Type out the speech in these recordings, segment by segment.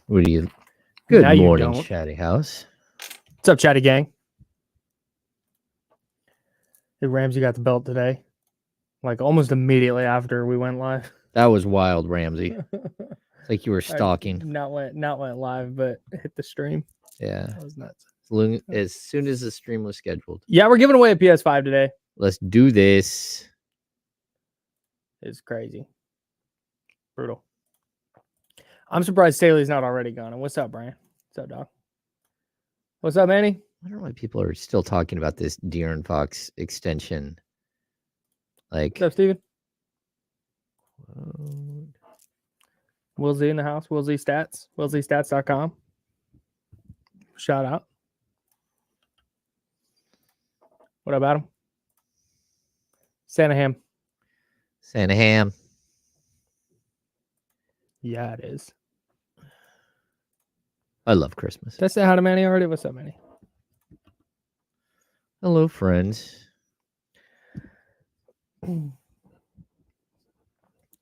What do you? Good Now you morning, don't. Chatty House. What's up, Chatty Gang? Hey, Ramsey got the belt today, like almost immediately after we went live. That was wild, Ramsey. It's like you were stalking. Not went live, but hit the stream. Yeah, That was nuts. as soon as the stream was scheduled. Yeah, we're giving away a PS5 today. Let's do this. It's crazy. Brutal. I'm surprised Staley's not already gone. And what's up, Brian? What's up, dog? What's up, Manny? I don't know why people are still talking about this De'Aaron Fox extension. Like, What's up, Steven? Will Z in the house. Will Z Stats. WillZStats.com. Shout out. What about him? Santa Ham. Yeah, it is. I love Christmas. Did I say hi to Manny already? What's up, Manny? Hello, friends.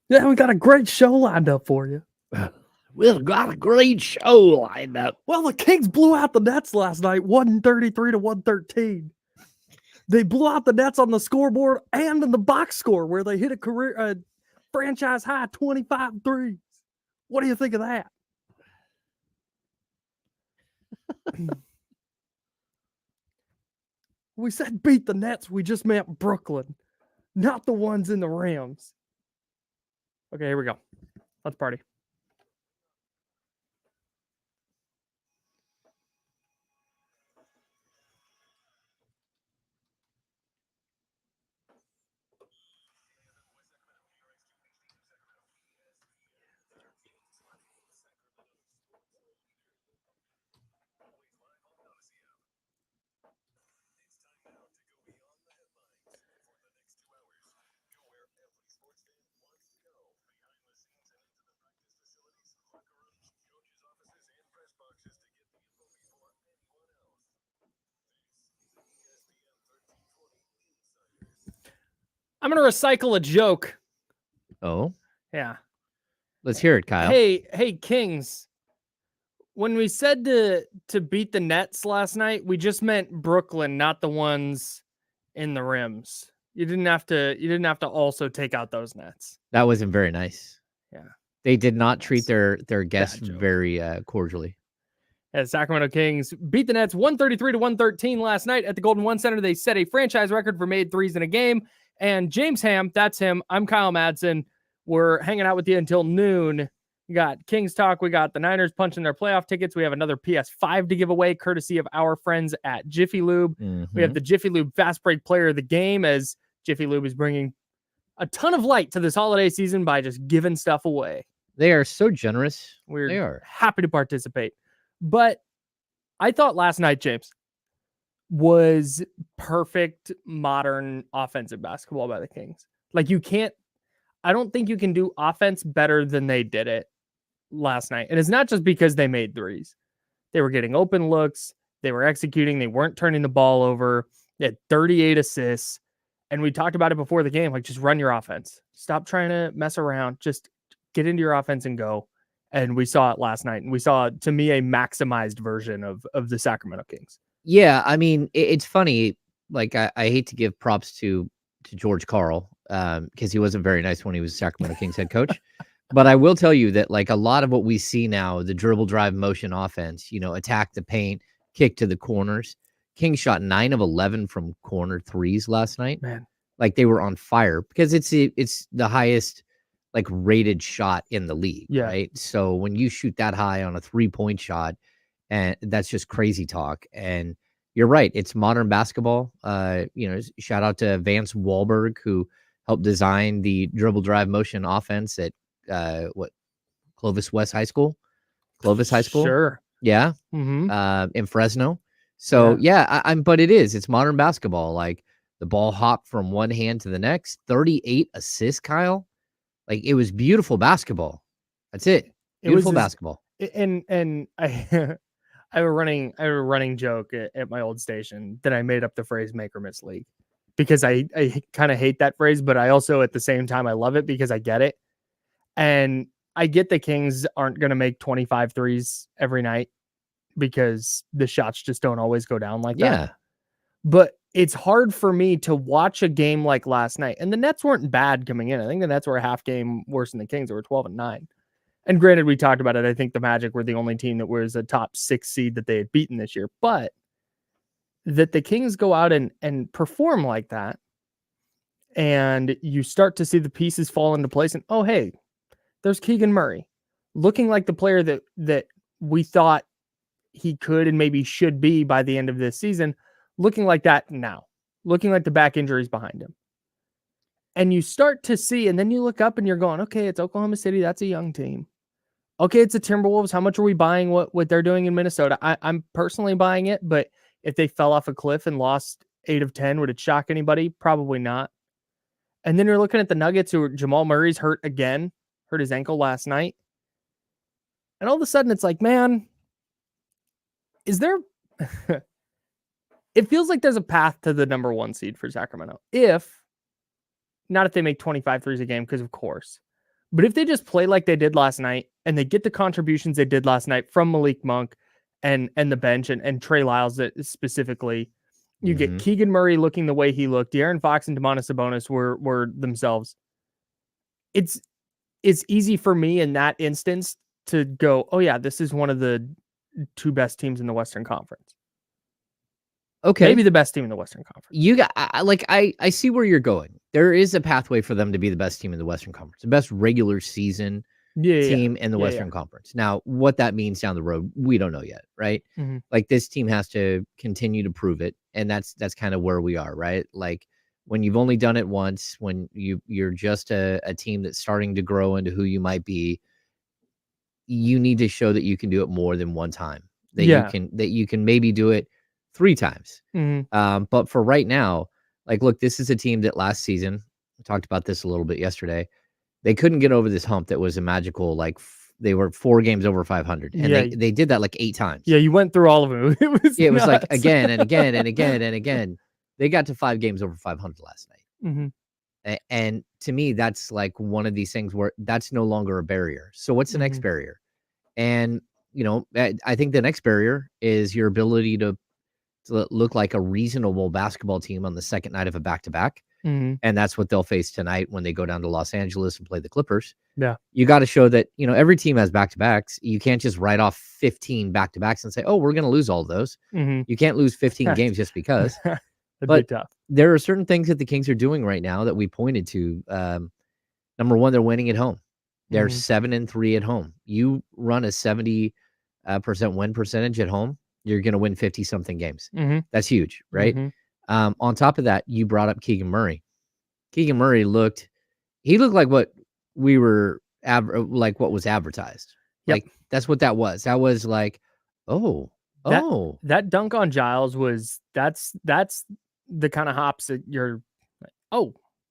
Yeah, we got a great show lined up for you. We've got a great show lined up. Well, the Kings blew out the Nets last night, 133 to 113. They blew out the Nets on the scoreboard and in the box score where they hit a franchise high 25 threes. What do you think of that? We said beat the Nets. We just meant Brooklyn, not the ones in the Rams. Okay, here we go. Let's party. I'm going to recycle a joke. Oh? Yeah. Let's hear it, Kyle. Hey, Kings. When we said to beat the Nets last night, we just meant Brooklyn, not the ones in the rims. You didn't have to also take out those Nets. That wasn't very nice. Yeah. They did not treat their guests very cordially. As Sacramento Kings beat the Nets 133 to 113 last night at the Golden One Center. They set a franchise record for made threes in a game. And James Ham, that's him. I'm Kyle Madsen. We're hanging out with you until noon. We got Kings Talk. We got the Niners punching their playoff tickets. We have another PS5 to give away, courtesy of our friends at Jiffy Lube. Mm-hmm. We have the Jiffy Lube Fast Break Player of the Game, as Jiffy Lube is bringing a ton of light to this holiday season by just giving stuff away. They are so generous. We're they are happy to participate. But I thought last night, James, was perfect modern offensive basketball by the Kings. Like, I don't think you can do offense better than they did it last night. And it's not just because they made threes. They were getting open looks. They were executing. They weren't turning the ball over. They had 38 assists. And we talked about it before the game. Like, just run your offense. Stop trying to mess around. Just get into your offense and go. And we saw it last night. And we saw, to me, a maximized version of the Sacramento Kings. Yeah, I mean, it's funny. Like, I hate to give props to George Karl because he wasn't very nice when he was Sacramento Kings head coach. But I will tell you that, like, a lot of what we see now, the dribble, drive, motion offense, attack the paint, kick to the corners. Kings shot 9 of 11 from corner threes last night. Man, like, they were on fire because it's the highest like rated shot in the league. Yeah. Right. So when you shoot that high on a 3-point shot, and that's just crazy talk. And you're right. It's modern basketball. Shout out to Vance Wahlberg, who helped design the dribble, drive, motion offense at Clovis High School. Sure. Yeah. Mm-hmm. In Fresno. So but it's modern basketball. Like, the ball hopped from one hand to the next. 38 assists, Kyle. Like, it was beautiful basketball. That's it. Beautiful basketball. And I I have a running joke at my old station that I made up the phrase "make or miss league" because I kind of hate that phrase, but I also at the same time I love it because I get it. And I get the Kings aren't going to make 25 threes every night because the shots just don't always go down like that. But it's hard for me to watch a game like last night. And the Nets weren't bad coming in. I think the Nets were a half game worse than the Kings. They were 12-9. And granted, we talked about it. I think the Magic were the only team that was a top 6 seed that they had beaten this year. But that the Kings go out and perform like that, and you start to see the pieces fall into place. And, oh, hey, there's Keegan Murray looking like the player that we thought he could and maybe should be by the end of this season, looking like that now, looking like the back injuries behind him. And you start to see, and then you look up and you're going, okay, it's Oklahoma City. That's a young team. Okay, it's the Timberwolves. How much are we buying what they're doing in Minnesota? I'm personally buying it, but if they fell off a cliff and lost 8 of 10, would it shock anybody? Probably not. And then you're looking at the Nuggets, who Jamal Murray's hurt again, hurt his ankle last night. And all of a sudden it's like, man, is there... It feels like there's a path to the number 1 seed for Sacramento. Not if they make 25 threes a game, because of course. But if they just play like they did last night, and they get the contributions they did last night from Malik Monk and the bench and Trey Lyles that specifically, you get Keegan Murray looking the way he looked. De'Aaron Fox and Domantas Sabonis were themselves. It's easy for me in that instance to go, oh yeah, this is one of the 2 best teams in the Western Conference. Okay. Maybe the best team in the Western Conference. I see where you're going. There is a pathway for them to be the best team in the Western Conference, the best regular season team in the Western Conference. Now, what that means down the road, we don't know yet, right? Mm-hmm. Like, this team has to continue to prove it, and that's kind of where we are, right? Like, when you've only done it once, when you're just a team that's starting to grow into who you might be, you need to show that you can do it more than one time. That you can maybe do it 3 times. But for right now, like, look, this is a team that last season, we talked about this a little bit yesterday, they couldn't get over this hump that was a magical, like, they were 4 games over 500. And they did that like 8 times. Yeah, you went through all of them. It was like again and again and again and again. They got to 5 games over 500 last night. And to me, that's like one of these things where that's no longer a barrier. So what's the next barrier? And, I think the next barrier is your ability to look like a reasonable basketball team on the second night of a back-to-back. And that's what they'll face tonight when they go down to Los Angeles and play the Clippers. Yeah. You got to show that, every team has back-to-backs. You can't just write off 15 back-to-backs and say, oh, we're going to lose all of those. You can't lose 15 games just because. That'd but be tough. There are certain things that the Kings are doing right now that we pointed to. Number one, they're winning at home. They're 7-3 at home. You run a 70% win percentage at home, you're going to win 50-something games. That's huge, right? On top of that, you brought up Keegan Murray. Keegan Murray looked like what we were like what was advertised. Like, that's what that was. That was like, that dunk on Giles that's the kind of hops that you're like,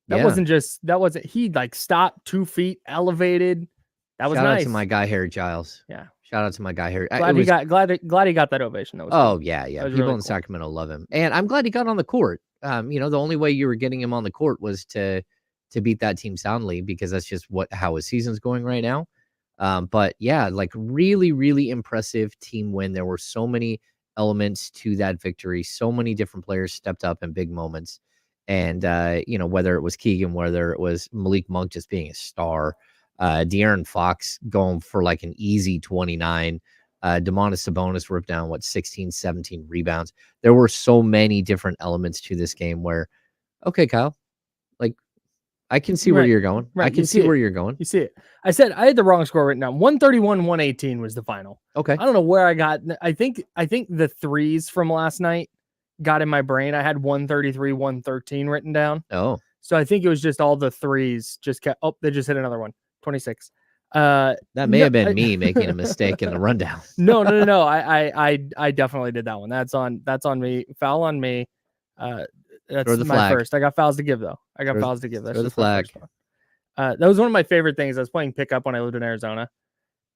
that wasn't he like stopped 2 feet elevated. That was nice. Shout out to my guy Harry Giles. Yeah. Shout out to my guy Harry. Glad he got that ovation. That was cool. Yeah. People really in Sacramento love him. And I'm glad he got on the court. The only way you were getting him on the court was to beat that team soundly, because that's just how his season's going right now. But yeah, like, really, really impressive team win. There were so many elements to that victory. So many different players stepped up in big moments. And, whether it was Keegan, whether it was Malik Monk just being a star, De'Aaron Fox going for like an easy 29, Domantas Sabonis ripped down 16, 17 rebounds. There were so many different elements to this game where, okay, Kyle, like, I can see where you're going. Right. I can see where you're going. You see it. I said I had the wrong score written down. 131-118 was the final. Okay. I don't know where I got. I think the threes from last night got in my brain. I had 133-113 written down. Oh. So I think it was just all the threes just kept. Oh, they just hit another one. 26. That may have been me making a mistake in the rundown. No. I definitely did that one. That's on me. Foul on me. That's my first. I got fouls to give though. That's the flag. That was one of my favorite things. I was playing pickup when I lived in Arizona,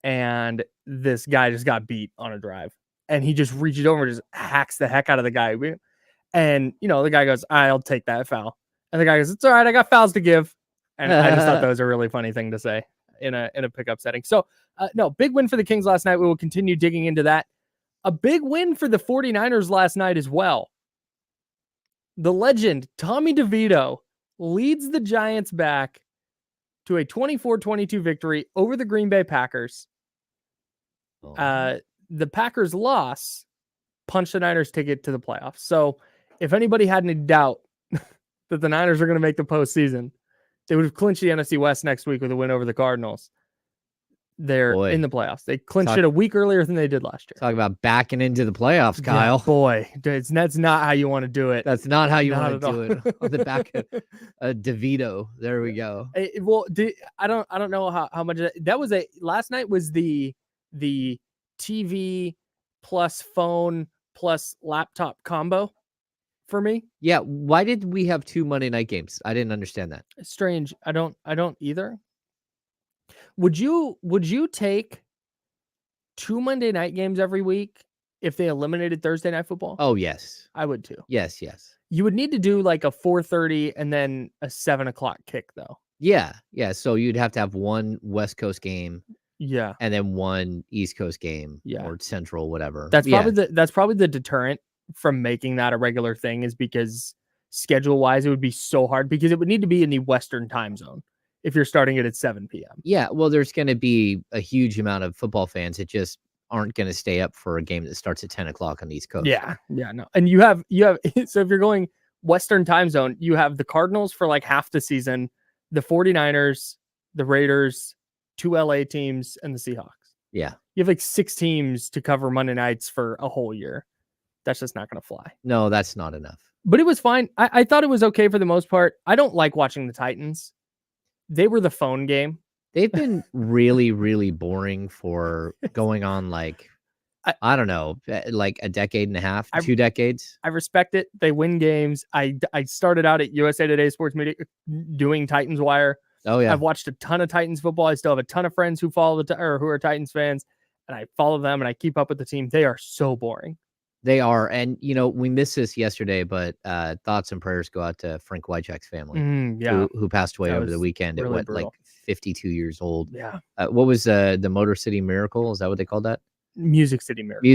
and this guy just got beat on a drive, and he just reaches over and just hacks the heck out of the guy. And the guy goes, "I'll take that foul," and the guy goes, "It's all right. I got fouls to give." And I just thought that was a really funny thing to say. in a pickup setting. So no, big win for the Kings last night. We will continue digging into that. A big win for the 49ers last night as well. The legend, Tommy DeVito, leads the Giants back to a 24-22 victory over the Green Bay Packers. The Packers' loss punched the Niners' ticket to the playoffs. So if anybody had any doubt that the Niners are going to make the postseason, they would have clinched the NFC West next week with a win over the Cardinals. They're in the playoffs. They clinched it a week earlier than they did last year. Talk about backing into the playoffs, Kyle. Yeah, boy, that's not how you want to do it. That's not how you want to do it. On the back of DeVito. There we go. I don't know how much that was. Last night was the TV plus phone plus laptop combo for me. Yeah. Why did we have 2 Monday night games? I didn't understand that. It's strange. I don't either. Would you take 2 Monday night games every week if they eliminated Thursday night football? Oh, yes. I would too. Yes. You would need to do like a 4:30 and then a 7:00 kick though. Yeah. So you'd have to have one West Coast game. Yeah. And then one East Coast game. Yeah. Or Central, whatever. That's probably the deterrent from making that a regular thing, is because schedule wise, it would be so hard because it would need to be in the Western time zone if you're starting it at 7 p.m. Yeah. Well, there's going to be a huge amount of football fans that just aren't going to stay up for a game that starts at 10 o'clock on the East Coast. Yeah. No. And you have, so if you're going Western time zone, you have the Cardinals for like half the season, the 49ers, the Raiders, 2 LA teams, and the Seahawks. Yeah. You have like 6 teams to cover Monday nights for a whole year. That's just not going to fly. No, that's not enough. But it was fine. I thought it was okay for the most part. I don't like watching the Titans. They were the phone game. They've been really, really boring for going on like, I don't know, like a decade and a half, 2 decades. I respect it. They win games. I started out at USA Today Sports Media doing Titans Wire. Oh, yeah. I've watched a ton of Titans football. I still have a ton of friends who follow who are Titans fans, and I follow them and I keep up with the team. They are so boring. They are. And, we missed this yesterday, but thoughts and prayers go out to Frank Wycheck's family, who passed away over the weekend really at brutal. like 52 years old. Yeah. What was the Motor City Miracle? Is that what they called that? Music City Miracle.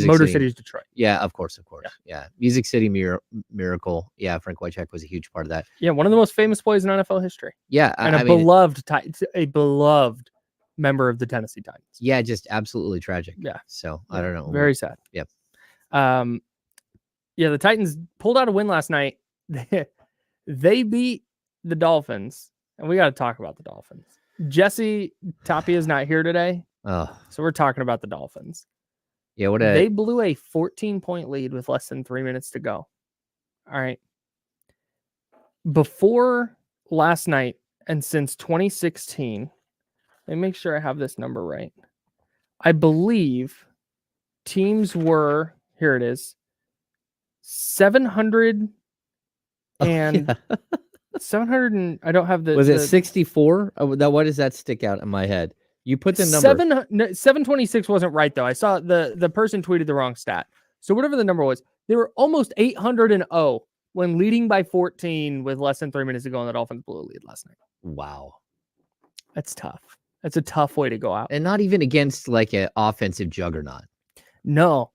Motor City's Detroit. Yeah, of course. Yeah. Music City Miracle. Yeah, Frank Wycheck was a huge part of that. Yeah, one of the most famous plays in NFL history. Yeah. And a beloved member of the Tennessee Titans. Yeah, just absolutely tragic. Yeah. So I don't know. Very sad. Yep. The Titans pulled out a win last night. They beat the Dolphins, and we got to talk about the Dolphins. Jesse Tapia is not here today. Oh. So we're talking about the Dolphins. Yeah, they blew a 14-point lead with less than 3 minutes to go. All right. Before last night and since 2016, let me make sure I have this number right. I believe teams were, here it is, 700 and 700 and I don't have the. Was it 64? Why does that stick out in my head? You put the number. 726 wasn't right though. I saw the person tweeted the wrong stat. So whatever the number was, they were almost 800-0 when leading by 14 with less than 3 minutes to go, and the Dolphins blew a lead last night. Wow. That's tough. That's a tough way to go out. And not even against like an offensive juggernaut. No,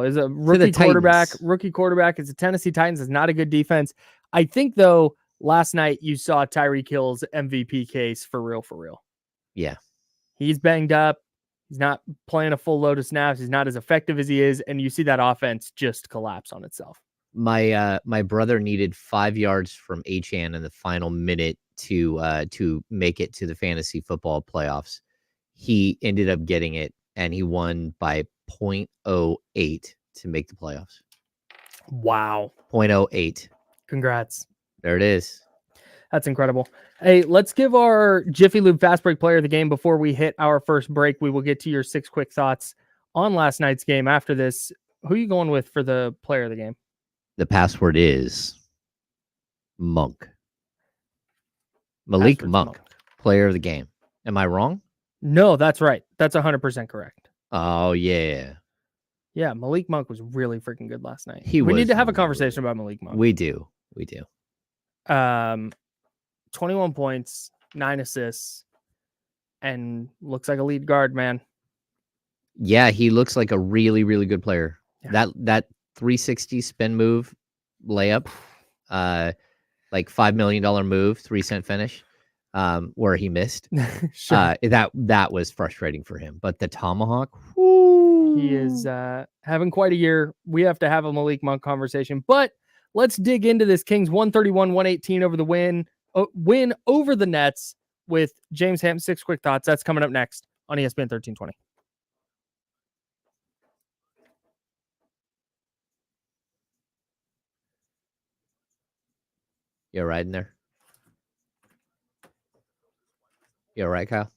as a rookie quarterback. It's a Tennessee Titans. It's not a good defense. I think though, last night you saw Tyreek Hill's MVP case for real. Yeah. He's banged up. He's not playing a full load of snaps. He's not as effective as he is. And you see that offense just collapse on itself. My brother needed 5 yards from Achane in the final minute to make it to the fantasy football playoffs. He ended up getting it, and he won by 0.08 to make the playoffs. Wow. 0.08. Congrats. There it is. That's incredible. Hey, let's give our Jiffy Lube Fast Break player of the game before we hit our first break. We will get to your 6 quick thoughts on last night's game after this. Who are you going with for the player of the game? The password is Monk. Malik Monk, player of the game. Am I wrong? No, that's right. That's 100% correct. Oh, yeah. Yeah, Malik Monk was really freaking good last night. We need to have a conversation about Malik Monk. We do. 21 points, 9 assists. and looks like a lead guard, man. Yeah, he looks like a really, really good player. Yeah. That 360 spin move layup, like $5 million move, 3-cent finish, where he missed. Sure. That was frustrating for him. But the tomahawk, He is having quite a year. We have to have a Malik Monk conversation, but let's dig into this Kings 131-118 over the win over the Nets with James Ham. 6 quick thoughts. That's coming up next on ESPN 1320. you all right in there? You all right, Kyle?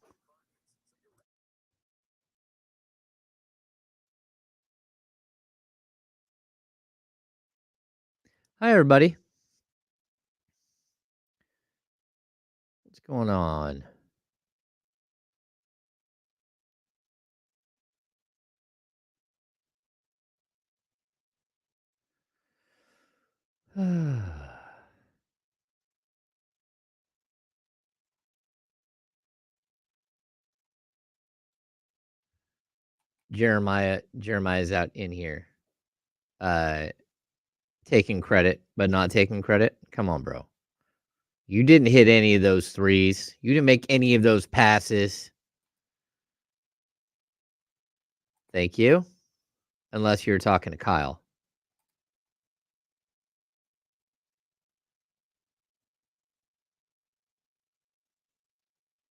Hi, everybody. What's going on? Jeremiah's out in here, taking credit, but not taking credit. Come on, bro. You didn't hit any of those threes. You didn't make any of those passes. Thank you. Unless you're talking to Kyle.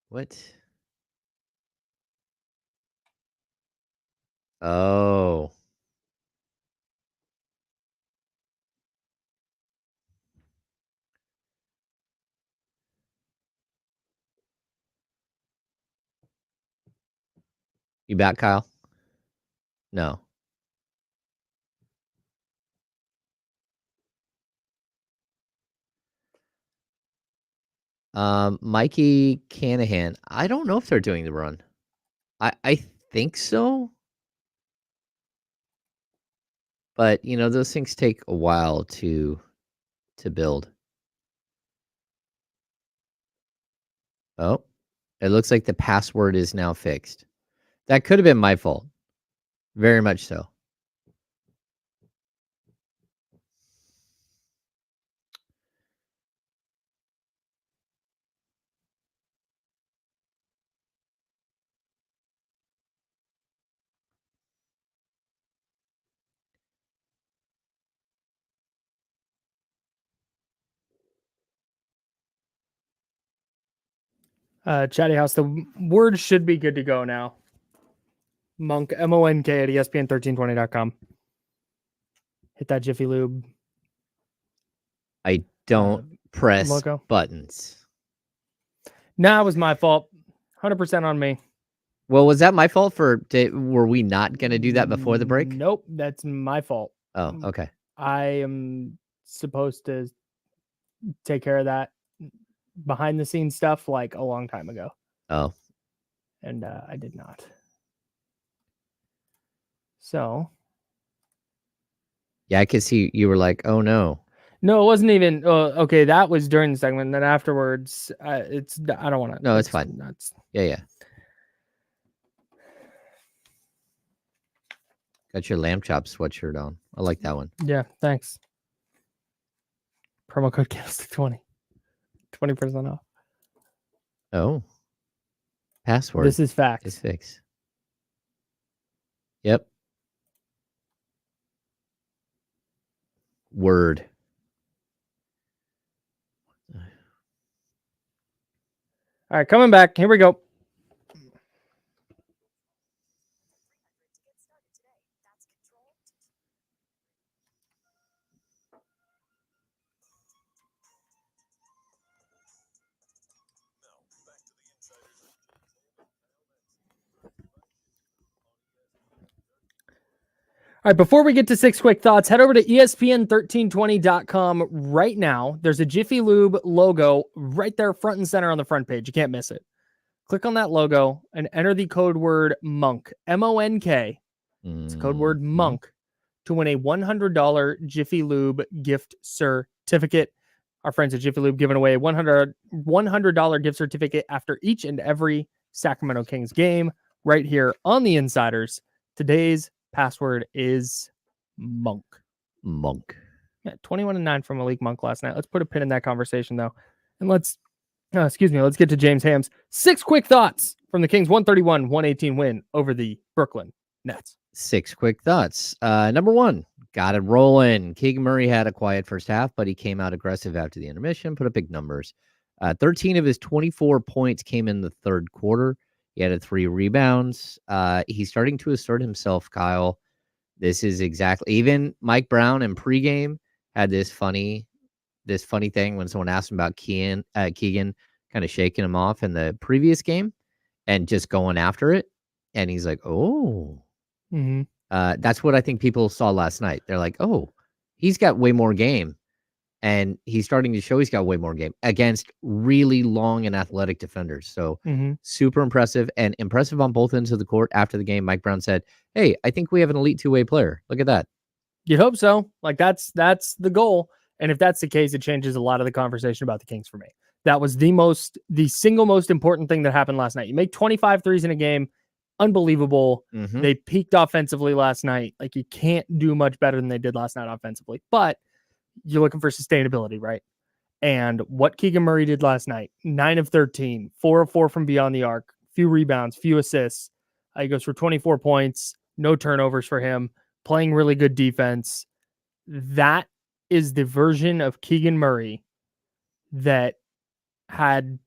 What? Oh. You back, Kyle? No. Mikey Canahan. I don't know if they're doing the run. I think so. But you know, those things take a while to build. Oh, it looks like the password is now fixed. That could have been my fault. Very much so. Chatty House, the word should be good to go now. Monk, M-O-N-K at ESPN1320.com. Hit that Jiffy Lube. I don't press logo. buttons. Nah, it was my fault. 100% on me. Well, was that my fault were we not going to do that before the break? Nope, that's my fault. Oh, okay. I am supposed to take care of that behind the scenes stuff like a long time ago. Oh. And I did not. So. Yeah, I could see you were like, oh no. No, it wasn't even. Okay, that was during the segment. And then afterwards, I don't want to. No, it's fine. Yeah. Got your lamb chop sweatshirt on. I like that one. Yeah, thanks. Promo code Candlestick20. 20% off. Oh. Password. This is facts. Is fixed. Yep. Word. All right, coming back. Here we go. All right, before we get to 6 quick thoughts, head over to ESPN1320.com right now. There's a Jiffy Lube logo right there front and center on the front page. You can't miss it. Click on that logo and enter the code word MONK, M-O-N-K. It's code word MONK to win a $100 Jiffy Lube gift certificate. Our friends at Jiffy Lube giving away a $100 gift certificate after each and every Sacramento Kings game right here on the Insiders. Today's password is Monk. Monk. Yeah, 21-9 from Malik Monk last night. Let's put a pin in that conversation, though. And let's get to James Ham's 6 quick thoughts from the Kings' 131-118 win over the Brooklyn Nets. 6 quick thoughts. Number 1, got it rolling. Keegan Murray had a quiet first half, but he came out aggressive after the intermission, put up big numbers. 13 of his 24 points came in the third quarter. He had 3 rebounds. He's starting to assert himself, Kyle. This is exactly, even Mike Brown in pregame had this funny thing when someone asked him about Keegan kind of shaking him off in the previous game and just going after it. And he's like, oh, that's what I think people saw last night. They're like, oh, he's got way more game. And he's starting to show he's got way more game against really long and athletic defenders. So super impressive, and impressive on both ends of the court. After the game, Mike Brown said, hey, I think we have an elite two-way player. Look at that. You'd hope so. Like that's the goal. And if that's the case, it changes a lot of the conversation about the Kings for me. That was the single most important thing that happened last night. You make 25 threes in a game. Unbelievable. They peaked offensively last night. Like you can't do much better than they did last night offensively. But you're looking for sustainability, right? And what Keegan Murray did last night, 9 of 13, 4 of 4 from beyond the arc, few rebounds, few assists. He goes for 24 points, no turnovers for him, playing really good defense. That is the version of Keegan Murray that had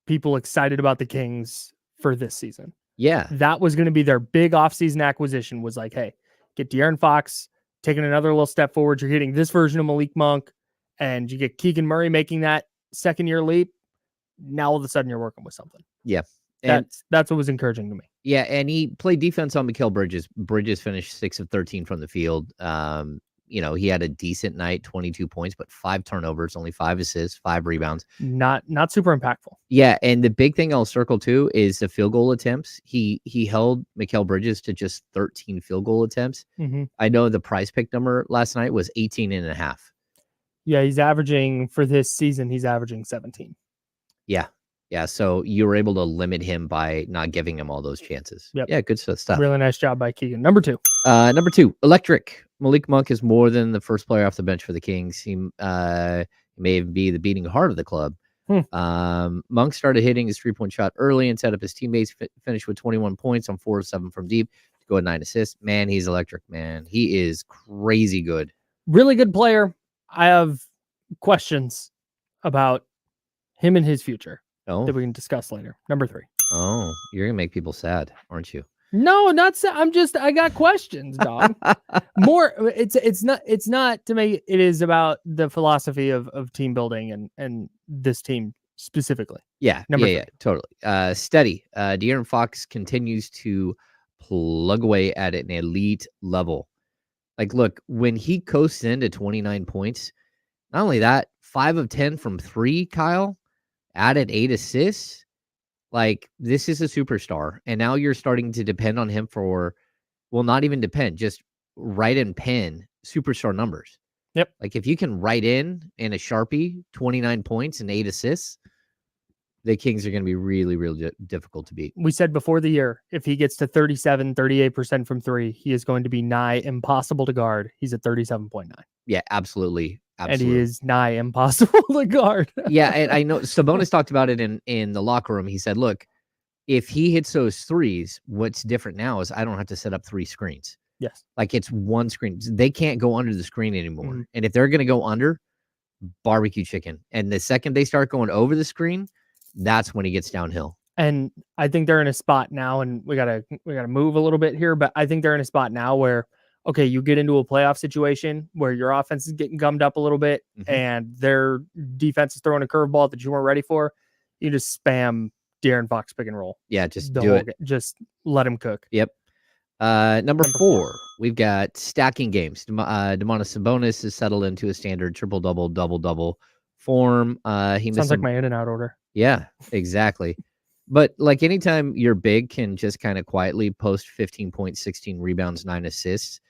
people excited about the Kings for this season. Yeah. That was going to be their big offseason acquisition, was like, hey, get De'Aaron Fox taking another little step forward. You're getting this version of Malik Monk, and you get Keegan Murray making that second-year leap. Now all of a sudden you're working with something. Yeah. And that's what was encouraging to me. Yeah, and he played defense on Mikal Bridges. Bridges finished 6 of 13 from the field. He had a decent night, 22 points, but 5 turnovers, only 5 assists, 5 rebounds. Not super impactful. Yeah, and the big thing I'll circle too is the field goal attempts. He held Mikal Bridges to just 13 field goal attempts. I know the prize pick number last night was 18.5. Yeah, he's averaging, for this season, he's averaging 17. Yeah. Yeah, so you were able to limit him by not giving him all those chances. Yep. Yeah, good stuff. Really nice job by Keegan. Number 2. Number 2, electric. Malik Monk is more than the first player off the bench for the Kings. He may be the beating heart of the club. Monk started hitting his 3-point shot early and set up his teammates. Finished with 21 points on 4 of 7 from deep to go at 9 assists. Man, he's electric, man. He is crazy good. Really good player. I have questions about him and his future that we can discuss later. Number 3. Oh, you're going to make people sad, aren't you? No, not sad. I got questions, dog. More, it's not to make it is about the philosophy of team building and this team specifically. Yeah, Number 3. Yeah, totally. Steady. De'Aaron Fox continues to plug away at an elite level. Like, look, when he coasts into 29 points, not only that, 5 of 10 from 3, Kyle, added 8 assists. Like, this is a superstar. And now you're starting to depend on him for, well, not even depend, just write in pen superstar numbers. Yep. Like, if you can write in a Sharpie 29 points and 8 assists, the Kings are going to be really, really difficult to beat. We said before the year, if he gets to 38% from 3, he is going to be nigh impossible to guard. He's at 37.9. Yeah, absolutely. And he is nigh impossible to guard. Yeah, and I know Sabonis talked about it in the locker room. He said, look, if he hits those threes, what's different now is I don't have to set up 3 screens. Yes. Like, it's one screen. They can't go under the screen anymore. And if they're going to go under, barbecue chicken. And the second they start going over the screen, that's when he gets downhill. And I think they're in a spot now, and we gotta move a little bit here, but I think they're in a spot now where, okay, you get into a playoff situation where your offense is getting gummed up a little bit and their defense is throwing a curveball that you weren't ready for. You just spam De'Aaron Fox pick and roll. Yeah, just do it. Just let him cook. Yep. Number 4, we've got stacking games. Domantas Sabonis has settled into a standard triple-double, double-double form. He sounds like my in-and-out order. Yeah, exactly. But like anytime you're big can just kind of quietly post 15 points, 16 rebounds, 9 assists.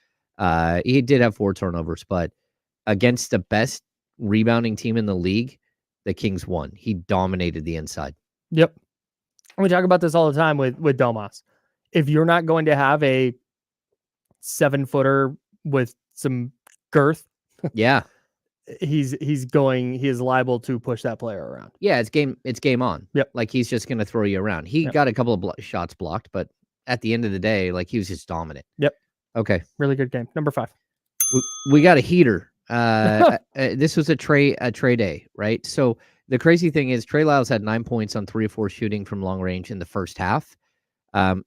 He did have 4 turnovers, but against the best rebounding team in the league, the Kings won. He dominated the inside. Yep. We talk about this all the time with Domas. If you're not going to have a 7-footer with some girth, Yeah. he is liable to push that player around. Yeah, it's game on. Yep. Like, he's just going to throw you around. He got a couple of shots blocked, but at the end of the day, like, he was just dominant. Yep. Okay. Really good game. Number 5. We got a heater. This was a Trey day, right? So the crazy thing is Trey Lyles had 9 points on 3 of 4 shooting from long range in the first half.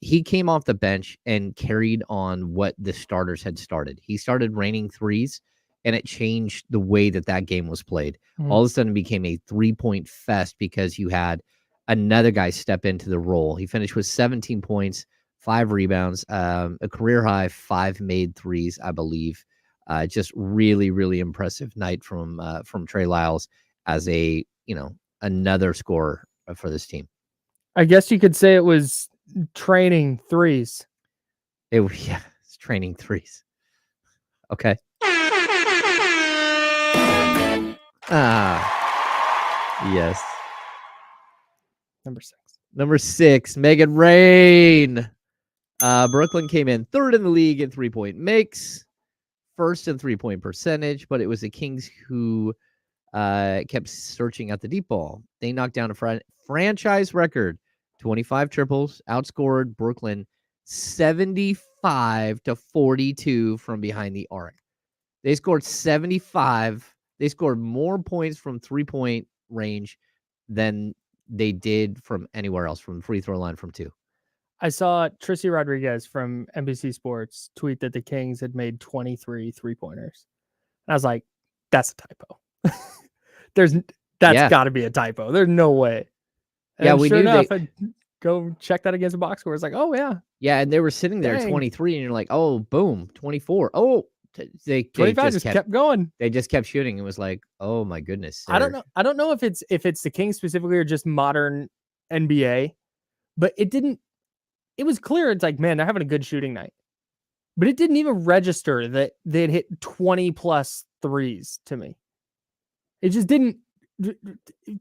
He came off the bench and carried on what the starters had started. He started raining threes, and it changed the way that game was played. Mhm. All of a sudden, it became a 3-point fest because you had another guy step into the role. He finished with 17 points, 5 rebounds, a career high 5 made threes, I believe. Just really, really impressive night from Trey Lyles as another scorer for this team. I guess you could say it was training threes. It's training threes. Okay. Yes. Number 6, Megan Rain. Brooklyn came in 3rd in the league in 3-point makes, 1st in 3-point percentage, but it was the Kings who kept searching out the deep ball. They knocked down a franchise record 25 triples, outscored Brooklyn 75-42 from behind the arc. They scored 75. They scored more points from 3-point range than they did from anywhere else, from the free throw line from 2. I saw Trissy Rodriguez from NBC Sports tweet that the Kings had made 23 3-pointers. And I was like, that's a typo. That's got to be a typo. There's no way. And we sure knew enough, I'd go check that against a box score. It's like, oh yeah. Yeah, and they were sitting there 23, and you're like, oh, boom, 24. Oh, they 25 just kept going. They just kept shooting. It was like, oh my goodness. I don't know if it's the Kings specifically or just modern NBA, but it was clear. It's like, man, they're having a good shooting night, but it didn't even register that they'd hit 20 plus threes to me. It just didn't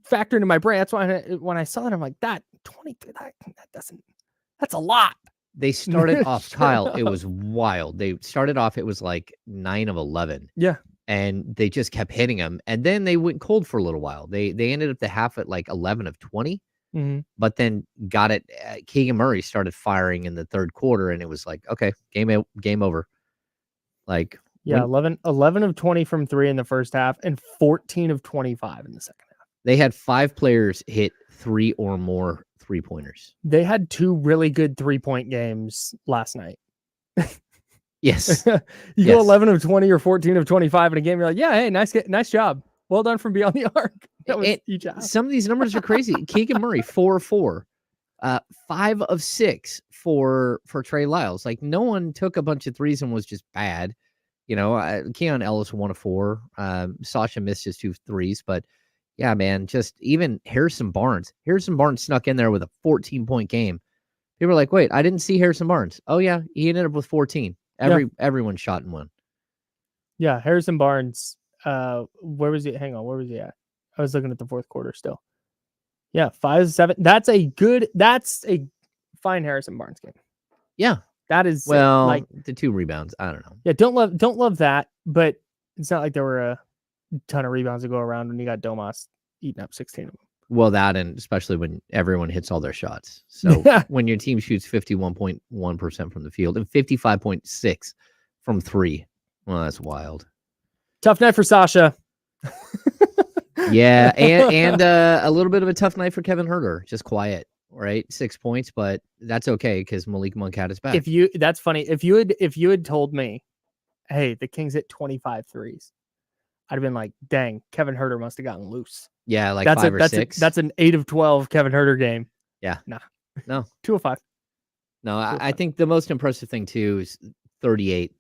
factor into my brain. That's why when I saw that, I'm like, that 23, that's a lot. They started off, Kyle, it was wild. They started off, it was like 9 of 11. Yeah. And they just kept hitting them. And then they went cold for a little while. They ended up the half at like 11 of 20. Mm-hmm. But then got it. Keegan Murray started firing in the third quarter, and it was like, okay, game over. Like, yeah, 11 of 20 from 3 in the first half and 14 of 25 in the second half. They had 5 players hit 3 or more 3-pointers. They had 2 really good 3-point games last night. Yes. You go 11 of 20 or 14 of 25 in a game. You're like, yeah, hey, nice job. Well done from beyond the arc. That was each half. Some of these numbers are crazy. Keegan Murray, 4 of 4. 5 of 6 for Trey Lyles. Like, no one took a bunch of threes and was just bad. Keon Ellis 1 of 4. Sasha missed his 2 threes, but yeah, man, just even Harrison Barnes. Harrison Barnes snuck in there with a 14-point game. People were like, wait, I didn't see Harrison Barnes. Oh yeah, he ended up with 14. Everyone shot and won. Yeah, Harrison Barnes. Where was he? Hang on, where was he at? I was looking at the fourth quarter still. Yeah, 5-7. That's a fine Harrison Barnes game. Yeah. That is like the 2 rebounds. I don't know. Yeah, don't love that, but it's not like there were a ton of rebounds to go around when you got Domas eating up 16 of them. Well, that, and especially when everyone hits all their shots. So when your team shoots 51.1% from the field and 55.6 from 3, well, that's wild. Tough night for Sasha. Yeah, and a little bit of a tough night for Kevin Huerter. Just quiet, right? 6 points, but that's okay because Malik Monk had his back. That's funny. If you had told me, hey, the Kings hit 25 threes, I'd have been like, dang, Kevin Huerter must have gotten loose. Yeah, like 5 or 6. That's an 8 of 12 Kevin Huerter game. Yeah. Nah. No. 2 of 5. No, I think the most impressive thing too is 38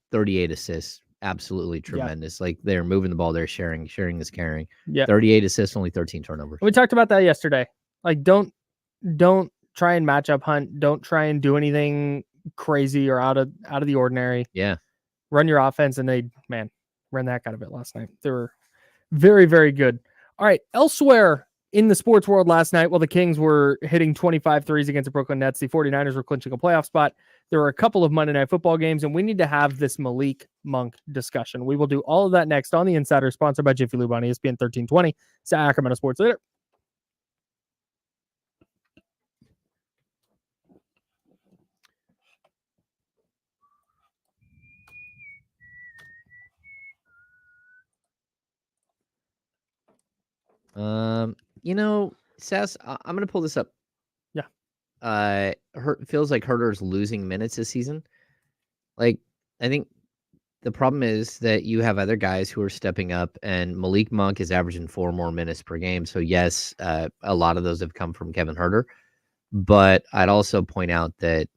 assists. Absolutely tremendous. Yeah. Like, they're moving the ball, they're sharing is caring. Yeah. 38 assists, only 13 turnovers. We talked about that yesterday. Like, don't try and matchup hunt. Don't try and do anything crazy or out of the ordinary. Yeah. Run your offense, and they ran that kind of it last night. They were very, very good. All right. Elsewhere in the sports world last night, while the Kings were hitting 25 threes against the Brooklyn Nets, the 49ers were clinching a playoff spot. There were a couple of Monday Night Football games, and we need to have this Malik Monk discussion. We will do all of that next on The Insider, sponsored by Jiffy Lube on ESPN 1320, Sacramento Sports Leader. Sass, I'm gonna pull this up. Yeah. Feels like Herter's losing minutes this season. Like, I think the problem is that you have other guys who are stepping up, and Malik Monk is averaging 4 more minutes per game. So yes, a lot of those have come from Kevin Herter. But I'd also point out that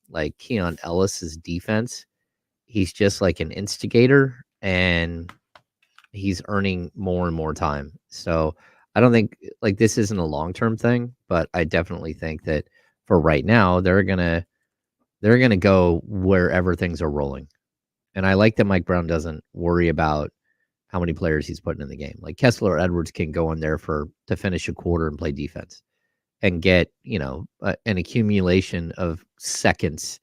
like Keon Ellis's defense, he's just like an instigator, and he's earning more and more time. So I don't think like this isn't a long-term thing, but I definitely think that for right now, they're gonna go wherever things are rolling. And I like that Mike Brown doesn't worry about how many players he's putting in the game. Like Kessler Edwards can go in there to finish a quarter and play defense and get, an accumulation of seconds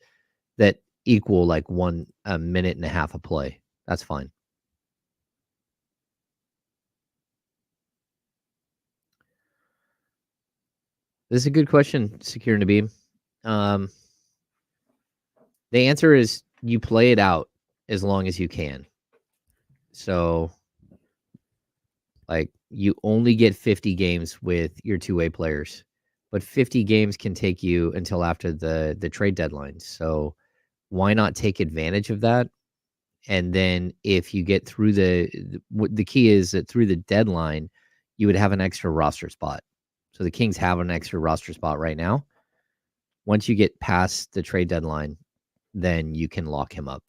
that equal like a minute and a half of play. That's fine. This is a good question, Secure Nabeem. The answer is you play it out as long as you can. So, like, you only get 50 games with your two-way players, but 50 games can take you until after the trade deadline. So, why not take advantage of that? And then if you get through the key is that through the deadline, you would have an extra roster spot. So the Kings have an extra roster spot right now. Once you get past the trade deadline, then you can lock him up.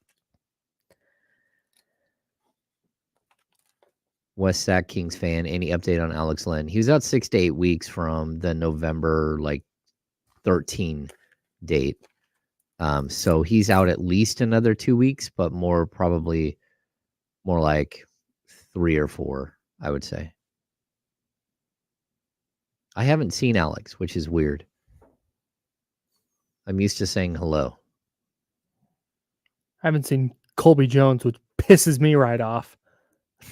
West Sac Kings fan, any update on Alex Len? He was out 6 to 8 weeks from the November 13 date. So he's out at least another 2 weeks, but probably more like 3 or 4, I would say. I haven't seen Alex, which is weird. I'm used to saying hello. I haven't seen Colby Jones, which pisses me right off.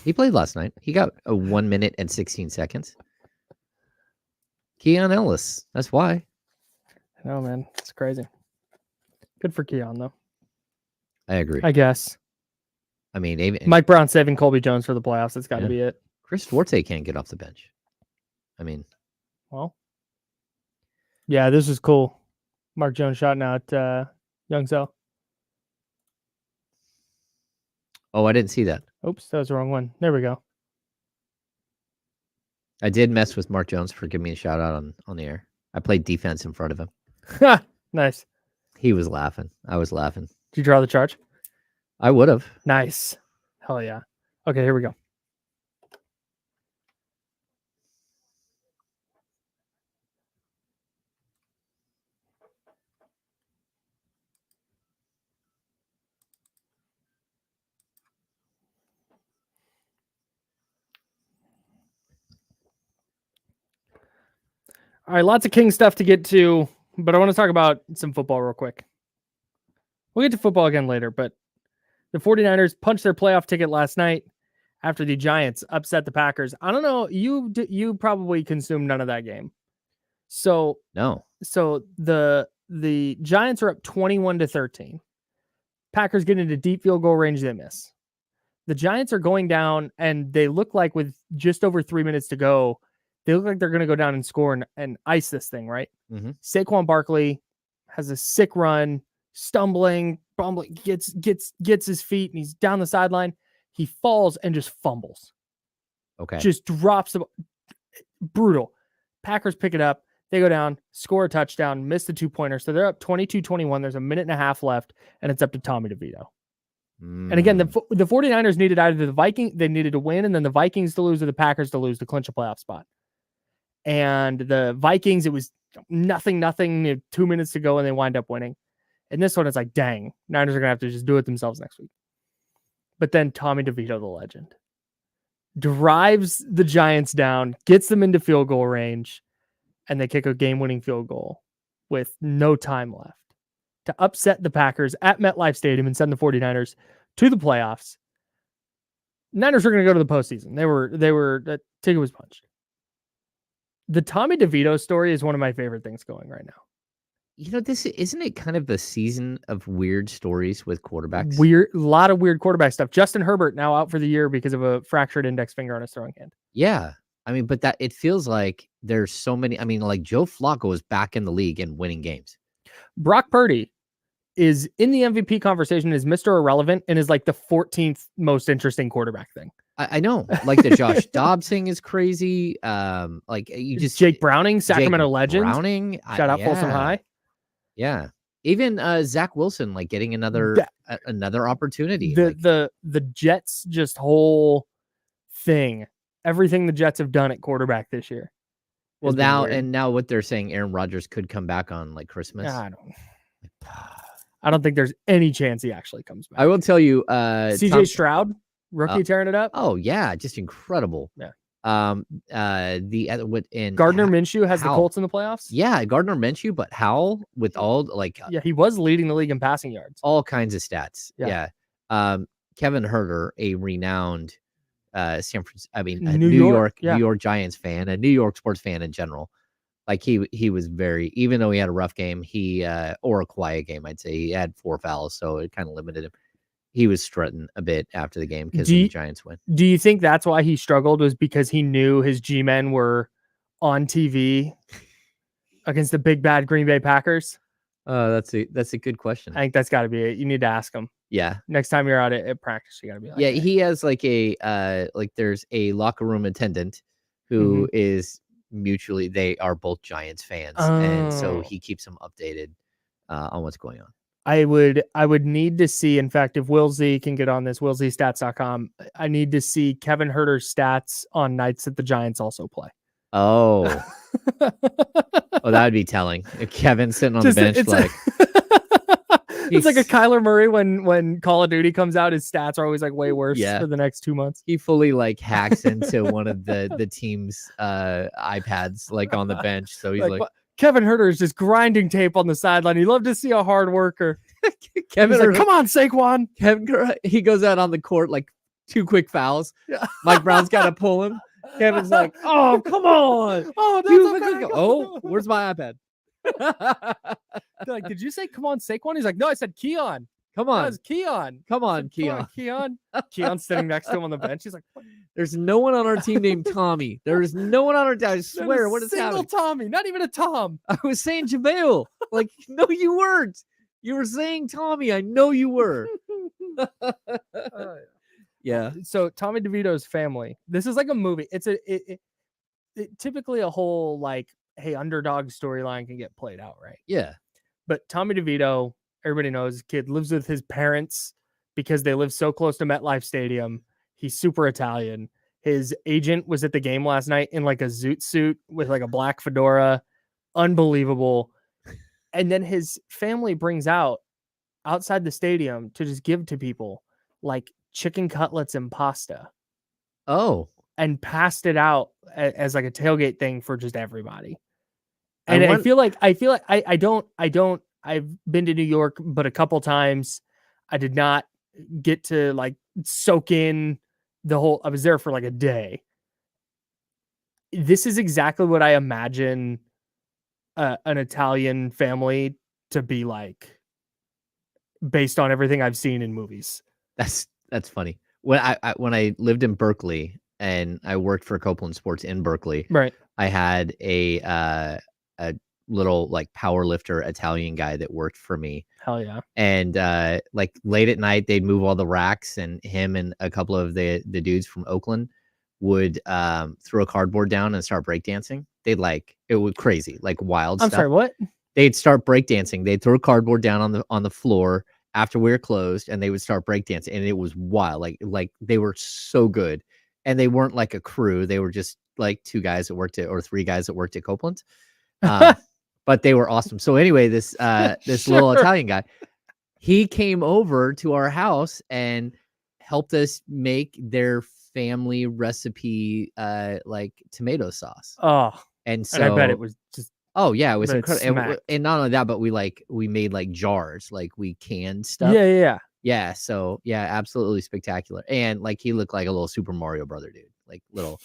He played last night. He got a 1 minute and 16 seconds. Keon Ellis. That's why. I know, man. It's crazy. Good for Keon, though. I agree. I guess. I mean, Mike Brown saving Colby Jones for the playoffs. That's got to be it. Chris Duarte can't get off the bench. I mean, well, yeah, this is cool. Mark Jones shouting out Young Zell. Oh, I didn't see that. Oops, that was the wrong one. There we go. I did mess with Mark Jones for giving me a shout out on the air. I played defense in front of him. Nice. He was laughing. I was laughing. Did you draw the charge? I would have. Nice. Hell yeah. Okay, here we go. All right, lots of King stuff to get to, but I want to talk about some football real quick. We'll get to football again later, but the 49ers punched their playoff ticket last night after the Giants upset the Packers. I don't know. You probably consumed none of that game. So no. So the Giants are up 21-13. Packers get into deep field goal range. They miss. The Giants are going down, and they look like with just over 3 minutes to go, they look like they're going to go down and score and ice this thing, right? Mm-hmm. Saquon Barkley has a sick run, stumbling, gets his feet, and he's down the sideline. He falls and just fumbles. Okay. Just drops the brutal. Packers pick it up. They go down, score a touchdown, miss the 2-pointer. So they're up 22-21. There's a minute and a half left, and it's up to Tommy DeVito. And again, the 49ers needed either the Vikings, they needed to win, and then the Vikings to lose or the Packers to lose to clinch a playoff spot. And the Vikings, it was nothing, 2 minutes to go, and they wind up winning. And this one, it's like, dang, Niners are going to have to just do it themselves next week. But then Tommy DeVito, the legend. drives the Giants down, gets them into field goal range, and they kick a game-winning field goal with no time left to upset the Packers at MetLife Stadium and send the 49ers to the playoffs. Niners were going to go to the postseason. The ticket was punched. The Tommy DeVito story is one of my favorite things going right now. You know, this isn't it kind of the season of weird stories with quarterbacks? A lot of weird quarterback stuff. Justin Herbert now out for the year because of a fractured index finger on his throwing hand. Yeah. I mean, but that it feels like there's so many. I mean, like Joe Flacco is back in the league and winning games. Brock Purdy is in the MVP conversation as Mr. Irrelevant and is like the 14th most interesting quarterback thing. I know, like the Josh Dobbs thing is crazy. Like you just Jake Browning, Sacramento legend. Browning, shout out Folsom High. Yeah, even Zach Wilson, like getting another opportunity. The Jets just whole thing, everything the Jets have done at quarterback this year. Well, now what they're saying, Aaron Rodgers could come back on like Christmas. I don't think there's any chance he actually comes back. I will tell you, CJ Stroud, rookie tearing it up. Oh yeah, just incredible. Yeah. The other Gardner Minshew has the Colts in the playoffs. Yeah, Gardner Minshew, but Howell with all like he was leading the league in passing yards. All kinds of stats. Yeah. Kevin Herter, a renowned New York Giants fan, a New York sports fan in general. Like he was even though he had a rough game, or a quiet game, I'd say he had 4 fouls, so it kind of limited him. He was strutting a bit after the game because the Giants win. Do you think that's why he struggled, was because he knew his G-men were on TV against the big bad Green Bay Packers? That's a good question. I think that's got to be it. You need to ask him. Yeah. Next time you're out at practice, you got to be like, yeah, he has like there's a locker room attendant who is mutually, they are both Giants fans. And so he keeps them updated on what's going on. I would need to see, in fact, if Will Z can get on this, willzstats.com, I need to see Kevin Herter's stats on nights that the Giants also play. Oh. Oh, that would be telling. If Kevin's sitting on the bench, it's like a Kyler Murray when Call of Duty comes out, his stats are always like way worse for the next 2 months. He fully like hacks into one of the team's iPads like on the bench. So he's like Kevin Herter is just grinding tape on the sideline. You love to see a hard worker. Kevin Herter, come on, Saquon. He goes out on the court like 2 quick fouls. Yeah. Mike Brown's got to pull him. Kevin's like, oh, come on. Oh, where's my iPad? Like, did you say come on, Saquon? He's like, no, I said Keon. Come on. That was Keon. Come on, Keon. Keon's sitting next to him on the bench. He's like, what? There's no one on our team named Tommy. There is no one on our team. I swear, what is happening? Single Tommy, not even a Tom. I was saying JaVale. Like, no, you weren't. You were saying Tommy. I know you were. Yeah. So Tommy DeVito's family. This is like a movie. It's typically a whole like, hey, underdog storyline can get played out, right? Yeah. But Tommy DeVito, everybody knows, kid lives with his parents because they live so close to MetLife Stadium. He's super Italian. His agent was at the game last night in like a zoot suit with like a black fedora. Unbelievable. And then his family brings outside the stadium to just give to people like chicken cutlets and pasta. Oh. And passed it out as like a tailgate thing for just everybody. And I feel like I don't I've been to New York, but a couple times I did not get to like soak in the whole, I was there for like a day. This is exactly what I imagine an Italian family to be like based on everything I've seen in movies. That's funny. When I lived in Berkeley and I worked for Copeland Sports in Berkeley, right? I had a little like power lifter Italian guy that worked for me. Hell yeah. And like late at night they'd move all the racks, and him and a couple of the dudes from Oakland would throw a cardboard down and start breakdancing. They'd like, it was crazy, like wild stuff. I'm sorry, what? They'd start breakdancing. They'd throw cardboard down on the floor after we were closed, and they would start breakdancing, and it was wild. Like they were so good. And they weren't like a crew. They were just like 2 guys that worked or 3 guys that worked at Copeland. But they were awesome. So anyway, this little Italian guy, he came over to our house and helped us make their family recipe like tomato sauce. Oh, And and I bet it so was just oh yeah, it was but it incredible. smacked. And not only that, but we made like jars, like we canned stuff. Yeah, yeah, yeah. Yeah, so yeah, absolutely spectacular. And like he looked like a little Super Mario brother dude, like little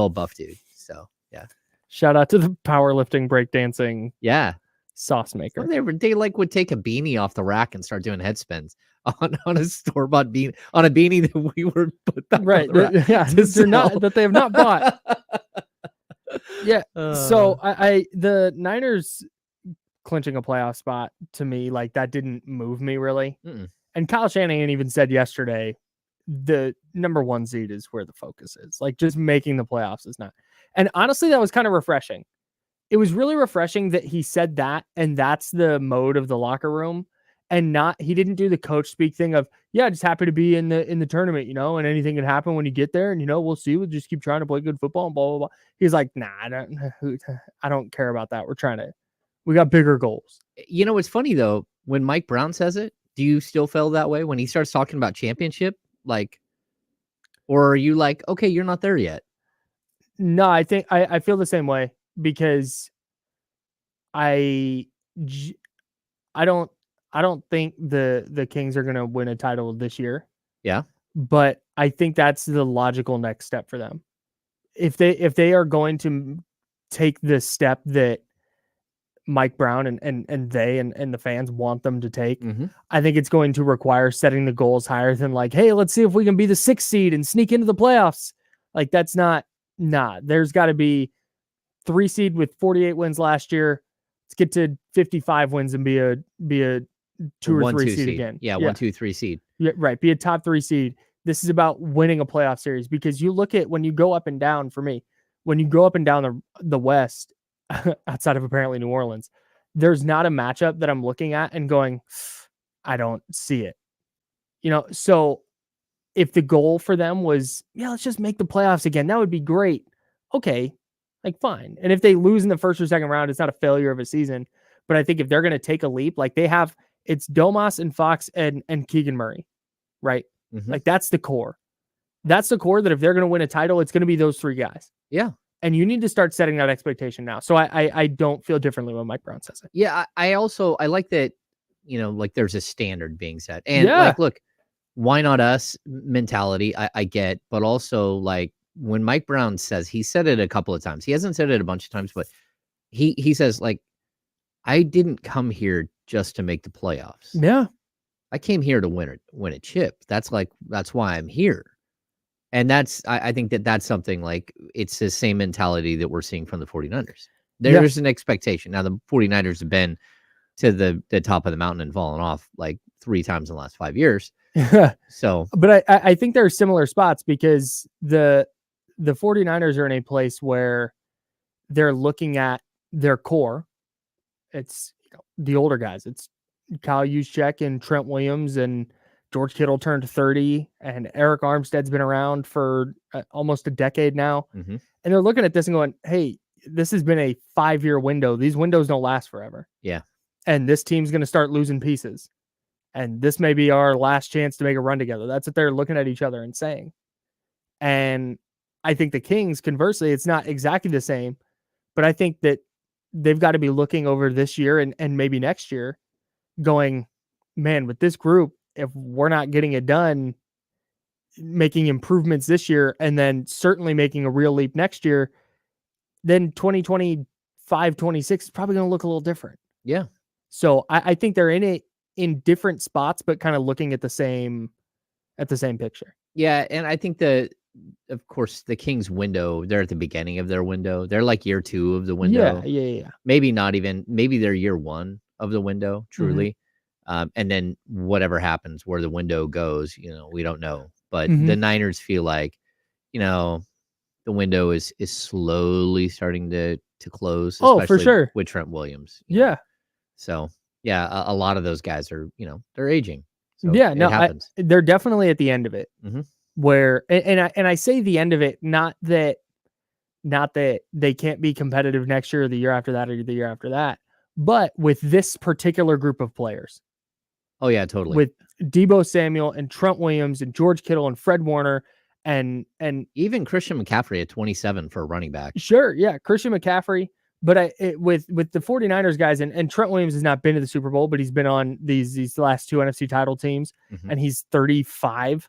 buff dude. So yeah. Shout out to the powerlifting, breakdancing Yeah. sauce maker. They like would take a beanie off the rack and start doing head spins on a store-bought beanie, on a beanie that we were put back Right. on the rack Yeah. to They're sell. not that they have not bought. Yeah. So I the Niners clinching a playoff spot to me, like that didn't move me really. Mm-mm. And Kyle Shanahan even said yesterday, the number 1 seed is where the focus is. Like just making the playoffs is not. And honestly, that was kind of refreshing. It was really refreshing that he said that, and that's the mode of the locker room, and not he didn't do the coach speak thing of, yeah, just happy to be in the tournament, and anything can happen when you get there, and we'll see. We'll just keep trying to play good football and blah blah blah. He's like, nah, I don't care about that. We got bigger goals. It's funny though, when Mike Brown says it, do you still feel that way when he starts talking about championship? Like, or are you like, okay, you're not there yet? No, I think I feel the same way because I don't think the Kings are going to win a title this year. Yeah. But I think that's the logical next step for them. If they are going to take the step that Mike Brown and the fans want them to take, I think it's going to require setting the goals higher than like, hey, let's see if we can be the 6th seed and sneak into the playoffs. Like that's not. Nah, there's got to be 3 seed with 48 wins last year. Let's get to 55 wins and be a 2 or 3 seed again. Yeah, 1, 2, 3 seed. Yeah, right. Be a top 3 seed. This is about winning a playoff series because you look at when you go up and down for me, when you go up and down the West, outside of apparently New Orleans, there's not a matchup that I'm looking at and going, I don't see it. So if the goal for them was, yeah, let's just make the playoffs again, that would be great. Okay, like fine. And if they lose in the first or second round, it's not a failure of a season. But I think if they're going to take a leap, like they have, it's Domas and Fox and Keegan Murray, right? Like that's the core. That's the core that if they're going to win a title, it's going to be those 3 guys. Yeah. And you need to start setting that expectation now. So I don't feel differently when Mike Brown says it. Yeah, I like that, like there's a standard being set. And like, look, why not us mentality, I get, but also like when Mike Brown says, he said it a couple of times. He hasn't said it a bunch of times, but he says like, I didn't come here just to make the playoffs. Yeah. I came here to win a chip. That's why I'm here. And I think that's something like it's the same mentality that we're seeing from the 49ers. There's an expectation. Now the 49ers have been to the top of the mountain and fallen off like 3 times in the last 5 years. So, but I think there are similar spots because the 49ers are in a place where they're looking at their core. It's the older guys. It's Kyle Juszczyk and Trent Williams, and George Kittle turned 30, and Eric Armstead's been around for almost a decade now. And they're looking at this and going, hey, this has been a 5-year window. These windows don't last forever. Yeah. And this team's going to start losing pieces. And this may be our last chance to make a run together. That's what they're looking at each other and saying. And I think the Kings, conversely, it's not exactly the same, but I think that they've got to be looking over this year and maybe next year going, man, with this group, if we're not getting it done, making improvements this year, and then certainly making a real leap next year, then 2025, 26 is probably going to look a little different. Yeah. So I think they're in different spots, but kind of looking at the same picture. Yeah. And I think of course, the Kings window, they're at the beginning of their window. They're like year 2 of the window. Yeah. Maybe they're year 1 of the window, truly. And then whatever happens where the window goes, we don't know. But the Niners feel like, the window is slowly starting to close. Oh, for sure. With Trent Williams. Yeah. So, yeah, a lot of those guys are, they're aging. So yeah, it happens. They're definitely at the end of it. Where, and I say the end of it, not that they can't be competitive next year or the year after that or the year after that, but with this particular group of players. Oh, yeah, totally. With Deebo Samuel and Trent Williams and George Kittle and Fred Warner And even Christian McCaffrey at 27 for a running back. Sure, yeah, Christian McCaffrey. But with the 49ers guys, and Trent Williams has not been to the Super Bowl, but he's been on these last 2 NFC title teams, and he's 35.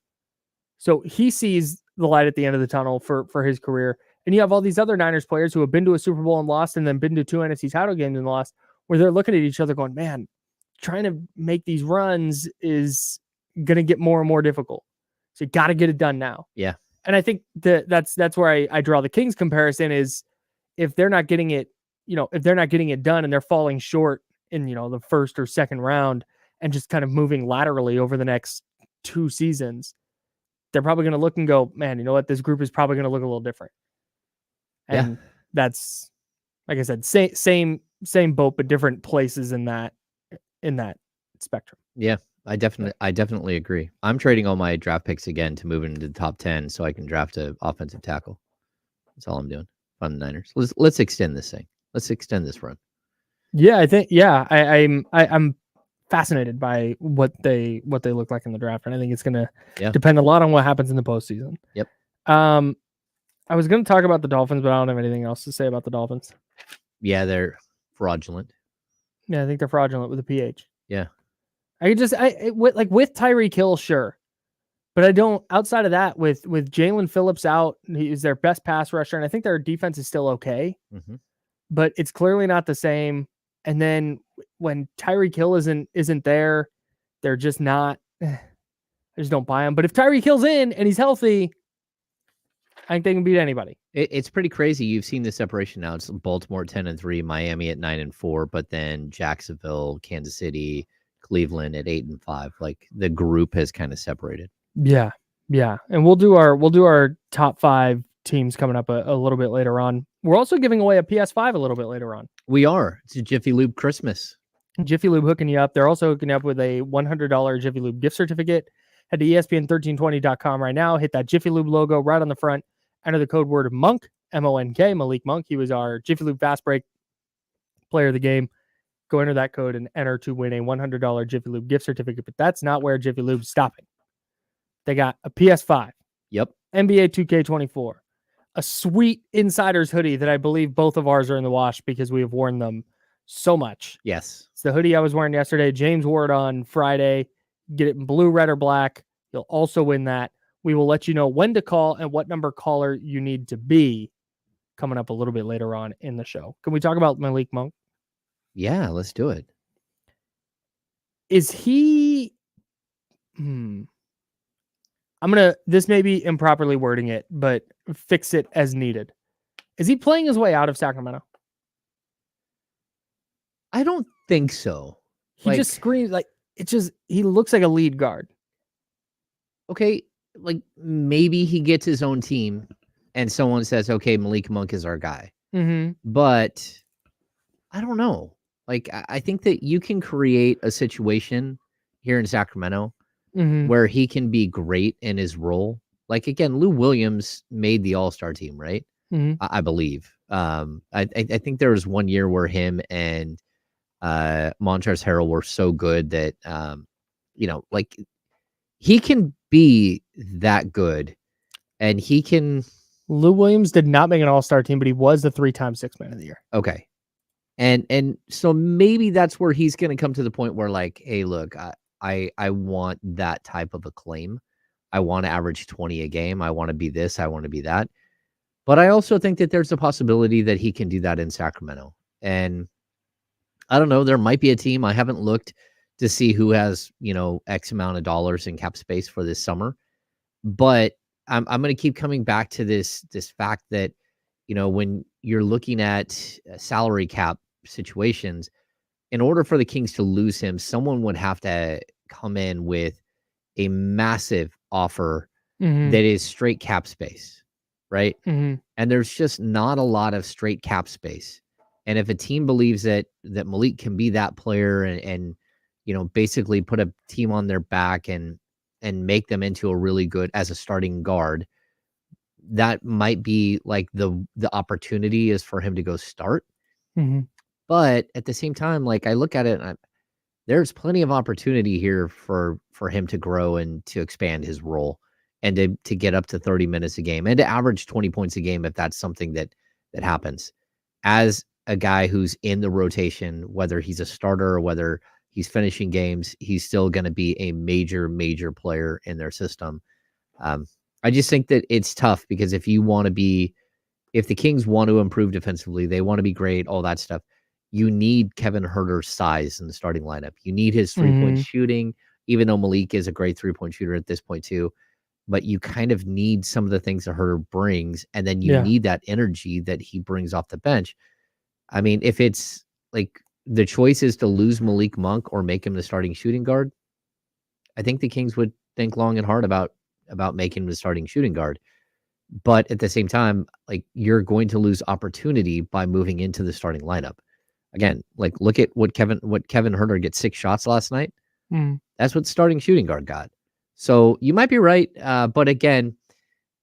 So he sees the light at the end of the tunnel for his career. And you have all these other Niners players who have been to a Super Bowl and lost, and then been to 2 NFC title games and lost, where they're looking at each other going, man, trying to make these runs is going to get more and more difficult. So you got to get it done now. Yeah. And I think that's where I draw the Kings comparison is if they're not getting it, if they're not getting it done and they're falling short in, the first or second round and just kind of moving laterally over the next 2 seasons, they're probably going to look and go, man, you know what? This group is probably going to look a little different. And that's, like I said, same boat, but different places in that spectrum. Yeah, I definitely agree. I'm trading all my draft picks again to move into the top 10 so I can draft an offensive tackle. That's all I'm doing. On the Niners. Let's extend this thing. Let's extend this run. Yeah, I think I'm fascinated by what they look like in the draft, and I think it's going to depend a lot on what happens in the postseason. Yep. I was going to talk about the Dolphins, but I don't have anything else to say about the Dolphins. Yeah, they're fraudulent. Yeah, I think they're fraudulent with a PH. Yeah. With Tyreek Hill, sure. But I don't, outside of that, with Jalen Phillips out, he's their best pass rusher, and I think their defense is still okay. But it's clearly not the same. And then when Tyreek Hill isn't there, they're just not, I just don't buy him. But if Tyreek Hill's in and he's healthy, I think they can beat anybody. It's pretty crazy. You've seen the separation now. It's Baltimore 10-3, Miami at 9-4, but then Jacksonville, Kansas City, Cleveland at 8-5. Like the group has kind of separated. Yeah. And we'll do our top 5 teams coming up a little bit later on. We're also giving away a PS5 a little bit later on. We are. It's a Jiffy Lube Christmas. Jiffy Lube hooking you up. They're also hooking you up with a $100 Jiffy Lube gift certificate. Head to ESPN1320.com right now. Hit that Jiffy Lube logo right on the front. Enter the code word Monk, M-O-N-K, Malik Monk. He was our Jiffy Lube Fast Break player of the game. Go enter that code and enter to win a $100 Jiffy Lube gift certificate. But that's not where Jiffy Lube's stopping. They got a PS5. Yep. NBA 2K24. A sweet Insiders hoodie that I believe both of ours are in the wash because we have worn them so much. Yes. It's the hoodie I was wearing yesterday. James wore it on Friday. Get it in blue, red, or black. You'll also win that. We will let you know when to call and what number caller you need to be coming up a little bit later on in the show. Can we talk about Malik Monk? Yeah, let's do it. Is he... this may be improperly wording it, but fix it as needed. Is he playing his way out of Sacramento? I don't think so. He just screams he looks like a lead guard. Okay, like maybe he gets his own team and someone says, okay, Malik Monk is our guy. But I don't know. Like, I think that you can create a situation here in Sacramento where he can be great in his role. Like, again, Lou Williams made the All-Star team, right? I believe. I think there was one year where him and Montrezl Harrell were so good that, like he can be that good and he can. Lou Williams did not make an All-Star team, but he was the 3-time Sixth Man of the Year. Okay. And so maybe that's where he's going to come to the point where like, hey, look, I want that type of acclaim. I want to average 20 a game. I want to be this. I want to be that. But I also think that there's a possibility that he can do that in Sacramento. And I don't know, there might be a team. I haven't looked to see who has, X amount of dollars in cap space for this summer. But I'm going to keep coming back to this fact that, when you're looking at salary cap situations, in order for the Kings to lose him, someone would have to come in with a massive offer that is straight cap space, right? And there's just not a lot of straight cap space. And if a team believes that Malik can be that player and basically put a team on their back and make them into a really good as a starting guard, that might be like the opportunity is for him to go start. But at the same time, like I look at it and there's plenty of opportunity here for him to grow and to expand his role. and to get up to 30 minutes a game and to average 20 points a game if that's something that happens. As a guy who's in the rotation, whether he's a starter or whether he's finishing games, he's still going to be a major, major player in their system. I just think that it's tough because if the Kings want to improve defensively, they want to be great, all that stuff, you need Kevin Huerter's size in the starting lineup. You need his three-point shooting, even though Malik is a great three-point shooter at this point too. But you kind of need some of the things that Huerter brings, and then you need that energy that he brings off the bench. I mean, if it's like the choice is to lose Malik Monk or make him the starting shooting guard, I think the Kings would think long and hard about making him the starting shooting guard. But at the same time, like, you're going to lose opportunity by moving into the starting lineup. Again, like, look at what Kevin Huerter gets 6 shots last night. That's what starting shooting guard got. So you might be right. But again,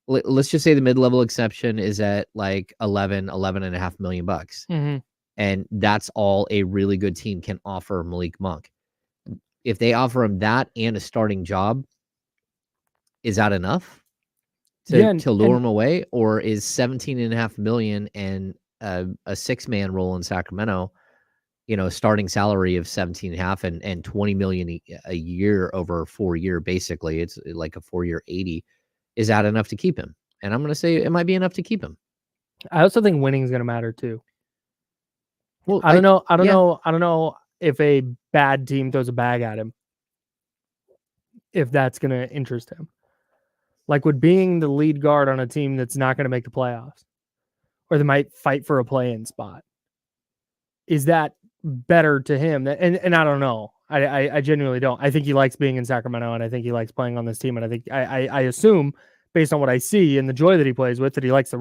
let's just say the mid-level exception is at like 11.5 million bucks. And that's all a really good team can offer Malik Monk. If they offer him that and a starting job, is that enough to lure him away? Or is 17.5 million and a 6-man role in Sacramento, starting salary of 17.5 and 20 million a year over 4 year, basically, it's like a 4-year 80. Is that enough to keep him? And I'm going to say it might be enough to keep him. I also think winning is going to matter too. Well, I don't know. I don't know if a bad team throws a bag at him, if that's going to interest him. Like, with being the lead guard on a team that's not going to make the playoffs, or they might fight for a play-in spot, is that better to him? And I don't know. I genuinely don't. I think he likes being in Sacramento, and I think he likes playing on this team. And I think I assume, based on what I see and the joy that he plays with, that he likes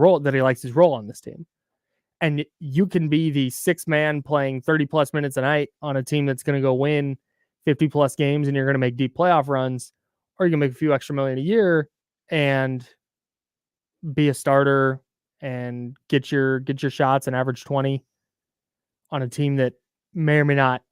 his role on this team. And you can be the 6-man playing 30 plus minutes a night on a team that's going to go win 50 plus games, and you're going to make deep playoff runs, or you can make a few extra million a year and be a starter and get your shots and average 20 on a team that may or may not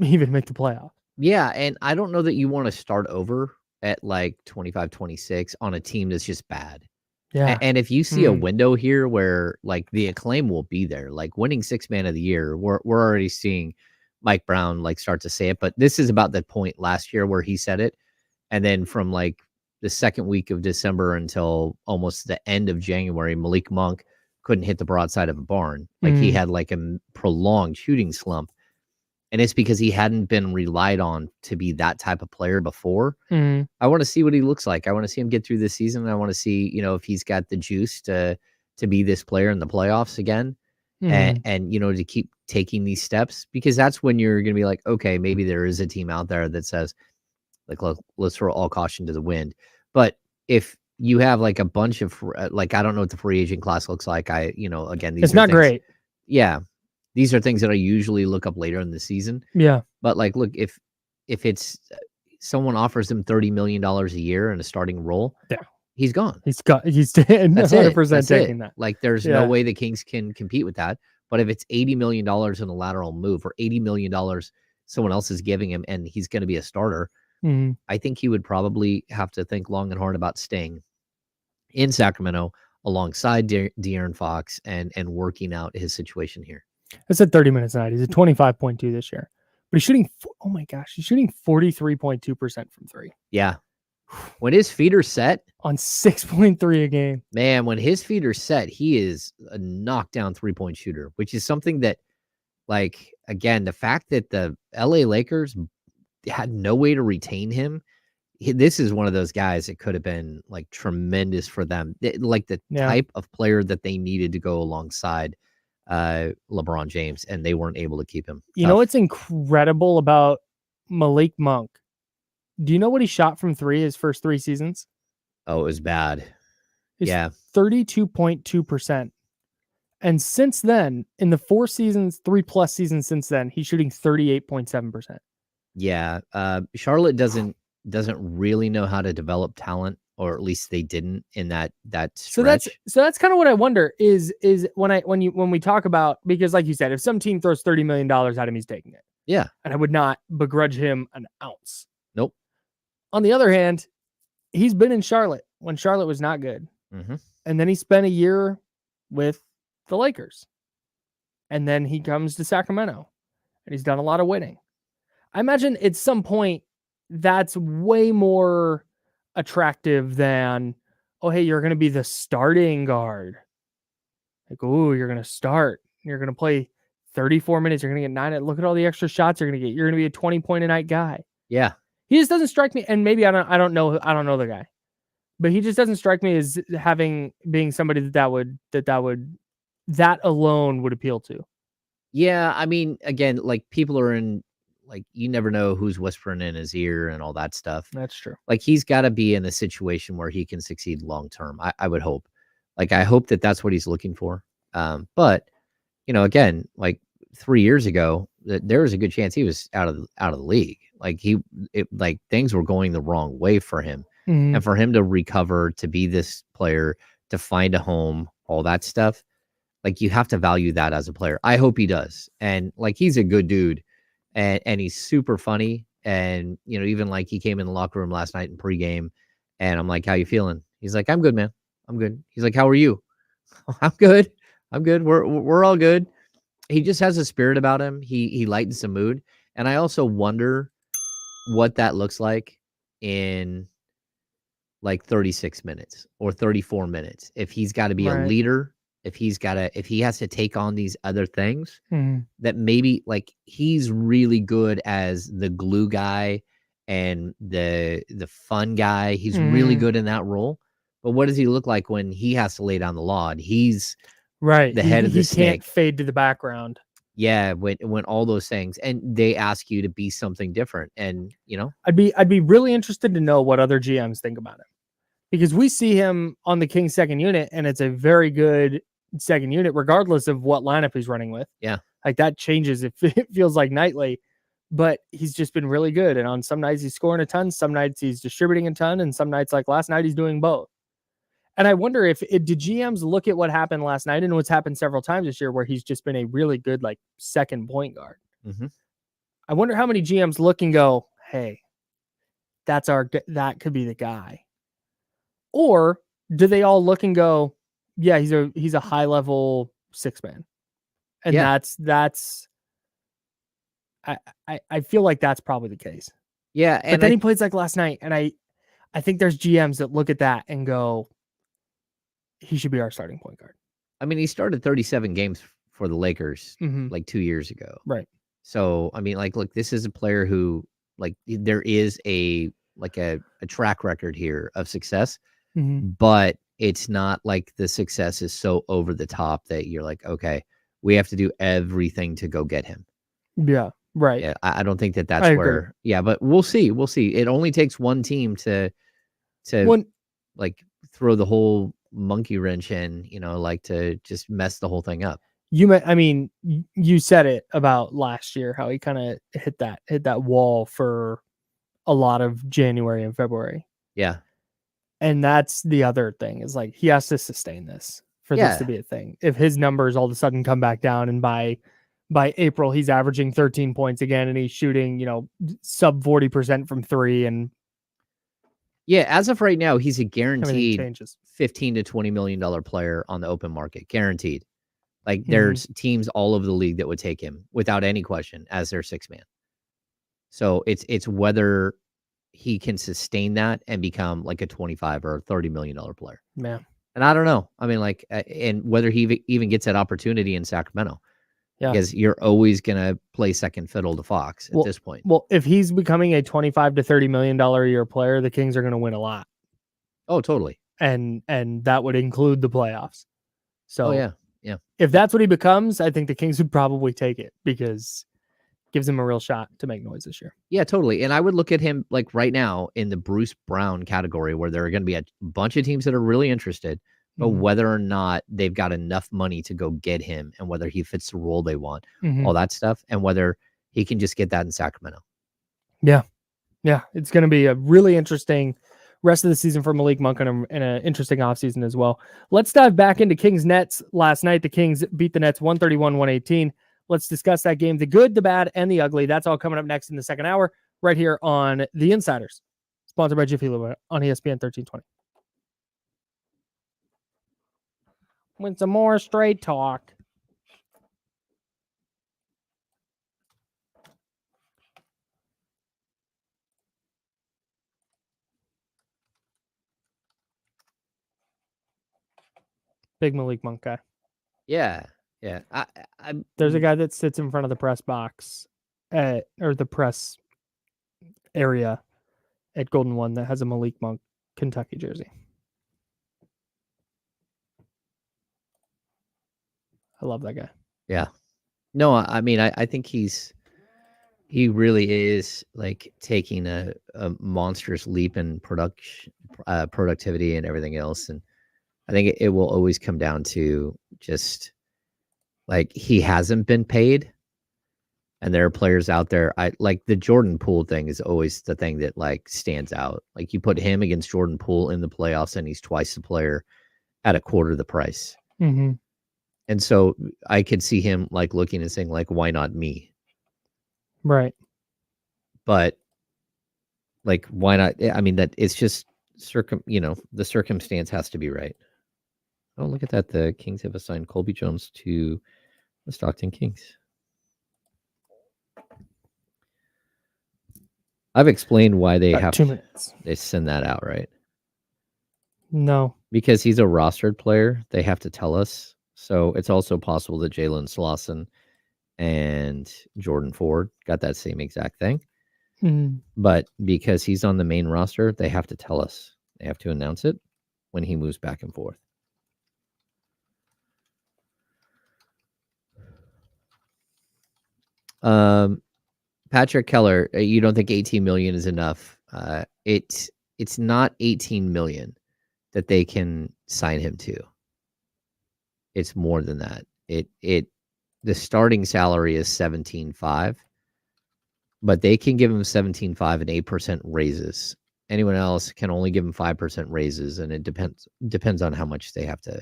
even make the playoff. Yeah, and I don't know that you want to start over at like 25, 26 on a team that's just bad. Yeah. And if you see a window here where like the acclaim will be there, like winning 6-man of the year, we're already seeing Mike Brown like start to say it, but this is about the point last year where he said it. And then from like the second week of December until almost the end of January, Malik Monk couldn't hit the broadside of a barn. Like, he had like a prolonged shooting slump. And it's because he hadn't been relied on to be that type of player before. I want to see what he looks like. I want to see him get through this season. I want to see, if he's got the juice to be this player in the playoffs again. And to keep taking these steps, because that's when you're going to be like, okay, maybe there is a team out there that says, like, let's throw all caution to the wind. But if you have like a bunch of like, I don't know what the free agent class looks like. Again, it's not great. Yeah. These are things that I usually look up later in the season. Yeah. But like, look, if it's someone offers him $30 million a year in a starting role, he's gone. He's 100% taking that. Like, there's no way the Kings can compete with that. But if it's $80 million in a lateral move, or $80 million someone else is giving him, and he's going to be a starter, I think he would probably have to think long and hard about staying in Sacramento alongside De'Aaron Fox and working out his situation here. I said 30 minutes a night. He's at 25.2 this year, but he's shooting. Oh my gosh, he's shooting 43.2% from 3. Yeah, when his feet are set on 6.3 a game, man. When his feet are set, he is a knockdown 3-point shooter, which is something that, like, again, the fact that the LA Lakers had no way to retain him. This is one of those guys that could have been like tremendous for them, like the type of player that they needed to go alongside LeBron James, and they weren't able to keep him. You know what's incredible about Malik Monk? Do you know what he shot from 3 his first 3 seasons? Oh, it was bad. It's 32.2%. And since then, in the 4 seasons, 3+ seasons since then, he's shooting 38.7%. Yeah. Charlotte doesn't really know how to develop talent, or at least they didn't in that stretch. So that's kind of what I wonder is when we talk about, because like you said, if some team throws $30 million at him, he's taking it. Yeah. And I would not begrudge him an ounce. Nope. On the other hand, he's been in Charlotte when Charlotte was not good. Mm-hmm. And then he spent a year with the Lakers. And then he comes to Sacramento. And he's done a lot of winning. I imagine at some point that's way more attractive than, oh, hey, you're going to be the starting guard. Like, oh, you're going to start. You're going to play 34 minutes. You're going to get 9. Look at all the extra shots you're going to get. You're going to be a 20-point-a-night guy. Yeah. He just doesn't strike me. And maybe I don't know the guy, but he just doesn't strike me as being somebody that alone would appeal to. Yeah. I mean, again, like people are in, like, you never know who's whispering in his ear and all that stuff. That's true. Like he's got to be in a situation where he can succeed long term. I would hope. Like I hope that that's what he's looking for. But again, like 3 years ago, there was a good chance he was out of the league. Like like things were going the wrong way for him, and for him to recover, to be this player, to find a home, all that stuff. Like you have to value that as a player. I hope he does. And like he's a good dude, and he's super funny. And even like he came in the locker room last night in pregame, and I'm like, "How you feeling?" He's like, "I'm good, man. I'm good." He's like, "How are you?" "I'm good. I'm good. We're all good." He just has a spirit about him. He lightens the mood. And I also wonder what that looks like in like 36 minutes or 34 minutes. If he's got to be a leader, if he has to take on these other things, that maybe like he's really good as the glue guy and the fun guy. He's really good in that role. But what does he look like when he has to lay down the law? And he's the head of the snake. He can't fade to the background. Yeah, when all those things, and they ask you to be something different, and I'd be really interested to know what other GMs think about him, because we see him on the Kings second unit, and it's a very good second unit, regardless of what lineup he's running with. Yeah, like that changes. It feels like nightly, but he's just been really good. And on some nights he's scoring a ton, some nights he's distributing a ton, and some nights like last night he's doing both. And I wonder if did GMs look at what happened last night and what's happened several times this year where he's just been a really good like second point guard. I wonder how many GMs look and go, hey, that could be the guy. Or do they all look and go, yeah, he's a high level six man. And that's I feel like that's probably the case. Yeah. But then he plays like last night, and I think there's GMs that look at that and go, he should be our starting point guard. I mean, he started 37 games for the Lakers like 2 years ago. Right. So, I mean, like, look, this is a player who, like, there is a track record here of success, but it's not like the success is so over the top that you're like, okay, we have to do everything to go get him. Yeah. Right. Yeah. I don't think that's where, but we'll see. We'll see. It only takes one team to like throw the whole monkey wrench in, like to just mess the whole thing up. You said it about last year, how he kind of hit that wall for a lot of January and February. Yeah. And that's the other thing, is like he has to sustain this for this to be a thing. If his numbers all of a sudden come back down, and by April he's averaging 13 points again, and he's shooting, sub 40% from three, and as of right now, he's a guaranteed $15 to $20 million player on the open market. Guaranteed. Like there's teams all over the league that would take him without any question as their sixth man. So it's whether he can sustain that and become like a 25 or $30 million player. Yeah. And I don't know. I mean, like, and whether he even gets that opportunity in Sacramento. Yeah. Because you're always going to play second fiddle to Fox at this point. Well, if he's becoming a $25 to $30 million a year player, the Kings are going to win a lot. Oh, totally. And that would include the playoffs. So yeah. If that's what he becomes, I think the Kings would probably take it, because it gives him a real shot to make noise this year. Yeah, totally. And I would look at him like right now in the Bruce Brown category, where there are going to be a bunch of teams that are really interested, but whether or not they've got enough money to go get him, and whether he fits the role they want, all that stuff, and whether he can just get that in Sacramento. Yeah. Yeah. It's going to be a really interesting rest of the season for Malik Monk, and an interesting offseason as well. Let's dive back into Kings Nets last night. The Kings beat the Nets 131-118. Let's discuss that game, the good, the bad, and the ugly. That's all coming up next in the second hour, right here on The Insiders, sponsored by Jiffy Lube on ESPN 1320. with some more straight talk. Big Malik Monk guy. Yeah. There's a guy that sits in front of the press box or the press area at Golden One that has a Malik Monk Kentucky jersey. I love that guy. Yeah. No, I mean, I think he really is like taking a monstrous leap in productivity and everything else. And I think it will always come down to just like he hasn't been paid. And there are players out there. I like the Jordan Poole thing is always the thing that like stands out. Like you put him against Jordan Poole in the playoffs and he's twice the player at a quarter the price. Mm-hmm. And so I could see him like looking and saying like, why not me? Right. But like, why not? I mean, that it's just the circumstance has to be right. Oh, look at that. The Kings have assigned Colby Jones to the Stockton Kings. I've explained why they About have 2 minutes. They send that out, right? No. Because he's a rostered player, they have to tell us. So it's also possible that Jalen Slauson and Jordan Ford got that same exact thing. Mm. But because he's on the main roster, they have to tell us. They have to announce it when he moves back and forth. Patrick Keller, you don't think 18 million is enough? It's not 18 million that they can sign him to. It's more than that. The starting salary is 17.5, but they can give him 17.5 and 8% raises. Anyone else can only give him 5% raises, and it depends on how much they have to,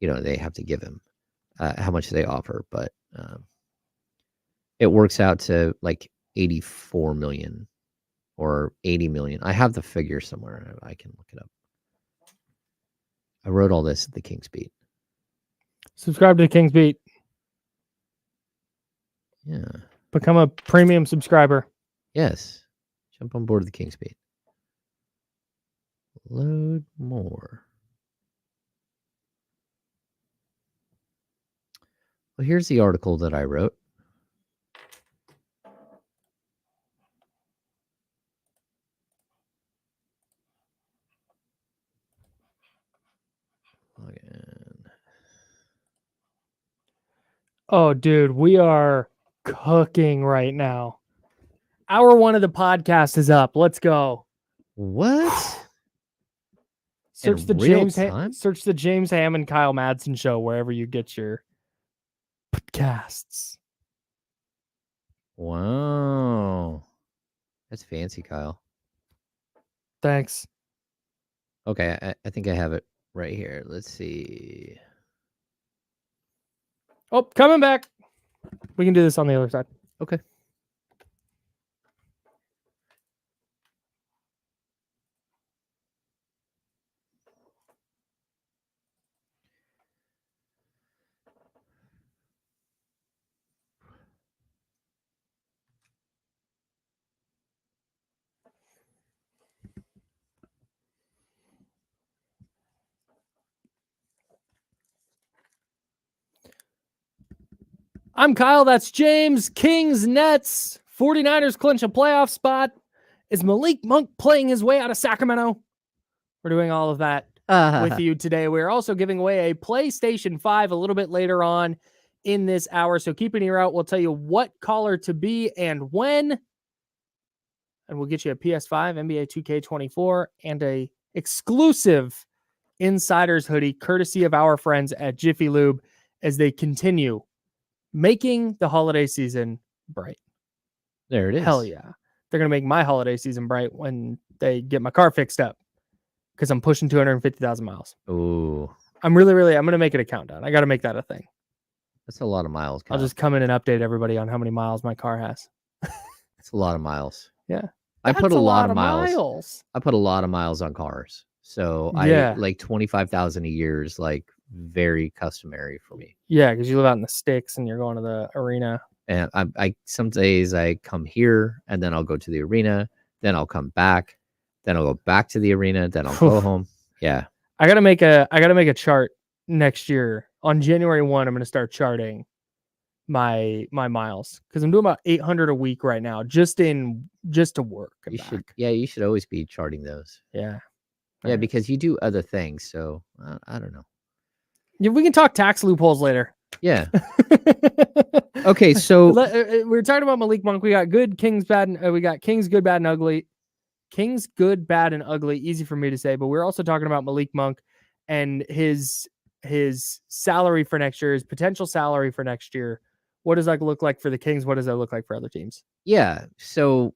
they have to give him, how much they offer. But it works out to like 84 million or 80 million. I have the figure somewhere. I can look it up. I wrote all this at the Kings Beat. Subscribe to the Kings Beat. Yeah. Become a premium subscriber. Yes. Jump on board the Kings Beat. Load more. Well, here's the article that I wrote. Log in. Oh, dude, we are cooking right now. Hour 1 of the podcast is up. Let's go. What? Search In the real time? Search the James Ham and Kyle Madsen show wherever you get your podcasts. Wow. That's fancy, Kyle. Thanks. Okay, I think I have it right here. Let's see. Oh, coming back. We can do this on the other side. Okay. I'm Kyle. That's James. Kings, Nets. 49ers clinch a playoff spot. Is Malik Monk playing his way out of Sacramento? We're doing all of that with you today. We're also giving away a PlayStation 5 a little bit later on in this hour. So keep an ear out. We'll tell you what caller to be and when. And we'll get you a PS5, NBA 2K24, and a exclusive Insiders hoodie, courtesy of our friends at Jiffy Lube, as they continue making the holiday season bright. There it is. Hell yeah. They're going to make my holiday season bright when they get my car fixed up, because I'm pushing 250,000 miles. Ooh. I'm going to make it a countdown. I got to make that a thing. That's a lot of miles, Kyle. I'll just come in and update everybody on how many miles my car has. It's a lot of miles. Yeah. I put a lot of miles. miles. I put a lot of miles on cars. So Yeah. I like 25,000 a year is like very customary for me. Yeah, because you live out in the sticks and you're going to the arena. And I some days I come here and then I'll go to the arena, then I'll come back, then I'll go back to the arena, then I'll go home. Yeah. I gotta make a chart next year. On January 1, I'm gonna start charting my miles because I'm doing about 800 a week right now, just to work and back. You should always be charting those. Yeah. Yeah, because you do other things. So I don't know. Yeah, we can talk tax loopholes later. Yeah. Okay, so we were talking about Malik Monk. We got good, Kings, bad, and we got Kings, good, bad, and ugly. Kings, good, bad, and ugly. Easy for me to say, but we're also talking about Malik Monk and his salary for next year, his potential salary for next year. What does that look like for the Kings? What does that look like for other teams? Yeah. So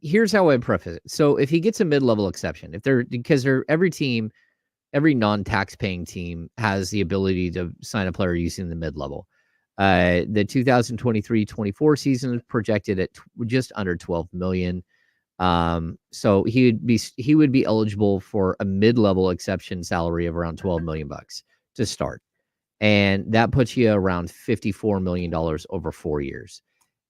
here's how I preface it. So if he gets a mid-level exception, because every team, every non-tax paying team has the ability to sign a player using the mid-level. The 2023-24 season is projected at just under 12 million. So he would be eligible for a mid-level exception salary of around 12 million bucks to start. And that puts you around $54 million over 4 years.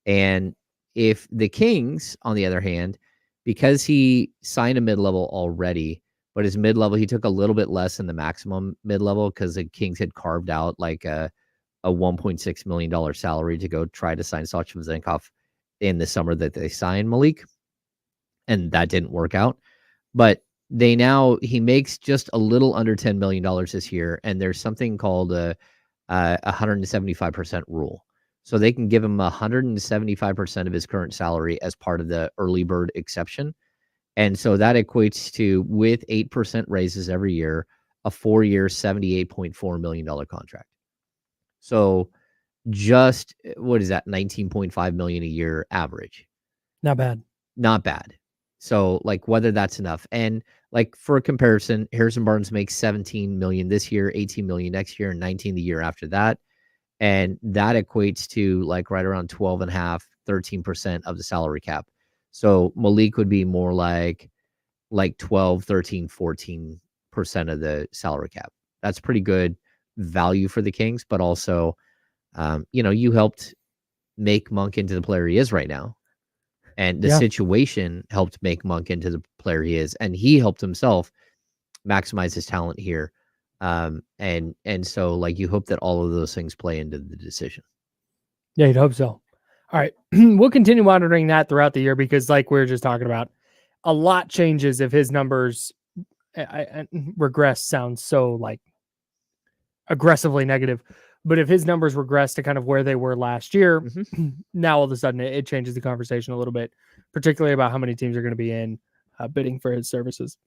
And if the Kings, on the other hand, because he signed a mid-level already, but his mid-level, he took a little bit less than the maximum mid-level because the Kings had carved out like a $1.6 million salary to go try to sign Sacramento in the summer that they signed Malik. And that didn't work out. But he makes just a little under $10 million this year. And there's something called a 175% rule. So they can give him 175% of his current salary as part of the early bird exception. And so that equates to, with 8% raises every year, a 4-year, $78.4 million contract. So just, what is that, $19.5 million a year average? Not bad. Not bad. So like whether that's enough. And like for a comparison, Harrison Barnes makes 17 million this year, 18 million next year, and 19 the year after that. And that equates to like right around 12.5, 13% of the salary cap. So Malik would be more like 12, 13, 14% of the salary cap. That's pretty good value for the Kings, but also, you helped make Monk into the player he is right now. And the situation helped make Monk into the player he is, and he helped himself maximize his talent here. And so like you hope that all of those things play into the decision. Yeah, you'd hope so. All right. We'll continue monitoring that throughout the year because like we were just talking about, a lot changes if his numbers regress sounds so like aggressively negative. But if his numbers regress to kind of where they were last year, now all of a sudden it changes the conversation a little bit, particularly about how many teams are going to be in bidding for his services.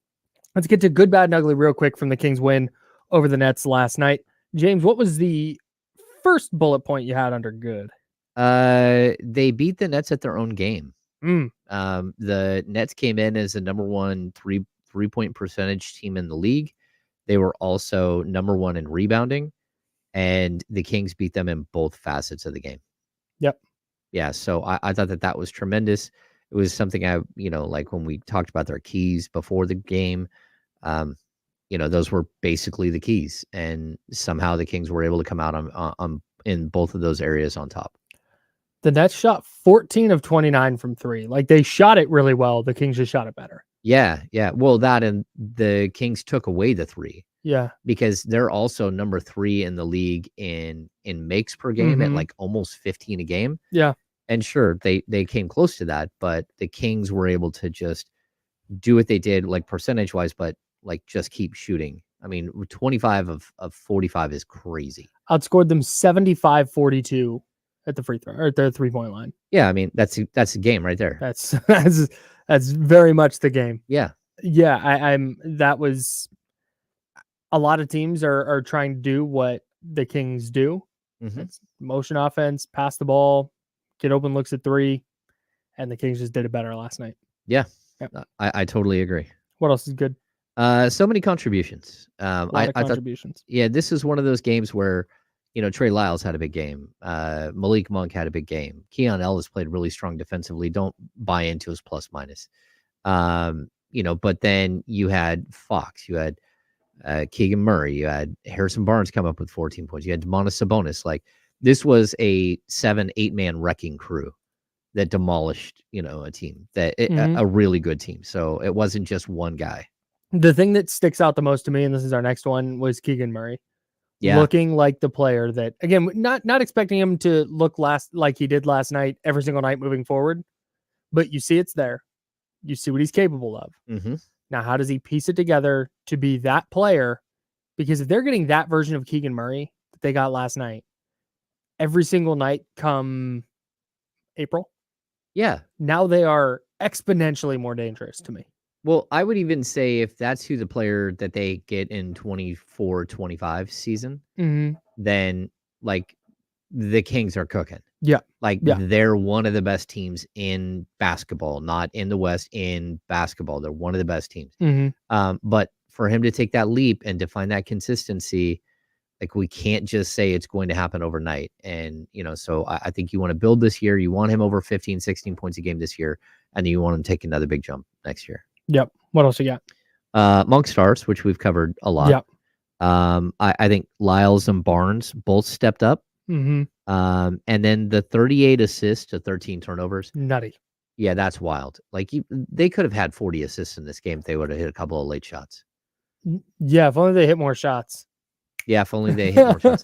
Let's get to good, bad, and ugly real quick from the Kings win over the Nets last night. James, what was the first bullet point you had under good? They beat the Nets at their own game. The Nets came in as the number one three-point percentage team in the league. They were also number one in rebounding. And the Kings beat them in both facets of the game. Yep. Yeah. So I thought that was tremendous. It was something like when we talked about their keys before the game, those were basically the keys. And somehow the Kings were able to come out on in both of those areas on top. The Nets shot 14 of 29 from 3. Like they shot it really well. The Kings just shot it better. Yeah. Yeah. Well, that and the Kings took away the 3. Yeah. Because they're also number 3 in the league in makes per game at like almost 15 a game. Yeah. And sure, they came close to that, but the Kings were able to just do what they did, like percentage wise, but like just keep shooting. I mean, 25 of 45 is crazy. Outscored them 75-42 at the free throw or at the 3-point line. Yeah. I mean, that's a game right there. That's very much the game. Yeah. Yeah. That was, a lot of teams are trying to do what the Kings do. It's motion offense, pass the ball, get open looks at 3, and the Kings just did it better last night. Yeah. Yep. I totally agree. What else is good? So many contributions. A lot of contributions. This is one of those games where, Trey Lyles had a big game. Malik Monk had a big game. Keon Ellis played really strong defensively. Don't buy into his plus minus. But then you had Fox, you had Keegan Murray. You had Harrison Barnes come up with 14 points. You had Domantas Sabonis. Like, this was a 7-8 man wrecking crew that demolished, a team, a really good team. So it wasn't just one guy. The thing that sticks out the most to me, and this is our next one, was Keegan Murray. Yeah. Looking like the player that, again, not expecting him to look like he did last night, every single night moving forward, but you see it's there. You see what he's capable of. Mm-hmm. Now, how does he piece it together to be that player? Because if they're getting that version of Keegan Murray that they got last night, every single night come April, yeah, now they are exponentially more dangerous to me. Well, I would even say if that's who the player that they get in 24-25 season, then like the Kings are cooking. Yeah. They're one of the best teams in basketball, not in the West, in basketball. They're one of the best teams. But for him to take that leap and to find that consistency, like, we can't just say it's going to happen overnight. And, so I think you want to build this year. You want him over 15, 16 points a game this year, and then you want him to take another big jump next year. Yep. What else you got? Monk Stars, which we've covered a lot. Yep. I think Lyles and Barnes both stepped up. And then the 38 assists to 13 turnovers. Nutty. Yeah, that's wild. Like, they could have had 40 assists in this game if they would have hit a couple of late shots. Yeah, if only they hit more shots. Yeah, if only they hit more shots.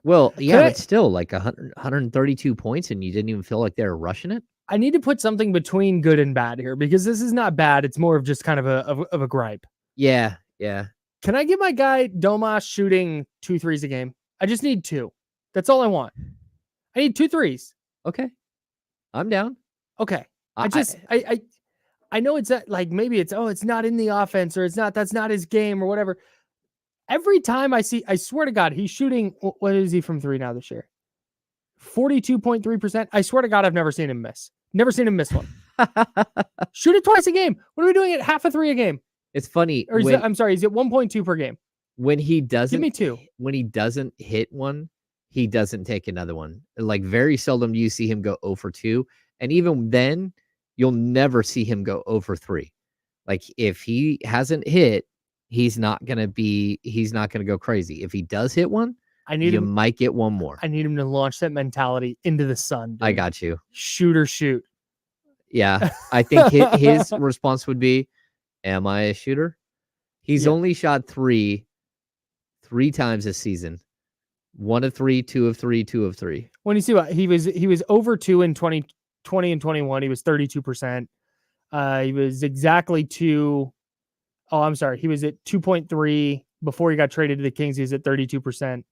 Well, yeah, but still, like 132 points, and you didn't even feel like they were rushing it. I need to put something between good and bad here, because this is not bad. It's more of just kind of a gripe. Yeah. Can I get my guy Domas shooting 2 threes a game? I just need 2. That's all I want. I need 2 threes. Okay. I'm down. Okay. I know it's like, maybe it's not in the offense, or that's not his game, or whatever. Every time I swear to God, he's shooting, what is he from 3 now this year? 42.3%. I swear to God, I've never seen him miss. Never seen him miss one. Shoot it twice a game. What are we doing at half a 3 a game? It's funny. Or I'm sorry, he's at 1.2 per game. When he doesn't, give me 2. When he doesn't hit one, he doesn't take another one. Like, very seldom do you see him go 0 for 2. And even then, you'll never see him go 0 for 3. Like, if he hasn't hit, he's not going to go crazy. If he does hit one, you might get one more. I need him to launch that mentality into the sun. Dude. I got you. Shoot or shoot. Yeah. I think his response would be, am I a shooter? He's only shot 3 times this season. 1 of 3, 2 of 3, 2 of 3. When you see what he was over 2 in 2020 and 21. He was 32%. He was exactly 2. Oh, I'm sorry. He was at 2.3 before he got traded to the Kings. He was at 32%.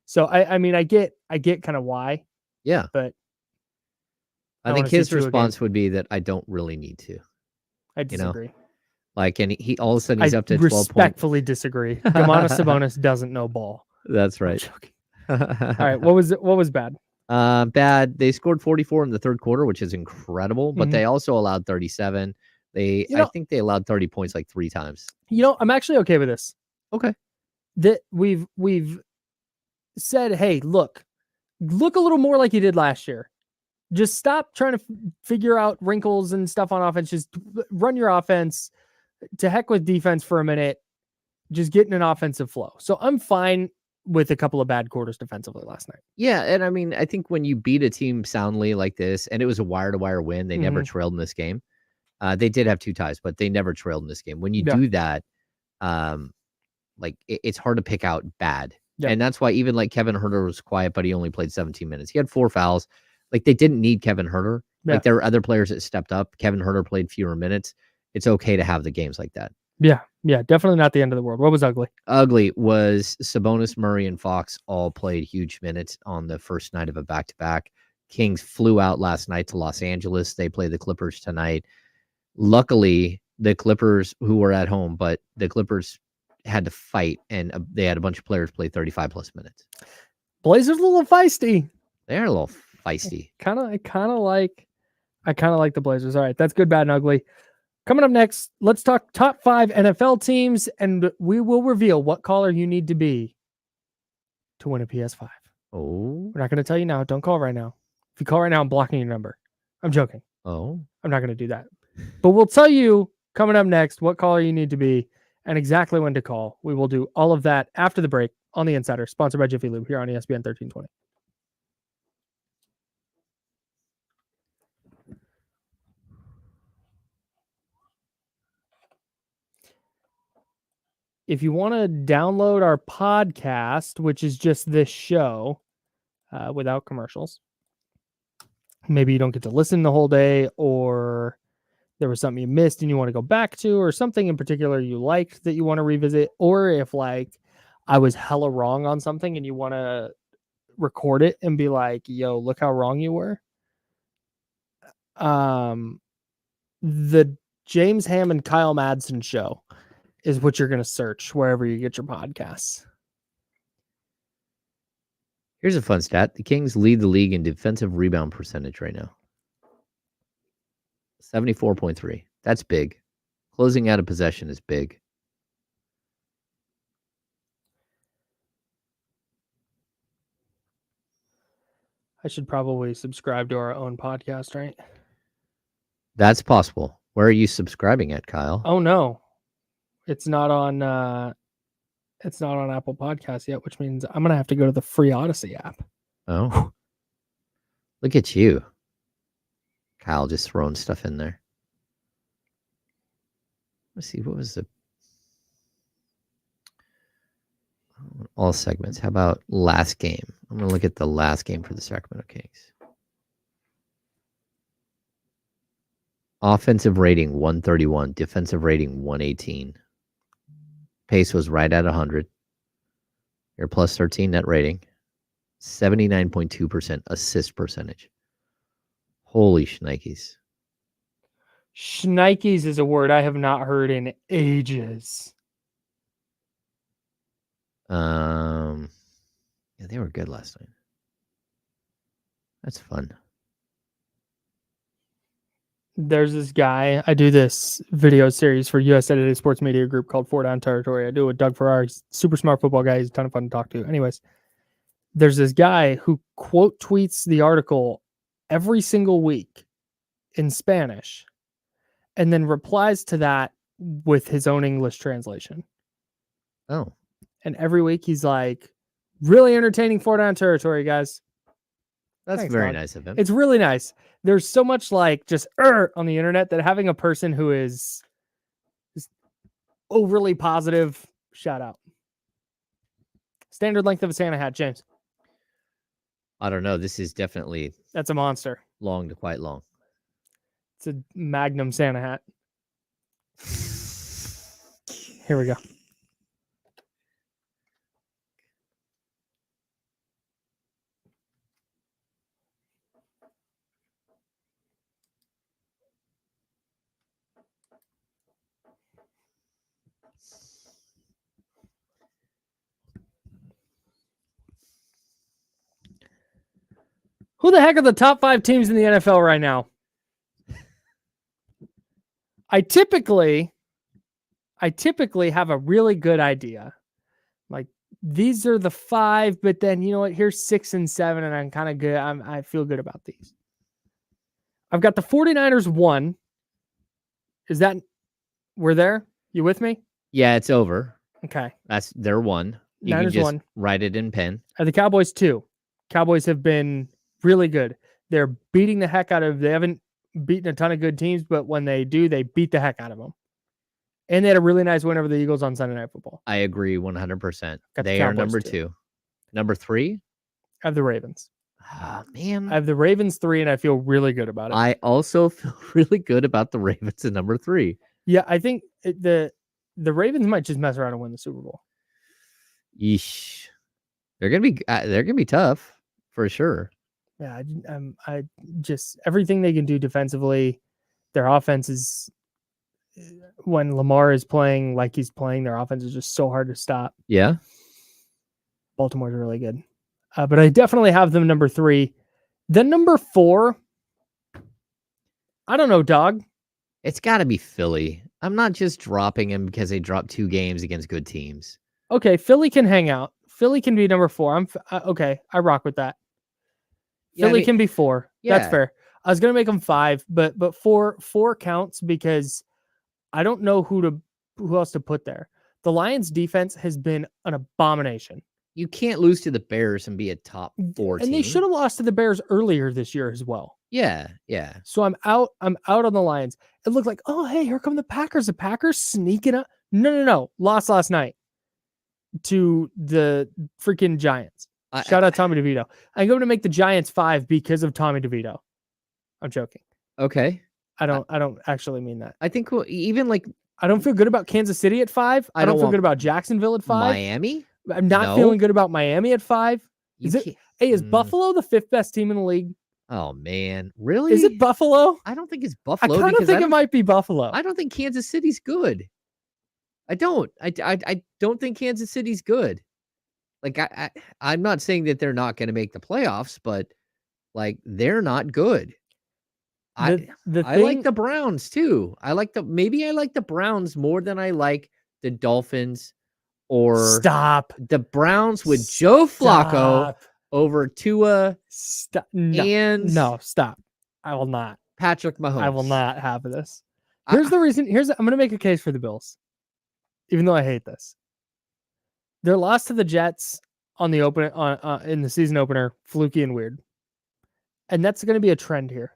So I mean, I get kind of why. Yeah. But I think his response would be that I don't really need to. I disagree. Like, and he all of a sudden he's up to 12 points. Respectfully disagree. Domantas Sabonis doesn't know ball. That's right. All right. What was bad? Bad. They scored 44 in the third quarter, which is incredible, but they also allowed 37. I think they allowed 30 points like 3 times. I'm actually okay with this. Okay. That we've said, hey, look a little more like you did last year. Just stop trying to figure out wrinkles and stuff on offense. Just run your offense. To heck with defense for a minute. Just get in an offensive flow. So I'm fine with a couple of bad quarters defensively last night. Yeah, and I mean, I think when you beat a team soundly like this, and it was a wire-to-wire win, they never trailed in this game. They did have 2 ties, but they never trailed in this game. When you do that, it's hard to pick out bad. Yeah. And that's why even like Kevin Huerter was quiet, but he only played 17 minutes. He had 4 fouls. Like, they didn't need Kevin Huerter. Yeah. Like, there were other players that stepped up. Kevin Huerter played fewer minutes. It's okay to have the games like that. Yeah. Definitely not the end of the world. What was ugly? Ugly was Sabonis, Murray, and Fox all played huge minutes on the first night of a back-to-back. Kings flew out last night to Los Angeles. They play the Clippers tonight. Luckily, the Clippers, who were at home, but the Clippers had to fight, and they had a bunch of players play 35-plus minutes. Blazers a little feisty. They're a little feisty. I kind of like the Blazers. All right, that's good, bad, and ugly. Coming up next, let's talk top 5 NFL teams, and we will reveal what caller you need to be to win a PS5. Oh. We're not going to tell you now. Don't call right now. If you call right now, I'm blocking your number. I'm joking. Oh. I'm not going to do that. But we'll tell you coming up next what caller you need to be, and exactly when to call. We will do all of that after the break on The Insider, sponsored by Jiffy Lube here on ESPN 1320. If you want to download our podcast, which is just this show without commercials, maybe you don't get to listen the whole day, or there was something you missed and you want to go back to, or something in particular you liked that you want to revisit, or if like I was hella wrong on something and you want to record it and be like, yo, look how wrong you were. The James Ham and Kyle Madsen show is what you're going to search wherever you get your podcasts. Here's a fun stat. The Kings lead the league in defensive rebound percentage right now. 74.3. That's big. Closing out a possession is big. I should probably subscribe to our own podcast, right? That's possible. Where are you subscribing at, Kyle? Oh no. It's not on Apple Podcasts yet, which means I'm gonna have to go to the free Odyssey app. Oh. Look at you. Kyle just throwing stuff in there. Let's see, what was the all segments? How about last game? I'm gonna look at the last game for the Sacramento Kings. Offensive rating 131, defensive rating 118. Pace was right at 100. Your plus 13 net rating. 79.2% assist percentage. Holy shnikes. Shnikes is a word I have not heard in ages. Yeah, they were good last night. That's fun. There's this guy. I do this video series for US Edited Sports Media Group called 4 Down Territory. I do it with Doug Ferrari. Super smart football guy. He's a ton of fun to talk to. Anyways, there's this guy who quote tweets the article every single week in Spanish and then replies to that with his own English translation. Oh. And every week he's like, really entertaining 4 Down Territory, guys. That's Thanks, very dog. nice of him. It's really nice. There's so much like just on the internet that having a person who is just overly positive, shout out. Standard length of a Santa hat, James. I don't know. This is definitely That's a monster. long to quite long. It's a Magnum Santa hat. Here we go. Who the heck are the top 5 teams in the NFL right now? I typically have a really good idea. Like, these are the 5, but then, you know what? Here's 6 and 7, and I'm kind of good. I feel good about these. I've got the 49ers 1. Is that, we're there? You with me? Yeah, it's over. Okay. That's their 1. You Niners can just 1. write it in pen. The Cowboys 2. Cowboys have been really good. They're beating the heck out of, they haven't beaten a ton of good teams, but when they do, they beat the heck out of them. And they had a really nice win over the Eagles on Sunday Night Football. I agree 100%. Got the They are Cowboys number too. 2. Number 3? I have the Ravens. Oh, man. I have the Ravens 3, and I feel really good about it. I also feel really good about the Ravens at number 3. Yeah, I think the Ravens might just mess around and win the Super Bowl. Yeesh. They're gonna be tough for sure. Yeah, I just everything they can do defensively, their offense is, when Lamar is playing like he's playing, their offense is just so hard to stop. Yeah. Baltimore's really good. But I definitely have them number 3. Then number 4, I don't know, dog. It's got to be Philly. I'm not just dropping him because they dropped 2 games against good teams. Okay, Philly can hang out. Philly can be number 4. Okay. I rock with that. Yeah, Philly can be 4. Yeah. That's fair. I was gonna make them 5, but 4 counts because I don't know who else to put there. The Lions defense has been an abomination. You can't lose to the Bears and be a top 4 team. And they should have lost to the Bears earlier this year as well. Yeah. So I'm out on the Lions. It looked like, oh, hey, here come the Packers. The Packers sneaking up. No. Lost last night to the freaking Giants. Shout out Tommy DeVito. I'm going to make the Giants 5 because of Tommy DeVito. I'm joking. Okay. I don't actually mean that. I think even like I don't feel good about Kansas City at 5. I don't feel good about Jacksonville at 5. Miami? I'm not feeling good about Miami at 5. Is Buffalo the 5th best team in the league? Oh man, really? Is it Buffalo? I don't think it's Buffalo. I kind of think it might be Buffalo. I don't think Kansas City's good. I don't. I don't think Kansas City's good. Like I'm not saying that they're not going to make the playoffs, but like they're not good. I like the Browns too. I like the Browns more than I like the Dolphins or the Browns with Joe Flacco over Tua. Stop. Stop. I will not. Patrick Mahomes. I will not have this. Here's the reason. I'm going to make a case for the Bills, even though I hate this. Their loss to the Jets on the open in the season opener, fluky and weird, and that's going to be a trend here.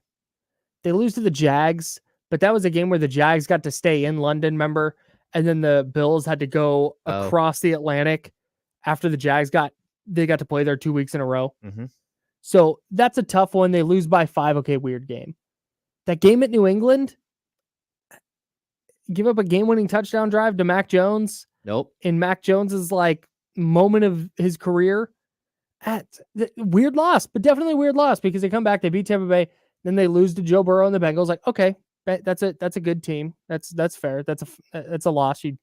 They lose to the Jags, but that was a game where the Jags got to stay in London, remember? And then the Bills had to go across the Atlantic after the Jags got to play there 2 weeks in a row. Mm-hmm. So that's a tough one. They lose by 5. Okay, weird game. That game at New England, give up a game-winning touchdown drive to Mac Jones. Nope. In Mac Jones's moment of his career. Weird loss, but definitely weird loss because they come back, they beat Tampa Bay, then they lose to Joe Burrow and the Bengals. Like, okay, that's a good team. That's fair. That's a loss. You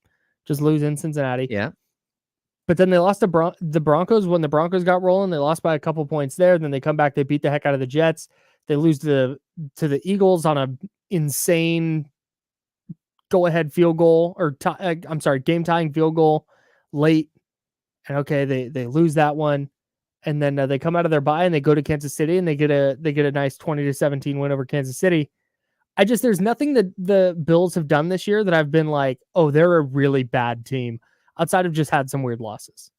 just lose in Cincinnati. Yeah. But then they lost to the Broncos when the Broncos got rolling. They lost by a couple points there. Then they come back. They beat the heck out of the Jets. They lose to the Eagles on a insane go-ahead field goal or game-tying field goal late. And okay, they lose that one. And then they come out of their bye and they go to Kansas City and they get a nice 20-17 win over Kansas City. There's nothing that the Bills have done this year that I've been like, oh, they're a really bad team, outside of just had some weird losses.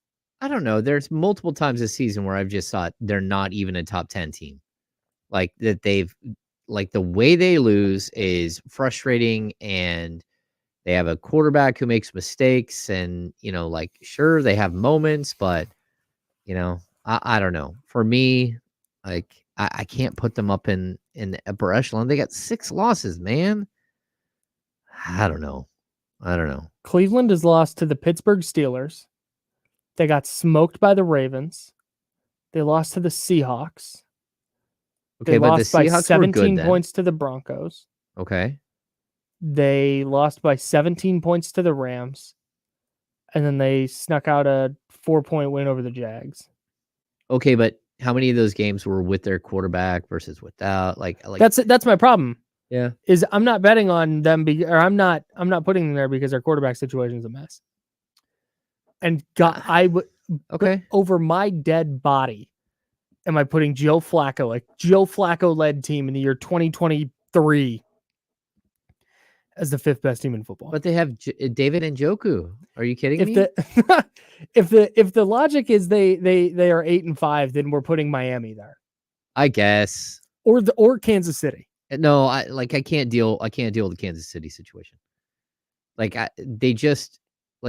I don't know. There's multiple times this season where I've just thought they're not even a top 10 team. Like that the way they lose is frustrating, and they have a quarterback who makes mistakes, and sure, they have moments, but I don't know. For me, like I can't put them up in the upper echelon. They got 6 losses, man. I don't know. Cleveland has lost to the Pittsburgh Steelers. They got smoked by the Ravens. They lost to the Seahawks. Okay, they but lost the Seahawks by 17 were good points to the Broncos. Okay. They lost by 17 points to the Rams. And then they snuck out a 4-point win over the Jags. Okay, but how many of those games were with their quarterback versus without? Like that's my problem. Yeah, is I'm not betting on them, I'm not putting them there because their quarterback situation is a mess. And I would over my dead body, am I putting Joe Flacco, a Joe Flacco led team in the year 2023, as the 5th best team in football? But they have David Njoku. Are you kidding me? If the logic is they are 8-5, then we're putting Miami there, I guess, or Kansas City. No, I can't deal with the Kansas City situation. They just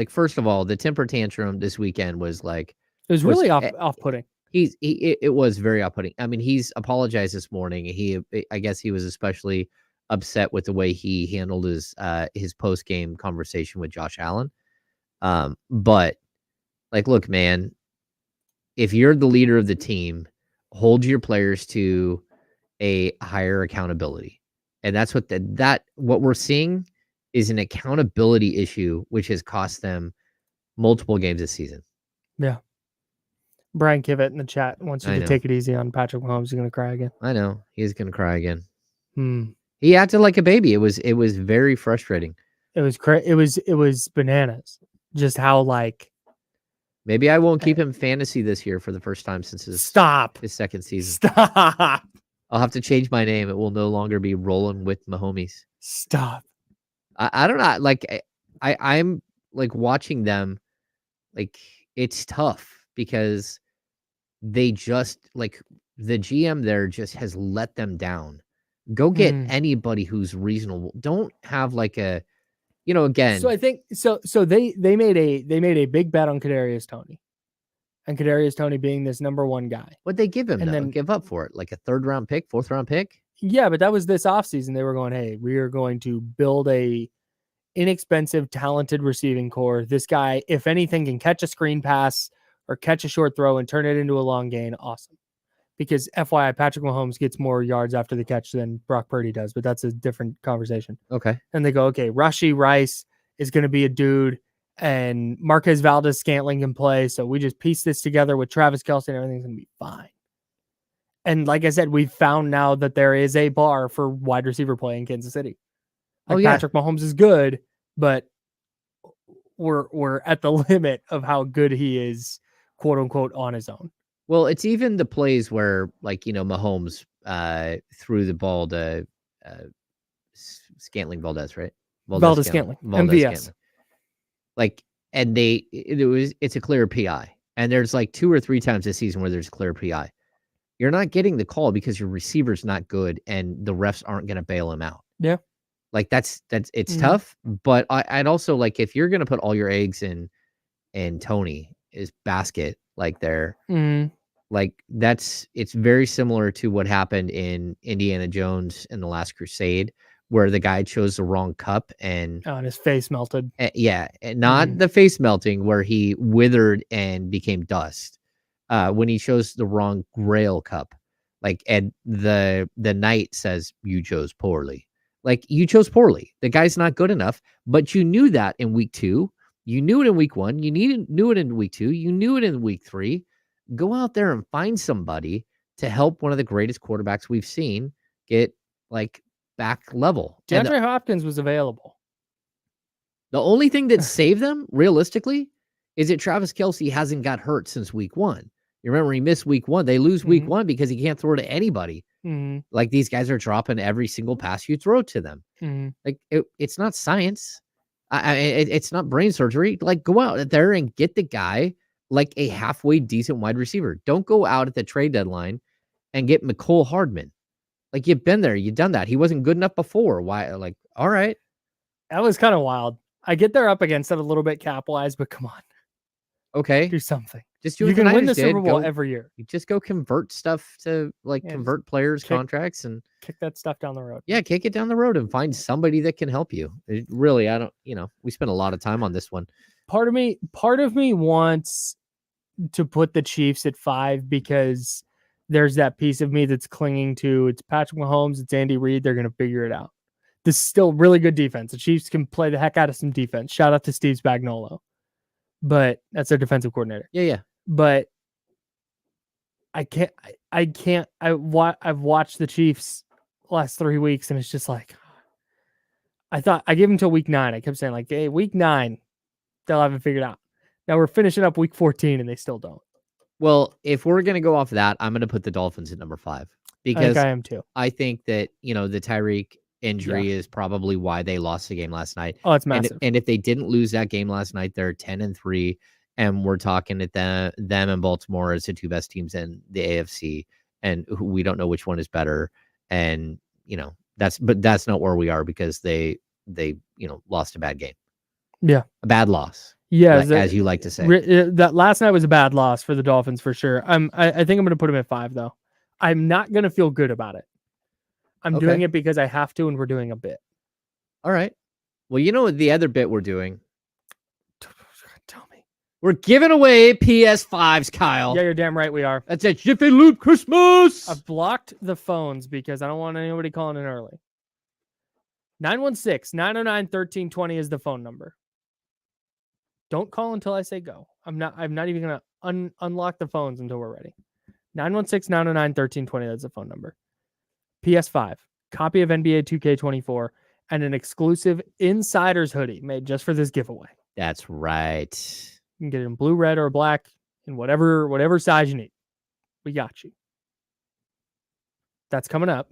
first of all, the temper tantrum this weekend was it was really off-putting. It was very off-putting. I mean, he's apologized this morning. I guess he was especially upset with the way he handled his post-game conversation with Josh Allen. But look, man, if you're the leader of the team, hold your players to a higher accountability. And that's what what we're seeing is an accountability issue, which has cost them multiple games this season. Yeah. Brian Kivett in the chat wants you to take it easy on Patrick Mahomes. He's going to cry again. I know. He's going to cry again. He acted like a baby. It was very frustrating. It was bananas. Just how maybe I won't keep him fantasy this year for the first time since his second season. Stop. I'll have to change my name. It will no longer be Rolling with Mahomies. Stop. I don't know. like watching them, like it's tough because they just like the GM there just has let them down. Go get anybody who's reasonable. Don't have like a, again. So I think they made a big bet on Kadarius Toney, and Kadarius Toney being this number one guy. What'd they give him? And though? then Give up for it, like a 3rd round pick, 4th round pick. Yeah, but that was this offseason. They were going, hey, we are going to build a inexpensive, talented receiving core. This guy, if anything, can catch a screen pass or catch a short throw and turn it into a long gain. Awesome. Because FYI, Patrick Mahomes gets more yards after the catch than Brock Purdy does, but that's a different conversation. Okay. And they go, okay, Rashee Rice is going to be a dude, and Marquez Valdez-Scantling can play. So we just piece this together with Travis Kelce and everything's going to be fine. And like I said, we've found now that there is a bar for wide receiver play in Kansas City. Like Patrick Mahomes is good, but we're at the limit of how good he is, quote unquote, on his own. Well, it's even the plays where, like, Mahomes threw the ball to Scantling Valdez, right? Valdez-Scantling. MVS. Like, and it's a clear PI. And there's like 2 or 3 times this season where there's a clear PI. You're not getting the call because your receiver's not good and the refs aren't going to bail him out. Yeah. Like it's tough, but I'd also like, if you're going to put all your eggs in Toney's basket, like there, like it's very similar to what happened in Indiana Jones in The Last Crusade, where the guy chose the wrong cup and his face melted. And not the face melting where he withered and became dust. When he chose the wrong Grail cup, like, and the knight says, you chose poorly. Like, you chose poorly. The guy's not good enough, but you knew that in week 2. You knew it in week 1. You knew it in week 2. You knew it in week 3. Go out there and find somebody to help one of the greatest quarterbacks we've seen get like back level. DeAndre Hopkins was available. The only thing that saved them realistically is that Travis Kelce hasn't got hurt since week 1. You remember he missed week 1. They lose week 1 because he can't throw to anybody. Like, these guys are dropping every single pass you throw to them. Like, it's not science. It's not brain surgery. Like, go out there and get the guy like a halfway decent wide receiver. Don't go out at the trade deadline and get McCole Hardman. Like, you've been there. You've done that. He wasn't good enough before. Why? Like, all right. That was kind of wild. I get they're up against it a little bit cap-wise, but come on. Okay. Do something. Just do you can win the Super Bowl every year. You just go convert stuff to convert players' contracts and kick that stuff down the road. Yeah, kick it down the road and find somebody that can help you. Really, I don't, we spent a lot of time on this one. Part of me wants to put the Chiefs at 5 because there's that piece of me that's clinging to it's Patrick Mahomes, it's Andy Reid. They're going to figure it out. This is still really good defense. The Chiefs can play the heck out of some defense. Shout out to Steve Spagnuolo. But that's their defensive coordinator. Yeah. But I've watched the Chiefs last 3 weeks and it's just like, I thought I gave them till week 9. I kept saying like, hey, week 9, they'll have it figured out. Now we're finishing up week 14 and they still don't. Well, if we're going to go off that, I'm going to put the Dolphins at number 5 because I am too. I think that, the Tyreek injury is probably why they lost the game last night. Oh, it's massive. And if they didn't lose that game last night, they're 10-3, and we're talking at them and Baltimore as the 2 best teams in the AFC, and we don't know which one is better. And that's not where we are because they lost a bad game. Yeah, a bad loss. Yeah, as you like to say. That last night was a bad loss for the Dolphins for sure. I think I'm going to put them at 5 though. I'm not going to feel good about it. I'm doing it because I have to, and we're doing a bit. All right. Well, you know what the other bit we're doing? Tell me. We're giving away PS5s, Kyle. Yeah, you're damn right we are. That's a Jiffy Lube Christmas. I've blocked the phones because I don't want anybody calling in early. 916-909-1320 is the phone number. Don't call until I say go. I'm not even going to unlock the phones until we're ready. 916-909-1320, that's the phone number. PS5, copy of NBA 2K24, and an exclusive Insiders hoodie made just for this giveaway. That's right. You can get it in blue, red, or black, in whatever size you need. We got you. That's coming up.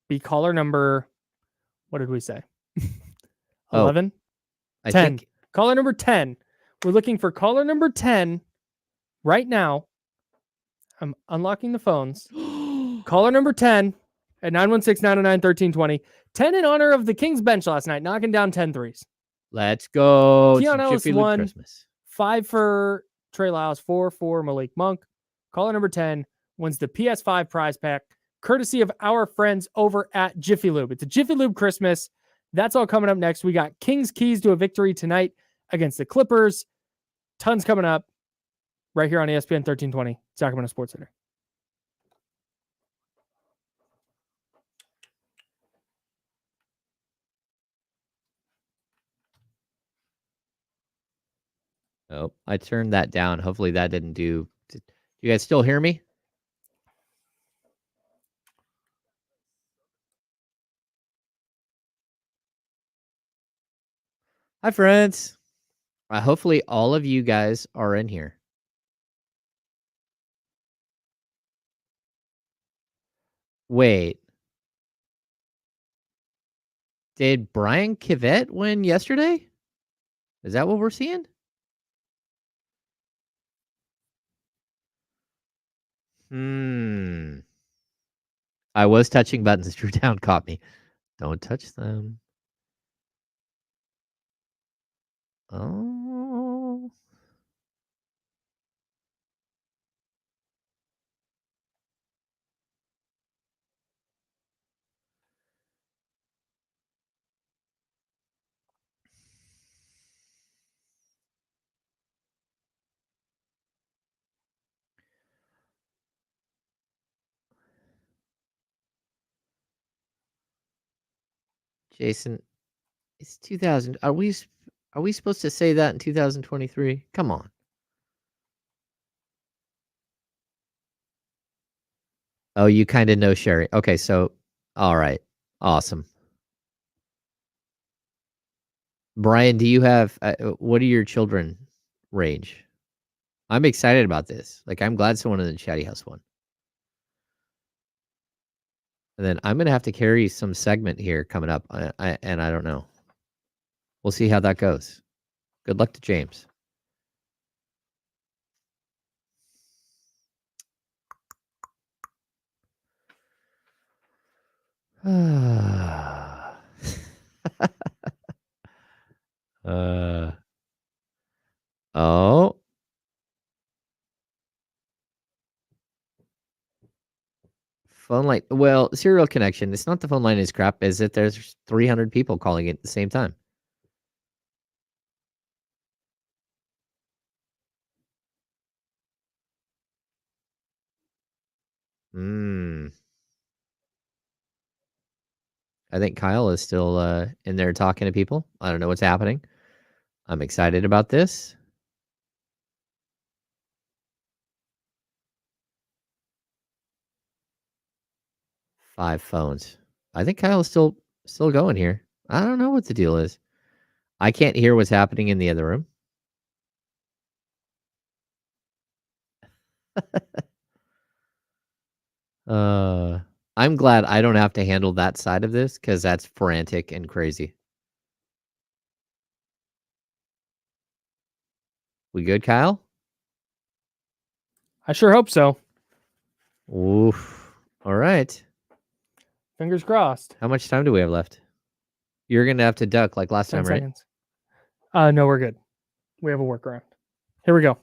Be caller number, what did we say? 11? 10. Caller number 10. We're looking for caller number 10 right now. I'm unlocking the phones. Caller number 10 at 916-909-1320. 10 in honor of the Kings bench last night, knocking down 10 threes. Let's go. Keon It's Ellis Jiffy Lube won. Christmas. 5 for Trey Lyles, 4 for Malik Monk. Caller number 10 wins the PS5 prize pack, courtesy of our friends over at Jiffy Lube. It's a Jiffy Lube Christmas. That's all coming up next. We got Kings keys to a victory tonight against the Clippers. Tons coming up right here on ESPN 1320, Sacramento Sports Center. Oh, I turned that down. Hopefully that didn't do. Did you guys still hear me? Hi, friends. Hopefully all of you guys are in here. Wait. Did Brian Kivett win yesterday? Is that what we're seeing? I was touching buttons. Drew Down caught me. Don't touch them. Oh. Jason, it's 2000. Are we supposed to say that in 2023? Come on. Oh, you kind of know Sherry. Okay, so all right. Awesome. Brian, do you have what are your children range? I'm excited about this. Like, I'm glad someone in the chatty house won. And then I'm going to have to carry some segment here coming up. And I don't know. We'll see how that goes. Good luck to James. Oh. Phone line. Well, serial connection. It's not the phone line is crap, is it? There's 300 people calling it at the same time. I think Kyle is still in there talking to people. I don't know what's happening. I'm excited about this. Five phones. I think Kyle is still going here. I don't know what the deal is. I can't hear what's happening in the other room. I'm glad I don't have to handle that side of this because that's frantic and crazy. We good, Kyle? I sure hope so. Oof. All right. Fingers crossed. How much time do we have left? You're going to have to duck like last 10 time, right? seconds. No, we're good. We have a workaround. Here we go.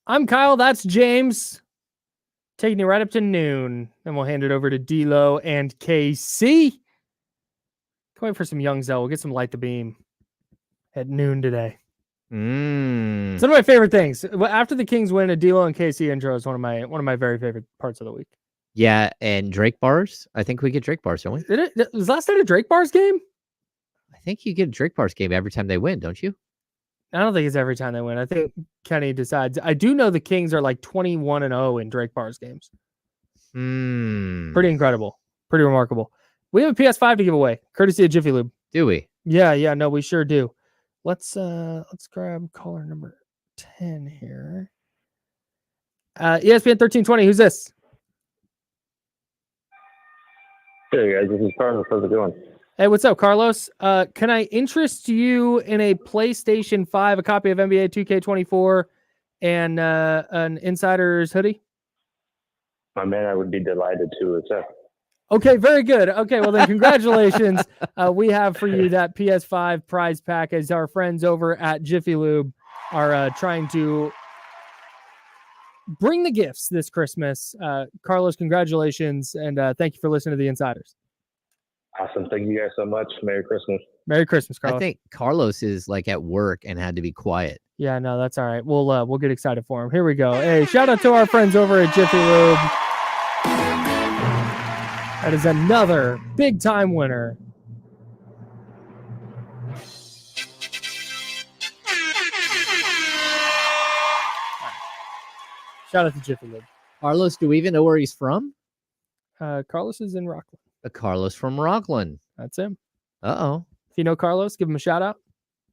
I'm Kyle. That's James. Taking you right up to noon. Then we'll hand it over to D-Lo and KC. Can't wait for some Young Zell. We'll get some Light the Beam at noon today. It's one of my favorite things. After the Kings win, a D-Lo and KC intro is one of my very favorite parts of the week. Yeah, and Drake bars. I think we get Drake bars, don't we? Was last night a Drake bars game? I think you get a Drake bars game every time they win, don't you? I don't think it's every time they win. I think Kenny decides. I do know the Kings are like 21-0 in Drake bars games. Pretty incredible. Pretty remarkable. We have a PS5 to give away, courtesy of Jiffy Lube. Do we? Yeah, no, we sure do. Let's grab caller number 10 here. ESPN 1320, who's this? Hey guys, this is Carlos. How's it going? Hey, what's up, Carlos? Can I interest you in a PlayStation 5, a copy of NBA 2K24, and an Insider's hoodie? My man, I would be delighted to accept. Okay, very good. Okay, well then, congratulations. We have for you that PS5 prize pack, as our friends over at Jiffy Lube are trying to bring the gifts this Christmas. Carlos, congratulations, and thank you for listening to the Insiders. Awesome. Thank you guys so much. Merry Christmas. Merry Christmas, Carlos. I think Carlos is like at work and had to be quiet. Yeah, no, that's all right. We'll get excited for him. Here we go. Hey, shout out to our friends over at Jiffy Lube. That is another big time winner. Shout out to Jiffy Lube. Carlos, do we even know where he's from? Carlos is in Rockland. Carlos from Rockland. That's him. Uh-oh. If you know Carlos, give him a shout out.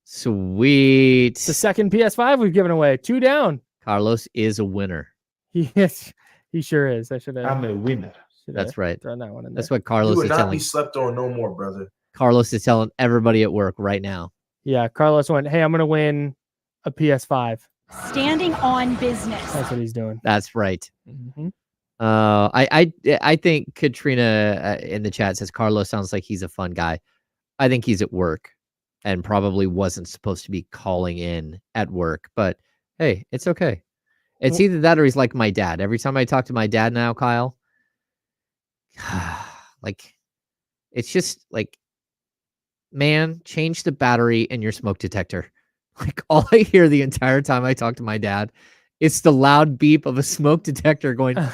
Sweet. It's the second PS5 we've given away. 2 down. Carlos is a winner. Yes, he sure is. I should have. I'm a winner. That's right. Thrown that one in there. That's what You Carlos would is not telling. be slept on no more, brother. Carlos is telling everybody at work right now. Yeah, Carlos went, hey, I'm going to win a PS5. Standing on business. That's what he's doing. That's right. Mm-hmm. I think Katrina in the chat says Carlos sounds like he's a fun guy. I think he's at work and probably wasn't supposed to be calling in at work. But hey, it's okay. It's either that or he's like my dad. Every time I talk to my dad now, Kyle, like it's just like, man, change the battery in your smoke detector. Like all I hear the entire time I talk to my dad, it's the loud beep of a smoke detector going beep,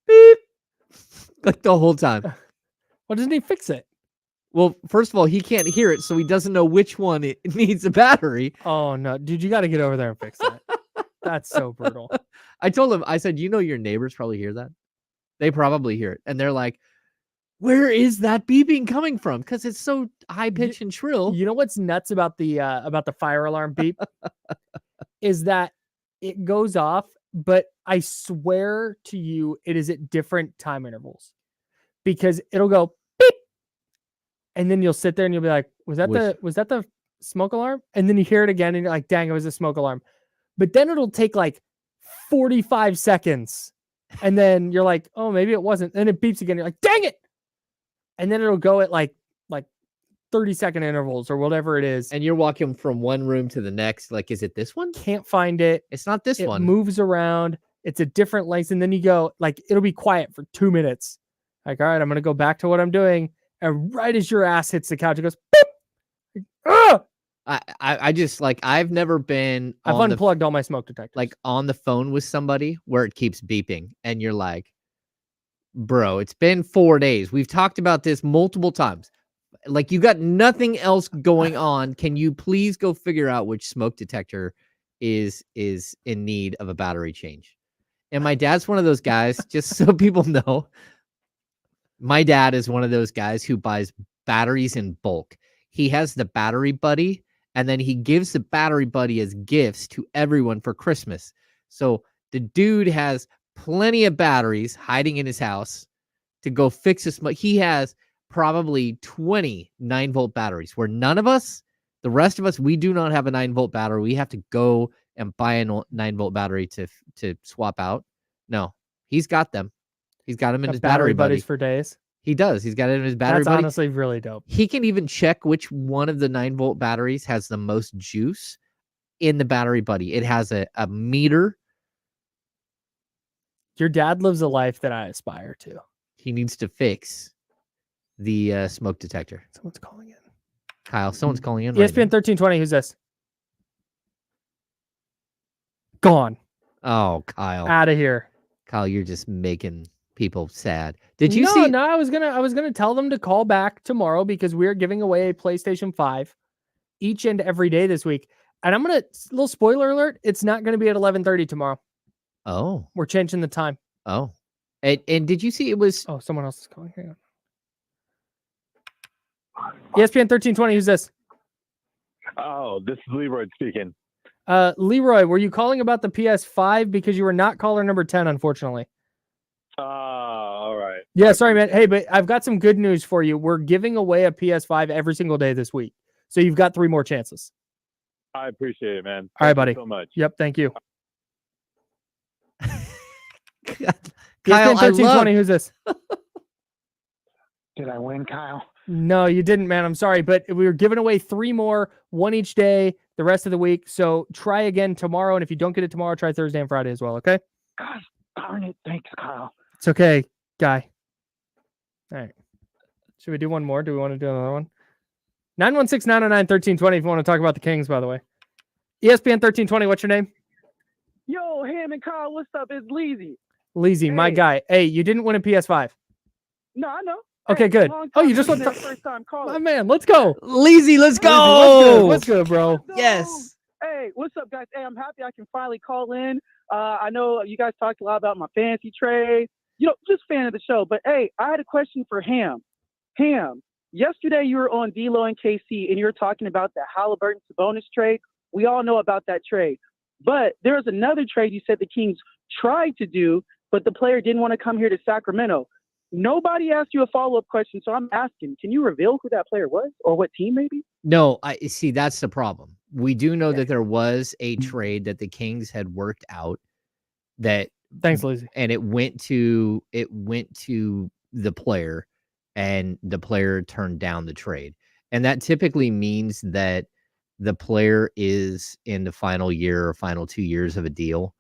beep, like the whole time. Why doesn't he fix it? Well, first of all, he can't hear it, so he doesn't know which one it needs a battery. Oh no, dude, you got to get over there and fix that. That's so brutal. I told him, I said, you know, your neighbors probably hear that. They probably hear it, and they're like, where is that beeping coming from? Because it's so high pitched and shrill. You know what's nuts about the fire alarm beep is that it goes off, but I swear to you, it is at different time intervals because it'll go beep, and then you'll sit there and you'll be like, was that the smoke alarm? And then you hear it again, and you're like, dang, it was a smoke alarm. But then it'll take like 45 seconds, and then you're like, oh, maybe it wasn't. Then it beeps again. You're like, dang it. And then it'll go at like 30-second intervals or whatever it is. And you're walking from one room to the next. Like, is it this one? Can't find it. It's not this one. It moves around. It's a different length. And then you go, like, it'll be quiet for 2 minutes. Like, all right, I'm going to go back to what I'm doing. And right as your ass hits the couch, it goes, boop. Like, ah! I just like, I've never been I've on unplugged all my smoke detectors. like on the phone with somebody where it keeps beeping and you're like, bro, it's been 4 days. We've talked about this multiple times. Like, you got nothing else going on. Can you please go figure out which smoke detector is in need of a battery change? And my dad's one of those guys, just so people know, my dad is one of those guys who buys batteries in bulk. He has the battery buddy, and then he gives the battery buddy as gifts to everyone for Christmas. So the dude has plenty of batteries hiding in his house to go fix this. He has probably 20 9-volt batteries where none of us, the rest of us, we do not have a 9-volt battery. We have to go and buy a 9-volt battery to swap out. No, he's got them. He's got them in his battery buddies buddy. for days. He does. He's got it in his battery That's buddy. honestly really dope. He can even check which one of the 9-volt batteries has the most juice in the battery buddy. It has a meter. Your dad lives a life that I aspire to. He needs to fix the smoke detector. Someone's calling in. Kyle, someone's calling in. ESPN Right now. 1320. Who's this? Gone. Oh, Kyle. Out of here. Kyle, you're just making people sad. Did you see? No, I was gonna tell them to call back tomorrow because we're giving away a PlayStation 5 each and every day this week. And I'm gonna, little spoiler alert, it's not gonna be at 11:30 tomorrow. Oh. We're changing the time. Oh. And did you see it was Oh, someone else is calling. Hang on. ESPN 1320. Who's this? Oh, this is Leroy speaking. Leroy, were you calling about the PS5 because you were not caller number 10, unfortunately? All right. Yeah, sorry, man. Hey, but I've got some good news for you. We're giving away a PS5 every single day this week. So you've got 3 more chances. I appreciate it, man. All right, Thank buddy. you so much. Yep, thank you. Kyle, ESPN 1320, who's this? Did I win, Kyle? No, you didn't, man. I'm sorry, but we were giving away 3 more, 1 each day, the rest of the week. So try again tomorrow, and if you don't get it tomorrow, try Thursday and Friday as well, okay? Gosh darn it. Thanks, Kyle. It's okay, guy. All right. Should we do one more? Do we want to do another one? 916-909-1320 if you want to talk about the Kings, by the way. ESPN 1320, what's your name? Yo, Ham and Kyle, what's up? It's Leezy. Leezy, my Hey. guy. Hey, you didn't win a PS5. No, I know. Okay, Hey, good. long Oh, time you just listener, want to- first time My caller. man, let's go. Leezy, let's Leezy, go. What's good, bro? Let's go. Yes. Hey, what's up, guys? Hey, I'm happy I can finally call in. I know you guys talked a lot about my fantasy trade. Just fan of the show. But hey, I had a question for Ham. Ham, yesterday you were on D-Lo and KC, and you were talking about the Halliburton-Sabonis trade. We all know about that trade. But there was another trade you said the Kings tried to do, but the player didn't want to come here to Sacramento. Nobody asked you a follow-up question, so I'm asking, can you reveal who that player was or what team maybe? No, I see that's the problem. We do know that there was a trade that the Kings had worked out that Thanks, Leezy. and it went to the player, and the player turned down the trade. And that typically means that the player is in the final year or final 2 years of a deal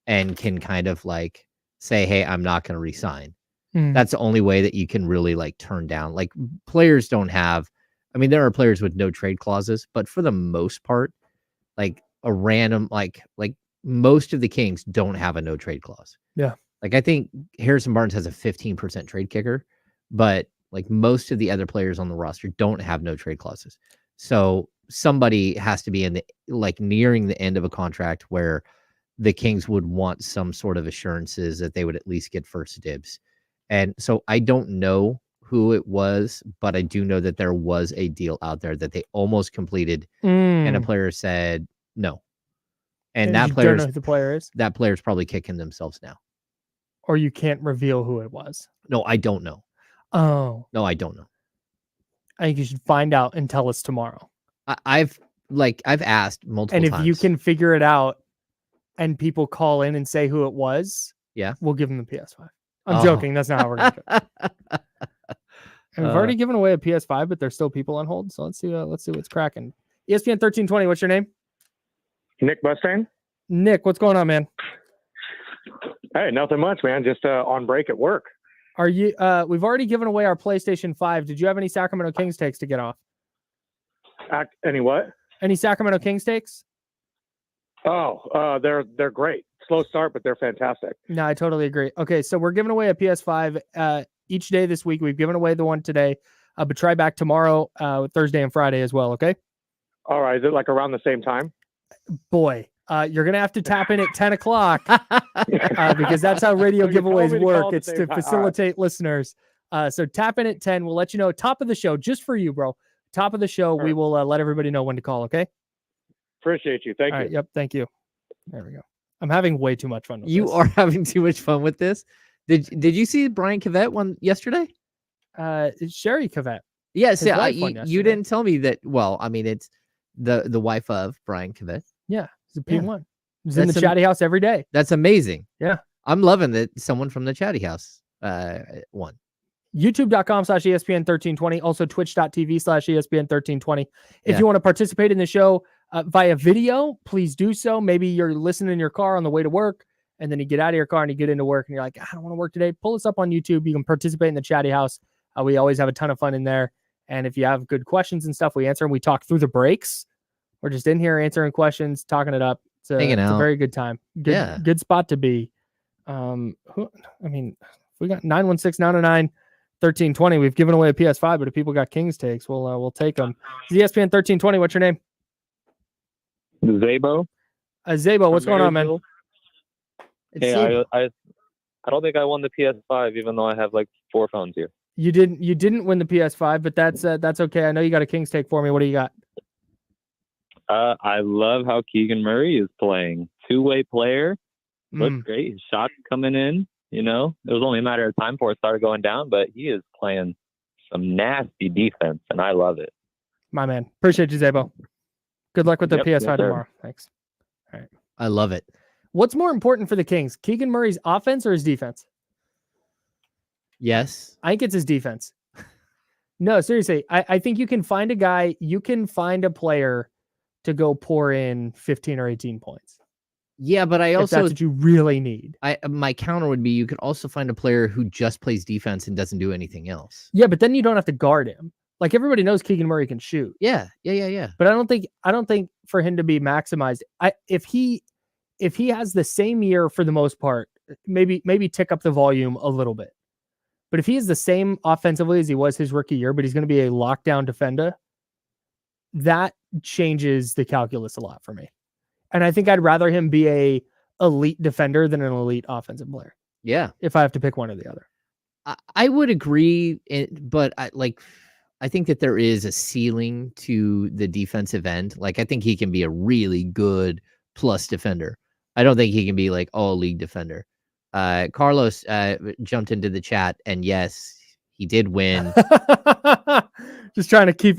and can kind of like say, hey, I'm not going to resign. That's the only way that you can really like turn down. Like players don't have, I mean, there are players with no trade clauses, but for the most part, like a random, like most of the Kings don't have a no trade clause. Yeah. Like I think Harrison Barnes has a 15% trade kicker, but like most of the other players on the roster don't have no trade clauses. So somebody has to be in the like nearing the end of a contract where the Kings would want some sort of assurances that they would at least get first dibs. And so I don't know who it was, but I do know that there was a deal out there that they almost completed, and a player said no. And that you don't know who the player is, that player's probably kicking themselves now. or you can't reveal who it was. No, I don't know. Oh, No, I don't know. I think you should find out and tell us tomorrow. I've asked multiple And if times. you can figure it out, and people call in and say who it was, Yeah. we'll give them the PS5. I'm Oh. joking. That's not how we're gonna do it. And we've Uh, already given away a PS5, but there's still people on hold. So let's see what's cracking. ESPN 1320. What's your name? Nick Mustang? Nick. What's going on, man? Hey, nothing much, man. Just on break at work. Are you? We've already given away our PlayStation 5. Did you have any Sacramento Kings takes to get off? Any what? Any Sacramento Kings takes? Oh, they're great. Slow start, but they're fantastic. No, I totally agree. Okay, so we're giving away a PS5 each day this week. We've given away the one today, but try back tomorrow, Thursday and Friday as well. Okay. All right. Is it like around the same time? Boy, you're gonna have to tap in at 10 o'clock because that's how radio So you told giveaways me to work. call at the It's same to time. All right. facilitate listeners. So tap in at 10. We'll let you know. Top of the show, just for you, bro. Top of the show, we right. will let everybody know when to call. Okay. Appreciate you. Thank All you. right. Yep. Thank you. There we go. I'm having way too much fun with You this. are having too much fun with this. Did you see Brian Cavett one yesterday? It's Sherry Cavett. Yes, His yeah. wife You won you yesterday. didn't tell me that. Well, I mean, it's the wife of Brian Cavett. Yeah, he's a Yeah. P1. He's in the That's chatty house every day. That's amazing. Yeah. I'm loving that someone from the chatty house won. YouTube.com/ESPN1320. Also Twitch.tv/ESPN1320. If Yeah. you want to participate in the show via video, please do so. Maybe you're listening in your car on the way to work, and then you get out of your car and you get into work and you're like, I don't want to work today. Pull us up on YouTube. You can participate in the chatty house. We always have a ton of fun in there. And if you have good questions and stuff, we answer and we talk through the breaks. We're just in here answering questions, talking it up. It's a Hanging very out. good time. Yeah. Good spot to be. We got 916-909-1320. We've given away a PS5, but if people got Kings takes, we'll take them. ESPN 1320. What's your name? Zabo. Zabo. What's from going on, man? Marysville. It's Hey, Sable. I I don't think I won the PS5, even though I have like 4 phones here. You didn't win the PS5, but that's okay. I know you got a Kings take for me. What do you got? I love how Keegan Murray is playing. 2-way player. Looks Mm. great. His shots coming in. You know, it was only a matter of time before it started going down, but he is playing some nasty defense, and I love it. My man. Appreciate you, Zabo. Good luck with the Yep, PS5 yes, sir. tomorrow. Thanks. I love it. What's more important for the Kings, Keegan Murray's offense or his defense? Yes. I think it's his defense. No, seriously. I think you can find a player to go pour in 15 or 18 points. Yeah, but I If also that's what you really need. my counter would be you could also find a player who just plays defense and doesn't do anything else. Yeah, but then you don't have to guard him. Like everybody knows Keegan Murray can shoot. Yeah. But I don't think for him to be maximized. If he has the same year for the most part, maybe tick up the volume a little bit. But if he is the same offensively as he was his rookie year, but he's going to be a lockdown defender, that changes the calculus a lot for me. And I think I'd rather him be a elite defender than an elite offensive player. Yeah. If I have to pick one or the other. I would agree, but I think that there is a ceiling to the defensive end. Like, I think he can be a really good plus defender. I don't think he can be like all league defender. Carlos jumped into the chat, and yes, he did win. Just trying to keep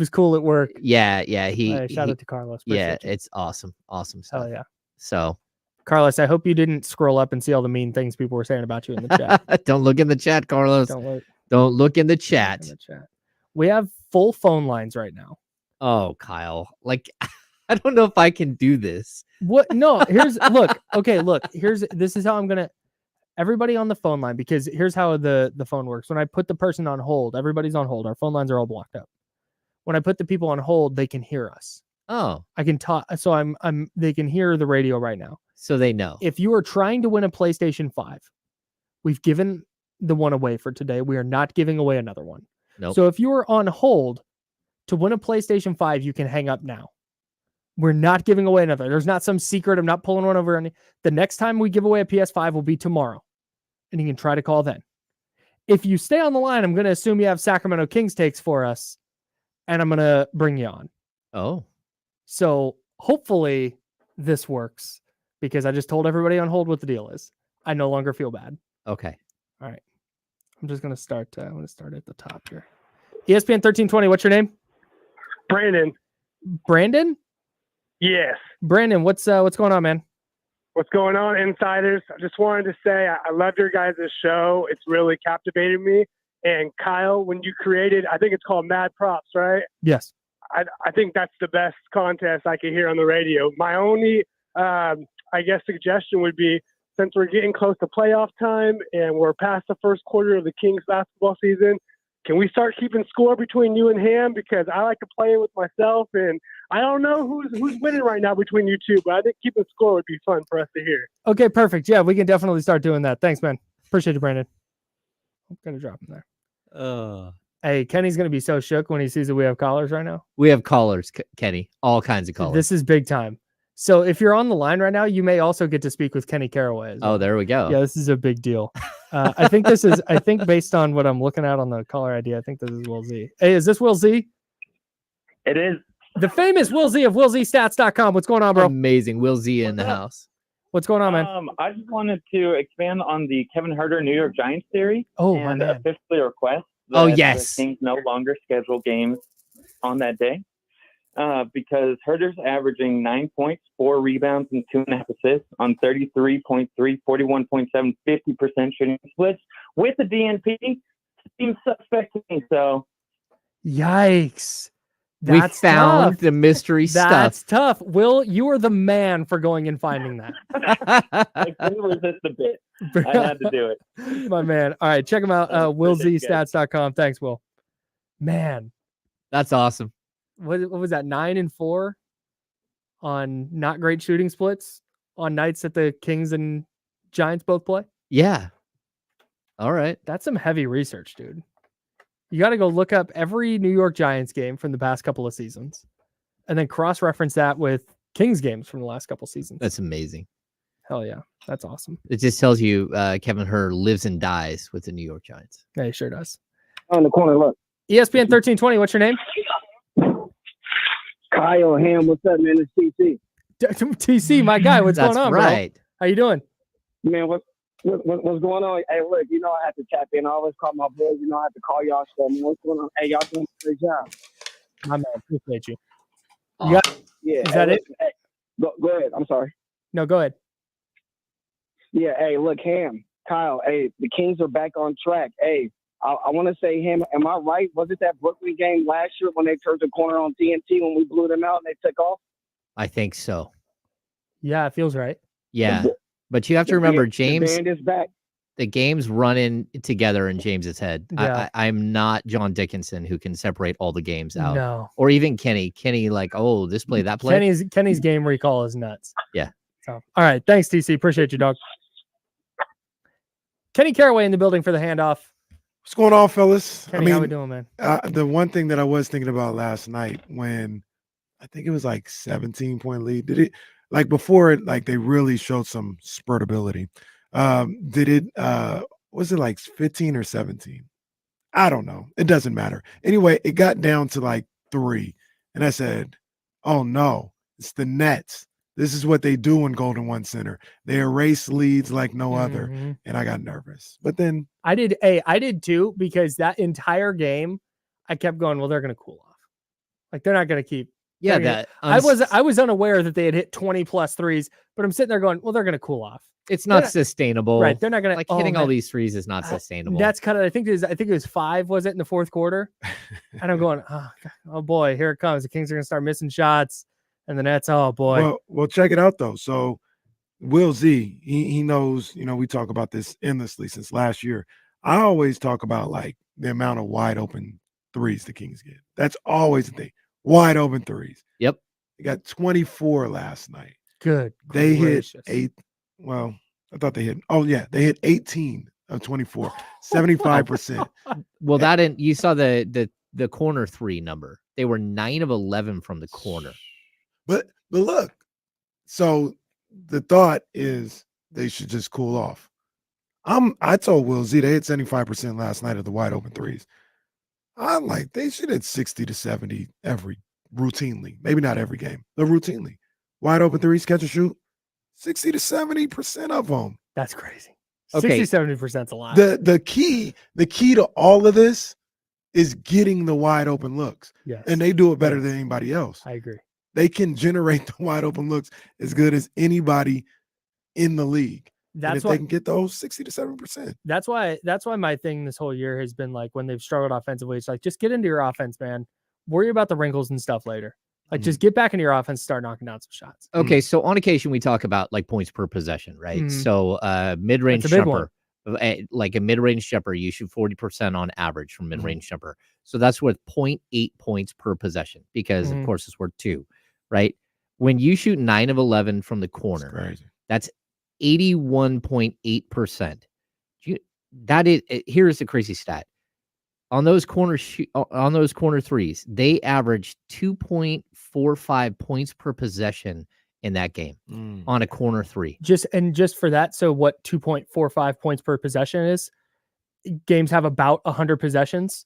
his cool at work. Yeah. Shout out to Carlos. Yeah, Appreciate you. it's awesome stuff. Hell yeah. So, Carlos, I hope you didn't scroll up and see all the mean things people were saying about you in the chat. don't look in the chat, Carlos. Don't look in the chat. We have full phone lines right now. Oh, Kyle. Like, I don't know if I can do this. What? No, this is how I'm going to, everybody on the phone line, because here's how the phone works. When I put the person on hold, everybody's on hold. Our phone lines are all blocked up. When I put the people on hold, they can hear us. Oh, I can talk. So they can hear the radio right now. So they know. If you are trying to win a PlayStation 5, we've given the one away for today. We are not giving away another one. Nope. So if you are on hold to win a PlayStation 5, you can hang up now. We're not giving away another. There's not some secret. I'm not pulling one over. The next time we give away a PS5 will be tomorrow. And you can try to call then. If you stay on the line, I'm going to assume you have Sacramento Kings takes for us. And I'm going to bring you on. Oh. So hopefully this works. Because I just told everybody on hold what the deal is. I no longer feel bad. Okay. All right. I'm just going to start. I'm going to start at the top here. ESPN 1320. What's your name? Brandon. Brandon? Yes. Brandon, what's going on, man? What's going on, insiders? I just wanted to say I love your guys' show. It's really captivated me. And Kyle, when you created, I think it's called Mad Props, right? Yes. I think that's the best contest I could hear on the radio. My only, I guess, suggestion would be, since we're getting close to playoff time and we're past the first quarter of the Kings basketball season, can we start keeping score between you and Ham? Because I like to play it with myself, and I don't know who's winning right now between you two, but I think keeping score would be fun for us to hear. Okay, perfect. Yeah, we can definitely start doing that. Thanks, man. Appreciate you, Brandon. I'm going to drop him there. Hey, Kenny's going to be so shook when he sees that we have callers right now. We have callers, Kenny. All kinds of callers. This is big time. So if you're on the line right now, you may also get to speak with Kenny Caraway as well. Oh, there we go. Yeah, this is a big deal. I think based on what I'm looking at on the caller ID, I think this is Will Z. Hey, is this Will Z? It is. The famous Will Z of WillZstats.com. What's going on, bro? Amazing. Will Z in the house. What's going on, man? I just wanted to expand on the Kevin Huerter New York Giants theory. Oh, and my man. officially request that Oh, yes. the Kings no longer schedule games on that day. Because Herter's averaging 9 points, 4 rebounds, and 2.5 assists on 33.3, 41.7, 50% shooting splits with the DNP. Seems suspect to me. So, Yikes. We That's found tough. the mystery That's stuff. tough. Will, you are the man for going and finding that. I couldn't resist a bit. I had to do it. My man. All right, check him out. WillZstats.com. Thanks, Will. Man, That's awesome. what was that? 9 and 4 on not great shooting splits on nights that the Kings and Giants both play. Yeah. All right. That's some heavy research, dude. You got to go look up every New York Giants game from the past couple of seasons and then cross-reference that with Kings games from the last couple seasons. That's amazing. Hell yeah. That's awesome. It just tells you Kevin Herr lives and dies with the New York Giants. Yeah, he sure does. On the corner, look. ESPN 1320, what's your name? Kyle Ham, what's up, man? It's TC. TC, my guy. What's That's going on, right. bro? How you doing? Man, what's going on? Hey, look, you know I have to tap in. I always call my boys. You know I have to call y'all. So, man, what's going on? Hey, y'all doing a great job. My man, appreciate you. Yeah. Is that it? Hey, go ahead. I'm sorry. No, go ahead. Yeah. Hey, look, Ham, Kyle. Hey, the Kings are back on track. Hey, I want to say, Ham, am I right? Was it that Brooklyn game last year when they turned the corner on TNT when we blew them out and they took off? I think so. Yeah, it feels right. Yeah. But you have to remember, James, the band is back. the games running together in James's head. Yeah. I'm not John Dickinson who can separate all the games out. No. Or even Kenny. Kenny, like, oh, this play, that play. Kenny's game recall is nuts. Yeah. So, all right. Thanks, TC. Appreciate you, dog. Kenny Caraway in the building for the handoff. What's going on, fellas? Kenny, how we doing, man? The one thing that I was thinking about last night when I think it was like 17-point lead, did it like before it, like they really showed some spurtability. Did it, was it like 15 or 17? I don't know. It doesn't matter. Anyway, it got down to like 3. And I said, oh no, it's the Nets. This is what they do in Golden One Center. They erase leads like no other. And I got nervous. But then I did too, because that entire game, I kept going, well, they're going to cool off. Like they're not going to keep. Yeah, that I was unaware that they had hit 20 plus threes, but I'm sitting there going, well, they're going to cool off. It's not sustainable. Right. They're not going to like hitting all these threes is not sustainable. That's kind of, I think it was 5, was it, in the fourth quarter? And I'm going, oh boy, here it comes. The Kings are going to start missing shots. And the Nets, oh boy. Well, check it out though. So Will Z, he knows, we talk about this endlessly since last year. I always talk about like the amount of wide open threes the Kings get. That's always the thing. Wide open threes. Yep. They got 24 last night. Good. They gracious. hit 8. Well, I thought they hit. Oh yeah, they hit 18 of 24, 75%. Well, you saw the corner 3 number. They were 9 of 11 from the corner. But look, so the thought is they should just cool off. I told Will Z they hit 75% last night of the wide open threes. I'm like, they should hit 60 to 70 routinely. Maybe not every game, but routinely. Wide open threes, catch and shoot, 60 to 70% of them. That's crazy. Okay. 60-70% is a lot. The key to all of this is getting the wide open looks. Yes. And they do it better than anybody else. I agree. They can generate the wide open looks as good as anybody in the league. That's why they can get those 60 to 70%. That's why my thing this whole year has been like when they've struggled offensively, it's like just get into your offense, man. Worry about the wrinkles and stuff later. Like just get back into your offense, start knocking down some shots. Okay, so on occasion we talk about like points per possession, right? So mid-range jumper, like a mid-range jumper, you shoot 40% on average from mid-range jumper. So that's worth 0.8 points per possession because of course it's worth 2. Right? When you shoot 9 of 11 from the corner, that's 81.8%. Here's the crazy stat. On those corner threes, they averaged 2.45 points per possession in that game on a corner 3. Just for that, so what 2.45 points per possession is? Games have about 100 possessions.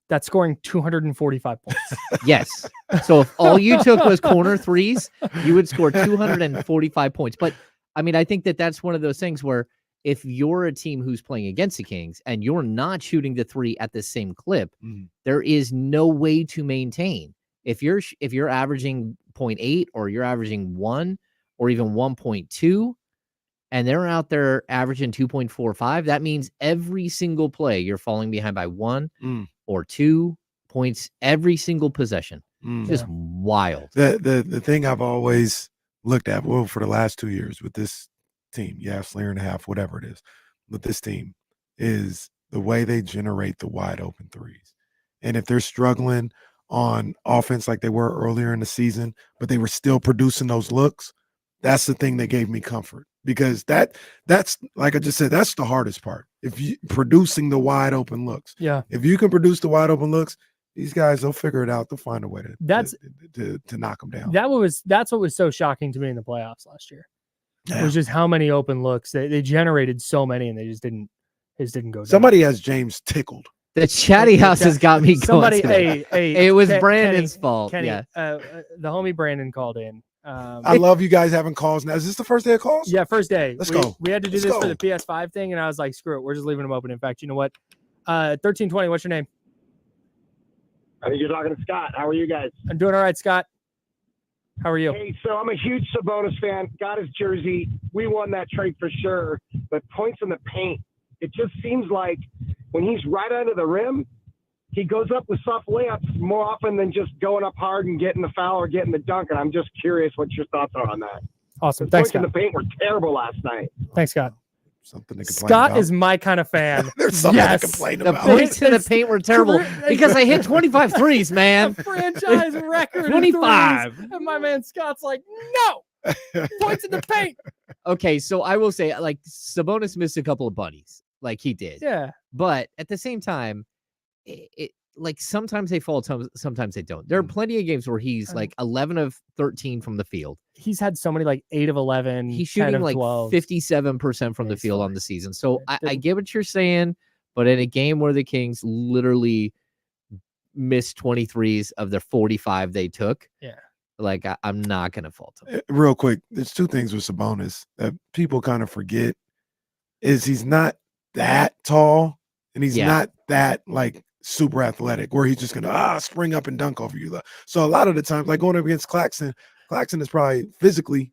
That's scoring 245 points. Yes. So if all you took was corner threes, you would score 245 points. But I mean, I think that's one of those things where if you're a team who's playing against the Kings and you're not shooting the 3 at the same clip, there is no way to maintain. If you're averaging 0.8 or you're averaging 1 or even 1.2, and they're out there averaging 2.45, that means every single play you're falling behind by 1 or 2 points every single possession. Just wild. The thing I've always looked at, well, for the last 2 years with this team, Slayer and a half, whatever it is, with this team, is the way they generate the wide open threes. And if they're struggling on offense like they were earlier in the season, but they were still producing those looks, that's the thing that gave me comfort. Because that's like I just said, that's the hardest part. If you producing the wide open looks. Yeah. If you can produce the wide open looks, these guys, they'll figure it out. They'll find a way to knock them down. That's what was so shocking to me in the playoffs last year. It was just how many open looks they generated, so many, and they just didn't go down. Somebody has James tickled. The chatty house has got me going. Somebody, today. hey, it was Kenny, Brandon's fault. Kenny, Yeah. the homie Brandon called in. I love you guys having calls now. Is this the first day of calls? Yeah, first day. Let's go. We had to do Let's this go. for the PS5 thing, and I was like, screw it, we're just leaving them open. In fact, you know what? 1320, what's your name? I think you're talking to Scott. How are you guys? I'm doing all right, Scott. How are you? Hey, so I'm a huge Sabonis fan. Got his jersey. We won that trade for sure. But points in the paint, it just seems like when he's right under the rim, he goes up with soft layups more often than just going up hard and getting the foul or getting the dunk. And I'm just curious what your thoughts are on that. Awesome. The Thanks, points in Scott. the paint were terrible last night. Thanks, Scott. Something to complain Scott about. is my kind of fan. There's something Yes. to complain The about. points in the paint were terrible because I hit 25 threes, man. A franchise record 25. And my man Scott's like, no, points in the paint. Okay, so I will say, like, Sabonis missed a couple of bunnies, like he did. Yeah. But at the same time, it like sometimes they fall, sometimes they don't. There are plenty of games where he's like 11 of 13 from the field. He's had so many, like 8 of 11. He's 10 shooting of like 12. 57% from the field on the season. So I get what you're saying, but in a game where the Kings literally missed 23s of their 45 they took, yeah, like I'm not gonna fault him. Real quick, there's two things with Sabonis that people kind of forget. Is he's not that tall, and he's not that like super athletic where he's just gonna spring up and dunk over you. So a lot of the times, like going up against Claxton is probably physically,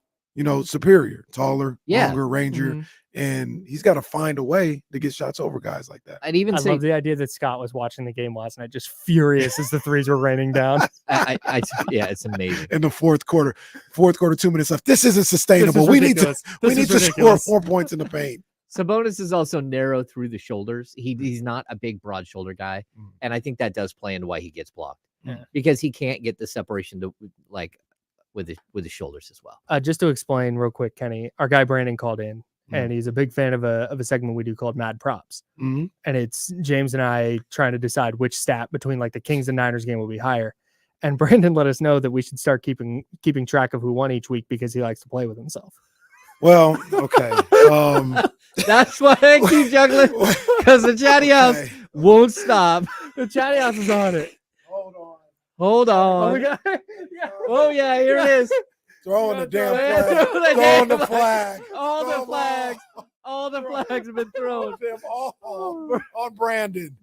superior, taller, longer, rangier, and he's got to find a way to get shots over guys like that. I'd even I say love the idea that Scott was watching the game last night, just furious as the threes were raining down. yeah, it's amazing. In the fourth quarter, 2 minutes left. This isn't sustainable. We need to score 4 points in the paint. Sabonis is also narrow through the shoulders. He's not a big, broad shoulder guy, and I think that does play into why he gets blocked because he can't get the separation to like with his shoulders as well. Just to explain real quick, Kenny, our guy Brandon called in, and he's a big fan of a segment we do called Mad Props, and it's James and I trying to decide which stat between like the Kings and Niners game will be higher. And Brandon let us know that we should start keeping track of who won each week because he likes to play with himself. Well, okay. That's why I keep juggling because the chatty house won't stop. The chatty house is on it. Hold on. Oh yeah, here it is. Throwing the damn flag. Throwing the flag. All the flags have been thrown. On Brandon.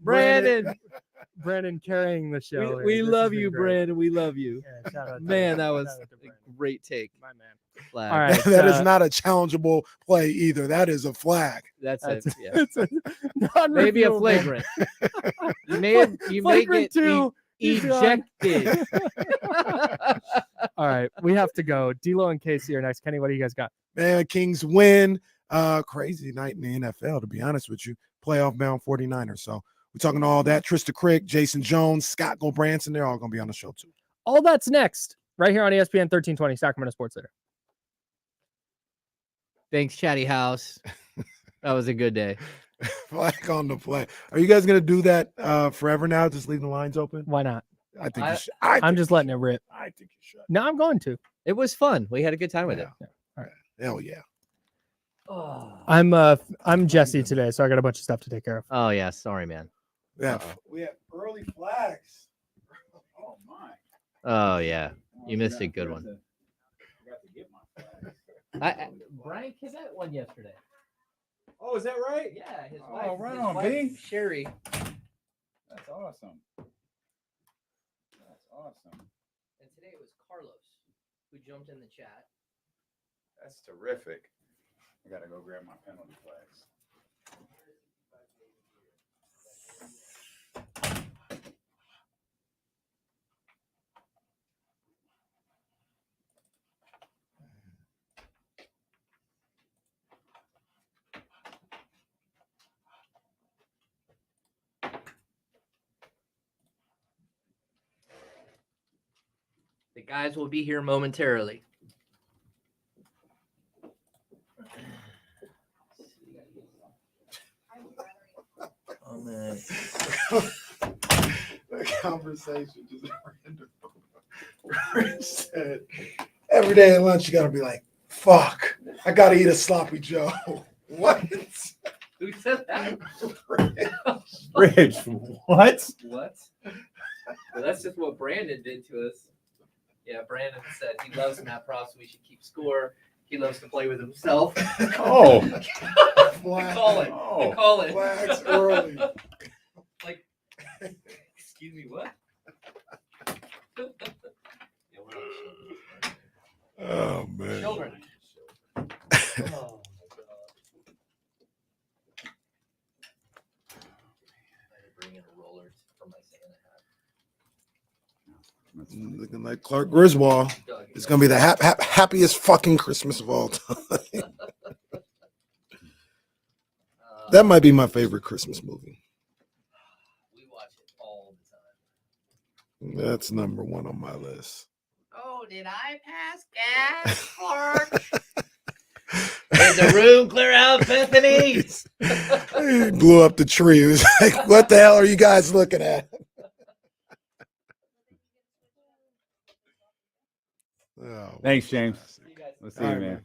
Brandon carrying the show. We love you, Brandon. We love you. Yeah, man, that was a great take. My man. Flag. All right, that is not a challengeable play either. That is a flag. That's it. Yeah. Maybe a flagrant. You may get ejected. All right, we have to go. D'Lo and Casey are next. Kenny, what do you guys got? Man, Kings win. Crazy night in the NFL, to be honest with you. Playoff bound 49ers. So we're talking all that. Trista Crick, Jason Jones, Scott Gobranson, they're all going to be on the show too. All that's next, right here on ESPN 1320, Sacramento Sports Center. Thanks, Chatty House. That was a good day. Flag on the play. Are you guys going to do that forever now? Just leave the lines open? Why not? I think you should. I'm just letting it rip. I think you should. No, I'm going to. It was fun. We had a good time with it. Yeah. All right. Hell yeah. Oh. I'm Jesse today, so I got a bunch of stuff to take care of. Oh yeah, sorry, man. Yeah. We have early flags. Oh my. Oh yeah. You missed a good one. Brian Kizet won yesterday. Oh, is that right? Yeah, his wife. wife. Right his on, wife, B. Sherry. That's awesome. That's awesome. And today it was Carlos who jumped in the chat. That's terrific. I gotta go grab my penalty flags. The guys will be here momentarily. Oh man. The conversation just random. Said, every day at lunch, you got to be like, fuck. I gotta eat a sloppy Joe. What? Who said that? Rich, what? What? Well, that's just what Brandon did to us. Yeah, Brandon said he loves Matt Props. We should keep score. He loves to play with himself. Oh. Call it. Oh. Call it. Flags early. Like, excuse me, what? Oh man. Children. Oh my God. I had to bring in a roller for my Santa hat. Looking like Clark Griswold. It's gonna be the happiest fucking Christmas of all time. That might be my favorite Christmas movie. We watch it all the time. That's number one on my list. Oh, did I pass gas, Clark? Is the room clear out, Bethany? He blew up the tree. It was like, what the hell are you guys looking at? Oh, Thanks, James. We'll see you, All right, man.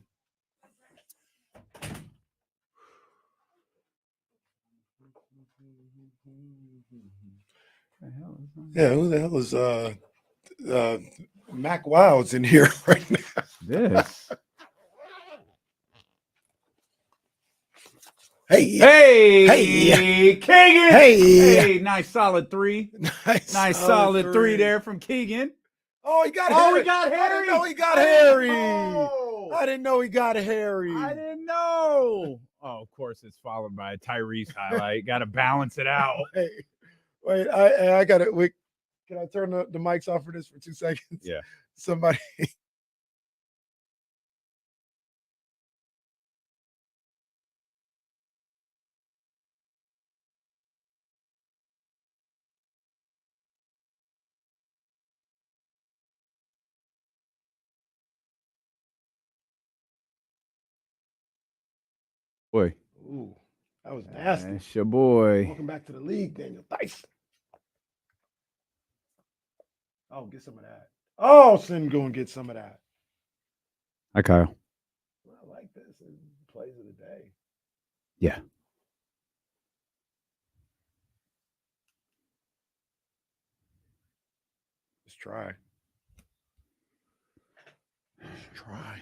Yeah, who the hell is Mac Wild's in here right now? This. Hey, Hey, Keegan. Hey. Nice solid 3. nice Solid 3 there from Keegan. Oh, he got Oh, Harry. we got I Harry. didn't know he got Harry. Oh. I didn't know he got Harry. I didn't know. Oh, of course, it's followed by a Tyrese highlight. Got to balance it out. Wait, I got it. Wait, can I turn the mics off for this for 2 seconds? Yeah. Somebody. Boy. Ooh, that was nasty. That's your boy. Welcome back to the league, Daniel Dice. Oh, get some of that. Oh, Sin, go and get some of that. Hi, Kyle. I like this. Plays of the day. Yeah. Let's try. Let's try.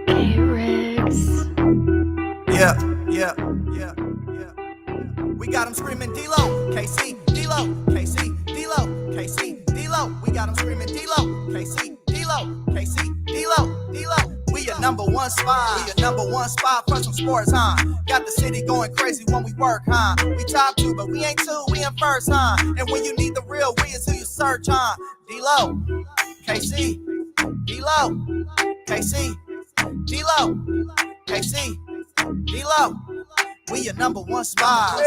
Hey, Riggs. Yeah. We got them screaming D-Lo, KC, D-Lo, KC, D-Lo, KC, D-Lo. We got them screaming D-Lo, KC, D-Lo, KC, D-Lo, D-Lo. We your number one spot. We your number one spot for some sports, huh? Got the city going crazy when we work, huh? We top 2, but we ain't 2, we in first, huh? And when you need the real, we is who you search, huh? D-Lo, KC, D-Lo, KC, D-Lo, KC, D-Lo. We your number one spot.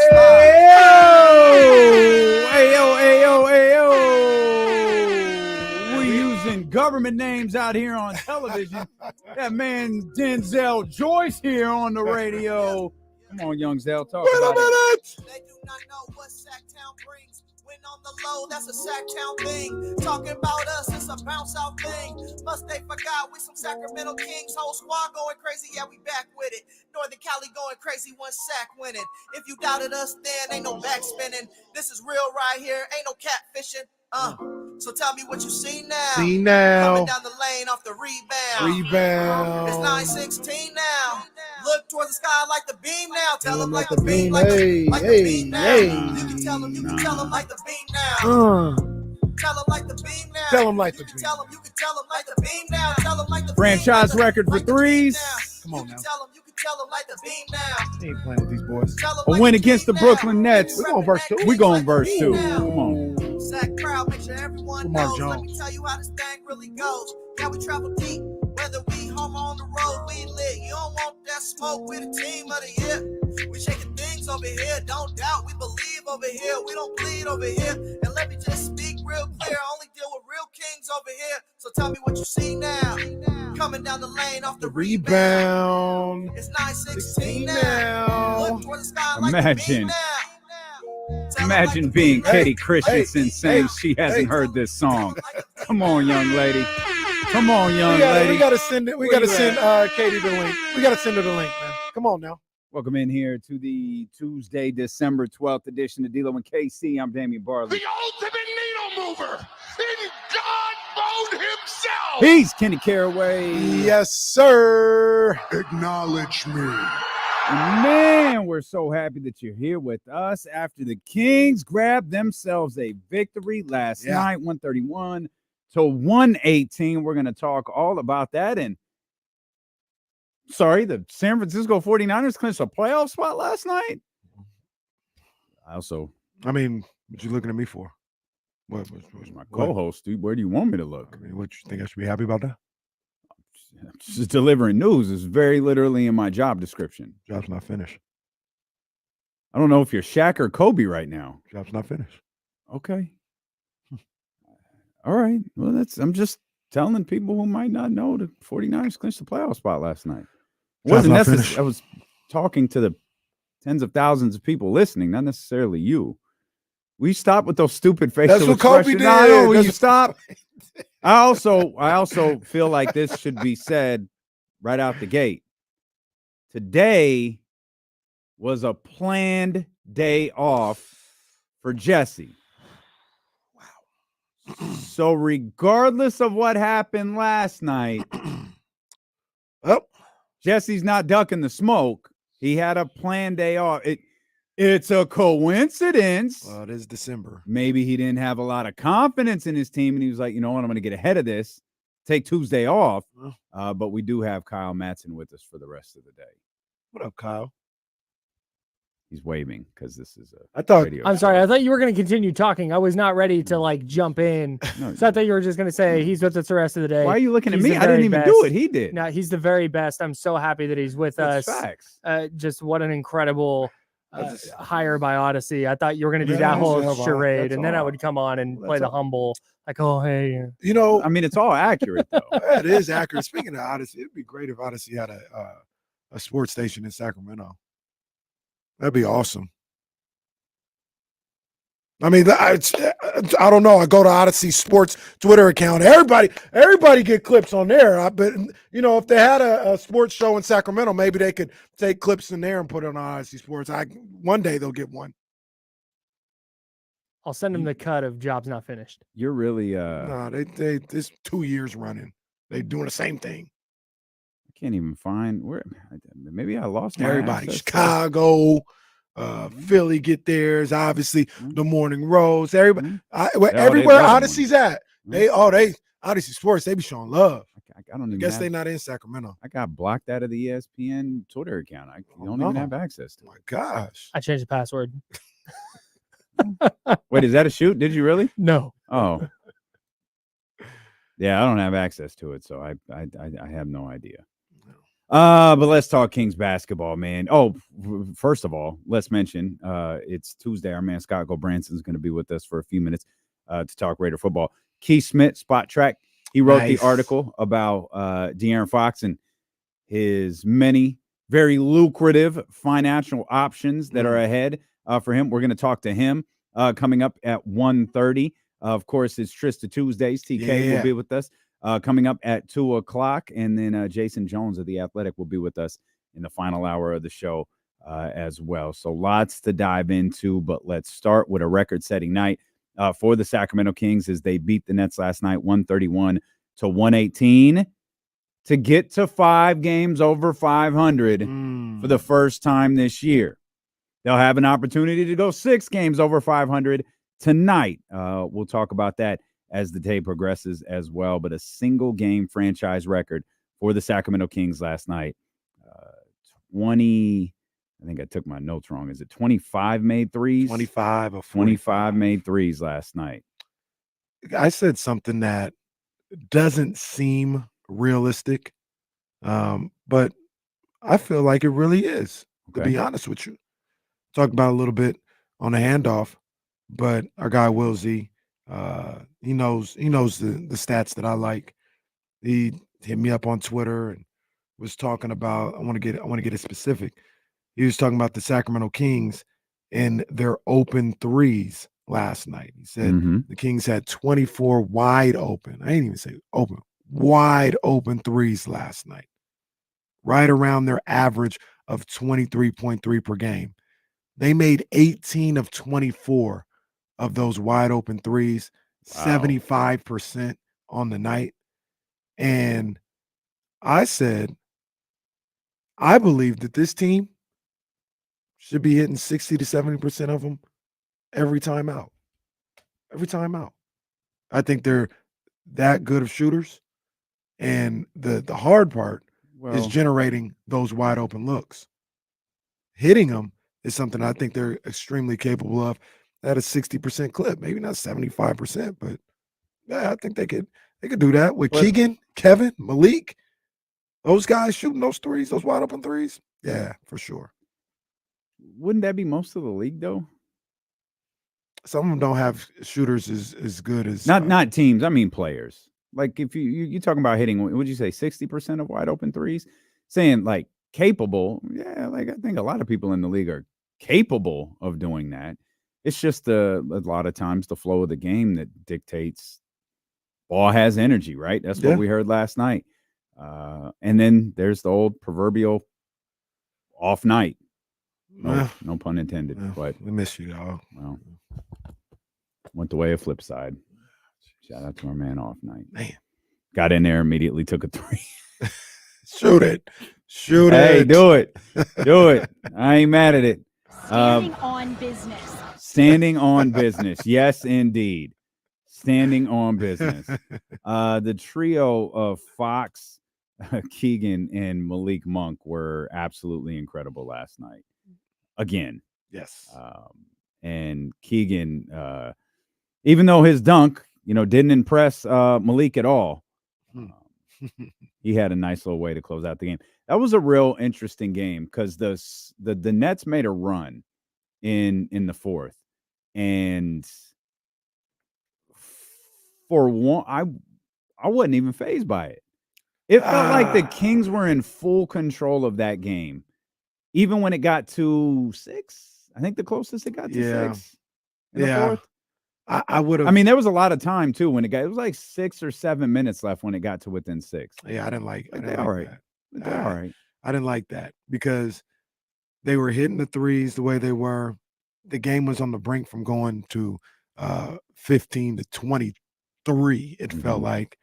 We using government names out here on television. That man Denzel Joyce here on the radio. Come on, young Zell, talk about it. They do not know what Sacktown brings. When on the low, that's a Sacktown thing. Talking about us, it's a bounce out thing. Must they forgot we some Sacramento Kings. Whole squad going crazy, yeah, we back with it. Northern Cali going crazy, one sack winning. If you doubted us, then ain't no back spinning. This is real right here, ain't no catfishing. So tell me what you see now. See now. Coming down the lane off the rebound. It's 9-16 now. Look towards the sky like the beam now. Tell them like the beam, like the beam now. You can tell them like the beam now. Tell them like the beam now. Tell them like the beam. You can tell them like the beam now. Tell them like the Franchise record for threes. Come on now. You can tell them like the beam now. He ain't playing with these boys. A win against the Brooklyn Nets. We going verse 2. We going verse 2. Come on. Sack crowd, make sure everyone knows. Let me tell you how this thing really goes. Yeah, we travel deep, whether we home or on the road, we lit. You don't want that smoke with the team of the year. We shaking things over here, don't doubt. We believe over here, we don't bleed over here. And let me just speak real real clear. I only deal with real kings over here. So tell me what you see now. Coming down the lane off the rebound. It's 9-16 now. Look toward the sky like a beam now. Imagine being Katie Christensen saying she hasn't heard this song. Come on, young lady. Come on, young lady. We gotta send it. We gotta send Katie the link. We gotta send her the link, man. Come on now. Welcome in here to the Tuesday, December 12th edition of D-Lo and KC. I'm Damian Barley. The ultimate needle mover in God mode himself. He's Kenny Caraway. Yes, sir. Acknowledge me. Man, we're so happy that you're here with us after the Kings grabbed themselves a victory last night, 131 to 118. We're going to talk all about that. And the San Francisco 49ers clinched a playoff spot last night. I mean, what you looking at me for? What's my co-host, dude? Where do you want me to look? I mean, what you think I should be happy about that? Just delivering news is very literally in my job description. Job's not finished. I don't know if you're Shaq or Kobe right now. Job's not finished. Okay. All right. Well, I'm just telling people who might not know the 49ers clinched the playoff spot last night. It wasn't necessary. I was talking to the tens of thousands of people listening, not necessarily you. Will you stop with those stupid facial expressions? That's what Kobe did. Will you stop? I also feel like this should be said right out the gate. Today was a planned day off for Jesse. Wow. So regardless of what happened last night, Jesse's not ducking the smoke. He had a planned day off. It's a coincidence. Well, it is December. Maybe he didn't have a lot of confidence in his team, and he was like, you know what, I'm going to get ahead of this, take Tuesday off. But we do have Kyle Matson with us for the rest of the day. What up, Kyle? He's waving because this is a radio show. Sorry. I thought you were going to continue talking. I was not ready to jump in. So I thought you were just going to say he's with us the rest of the day. Why are you looking at me? I didn't even do it. He did. No, he's the very best. I'm so happy that he's with us. Facts. Just what an incredible hire by Odyssey. I thought you were going to do that whole charade, and then I would come on and play the humble, like, oh, hey. You know, I mean, it's all accurate, though. It is accurate. Speaking of Odyssey, it'd be great if Odyssey had a sports station in Sacramento. That'd be awesome. I mean, I don't know. I go to Odyssey Sports Twitter account. Everybody get clips on there. But if they had a sports show in Sacramento, maybe they could take clips in there and put it on Odyssey Sports. One day they'll get one. I'll send them the cut of Jobs Not Finished. You're really no, they this 2 years running. They doing the same thing. I can't even find where. Maybe I lost my everybody. access. Chicago. Philly get theirs, obviously the Morning Rose. Everybody, everywhere Odyssey's at, they Odyssey Sports. They be showing love. I don't even guess they're not in Sacramento. I got blocked out of the ESPN Twitter account. I don't even have access to it. My gosh, I changed the password. Wait, is that a shoot? Did you really? No. Oh, yeah, I don't have access to it, so I have no idea. But let's talk Kings basketball, man. Oh, first of all, let's mention it's Tuesday. Our man Scott Gobranson is going to be with us for a few minutes to talk Raider football. Keith Smith, Spot Track, he wrote the article about De'Aaron Fox and his many very lucrative financial options that are ahead for him. We're going to talk to him coming up at 1:30. Of course, it's Trista Tuesdays. TK will be with us. Coming up at 2:00, and then Jason Jones of The Athletic will be with us in the final hour of the show as well. So lots to dive into, but let's start with a record-setting night for the Sacramento Kings as they beat the Nets last night, 131 to 118, to get to 5 games over 500 for the first time this year. They'll have an opportunity to go 6 games over 500 tonight. We'll talk about that as the day progresses as well, but a single game franchise record for the Sacramento Kings last night. 20, I think I took my notes wrong. Is it 25 made threes? 25 or 25 made threes last night. I said something that doesn't seem realistic, but I feel like it really is, to be honest with you. Talked about a little bit on the handoff, but our guy Will Z, He knows the stats that I like. He hit me up on Twitter and was talking about. I want to get it specific. He was talking about the Sacramento Kings and their open threes last night. He said Mhm. the Kings had 24 wide open. I didn't even say open, wide open threes last night, right around their average of 23.3 per game. They made 18 of 24 of those wide open threes, Wow. 75% on the night. And I said, I believe that this team should be hitting 60 to 70% of them every time out. Every time out. I think they're that good of shooters. And the hard part is Well, generating those wide open looks. Hitting them is something I think they're extremely capable of at a 60% clip. Maybe not 75%, but yeah, I think they could do that with But- Keegan, Kevin, Malik. Those guys shooting those threes, those wide open threes. Yeah, for sure. wouldn't that be most of the league though? Some of them don't have shooters as good as Not teams. I mean players. Like if you talking about hitting, would you say 60% of wide open threes? Saying like capable, yeah. Like I think a lot of people in the league are capable of doing that. It's just a lot of times the flow of the game that dictates. Ball has energy, right? That's Yeah. what we heard last night. And then there's the old proverbial off night. No pun intended. But we miss you, dog. Well, went the way of flip side. Shout out to our man off night. Man. Got in there, immediately took a three. Shoot it. Shoot Hey, it. do it. Do it. I ain't mad at it. Standing on business. Standing on business. Yes, indeed. Standing on business. The trio of Fox, Keegan, and Malik Monk were absolutely incredible last night. Again. Yes. And Keegan, even though his dunk, didn't impress Malik at all, he had a nice little way to close out the game. That was a real interesting game because the Nets made a run in the fourth, and for one, I wasn't even fazed by it. It felt like the Kings were in full control of that game, even when it got to 6. I think the closest it got to 6 in the fourth. I would have. I mean, there was a lot of time too when it was like 6 or 7 minutes left when it got to within 6. Yeah, I didn't like. I didn't all like right. that. They're all right. I didn't like that because they were hitting the threes the way they were. The game was on the brink from going to 15 to 23. It felt like,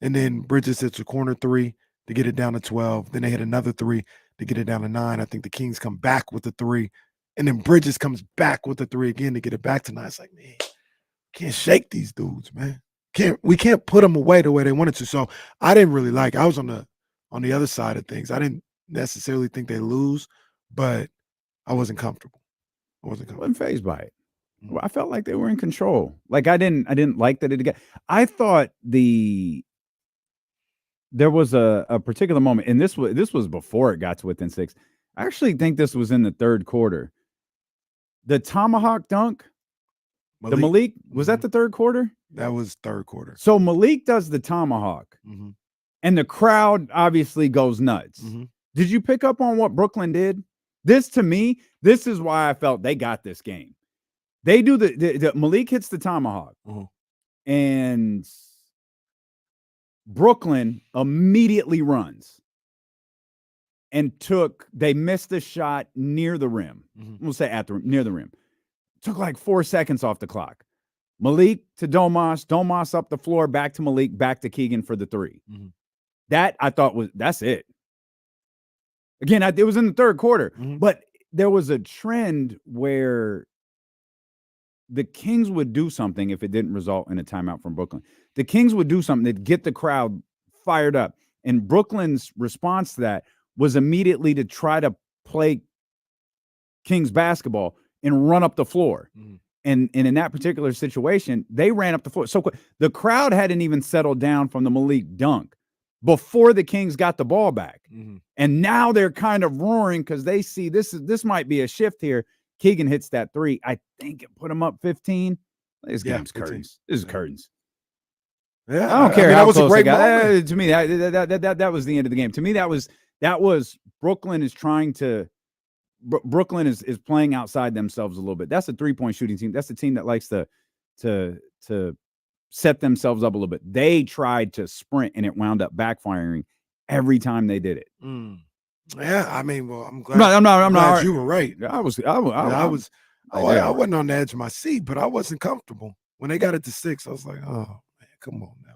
and then Bridges hits a corner three to get it down to 12. Then they hit another three to get it down to 9. I think the Kings come back with the 3, and then Bridges comes back with the 3 again to get it back to 9. It's like, man, can't shake these dudes, man. We can't put them away the way they wanted to. So I didn't really like. I was on the other side of things. I didn't necessarily think they lose, but I wasn't comfortable. I wasn't fazed by it. Well, I felt like they were in control. Like I didn't like that it got. I thought there was a particular moment, and this was before it got to within 6. I actually think this was in the third quarter. The tomahawk dunk. The Malik, was that the third quarter? That was third quarter. So Malik does the tomahawk, and the crowd obviously goes nuts. Did you pick up on what Brooklyn did? This, to me, this is why I felt they got this game. They do the Malik hits the tomahawk, and Brooklyn immediately runs and they missed the shot near the rim. We'll say near the rim. Took like 4 seconds off the clock. Malik to Domas up the floor, back to Malik, back to Keegan for the 3. That I thought that's it. Again, it was in the third quarter, but there was a trend where the Kings would do something if it didn't result in a timeout from Brooklyn. The Kings would do something to get the crowd fired up. And Brooklyn's response to that was immediately to try to play Kings basketball and run up the floor. And in that particular situation, they ran up the floor so quick. The crowd hadn't even settled down from the Malik dunk before the Kings got the ball back. And now they're kind of roaring because they see this might be a shift here. Keegan hits that 3. I think it put him up 15. This game's curtains. This is curtains. Yeah, I don't care that how was a close great they got. moment. To me, that was the end of the game. To me, that was Brooklyn is trying to. Brooklyn is playing outside themselves a little bit. That's a 3-point shooting team. That's a team that likes to set themselves up a little bit. They tried to sprint and it wound up backfiring every time they did it. Yeah, I mean, well, I'm glad. I'm glad you were right. I wasn't on the edge of my seat, but I wasn't comfortable when they got it to 6. I was like, oh man, come on now.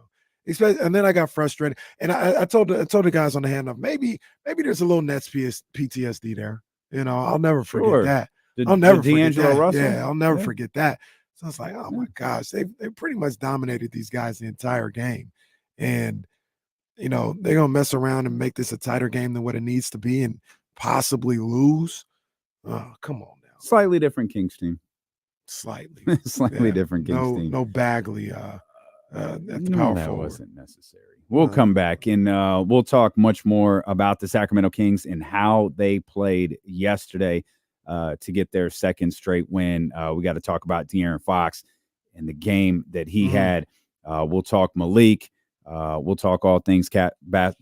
And then I got frustrated, and I told the guys on the handoff, maybe there's a little Nets PTSD there. I'll never forget that. I'll never forget that. Russell? Yeah, I'll never forget that. So I was like, oh my gosh, they pretty much dominated these guys the entire game, and they're gonna mess around and make this a tighter game than what it needs to be, and possibly lose. Oh, come on now. Slightly different Kings team. Slightly different Kings team. No Bagley. At the power that forward wasn't necessary. We'll come back and we'll talk much more about the Sacramento Kings and how they played yesterday to get their second straight win. We got to talk about De'Aaron Fox and the game that he had. We'll talk Malik. We'll talk all things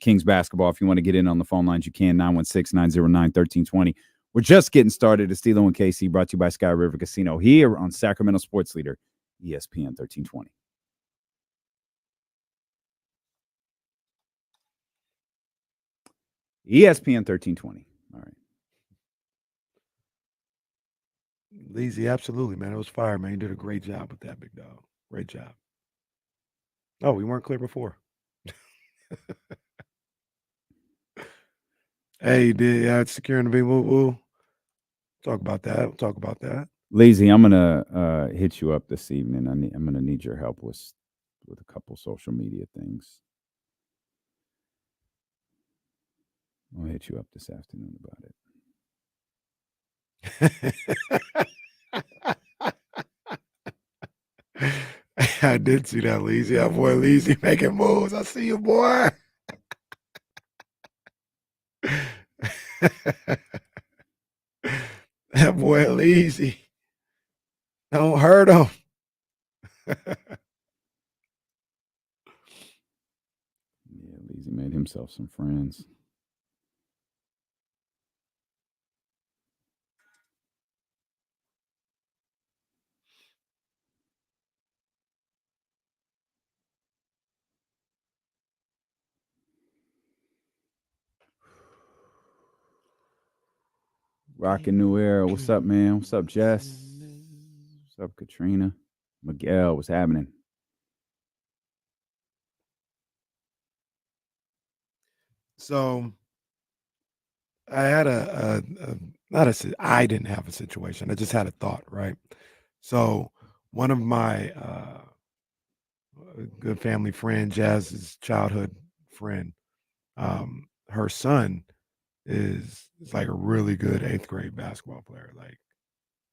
Kings basketball. If you want to get in on the phone lines, you can. 916-909-1320. We're just getting started. It's D'Lo and KC, brought to you by Sky River Casino here on Sacramento Sports Leader, ESPN 1320. ESPN 1320. All right. Leezy, absolutely, man. It was fire, man. You did a great job with that, big dog. Great job. Oh, we weren't clear before. Hey, did securing the V. We'll talk about that. We'll talk about that. Lazy, I'm gonna hit you up this evening. I'm gonna need your help with a couple social media things. I'll hit you up this afternoon about it. I did see that, Leezy. That boy Leezy making moves. I see you, boy. That boy Leezy. Don't hurt him. Yeah, Leezy made himself some friends. Rockin' New Era. What's up, man? What's up, Jess? What's up, Katrina? Miguel, what's happening? So I had I didn't have a situation. I just had a thought, right? So one of my good family friend, Jazz's childhood friend, her son is like a really good 8th grade basketball player, like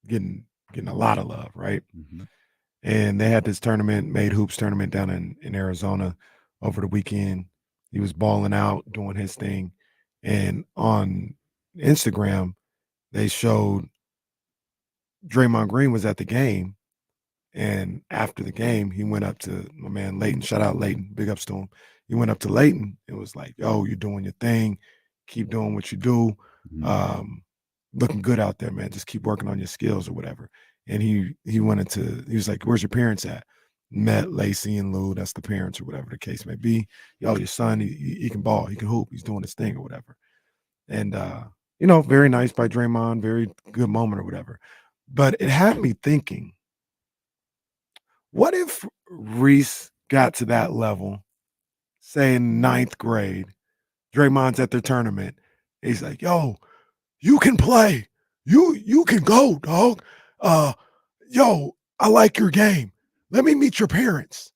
getting a lot of love, right? Mm-hmm. And they had this tournament, Made Hoops tournament down in Arizona over the weekend. He was balling out, doing his thing. And on Instagram, they showed Draymond Green was at the game. And after the game, he went up to my man Leighton. Shout out Leighton. Big ups to him. He went up to Leighton. It was like, yo, you're doing your thing. Keep doing what you do. Mm-hmm. Looking good out there, man. Just keep working on your skills or whatever. And he was like, where's your parents at? Met Lacey and Lou. That's the parents or whatever the case may be. Yo, your son, he can ball. He can hoop. He's doing his thing or whatever. And, very nice by Draymond. Very good moment or whatever. But it had me thinking, what if Reese got to that level, say in 9th grade, Draymond's at their tournament. He's like, yo, you can play. You can go, dog. Yo, I like your game. Let me meet your parents.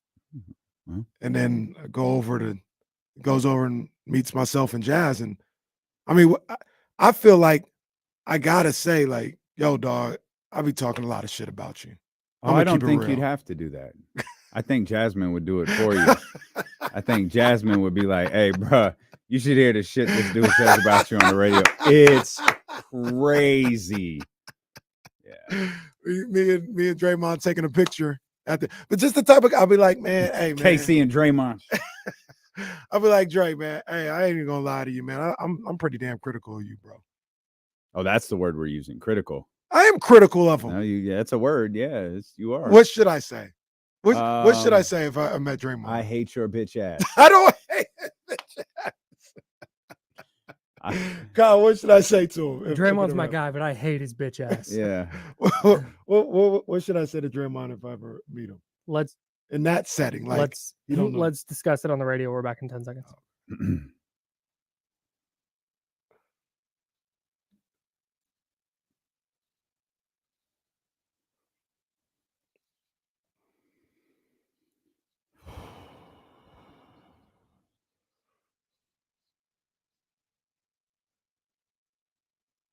Mm-hmm. And then I goes over and meets myself and Jazz. And I mean, I feel like I gotta say, like, yo, dog, I be talking a lot of shit about you. I don't think you'd have to do that. I think Jasmine would do it for you. I think Jasmine would be like, hey, bro, you should hear the shit this dude says about you on the radio. It's crazy. Yeah. Me and Draymond taking a picture But just the type of I'll be like, man, hey, man. KC and Draymond. I'll be like, Dre, man, hey, I ain't even gonna lie to you, man. I'm pretty damn critical of you, bro. Oh, that's the word we're using. Critical. I am critical of him. No, yeah, it's a word. Yeah, you are. What should I say? What should I say if I met Draymond? I hate your bitch ass. I don't hate his bitch ass. Kyle, what should I say to him? Draymond's my guy, but I hate his bitch ass. Yeah. What should I say to Draymond if I ever meet him? Let's in that setting. Like let's discuss it on the radio. We're back in 10 seconds.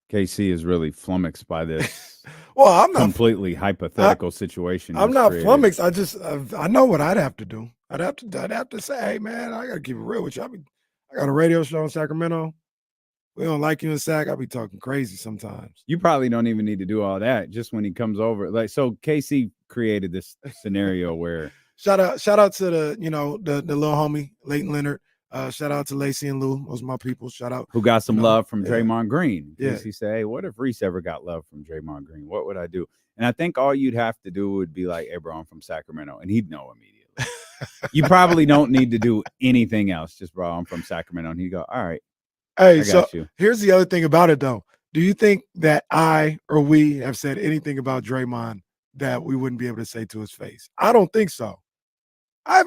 KC is really flummoxed by this. Well, I'm not completely hypothetical situation. I'm not flummoxed. I know what I'd have to do. I'd have to say, hey man, I gotta keep it real with you. I got a radio show in Sacramento. We don't like you in Sac. I'll be talking crazy sometimes. You probably don't even need to do all that. Just when he comes over, like so, KC created this scenario where shout out to the the little homie Leighton Leonard. Shout out to Lacey and Lou. Those are my people. Shout out. Who got some love from Draymond Green. Yeah. He said, hey, what if Reese ever got love from Draymond Green? What would I do? And I think all you'd have to do would be like, hey, bro, I'm from Sacramento. And he'd know immediately. You probably don't need to do anything else. Just, bro, I'm from Sacramento. And he'd go, all right. Hey, so here's the other thing about it, though. Do you think that I or we have said anything about Draymond that we wouldn't be able to say to his face? I don't think so. I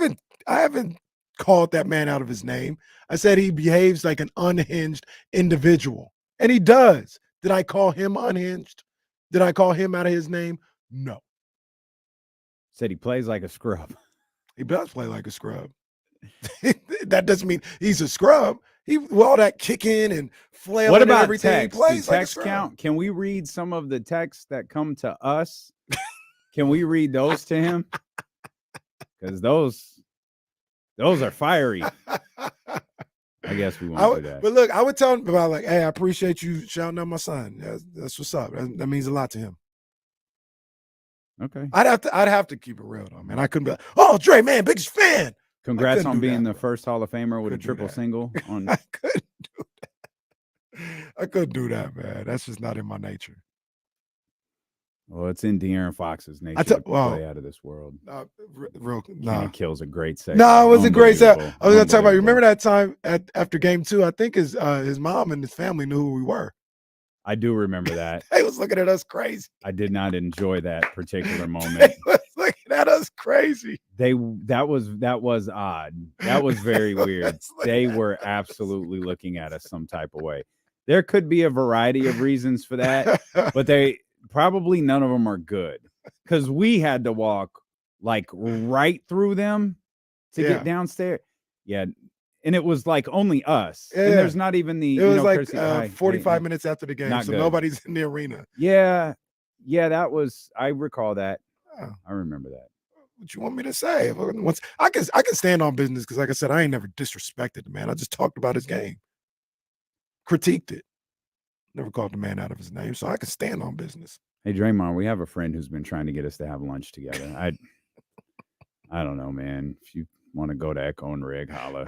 haven't called that man out of his name. I said he behaves like an unhinged individual, and he does. Did I call him unhinged? Did I call him out of his name? No. Said he plays like a scrub. He does play like a scrub. That doesn't mean he's a scrub. All that kicking and flailing. What about and everything? text? He plays Do like a text scrub. count? Can we read some of the texts that come to us? Can we read those to him? Because those are fiery. I guess we won't do that. But look, I would tell him about like, hey, I appreciate you shouting out my son. That's what's up. That means a lot to him. Okay. I'd have to keep it real though, man. I couldn't be like, oh, Dre, man, biggest fan. Congrats on being the first Hall of Famer with a triple single. I couldn't do that. I couldn't do that, man. That's just not in my nature. Well, it's in De'Aaron Fox's nature to play out of this world. No. Kills a great segment. No, it was a great set. I was gonna talk about. Remember that time after game 2? I think his mom and his family knew who we were. I do remember that. They was looking at us crazy. I did not enjoy that particular moment. They was looking at us crazy. That was odd. That was very weird. They were absolutely looking at us some type of way. There could be a variety of reasons for that, but probably none of them are good because we had to walk like right through them to get downstairs. Yeah. And it was like only us. Yeah. And there's not even the. It was like 45 minutes after the game, so nobody's in the arena. Yeah. Yeah, that was. I recall that. Oh. I remember that. What you want me to say? Once I can stand on business because, like I said, I ain't never disrespected the man. I just talked about his game, critiqued it, never called the man out of his name, so I can stand on business. Hey, Draymond, we have a friend who's been trying to get us to have lunch together. I don't know, man. If you want to go to Echo and Rig, holla.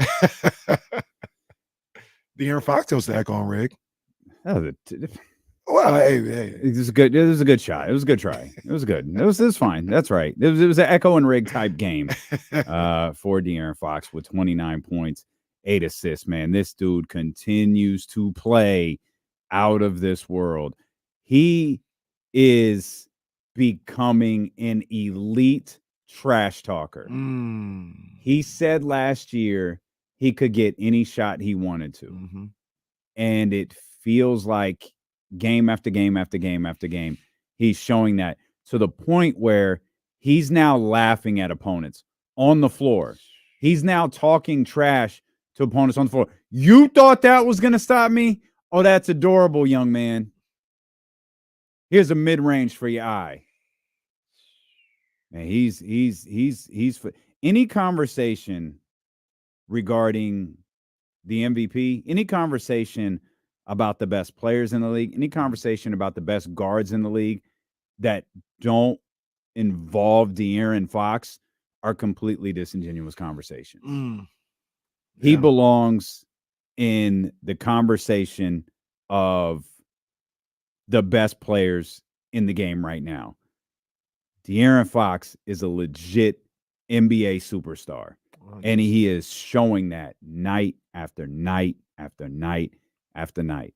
De'Aaron Fox goes to Echo and Rig. Well, hey, it was good. It was a good shot. It was a good try. It was good. It was fine. That's right. It was an Echo and Rig type game for De'Aaron Fox with 29 points, 8 assists. Man, this dude continues to play out of this world. He is becoming an elite trash talker. He said last year he could get any shot he wanted to. And it feels like game after game after game after game, he's showing that to the point where he's now laughing at opponents on the floor. He's now talking trash to opponents on the floor. You thought that was going to stop me? Oh, that's adorable, young man. Here's a mid-range for your eye. Man, he's any conversation regarding the MVP, any conversation about the best players in the league, any conversation about the best guards in the league that don't involve De'Aaron Fox are completely disingenuous conversations. He Yeah. belongs in the conversation of the best players in the game right now. De'Aaron Fox is a legit NBA superstar, and he is showing that night after night after night after night.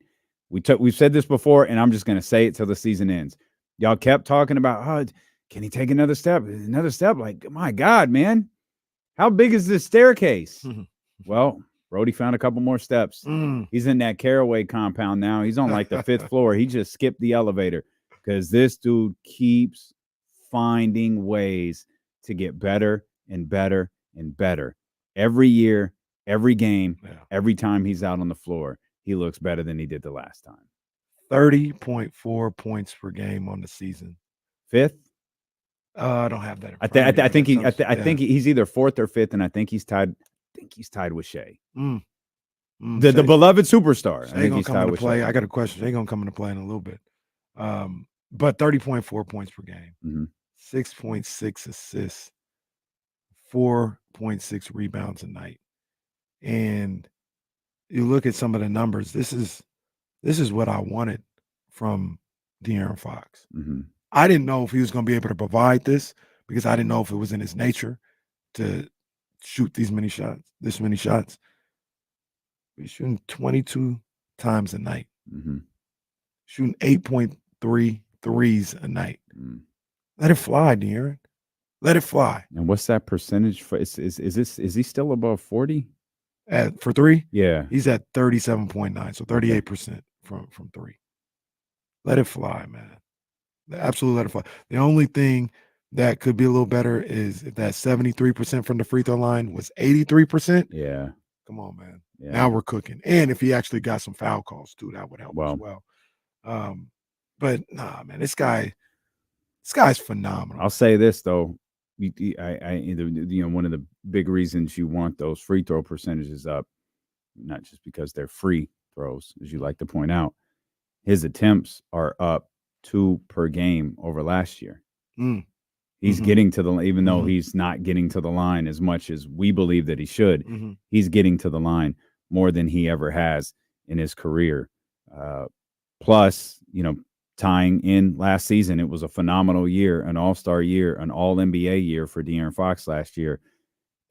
We've said this before, and I'm just going to say it till the season ends. Y'all kept talking about, oh, can he take another step? Another step? Like, my God, man. How big is this staircase? Well, Brody found a couple more steps. He's in that Caraway compound now. He's on like the 5th floor. He just skipped the elevator because this dude keeps finding ways to get better and better and better. Every year, every game, every time he's out on the floor, he looks better than he did the last time. 30.4 points per game on the season. 5th? I don't have that. I think he's either 4th or 5th, and I think he's tied. He's tied with Shea. The beloved superstar. Shea gonna come into play. I got a question. Shea gonna come into play in a little bit. But 30.4 points per game, 6.6 assists, 4.6 rebounds a night. And you look at some of the numbers. This is what I wanted from De'Aaron Fox. I didn't know if he was going to be able to provide this because I didn't know if it was in his nature to shoot this many shots. He's shooting 22 times a night, shooting 8.3 threes a night. Let it fly, De'Aaron. Let it fly. And what's that percentage for? Is he still above 40? For three? Yeah. He's at 37.9, so 38% from three. Let it fly, man. Absolutely let it fly. The only thing that could be a little better is if that 73% from the free throw line was 83%. Yeah. Come on, man. Yeah. Now we're cooking. And if he actually got some foul calls too, that would help as well. But nah, man, this guy's phenomenal. I'll say this though. One of the big reasons you want those free throw percentages up, not just because they're free throws, as you like to point out, his attempts are up 2 per game over last year. He's getting to the, even though he's not getting to the line as much as we believe that he should, he's getting to the line more than he ever has in his career. Plus, tying in last season, it was a phenomenal year, an all-star year, an all-NBA year for De'Aaron Fox last year.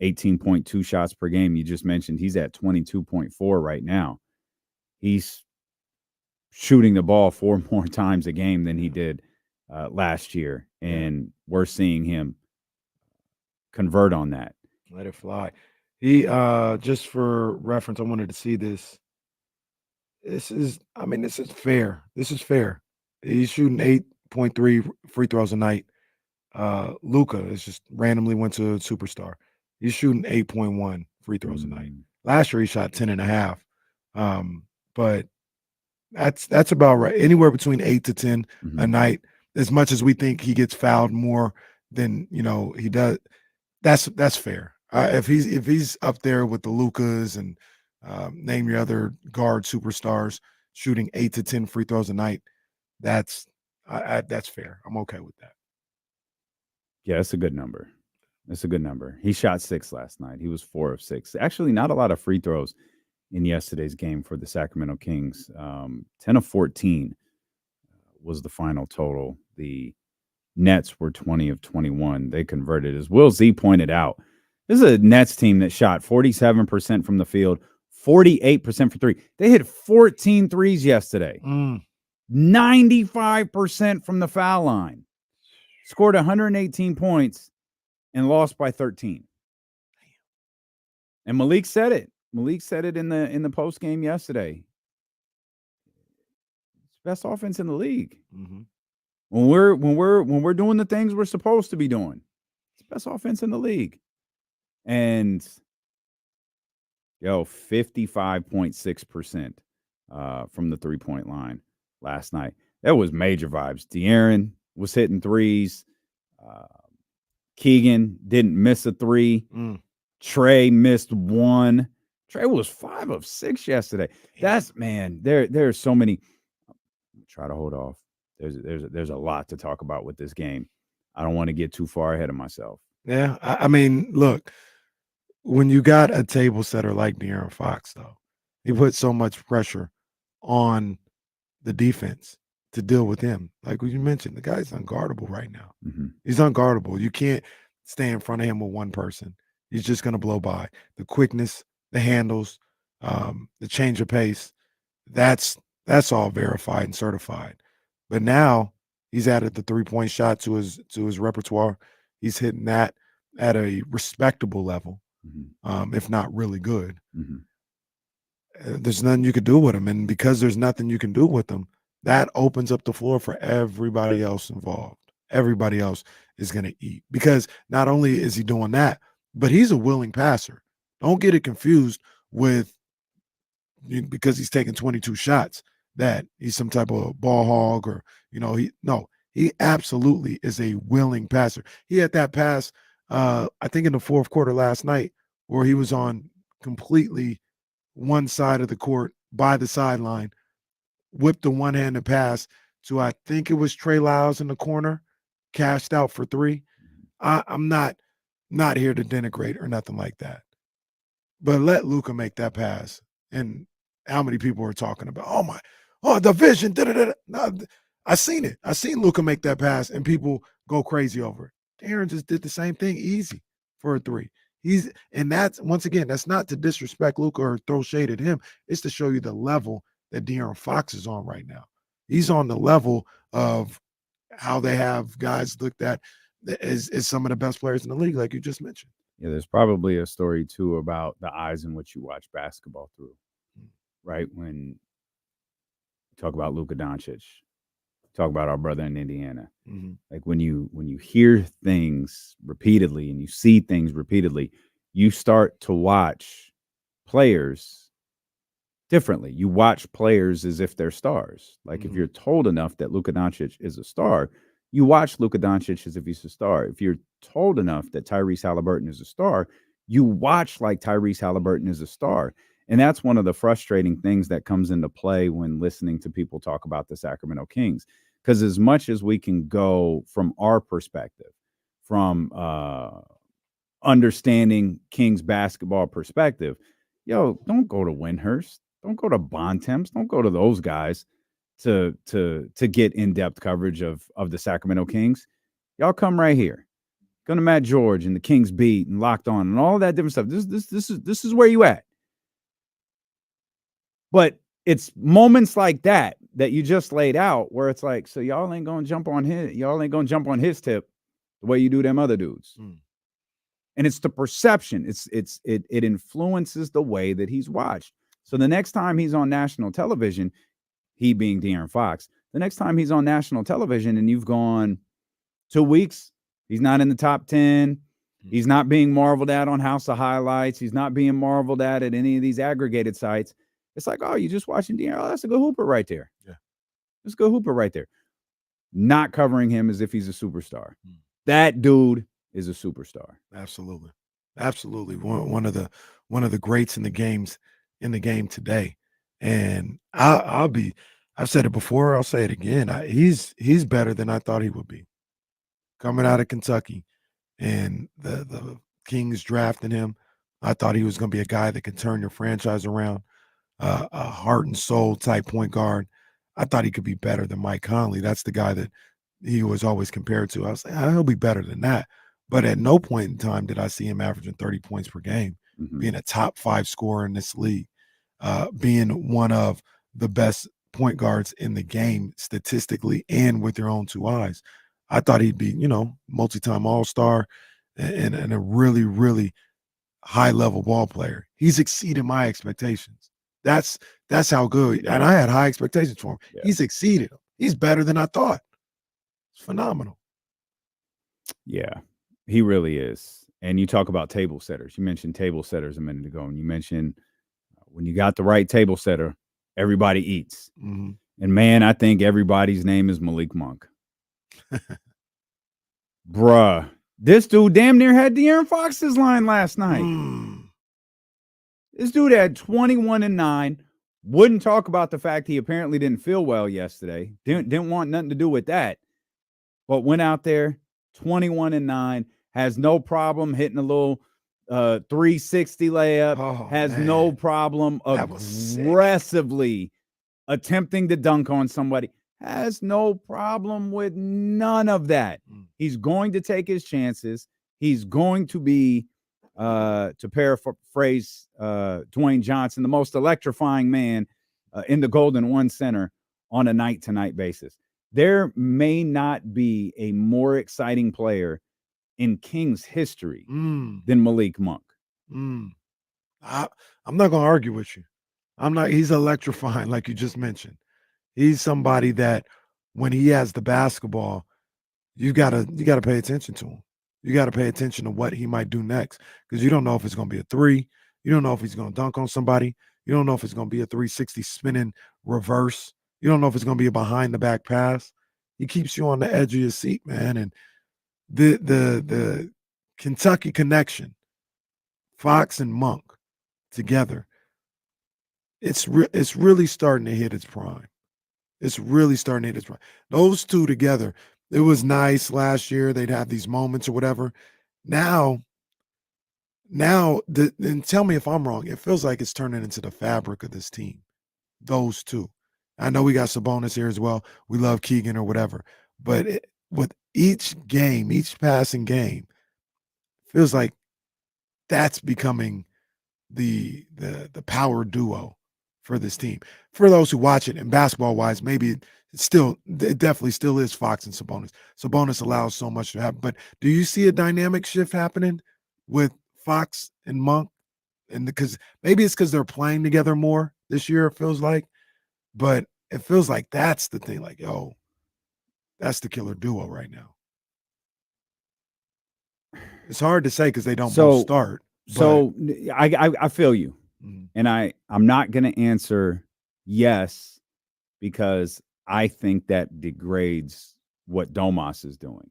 18.2 shots per game. You just mentioned he's at 22.4 right now. He's shooting the ball 4 more times a game than he did last year, and we're seeing him convert on that. Let it fly. He just for reference, I wanted to see this. This is fair. This is fair. He's shooting 8.3 free throws a night. Luka is just randomly went to a superstar. He's shooting 8.1 free throws a night. Last year he shot 10.5. But that's about right. Anywhere between 8 to 10 a night. As much as we think he gets fouled more than he does, that's fair. If he's up there with the Lukas and name your other guard superstars shooting 8 to 10 free throws a night, that's fair. I'm okay with that. Yeah, it's a good number. It's a good number. He shot 6 last night. He was 4 of 6. Actually, not a lot of free throws in yesterday's game for the Sacramento Kings. 10 of 14 was the final total. The Nets were 20 of 21. They converted. As Will Z pointed out, this is a Nets team that shot 47% from the field, 48% for three. They hit 14 threes yesterday. 95% from the foul line. Scored 118 points and lost by 13. And Malik said it. Malik said it in the post game yesterday. It's best offense in the league. When we're doing the things we're supposed to be doing, it's best offense in the league. And 55.6% from the 3-point line last night. That was major vibes. De'Aaron was hitting threes. Keegan didn't miss a three. Trey missed one. Trey was 5 of 6 yesterday. There's so many. Try to hold off. There's a lot to talk about with this game. I don't want to get too far ahead of myself. Yeah, I mean, look, when you got a table setter like De'Aaron Fox, though, he put so much pressure on the defense to deal with him. Like you mentioned, the guy's unguardable right now. Mm-hmm. He's unguardable. You can't stay in front of him with one person. He's just going to blow by. The quickness, the handles, the change of pace, that's all verified and certified. But now he's added the three-point shot to his repertoire. He's hitting that at a respectable level, if not really good. There's nothing you could do with him, and because there's nothing you can do with him, that opens up the floor for everybody else involved. Everybody else is going to eat because not only is he doing that, but he's a willing passer. Don't get it confused with because he's taking 22 shots that he's some type of ball hog or he absolutely is a willing passer. He had that pass I think in the fourth quarter last night where he was on completely one side of the court by the sideline, whipped the one-handed pass to I think it was Trey Lyles in the corner, cashed out for three. I'm not here to denigrate or nothing like that, but let Luka make that pass. And how many people are talking about? The vision. No, I seen it. I seen Luka make that pass, and people go crazy over it. Aaron just did the same thing, easy for a three. And that's once again, that's not to disrespect Luka or throw shade at him. It's to show you the level that De'Aaron Fox is on right now. He's on the level of how they have guys looked at as some of the best players in the league, like you just mentioned. Yeah, there's probably a story too about the eyes in which you watch basketball through, right? When you talk about Luka Doncic, talk about our brother in Indiana. Like when you hear things repeatedly and you see things repeatedly, you start to watch players differently. You watch players as if they're stars. Like if you're told enough that Luka Doncic is a star, you watch Luka Doncic as if he's a star. If you're told enough that Tyrese Halliburton is a star, you watch like Tyrese Halliburton is a star. And that's one of the frustrating things that comes into play when listening to people talk about the Sacramento Kings. Because as much as we can go from our perspective, from understanding Kings basketball perspective, don't go to Windhurst, don't go to Bontemps, don't go to those guys to get in-depth coverage of the Sacramento Kings. Y'all come right here. Go to Matt George and the Kings Beat and Locked On and all that different stuff. This is where you at. But it's moments like that you just laid out where it's like, so y'all ain't gonna jump on his tip the way you do them other dudes. And it's the perception. It influences the way that he's watched. So the next time he's on national television, he being De'Aaron Fox, the next time he's on national television and you've gone 2 weeks, he's not in the top 10. He's not being marveled at on House of Highlights. He's not being marveled at any of these aggregated sites. It's like, oh, you're just watching De'Aaron. Oh, that's a good hooper right there. Yeah. That's a good hooper right there. Not covering him as if he's a superstar. That dude is a superstar. Absolutely. Absolutely. One of the greats in the game today. And I've said it before, I'll say it again. He's better than I thought he would be. Coming out of Kentucky and the Kings drafting him, I thought he was going to be a guy that could turn your franchise around. A heart and soul type point guard. I thought he could be better than Mike Conley. That's the guy that he was always compared to. I was like, he'll be better than that. But at no point in time did I see him averaging 30 points per game, being a top 5 scorer in this league, being one of the best point guards in the game statistically and with your own 2 eyes. I thought he'd be, multi-time all-star and a really, really high-level ball player. He's exceeded my expectations. That's how good. And I had high expectations for him. Yeah. He's exceeded them. He's better than I thought. It's phenomenal. Yeah, he really is. And you talk about table setters. You mentioned table setters a minute ago, and you mentioned when you got the right table setter, everybody eats. And man, I think everybody's name is Malik Monk. Bruh, this dude damn near had De'Aaron Fox's line last night. This dude had 21-9. Wouldn't talk about the fact he apparently didn't feel well yesterday. Didn't want nothing to do with that. But went out there, 21-9, has no problem hitting a little 360 layup, has no problem aggressively attempting to dunk on somebody, has no problem with none of that. He's going to take his chances. He's going to be, to paraphrase Dwayne Johnson, the most electrifying man in the Golden One Center on a night-to-night basis. There may not be a more exciting player in Kings history than Malik Monk. I'm not going to argue with you. He's electrifying, like you just mentioned. He's somebody that when he has the basketball, you gotta pay attention to him. You got to pay attention to what he might do next, because you don't know if it's going to be a three. You don't know if he's going to dunk on somebody. You don't know if it's going to be a 360 spinning reverse. You don't know if it's going to be a behind the back pass. He keeps you on the edge of your seat, man. And the Kentucky connection, Fox and Monk together, it's really starting to hit its prime. It's really starting to hit its prime. Those two together, it was nice last year. They'd have these moments or whatever. Now, and tell me if I'm wrong, it feels like it's turning into the fabric of this team. Those two. I know we got Sabonis here as well. We love Keegan or whatever. But with each game, each passing game, feels like that's becoming the power duo for this team. For those who watch it, and basketball-wise, maybe it definitely still is Fox and Sabonis. Sabonis allows so much to happen. But do you see a dynamic shift happening with Fox and Monk? And because maybe it's because they're playing together more this year, it feels like. But it feels like that's the thing. Like, yo, that's the killer duo right now. It's hard to say because they don't both start. So I feel you. And I'm not going to answer yes, because I think that degrades what Domas is doing.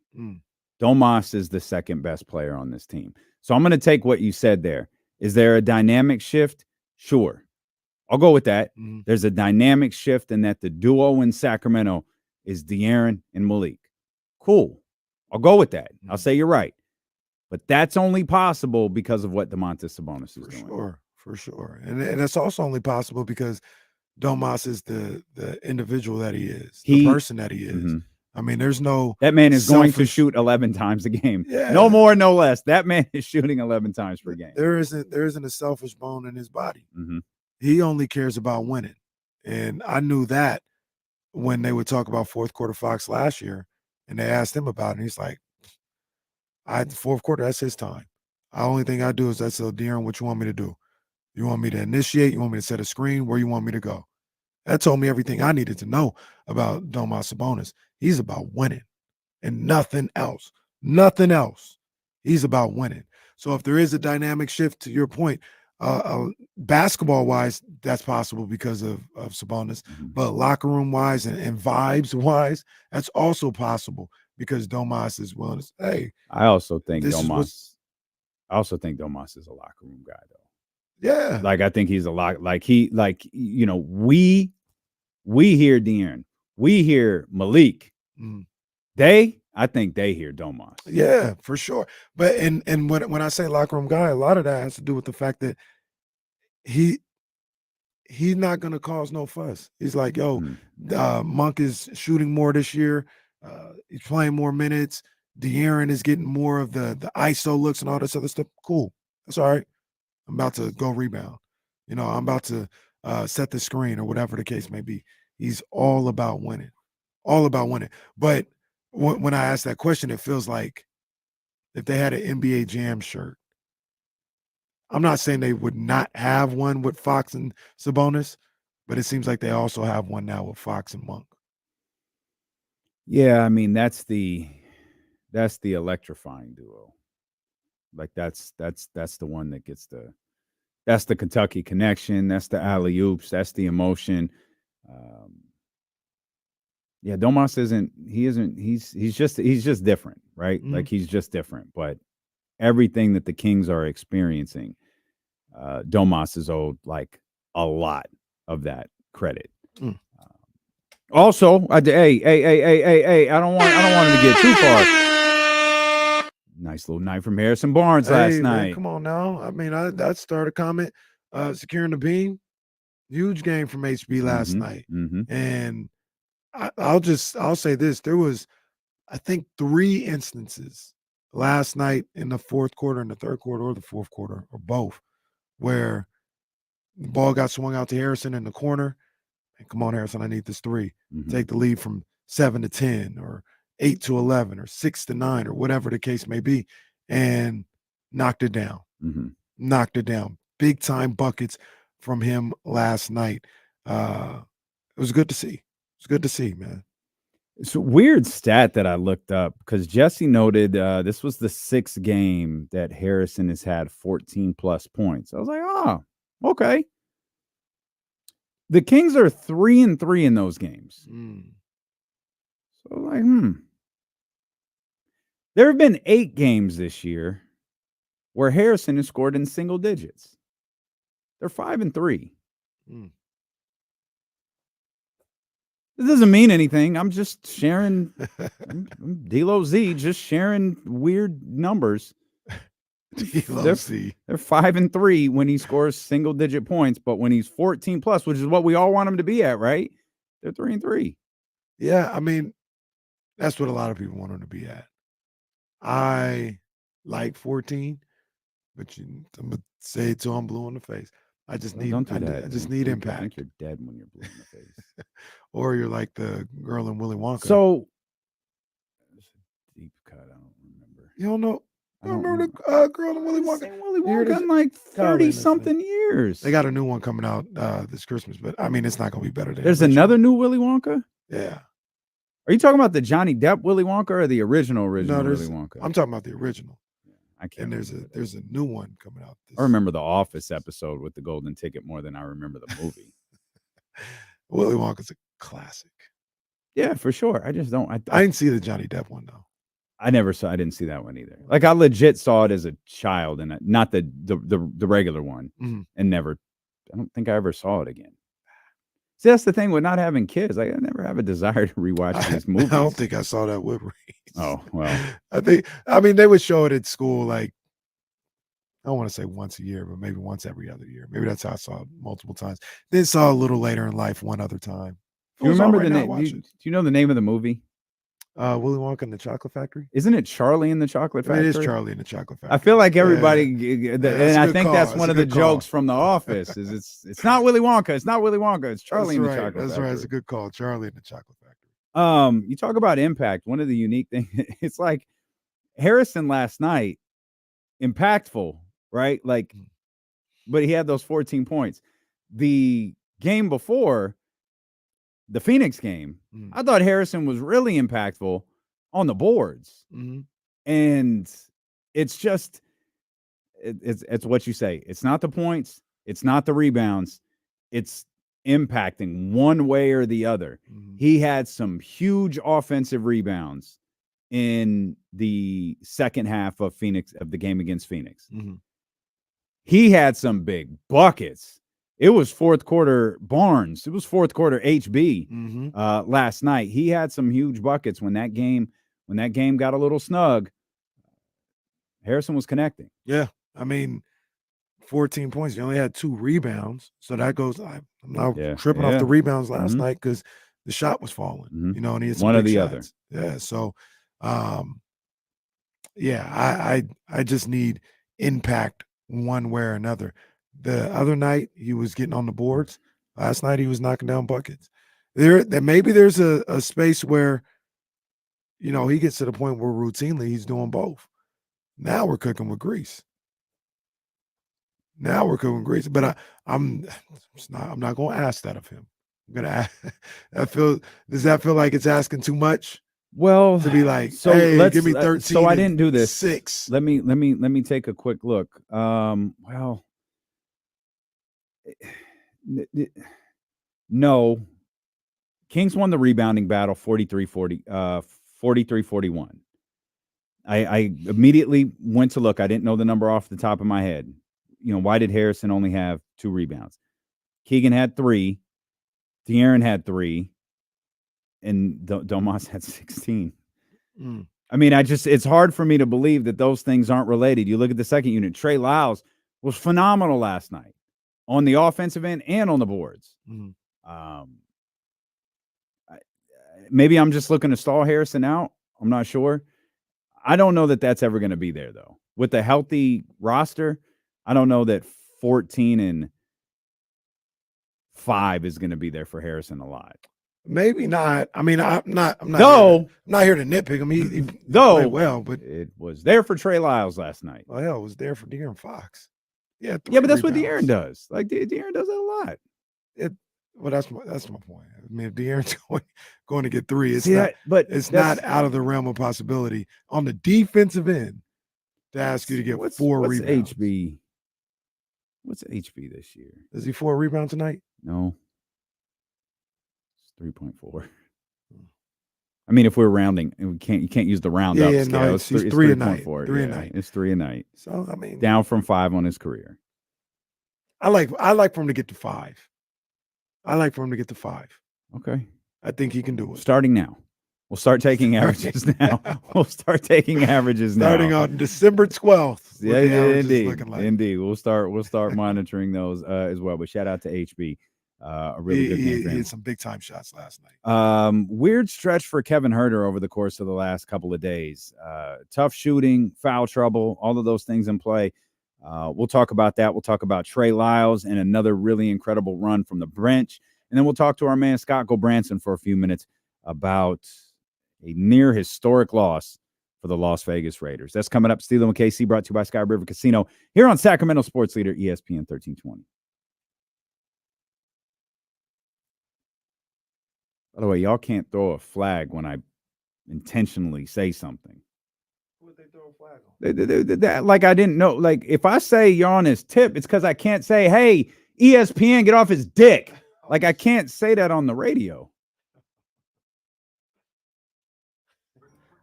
Domas is the second best player on this team. So I'm going to take what you said there. Is there a dynamic shift? Sure. I'll go with that. There's a dynamic shift in that the duo in Sacramento is De'Aaron and Malik. Cool. I'll go with that. I'll say you're right. But that's only possible because of what Domantas Sabonis is doing. For sure. And it's also only possible because Domas is the individual that he is, the person that he is. I mean, there's no... That man is going to shoot 11 times a game. Yeah. No more, no less. That man is shooting 11 times per game. There isn't a selfish bone in his body. He only cares about winning. And I knew that when they would talk about fourth quarter Fox last year, and they asked him about it, and he's like, fourth quarter, that's his time. The only thing I do is I say, De'Aaron, what you want me to do? You want me to initiate? You want me to set a screen? Where you want me to go? That told me everything I needed to know about Domas Sabonis. He's about winning and nothing else. Nothing else. He's about winning. So if there is a dynamic shift, to your point, basketball-wise, that's possible because of Sabonis. But locker room-wise and vibes-wise, that's also possible because Domas is willing to say, hey. I also think Domas is a locker room guy, though. Yeah. Like, I think he's a lot we hear De'Aaron, we hear Malik. I think they hear Domas. Yeah, for sure. But and when I say locker room guy, a lot of that has to do with the fact that he's not gonna cause no fuss. He's like, yo, Monk is shooting more this year. He's playing more minutes. De'Aaron is getting more of the ISO looks and all this other stuff. Cool. That's all right. I'm about to go rebound. I'm about to set the screen or whatever the case may be. He's all about winning. All about winning. But when I ask that question, it feels like if they had an NBA Jam shirt, I'm not saying they would not have one with Fox and Sabonis, but it seems like they also have one now with Fox and Monk. Yeah, I mean, that's the electrifying duo. Like that's the one that gets that's the Kentucky connection. That's the alley-oops. That's the emotion. Yeah, Domas he's just different, right? Like he's just different. But everything that the Kings are experiencing, Domas is owed like a lot of that credit. Also, hey, I don't want him to get too far. Nice little night from Harrison Barnes Hey, last man, night. come on now. I mean, that started a comment. Securing the beam, huge game from HB last night. And I'll say this. There was, I think, 3 instances last night in the fourth quarter, in the third quarter, or the fourth quarter, or both, where the ball got swung out to Harrison in the corner. And come on, Harrison, I need this 3. Take the lead from 7 to 10 or 8 to 11 or 6 to 9 or whatever the case may be, and knocked it down. Knocked it down. Big time buckets from him last night. It was good to see. It's good to see, man. It's a weird stat that I looked up because Jesse noted this was the 6th game that Harrison has had 14 plus points. I was like, oh, okay. The Kings are 3-3 in those games. So like, There have been 8 games this year where Harrison has scored in single digits. They're 5-3. This doesn't mean anything. I'm just sharing. D'Lo Z, just sharing weird numbers. D'Lo Z. They're 5-3 when he scores single digit points, but when he's 14 plus, which is what we all want him to be at, right? They're 3-3. Yeah, I mean, that's what a lot of people want him to be at. I like 14, but I'm gonna say it till I'm blue in the face. I just need. Don't do that. I just need impact. I think you're dead when you're blue in the face. Or you're like the girl in Willy Wonka. So, deep cut. I don't remember. You don't know? You don't remember the girl in Willy Wonka? Willy Wonka in like 30-something years. They got a new one coming out this Christmas, but I mean, it's not going to be better than. There's another new Willy Wonka? Yeah. Are you talking about the Johnny Depp Willy Wonka or the original Willy Wonka? I'm talking about the original. I can't. And there's a new one coming out. I remember the Office episode with the golden ticket more than I remember the movie. Willy Wonka's a classic. Yeah, for sure. I just don't. I didn't see the Johnny Depp one though. I didn't see that one either. Like I legit saw it as a child, and not the regular one, and never. I don't think I ever saw it again. See, that's the thing with not having kids. Like, I never have a desire to rewatch these movies. I don't think I saw that with Reese. Oh well. I mean, they would show it at school. Like, I don't want to say once a year, but maybe once every other year. Maybe that's how I saw it multiple times. Then saw a little later in life one other time. Do you remember the name? Do you know the name of the movie? Willy Wonka and the Chocolate Factory. Isn't it Charlie and the Chocolate Factory? It is Charlie and the Chocolate Factory. I feel like everybody, and I think that's one of the jokes from The Office. Is it's not Willy Wonka. It's not Willy Wonka. It's Charlie and the Chocolate Factory. That's right. It's a good call. Charlie and the Chocolate Factory. You talk about impact. One of the unique things. It's like Harrison last night, impactful, right? Like, but he had those 14 points. The game before, the Phoenix game, I thought Harrison was really impactful on the boards. And it's just, it's what you say. It's not the points. It's not the rebounds. It's impacting one way or the other. He had some huge offensive rebounds in the second half of the game against Phoenix. He had some big buckets. It was fourth quarter Barnes. It was fourth quarter HB last night. He had some huge buckets when that game got a little snug. Harrison was connecting. Yeah. I mean, 14 points. He only had 2 rebounds. So that goes, I'm not tripping off the rebounds last night because the shot was falling, you know, and he had some one or big the shots. other. Yeah. So, I just need impact one way or another. The other night he was getting on the boards. Last night he was knocking down buckets. Maybe there's a space where, you know, he gets to the point where routinely he's doing both. Now we're cooking with grease. But I'm not going to ask that of him. I'm going to ask. Does that feel like it's asking too much? Well, to be like, so hey, give me 13. So I didn't do this. 6. Let me take a quick look. Well, no. Kings won the rebounding battle 43-41. I immediately went to look. I didn't know the number off the top of my head. You know, why did Harrison only have 2 rebounds? Keegan had 3. De'Aaron had 3. And Domas had 16. I mean, it's hard for me to believe that those things aren't related. You look at the second unit. Trey Lyles was phenomenal last night on the offensive end and on the boards. Maybe I'm just looking to stall Harrison out. I'm not sure. I don't know that that's ever going to be there, though. With a healthy roster, I don't know that 14-5 is going to be there for Harrison a lot. Maybe not. I mean, I'm not No. here to nitpick him. He Though played well, but it was there for Trey Lyles last night. well, hell, it was there for De'Aaron Fox. Yeah, but that's what rebounds. De'Aaron does. Like De'Aaron does that a lot. Well, that's my point. I mean, if De'Aaron's going to get 3, it's Yeah, but it's that's- not out of the realm of possibility on the defensive end to ask you to get 4 what's rebounds. HB? What's HB this year? Is he 4 rebounds tonight? No. It's 3.4. I mean, if we're rounding, and you can't use the round up scale. No, It's he's 3 a night. 3.4. 3 a Yeah, night. It's 3 a night. So I mean, Down from 5 on his career. I like for him to get to 5. I like for him to get to 5. Okay. I think he can do it. Starting now. We'll start taking averages now. We'll start taking averages now. Starting on December 12th. Yeah, indeed. Looking like. Indeed. We'll start monitoring those as well. But shout out to HB. A really good game for He him. hit some big time shots last night. Weird stretch for Kevin Huerter over the course of the last couple of days. Tough shooting, foul trouble, all of those things in play. We'll talk about that. We'll talk about Trey Lyles and another really incredible run from the bench. And then we'll talk to our man Scott Gobranson for a few minutes about a near historic loss for the Las Vegas Raiders. That's coming up. Steeler and KC, brought to you by Sky River Casino here on Sacramento Sports Leader ESPN 1320. By the way, y'all can't throw a flag when I intentionally say something. What they throw a flag on? Like I didn't know. Like if I say you're on his tip, it's because I can't say, "Hey, ESPN, get off his dick." Like I can't say that on the radio.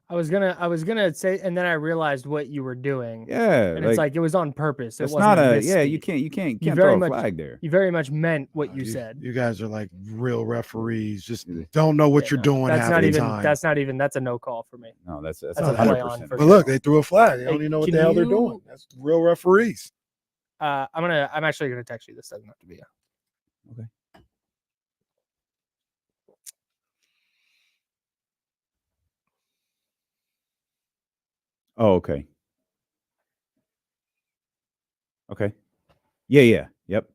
I was gonna say, and then I realized what you were doing. Yeah, and it's like it was on purpose. It It's wasn't not a misspeak. You can't You throw very a much flag there. You very much meant what you said. You guys are like real referees. Just don't know what you're doing That's half not the even. time. That's not even. That's a no call for me. No, that's a play on. For But look, they threw a flag. They don't even know what can the hell they're you- doing. That's real referees. I'm actually gonna text you. This doesn't have to be. Okay. Oh, okay. Okay. Yeah. Yep.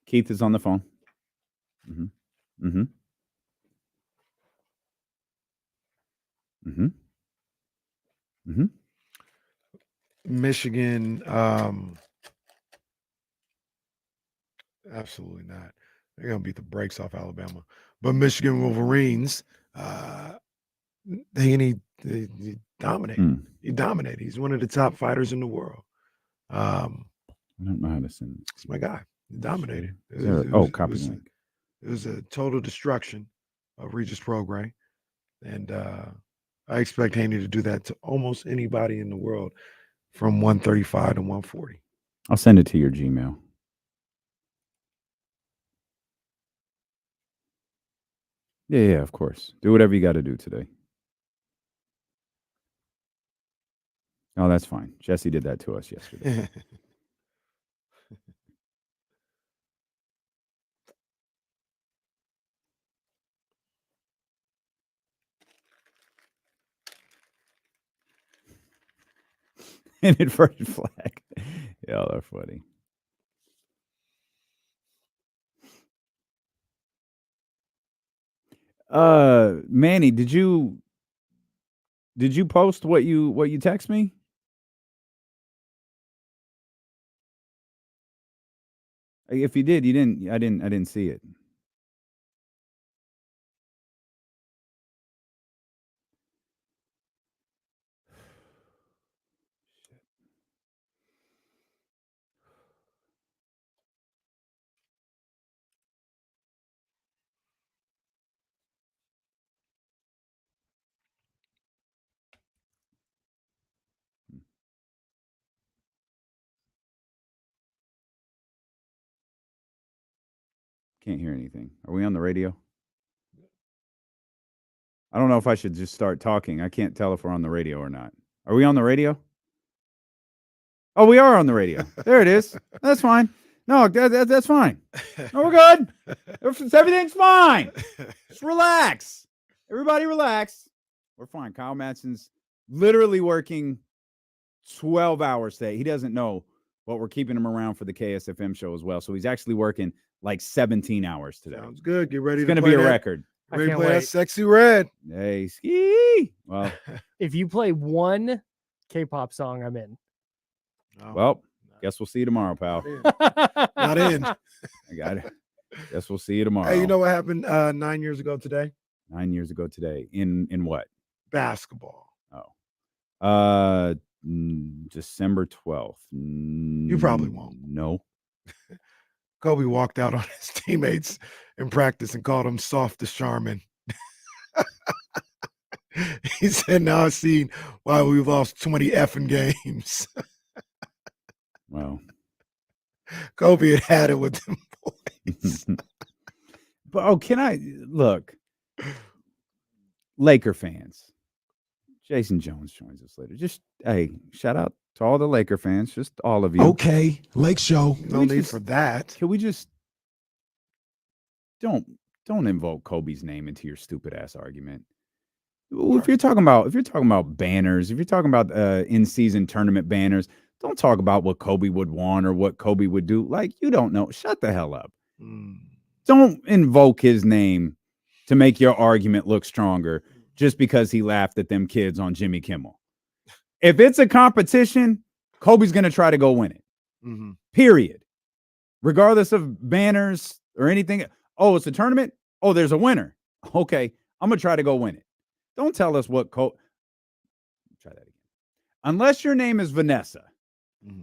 Keith is on the phone. Mm-hmm. Mm-hmm. Mm-hmm. Mm-hmm. Michigan, absolutely not. They're gonna beat the brakes off Alabama. But Michigan Wolverines, he dominated. He dominated. He's one of the top fighters in the world. I don't know how to send it. It's my guy. He dominated. Copy it link. It was a total destruction of Regis Prograis. And I expect Haney to do that to almost anybody in the world from 135 to 140. I'll send it to your Gmail. Yeah, of course. Do whatever you got to do today. Oh, that's fine. Jesse did that to us yesterday. An inverted flag. Yeah, they're funny. Manny, did you post what you text me? If you did, I didn't see it. Can't hear anything. Are we on the radio? I don't know if I should just start talking. I can't tell if we're on the radio or not. Are we on the radio? Oh, we are on the radio. There it is. That's fine. No, that's fine. No, we're good. Everything's fine. Just relax. Everybody relax. We're fine. Kyle Madsen's literally working 12 hours today. He doesn't know, but we're keeping him around for the KSFM show as well. So he's actually working like 17 hours today. Sounds good. Get ready. It's going to be a record. Ready to play that Sexy Red. Hey, ski. Well, If you play one K-pop song, I'm in. well, guess we'll see you tomorrow, pal. Not in. I got it. Guess we'll see you tomorrow. Hey, you know what happened 9 years ago today? 9 years ago today. In what? Basketball. December 12th. You probably won't. No. Kobe walked out on his teammates in practice and called them soft as Charmin. He said, now I've seen why we've lost 20 effing games. Well, Kobe had it with them boys. But can I look? Laker fans. Jason Jones joins us later. Just hey, shout out to all the Laker fans, just all of you. Okay, Lake Show. No need for that. Can we just don't invoke Kobe's name into your stupid ass argument? If you're talking about banners, if you're talking about in-season tournament banners, don't talk about what Kobe would want or what Kobe would do. Like, you don't know. Shut the hell up. Don't invoke his name to make your argument look stronger just because he laughed at them kids on Jimmy Kimmel. If it's a competition, Kobe's going to try to go win it. Period. Regardless of banners or anything. Oh, it's a tournament? Oh, there's a winner. Okay, I'm going to try to go win it. Don't tell us what Try that again. Unless your name is Vanessa,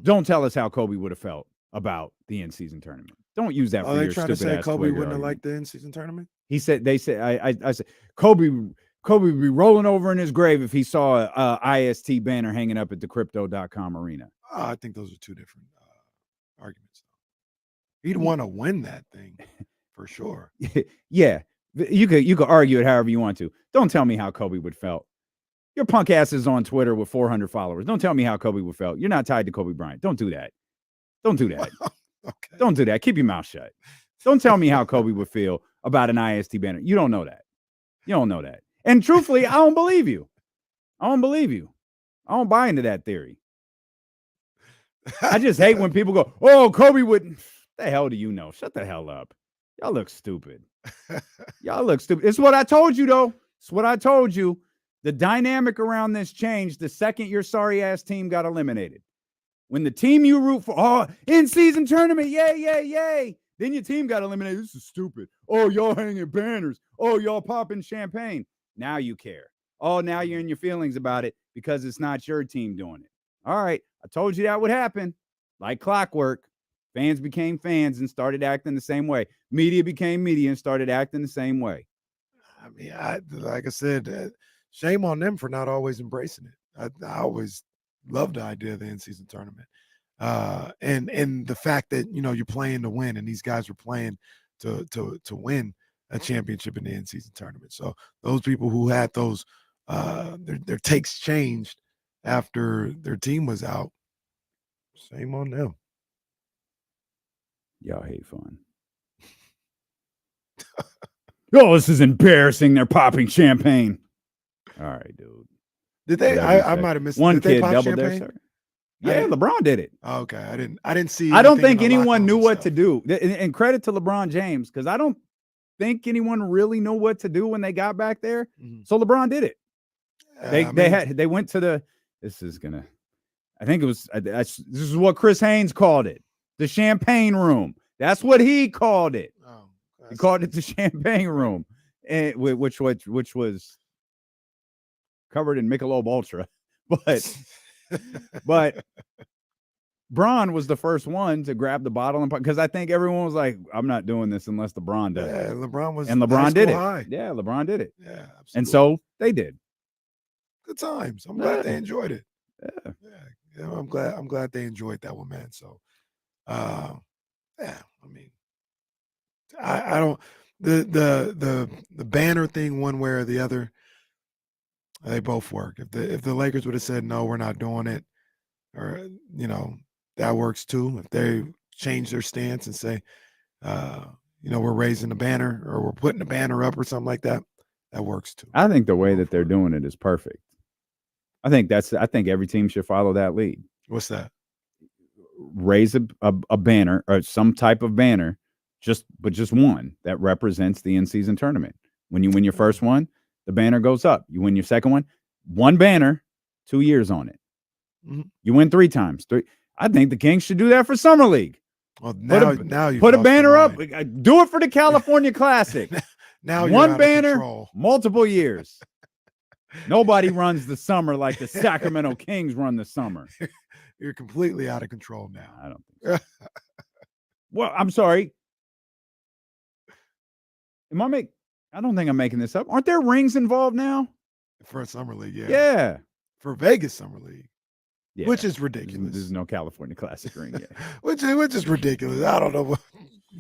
don't tell us how Kobe would have felt about the in-season tournament. Don't use that for your stupid ass. They trying to say Kobe Twitter wouldn't have argument. liked the in-season tournament? They said, I said, Kobe would be rolling over in his grave if he saw a IST banner hanging up at the crypto.com arena. I think those are two different arguments. He'd want to win that thing for sure. Yeah, you could argue it however you want to. Don't tell me how Kobe would felt. Your punk ass is on Twitter with 400 followers. Don't tell me how Kobe would felt. You're not tied to Kobe Bryant. Don't do that. Don't do that. Okay. Don't do that. Keep your mouth shut. Don't tell me how Kobe would feel about an IST banner. You don't know that. You don't know that. And truthfully, I don't believe you. I don't believe you. I don't buy into that theory. I just hate when people go, oh, Kobe wouldn't. The hell do you know? Shut the hell up. Y'all look stupid. Y'all look stupid. It's what I told you, though. It's what I told you. The dynamic around this changed the second your sorry-ass team got eliminated. When the team you root for, oh, in-season tournament, yay, yay, yay. Then your team got eliminated. This is stupid. Oh, y'all hanging banners. Oh, y'all popping champagne. Now you care. Oh, now you're in your feelings about it because it's not your team doing it. All right. I told you that would happen. Like clockwork. Fans became fans and started acting the same way. Media became media and started acting the same way. I mean, like I said, shame on them for not always embracing it. I always loved the idea of the in-season tournament. And the fact that, you're playing to win and these guys were playing to win a championship in the in-season tournament. So those people who had those, their takes changed after their team was out. Shame on them. Y'all hate fun. Oh, this is embarrassing. They're popping champagne. All right, dude. Did they? I might have missed. One did kid they pop doubled champagne? their. Yeah, LeBron did it. Okay, I didn't see. I don't anything think in the locker anyone room knew and what stuff. to do. And credit to LeBron James, because I don't think anyone really knew what to do when they got back there. So LeBron did it. They went to the. This is gonna. I think it was. This is what Chris Haynes called it. The champagne room. That's what he called it. Oh, he called it the champagne room, and which was covered in Michelob Ultra, but Bron was the first one to grab the bottle and because I think everyone was like, "I'm not doing this unless LeBron does." Yeah, LeBron was, and high LeBron did it. school high. Yeah, LeBron did it. Yeah, absolutely. And so they did. Good times. I'm glad they enjoyed it. Yeah. I'm glad they enjoyed that one, man. So, yeah, I mean, I don't the banner thing one way or the other. They both work. If the Lakers would have said no, we're not doing it, or that works too. If they change their stance and say, we're raising the banner or we're putting the banner up or something like that, that works too. I think the way that they're doing it is perfect. I think every team should follow that lead. What's that? Raise a banner or some type of banner, just one that represents the in-season tournament. When you win your first one, the banner goes up. You win your second one banner, 2 years on it. Mm-hmm. You win 3 times. I think the Kings should do that for Summer League. Well, now you put a banner up. Do it for the California Classic. Now one banner, multiple years. Nobody runs the summer like the Sacramento Kings run the summer. You're completely out of control now. I don't think so. Well, I'm sorry. I don't think I'm making this up. Aren't there rings involved now? For a Summer League, yeah. Yeah. For Vegas Summer League. Yeah. Which is ridiculous. There's no California Classic ring yet. which is ridiculous. I don't know what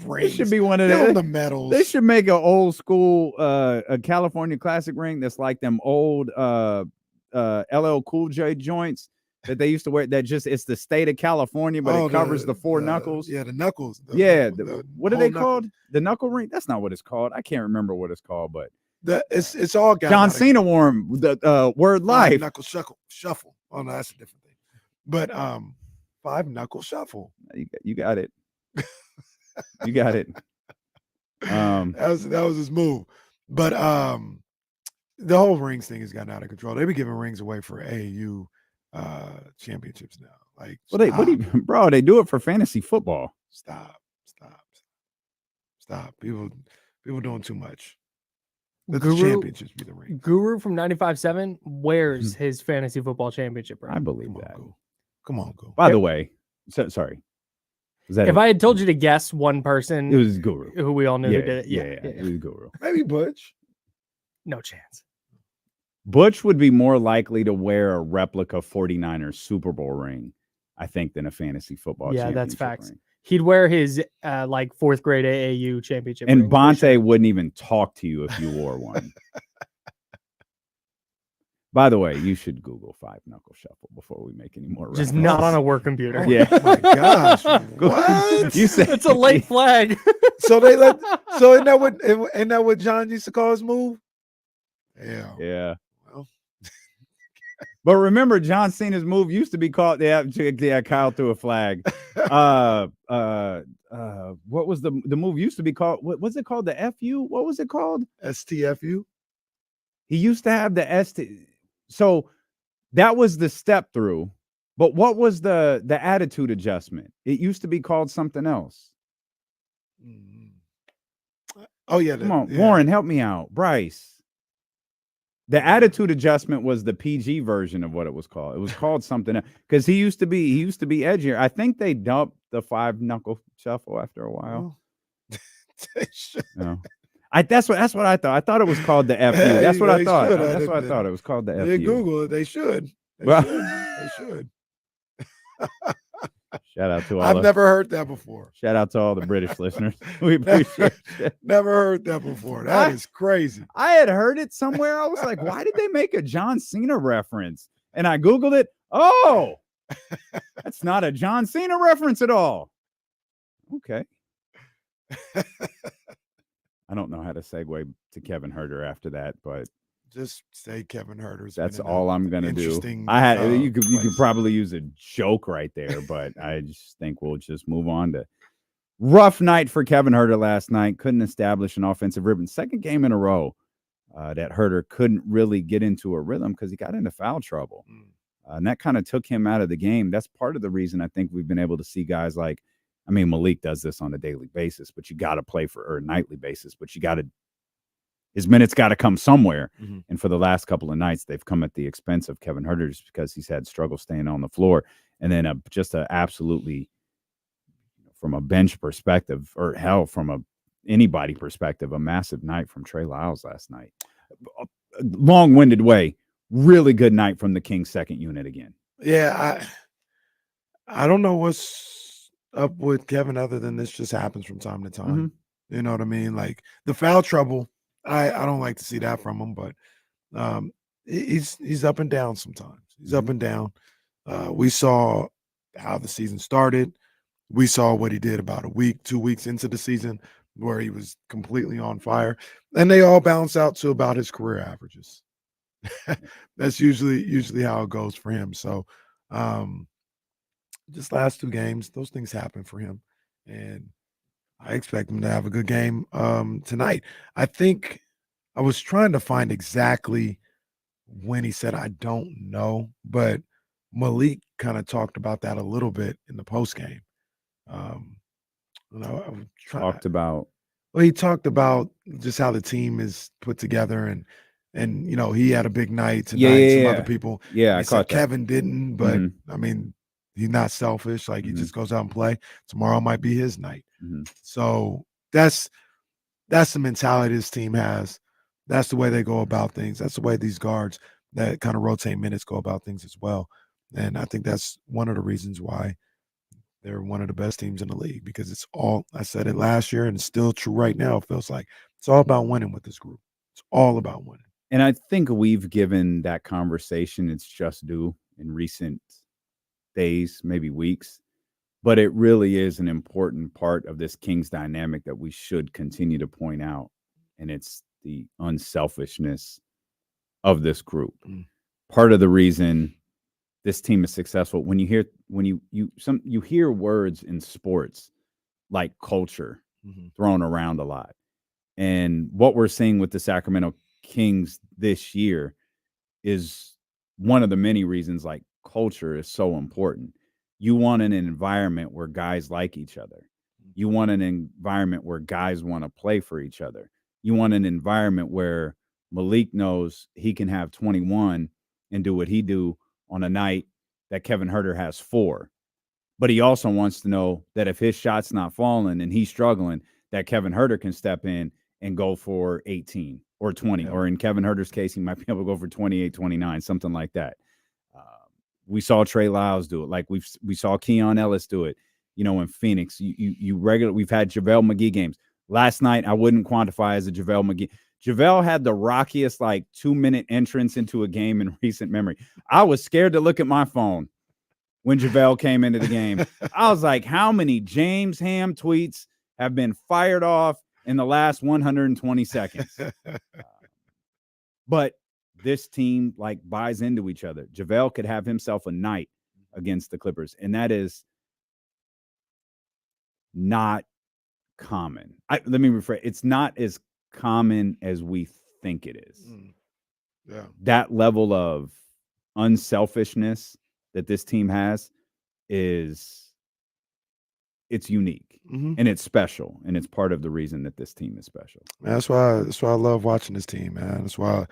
rings. It should be one of the medals. They should make an old school a California Classic ring that's like them old LL Cool J joints that they used to wear. It's the state of California, but it covers the 4 knuckles. Yeah, the knuckles. What are they called? The knuckle ring? That's not what it's called. I can't remember what it's called, but it's all got John Cena wore them. The word life. Knuckle shuffle. Oh no, that's a different thing. But 5 knuckle shuffle. You got it. You got it. That was his move. But the whole rings thing has gotten out of control. They be giving rings away for AAU championships now. Like, bro, they do it for fantasy football. Stop. People doing too much. Let the championships be the ring. Guru from 95.7 wears his fantasy football championship ring. I believe that. Come on, go. By the way, sorry. If I had told you to guess one person, it was Guru, who we all knew who did it. Yeah, it was Guru. Maybe Butch. No chance. Butch would be more likely to wear a replica 49ers Super Bowl ring, I think, than a fantasy football championship that's facts. ring. He'd wear his 4th grade AAU championship And ring. Bonte wouldn't even talk to you if you wore one. By the way, you should Google 5 knuckle shuffle before we make any more. Just not on a work computer. Yeah. Oh my gosh. What? You said it's a late flag. So isn't that what John used to call his move? Yeah. Yeah. Well. But remember, John Cena's move used to be called Kyle threw a flag. What was the move used to be called? What was it called? The FU? What was it called? STFU. He used to have the ST. So that was the step through. But what was the attitude adjustment? It used to be called something else. Oh yeah. Come on, Warren, help me out. Bryce. The attitude adjustment was the PG version of what it was called. It was called something else because he used to be edgier. I think they dumped the 5 knuckle shuffle after a while. No. That's what I thought. I thought it was called the FU. That's what I thought. That's what I thought. It was called the FU. They Google it. They should. They should. Shout out to all. I've never heard that before. Shout out to all the British listeners. We appreciate it. Never heard that before. That is crazy. I had heard it somewhere. I was like, why did they make a John Cena reference? And I Googled it. Oh, that's not a John Cena reference at all. Okay. I don't know how to segue to Kevin Huerter after that, but just say Kevin Huerter. That's all I'm gonna do. You could probably use a joke right there, but I just think we'll just move on to rough night for Kevin Huerter last night. Couldn't establish an offensive rhythm. Second game in a row that Huerter couldn't really get into a rhythm because he got into foul trouble, and that kind of took him out of the game. That's part of the reason I think we've been able to see guys like. I mean, Malik does this on a daily basis, but you got to play or a nightly basis, but his minutes got to come somewhere. Mm-hmm. And for the last couple of nights, they've come at the expense of Kevin Huerter just because he's had struggle staying on the floor. And then absolutely, from a bench perspective, or hell, from anybody perspective, a massive night from Trey Lyles last night. Long-winded way, really good night from the Kings second unit again. Yeah, I don't know what's up with Kevin other than this just happens from time to time. Mm-hmm. You know what I mean? Like the foul trouble, I don't like to see that from him, but he's up and down sometimes. He's up and down. We saw how the season started. We saw what he did about a week, 2 weeks into the season, where he was completely on fire, and they all bounce out to about his career averages. That's usually how it goes for him. So, just last 2 games, those things happen for him, and I expect him to have a good game tonight. I think I was trying to find exactly when he said, "I don't know," but Malik kind of talked about that a little bit in the post game. I was Talked about well, he talked about just how the team is put together, and he had a big night tonight. Some other people, Yeah, I he said caught that. Kevin didn't, but Mhm. I mean, he's not selfish. Like he Mhm. just goes out and play. Tomorrow might be his night. Mhm. So that's the mentality this team has. That's the way they go about things. That's the way these guards that kind of rotate minutes go about things as well. And I think that's one of the reasons why they're one of the best teams in the league, because it's all, I said it last year and it's still true right now. It feels like it's all about winning with this group. It's all about winning. And I think we've given that conversation its just due in recent days, maybe weeks. But it really is an important part of this Kings dynamic that we should continue to point out. And it's the unselfishness of this group. Part of the reason this team is successful, when you hear words in sports like culture thrown around a lot. And what we're seeing with the Sacramento Kings this year is one of the many reasons like culture is so important. You want an environment where guys like each other. You want an environment where guys want to play for each other. You want an environment where Malik knows he can have 21 and do what he do on a night that Kevin Huerter has 4. But he also wants to know that if his shot's not falling and he's struggling, that Kevin Huerter can step in and go for 18 or 20. Yeah. Or in Kevin Huerter's case, he might be able to go for 28, 29, something like that. We saw Trey Lyles do it. Like we saw Keon Ellis do it, in Phoenix. We've had JaVale McGee games. Last night, I wouldn't quantify as a JaVale McGee. JaVale had the rockiest 2-minute entrance into a game in recent memory. I was scared to look at my phone when JaVale came into the game. I was like, how many James Ham tweets have been fired off in the last 120 seconds? But this team buys into each other. JaVale could have himself a night against the Clippers, and that is not common. Let me rephrase. It's not as common as we think it is. Yeah. That level of unselfishness that this team has it's unique and it's special, and it's part of the reason that this team is special. Man, that's why I love watching this team, man. That's why I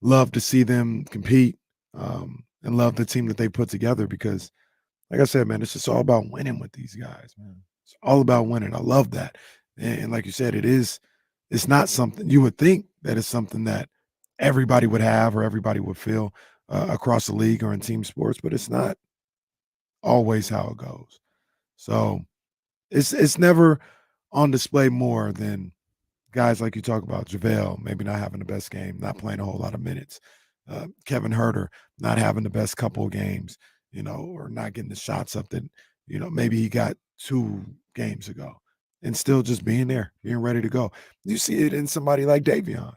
love to see them compete, and love the team that they put together, because like I said, man, it's just all about winning with these guys, man. It's all about winning. I love that. And like you said, it's not something you would think that it's something that everybody would have or everybody would feel across the league or in team sports, but it's not always how it goes. So it's never on display more than guys like you talk about, JaVale maybe not having the best game, not playing a whole lot of minutes. Kevin Huerter not having the best couple of games, or not getting the shots up that, maybe he got 2 games ago, and still just being there, being ready to go. You see it in somebody like Davion.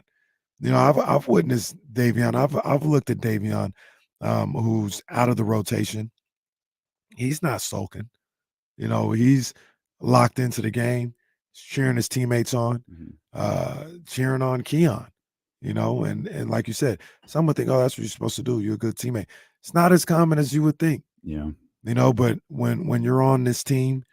I've witnessed Davion. I've looked at Davion, who's out of the rotation. He's not sulking. He's locked into the game, cheering his teammates on, cheering on Keon, and like you said, some would think, oh, that's what you're supposed to do. You're a good teammate. It's not as common as you would think. Yeah. But when you're on this team,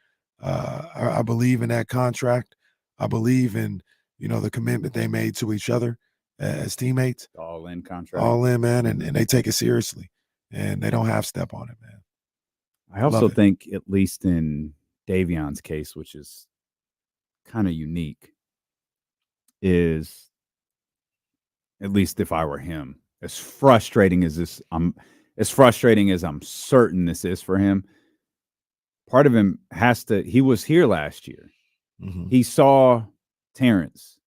I believe in that contract. I believe in, the commitment they made to each other as teammates. All in contract. All in, man, and they take it seriously, and they don't half step on it, man. I also think, at least in Davion's case, which is kind of unique, is, at least if I were him, as frustrating as I'm certain this is for him, part of him he was here last year. He saw Terrence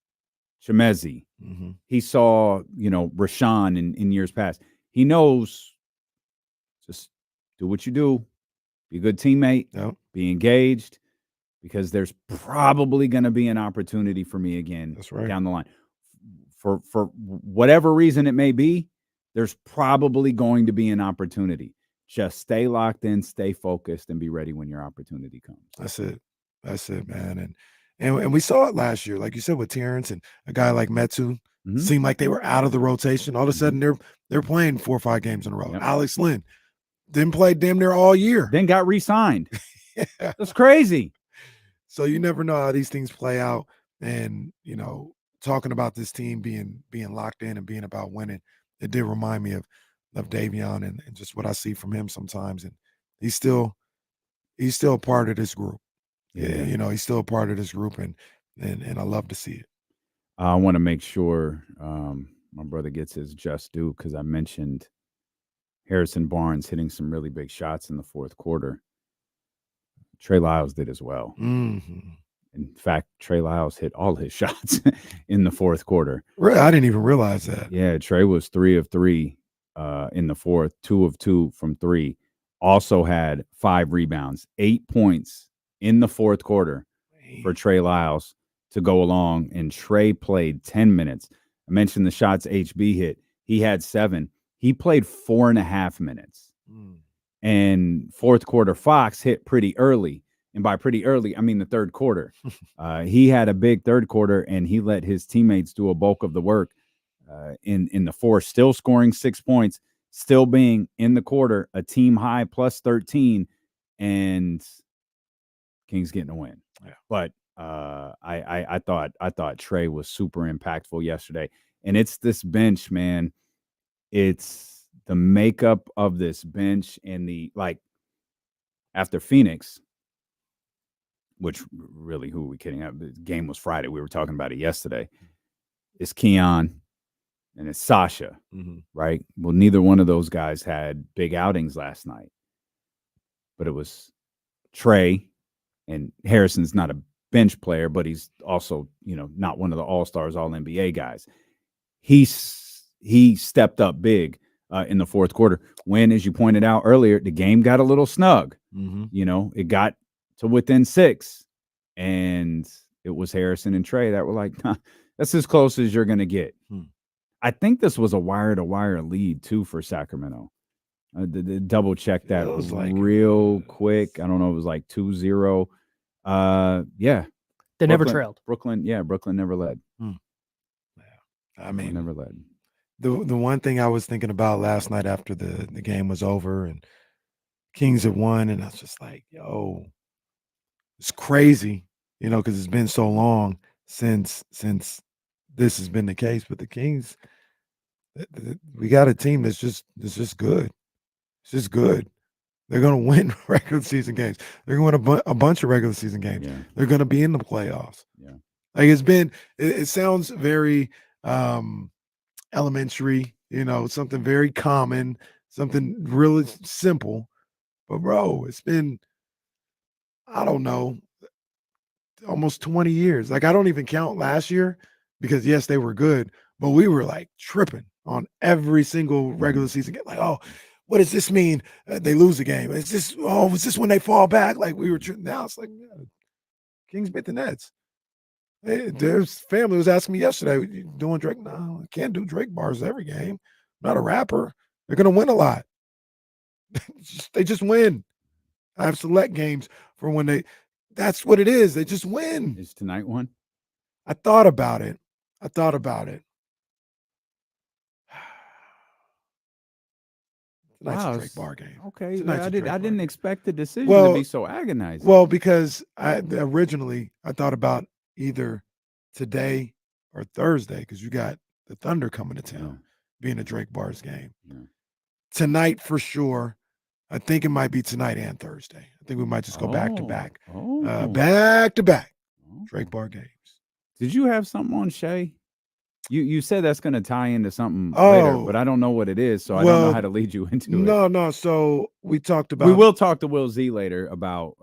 Shemezi. Mm-hmm. He saw, Rashawn in years past. He knows just do what you do, be a good teammate, Yep. be engaged, because there's probably going to be an opportunity for me again That's right. down the line. For whatever reason it may be, there's probably going to be an opportunity. Just stay locked in, stay focused, and be ready when your opportunity comes. That's it, man. And we saw it last year, like you said, with Terrence and a guy like Metu. Mhm. Seemed like they were out of the rotation. All of a sudden, they're playing 4 or 5 games in a row. Yep. Alex Lynn didn't play damn near all year. Then got re-signed. Yeah. That's crazy. So you never know how these things play out. And talking about this team being locked in and being about winning, it did remind me of Davion and just what I see from him sometimes. And he's still a part of this group. Yeah, he's still a part of this group, and I love to see it. I want to make sure my brother gets his just due, because I mentioned Harrison Barnes hitting some really big shots in the fourth quarter. Trey Lyles did as well. Mm-hmm. In fact, Trey Lyles hit all his shots in the fourth quarter. Really? I didn't even realize that. Yeah, Trey was 3 of 3 in the fourth, 2 of 2 from 3. Also had 5 rebounds, 8 points in the fourth quarter for Trey Lyles to go along. And Trey played 10 minutes. I mentioned the shots HB hit. He had 7. He played 4.5 minutes. And fourth quarter, Fox hit pretty early. And by pretty early, I mean the third quarter. He had a big third quarter, and he let his teammates do a bulk of the work in the fourth, still scoring 6 points, still being in the quarter, a team high plus 13, and Kings getting a win. Yeah. But I thought Trey was super impactful yesterday. And it's this bench, man. It's the makeup of this bench, and after Phoenix, which really, who are we kidding? The game was Friday. We were talking about it yesterday. It's Keon and it's Sasha, right? Well, neither one of those guys had big outings last night, but it was Trey, and Harrison's not a bench player, but he's also, not one of the all-stars, all-NBA guys. He stepped up big in the fourth quarter when, as you pointed out earlier, the game got a little snug. It got to within 6, and it was Harrison and Trey that were like, that's as close as you're going to get. I think this was a wire-to-wire lead, too, for Sacramento. Double check that real quick. I don't know. It was like 2-0. Yeah. They never trailed. Brooklyn never led. I mean, never led. The one thing I was thinking about last night after the game was over and Kings had won, and I was just like, yo, it's crazy, because it's been so long since this has been the case. But the Kings, we got a team that's just good. It's just good. They're going to win regular season games. They're going to win a bunch of regular season games. Yeah. They're going to be in the playoffs. Yeah. Like it sounds very elementary, something very common, something really simple. But bro, it's been, I don't know, almost 20 years. Like, I don't even count last year because yes, they were good, but we were like tripping on every single regular season game. Like, oh, what does this mean? They lose a game. Is this when they fall back? Like, we were now it's like, yeah, Kings beat the Nets. Hey, there's family was asking me yesterday, you doing Drake? No, I can't do Drake bars every game. I'm not a rapper. They're gonna win a lot. They just win. I have select games for when that's what it is. They just win. Is tonight one? I thought about it. Tonight's a Drake bar game. Okay. I didn't expect the decision to be so agonizing. Well, because originally I thought about either today or Thursday, because you got the Thunder coming to town, being a Drake Bars game. Yeah. Tonight for sure. I think it might be tonight and Thursday. I think we might just go back to back. Back to back. Drake Bar games. Did you have something on Shea? You said that's going to tie into something later, but I don't know what it is, so I don't know how to lead you into it. No. So we talked about. We will talk to Will Z later about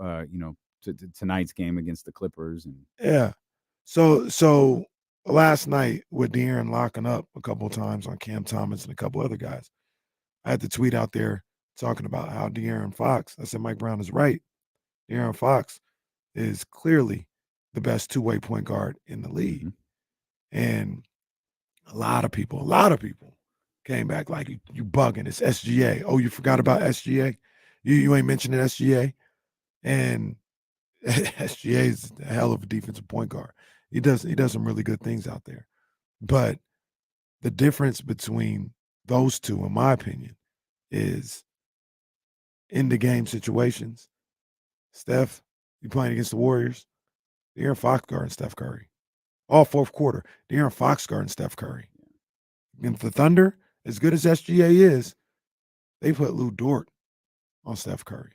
tonight's game against the Clippers. Yeah. So last night with De'Aaron locking up a couple of times on Cam Thomas and a couple other guys, I had the tweet out there talking about how De'Aaron Fox, I said Mike Brown is right. De'Aaron Fox is clearly the best two-way point guard in the league. And a lot of people came back like, you bugging. It's SGA. Oh, you forgot about SGA? You ain't mentioning SGA? And SGA is a hell of a defensive point guard. He does some really good things out there. But the difference between those two, in my opinion, is in the game situations. Steph, you playing against the Warriors, De'Aaron Fox guarding Steph Curry. All fourth quarter, De'Aaron Fox guarding Steph Curry. And the Thunder, as good as SGA is, they put Lou Dort on Steph Curry.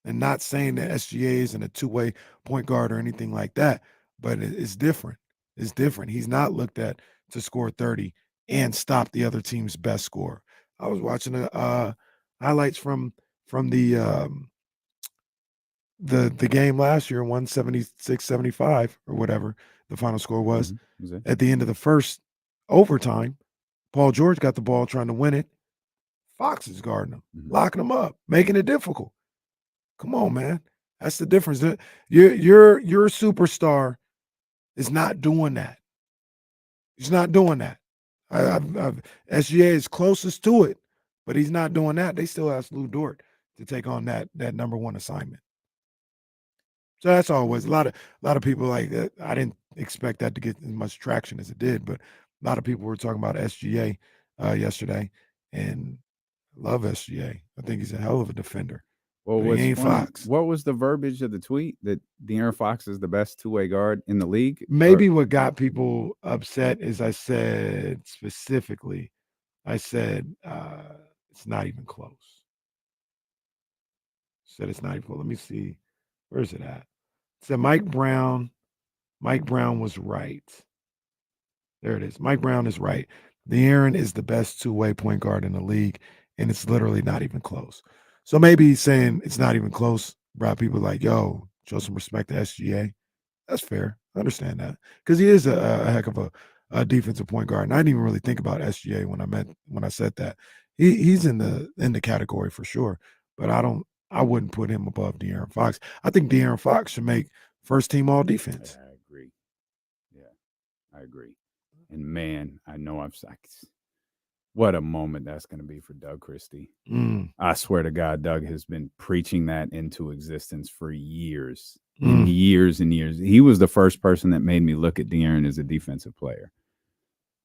And not saying that SGA isn't a two-way point guard or anything like that, but it's different. It's different. He's not looked at to score 30 and stop the other team's best score. I was watching highlights from the game last year, 176-75 or whatever the final score was. At the end of the first overtime, Paul George got the ball trying to win it. Fox is guarding him, locking him up, making it difficult. Come on, man. That's the difference. Your superstar is not doing that. He's not doing that. SGA is closest to it, but he's not doing that. They still ask Lou Dort to take on that number one assignment. So that's always a lot of people like that. I didn't expect that to get as much traction as it did, but a lot of people were talking about SGA yesterday, and I love SGA. I think he's a hell of a defender. Well, what was the verbiage of the tweet that De'Aaron Fox is the best two-way guard in the league? Maybe what got people upset is I said specifically, it's not even close. It's not even close. Let me see. Where is it at? It said Mike Brown was right. There it is. Mike Brown is right. De'Aaron is the best two-way point guard in the league, and it's literally not even close. So maybe he's saying it's not even close. Brought people like, yo, show some respect to SGA. That's fair. I understand that because he is a heck of a defensive point guard. And I didn't even really think about SGA when I said that. He's in the category for sure, but I wouldn't put him above De'Aaron Fox. I think De'Aaron Fox should make first team all defense. I agree. Yeah, I agree. And man, I know what a moment that's going to be for Doug Christie. I swear to God, Doug has been preaching that into existence for years and years and years. He was the first person that made me look at De'Aaron as a defensive player.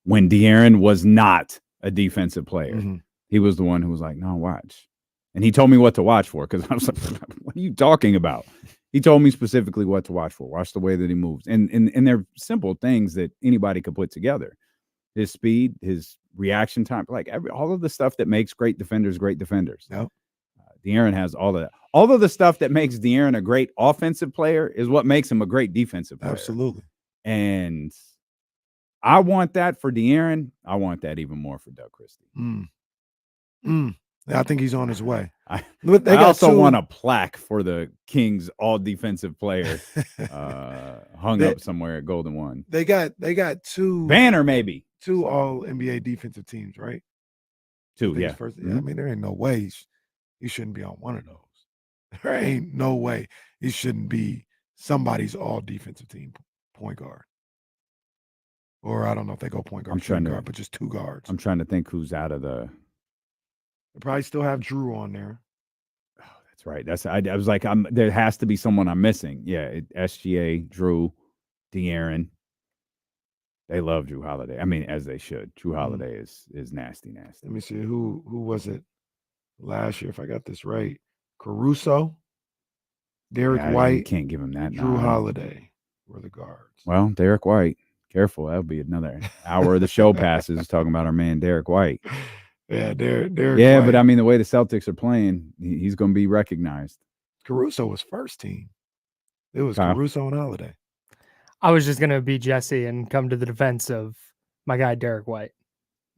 When De'Aaron was not a defensive player, he was the one who was like, no, watch. And he told me what to watch for because I was like, what are you talking about? He told me specifically what to watch for. Watch the way that he moves. And they're simple things that anybody could put together. His speed, his reaction time, like all of the stuff that makes great defenders. Yep. De'Aaron has all of that. All of the stuff that makes De'Aaron a great offensive player is what makes him a great defensive player. Absolutely. And I want that for De'Aaron. I want that even more for Doug Christie. I think he's on his way. I also want a plaque for the Kings all defensive player hung up somewhere at Golden One. They got two banner, maybe two all NBA defensive teams, right? Two, yeah. First, I mean, there ain't no way he shouldn't be on one of those. There ain't no way he shouldn't be somebody's all defensive team point guard. Or I don't know if they go point guard, guard, but just two guards. I'm trying to think who's out of the. They probably still have Drew on there. Oh, that's right. I was like, there has to be someone I'm missing. Yeah, SGA, Drew, De'Aaron. They love Drew Holiday. I mean, as they should. Drew Holiday is nasty. Let me see who was it last year? If I got this right, Caruso, Derek White. You can't give him that. Drew Holiday were the guards. Well, Derek White. Careful, that'll be another hour of the show passes talking about our man Derek White. Yeah, Derek. Yeah, White. But I mean, the way the Celtics are playing, he's going to be recognized. Caruso was first team. It was Caruso and Holiday. I was just going to be Jesse and come to the defense of my guy, Derek White.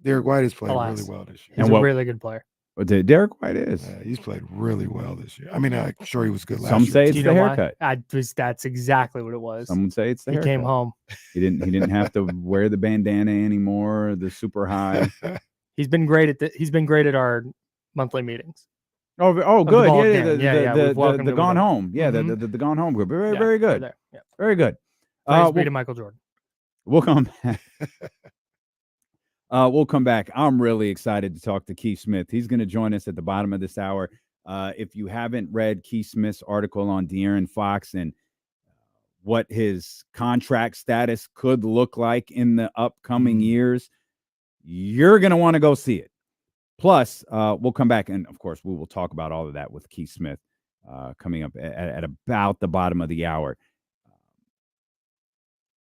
Derek White is playing really well this year. He's a really good player. But Derek White is. He's played really well this year. I mean, I'm sure he was good last Some year. say Do it's you the know why? haircut. That's exactly what it was. Some would say it's the He haircut. came home. He didn't have to wear the bandana anymore, the super high. He's been great at our monthly meetings. Oh, the good. ball Yeah, game. We've welcomed the him gone with him. home. Yeah, Mhm. the gone home group. Very, Yeah, very they're good. there. Yeah. Very good. Praise be to Michael Jordan. We'll come back. We'll come back. I'm really excited to talk to Keith Smith. He's going to join us at the bottom of this hour. If you haven't read Keith Smith's article on De'Aaron Fox and what his contract status could look like in the upcoming years, you're going to want to go see it. Plus, we'll come back, and of course, we will talk about all of that with Keith Smith coming up at about the bottom of the hour.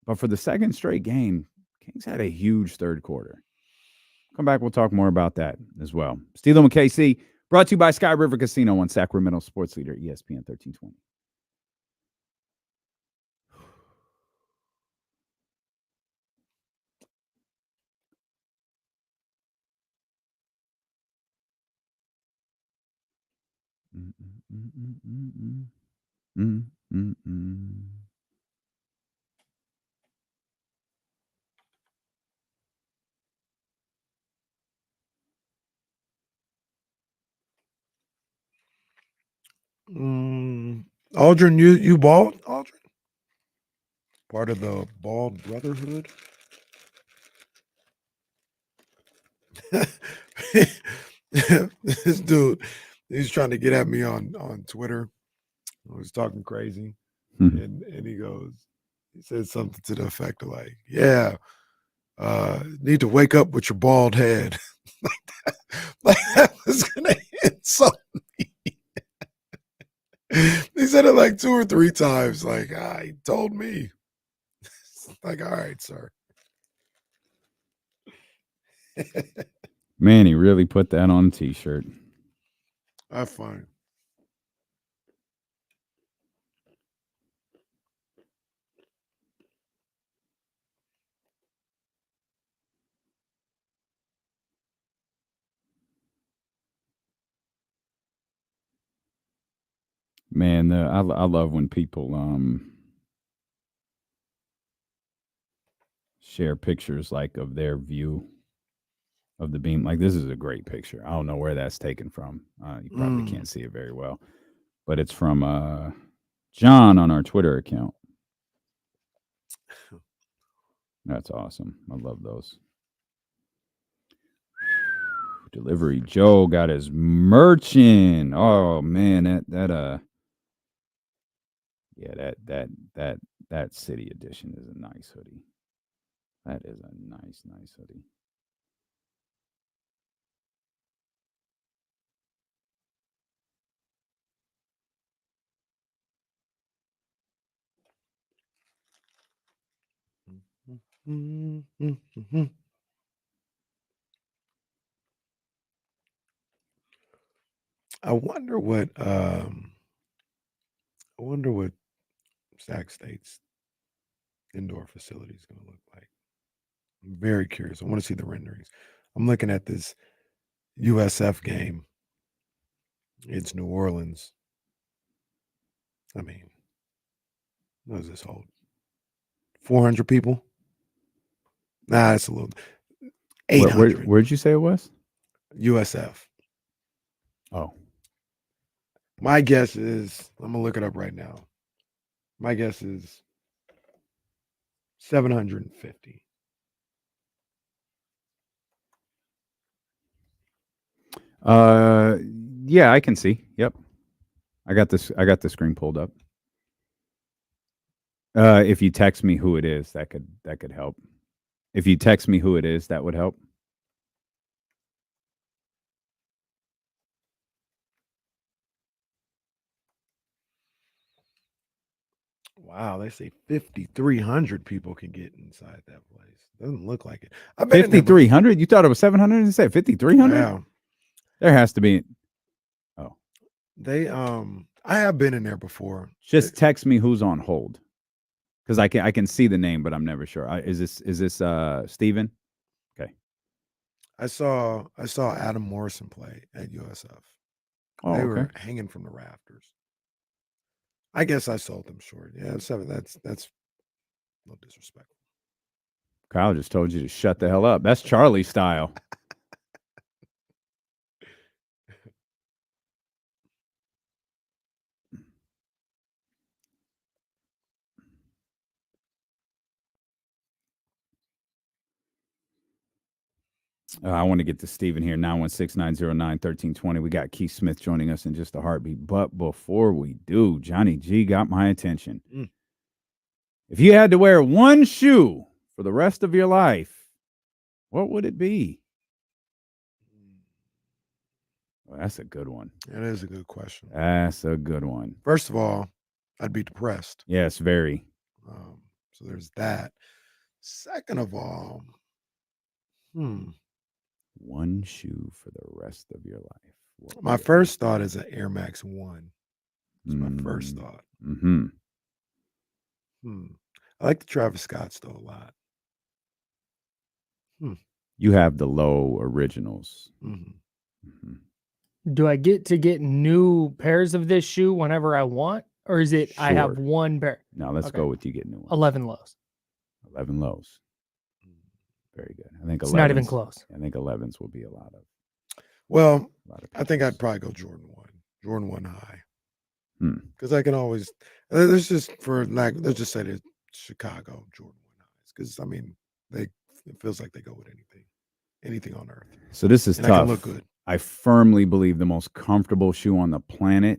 But for the second straight game, Kings had a huge third quarter. Come back, we'll talk more about that as well. Steelo and KC, brought to you by Sky River Casino on Sacramento Sports Leader, ESPN 1320. Aldrin, you bald, Aldrin? Part of the Bald Brotherhood? This dude, he's trying to get at me on Twitter. I was talking crazy. And he said something to the effect of like, yeah, need to wake up with your bald head. like that was gonna insult me. He said it like 2 or 3 times. Like, he told me. Like, all right, sir. Man, he really put that on a t-shirt. That's fine. Man, I love when people share pictures like of their view of the beam. Like, this is a great picture. I don't know where that's taken from. You probably can't see it very well, but it's from John on our Twitter account. That's awesome. I love those. Delivery Joe got his merch in. Oh man, that city edition is a nice hoodie. That is a nice hoodie. I wonder what Sac State's indoor facility is going to look like. I'm very curious. I want to see the renderings. I'm looking at this USF game. It's New Orleans. I mean, what does this hold? 400 people? Nah, it's a little 800. Where'd you say it was? USF. Oh. My guess is, I'm going to look it up right now. My guess is 750. Yeah, I can see. Yep. I got the screen pulled up. If you text me who it is, that could help. If you text me who it is, that would help. Wow, they say 5,300 people can get inside that place. Doesn't look like it. I bet 5,300? You thought it was 700 and said 5,300? Yeah. There has to be. Oh. They I have been in there before. Just text me who's on hold. Because I can see the name, but I'm never sure. Is this Steven? Okay. I saw Adam Morrison play at USF. Oh, They okay. were hanging from the rafters. I guess I sold them short. Yeah, 7. That's no disrespect. Kyle just told you to shut the hell up. That's Charlie style. I want to get to Steven here, 916-909-1320. We got Keith Smith joining us in just a heartbeat. But before we do, Johnny G got my attention. If you had to wear one shoe for the rest of your life, what would it be? Well, that's a good one. That is a good question. That's a good one. First of all, I'd be depressed. Yes, very. So there's that. Second of all, one shoe for the rest of your life. What my would it first thought is an Air Max 1. That's my first be? thought. Mm-hmm. I like the Travis Scotts though a lot. You have the low originals. Do I get to get new pairs of this shoe whenever I want? Or is it I have Sure. one pair? Now let's Okay. go with you getting new ones. 11 lows. 11 lows. Very good. I think It's not even 11s close. I think 11s will be a lot of. Well, A lot of I think I'd probably go Jordan 1. Jordan 1 high. Hmm. Because I can always let's just let's just say that Chicago Jordan 1 highs. Because I mean it feels like they go with anything on earth. So this is And I tough. can look good. I firmly believe the most comfortable shoe on the planet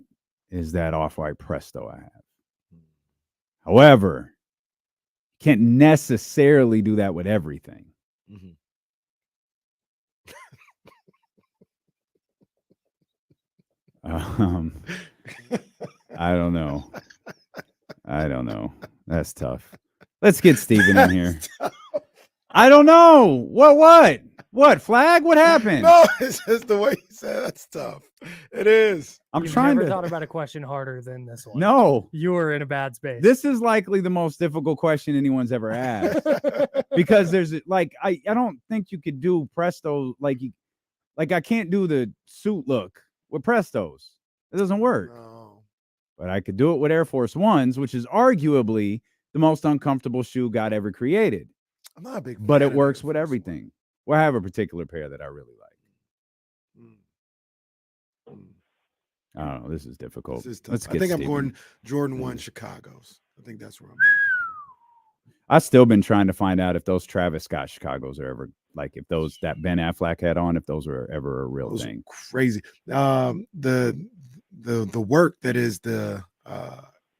is that Off-White Presto I have. However, can't necessarily do that with everything. I don't know. That's tough. Let's get Steven in here. I don't know. What flag? What happened? No, it's just the way you said that's tough. It is. I'm You've trying never to. thought about a question harder than this one. No, You were in a bad space. this is likely the most difficult question anyone's ever asked because there's like I don't think you could do Presto like I can't do the suit look with Prestos. It doesn't work. No. But I could do it with Air Force Ones, which is arguably the most uncomfortable shoe God ever created. I'm not a big But fan it of works Air with Force everything. Well, I have a particular pair that I really like. I don't know. This is difficult. This is tough. Let's I get think I'm Steven. going Jordan 1 Chicago's. I think that's where I'm at. I've still been trying to find out if those Travis Scott Chicago's are ever like if those that Ben Affleck had on, if those were ever a real Those thing. are crazy. The work that is the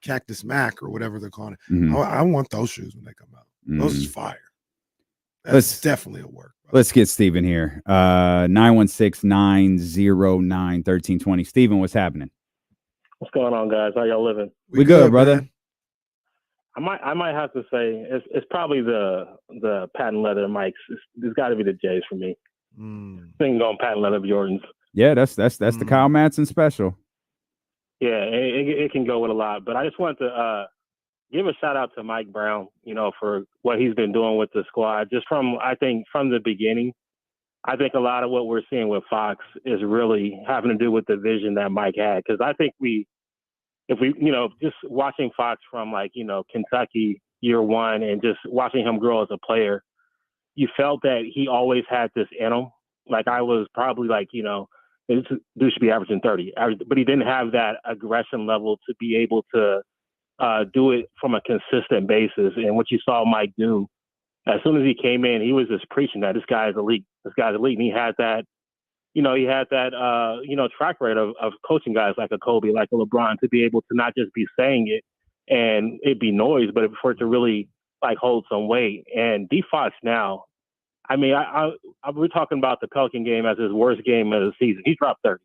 Cactus Mac or whatever they're calling it. Mhm. I want those shoes when they come out. Those is Mhm. fire. Let's- That's definitely a work. Let's get Steven here. 916-909-1320. Steven, what's happening? What's going on, guys? How y'all living? We good, brother. man. I might have to say it's probably the patent leather Mikes. It's got to be the J's for me. Thing going patent leather Jordans. Yeah, that's the Kyle Madsen special. Yeah, it can go with a lot. But I just want to give a shout out to Mike Brown, for what he's been doing with the squad. Just from the beginning, I think a lot of what we're seeing with Fox is really having to do with the vision that Mike had. Because I think if we just watching Fox from Kentucky year one and just watching him grow as a player, you felt that he always had this in him. Like I was probably this dude should be averaging 30, but he didn't have that aggression level to be able to do it from a consistent basis. And what you saw Mike do, as soon as he came in, he was just preaching that this guy is elite. This guy's elite. And he had that, track record of coaching guys like a Kobe, like a LeBron, to be able to not just be saying it and it be noise, but for it to really hold some weight. And D Fox now, I mean, we're talking about the Pelican game as his worst game of the season. He dropped 30,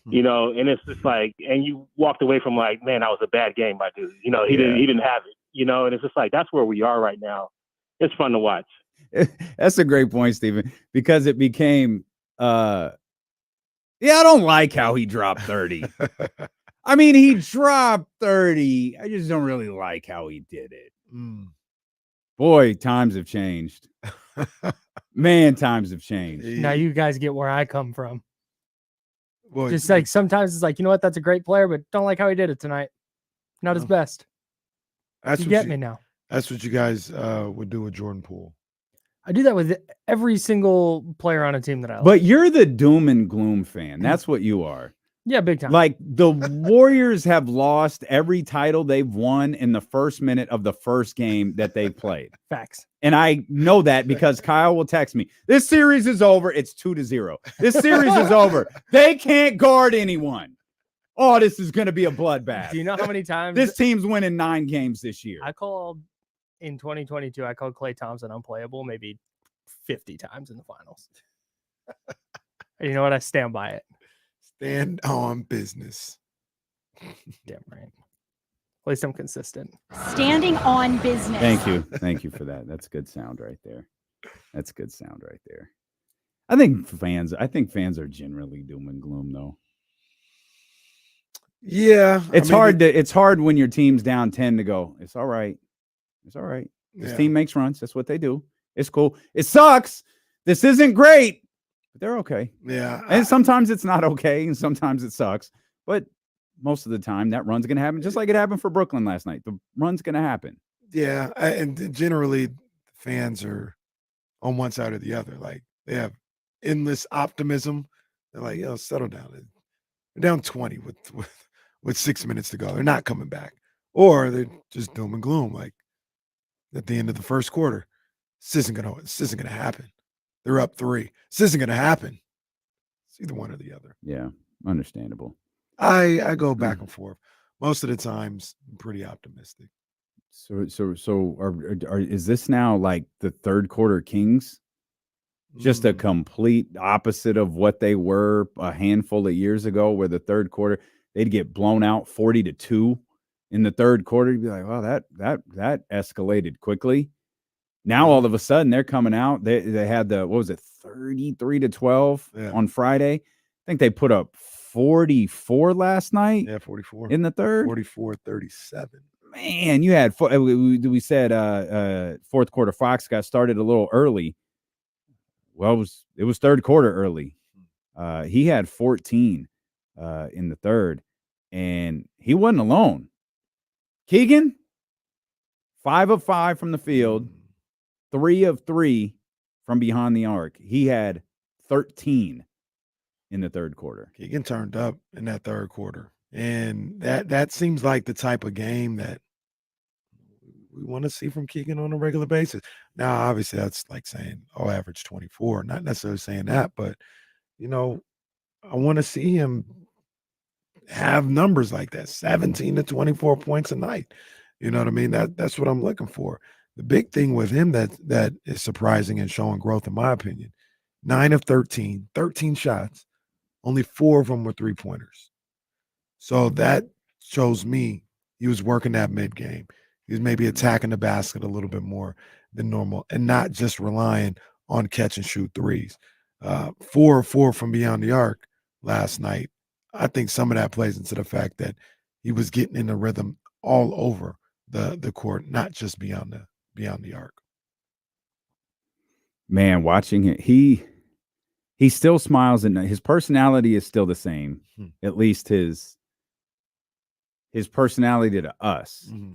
and it's just and you walked away from man, that was a bad game by dude. He didn't have it, and it's just that's where we are right now. It's fun to watch. That's a great point, Steven, because it became, I don't like how he dropped 30. I mean, he dropped 30. I just don't really like how he did it. Boy, times have changed. Man, times have changed. Now you guys get where I come from. Well, Just like sometimes it's like, you know what, that's a great player, but don't like how he did it tonight. Not his best. that's You what get me now. That's what you guys would do with Jordan Poole. I do that with every single player on a team that I like. But you're the doom and gloom fan. That's what you are. Yeah, big time. Like the Warriors have lost every title they've won in the first minute of the first game that they played. Facts. And I know that because Kyle will text me. This series is over. It's 2-0. This series is over. They can't guard anyone. Oh, this is going to be a bloodbath. Do you know how many times This team's winning 9 games this year? I called in 2022? I called Klay Thompson unplayable maybe 50 times in the finals. You know what? I stand by it. Stand on business. Damn right. At least I'm consistent. Standing on business. Thank you. Thank you for that. That's good sound right there. That's good sound right there. I think fans are generally doom and gloom though. Yeah. It's hard when your team's down 10 to go, it's all right. It's all right. This team makes runs. That's what they do. It's cool. It sucks. This isn't great. But they're okay. Yeah. And sometimes it's not okay, and sometimes it sucks. But most of the time, that run's going to happen, just like it happened for Brooklyn last night. The run's going to happen. Yeah. And generally, fans are on one side or the other. Like, they have endless optimism. They're like, yo, settle down. They're down 20 with 6 minutes to go. They're not coming back. Or they're just doom and gloom. Like, at the end of the first quarter, this isn't gonna happen. They're up 3. This isn't gonna happen. It's either one or the other. Yeah, understandable. I go back and forth. Most of the times, I'm pretty optimistic. So is this now like the third quarter Kings? Just a complete opposite of what they were a handful of years ago, where the third quarter they'd get blown out 40-2 in the third quarter. You'd be like, well, that escalated quickly. Now all of a sudden they're coming out. They had 33-12 on Friday. I think they put up 44 last night. Yeah, 44 in the third. 44-37. Man, you had we said fourth quarter Fox got started a little early. Well, it was third quarter early. He had 14 in the third, and he wasn't alone. Keegan, 5 of 5 from the field, 3 of 3 from behind the arc. He had 13 in the third quarter. Keegan turned up in that third quarter, and that seems like the type of game that we want to see from Keegan on a regular basis. Now, obviously, that's like saying, average 24. Not necessarily saying that, but, I want to see him have numbers like that, 17 to 24 points a night. You know what I mean? That's what I'm looking for. The big thing with him that is surprising and showing growth, in my opinion, 9 of 13 shots, only 4 of them were three-pointers. So that shows me he was working that mid-game. He was maybe attacking the basket a little bit more than normal and not just relying on catch and shoot threes. 4 of 4 from beyond the arc last night. I think some of that plays into the fact that he was getting in the rhythm all over the court, not just beyond the arc. Man, watching it, he still smiles, and his personality is still the same. At least his personality to us. Mm-hmm.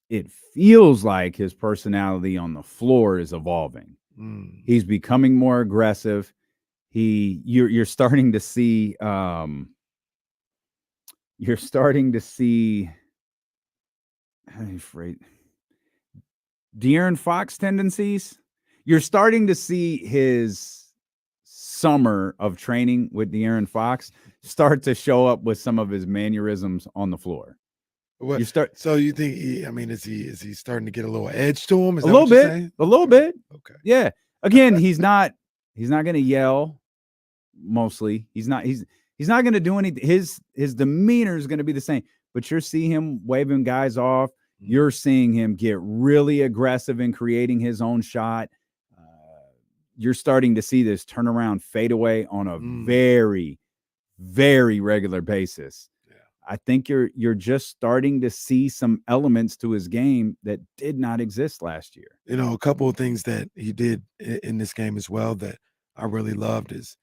It feels like his personality on the floor is evolving. He's becoming more aggressive. You're starting to see I'm afraid De'Aaron Fox tendencies. You're starting to see his summer of training with De'Aaron Fox start to show up with some of his mannerisms on the floor. So you think is he starting to get a little edge to him? Is a that little what you're bit, saying? a little bit. Okay. Yeah. Again, he's not going to yell. Mostly, he's not going to do anything. His demeanor is going to be the same. But you're seeing him waving guys off. You're seeing him get really aggressive in creating his own shot. You're starting to see this turnaround fadeaway on a very, very regular basis. I think you're just starting to see some elements to his game that did not exist last year. You know, a couple of things that he did in this game as well that I really loved is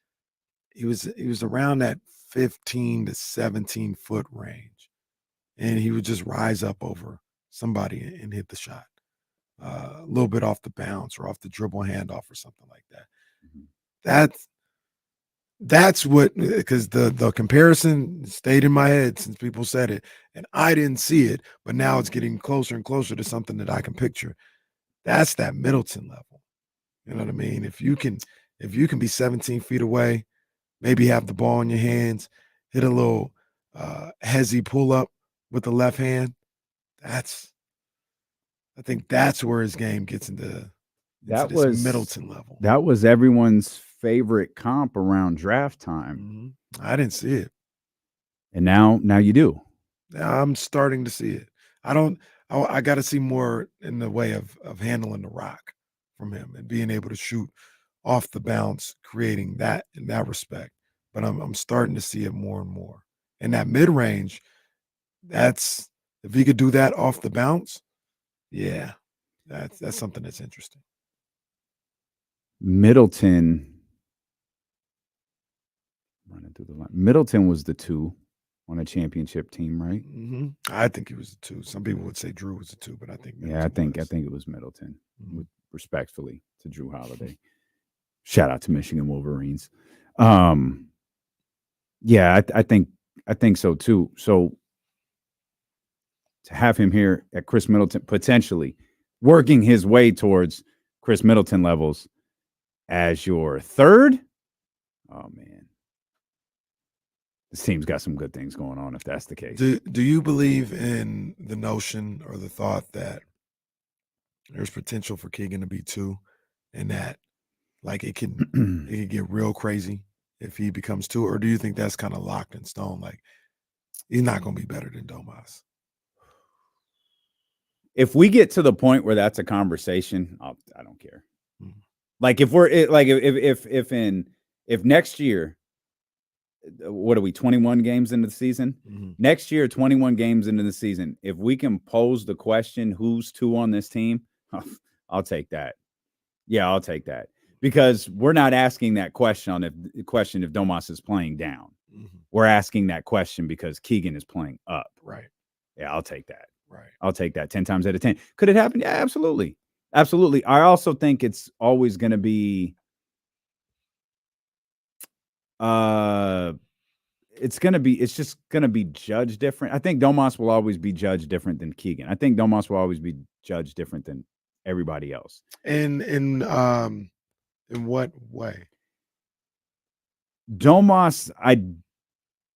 he was around that 15 to 17 foot range, and he would just rise up over somebody and hit the shot. A little bit off the bounce or off the dribble handoff or something like that. That's what, because the comparison stayed in my head since people said it, and I didn't see it, but now it's getting closer and closer to something that I can picture. That's that Middleton level. You know what I mean? If you can be 17 feet away, maybe have the ball in your hands, hit a little hezzy pull up with the left hand, I think that's where his game gets into this Middleton level. That was everyone's favorite comp around draft time. I didn't see it. And now you do. Now I'm starting to see it. I got to see more in the way of handling the rock from him and being able to shoot off the bounce, creating that in that respect. But I'm starting to see it more and more. And that mid-range, if he could do that off the bounce, yeah, that's something that's interesting. Middleton was the 2 on a championship team, right? Mm-hmm. I think he was the 2. Some people would say Drew was the 2, but I think Middleton I think it was Middleton. Mm-hmm. Respectfully to Drew Holiday. Shout out to Michigan Wolverines. Yeah, I think so too. So to have him here at Chris Middleton, potentially working his way towards Chris Middleton levels as your 3rd, oh man, this team's got some good things going on if that's the case. Do you believe in the notion or the thought that there's potential for Keegan to be 2, and that like it can get real crazy if he becomes 2, or do you think that's kind of locked in stone? Like he's not going to be better than Domas. If we get to the point where that's a conversation, I don't care. Mm-hmm. Like if next year, what are we, 21 games into the season? Mm-hmm. Next year, 21 games into the season, if we can pose the question, who's 2 on this team, I'll take that. Yeah, I'll take that. Because we're not asking that question if Domas is playing down. Mm-hmm. We're asking that question because Keegan is playing up. Right. Yeah, I'll take that. Right. I'll take that 10 times out of 10. Could it happen? Yeah, absolutely. Absolutely. I also think it's always going to be it's just going to be judged different. I think Domas will always be judged different than Keegan. I think Domas will always be judged different than everybody else. In what way? Domas, I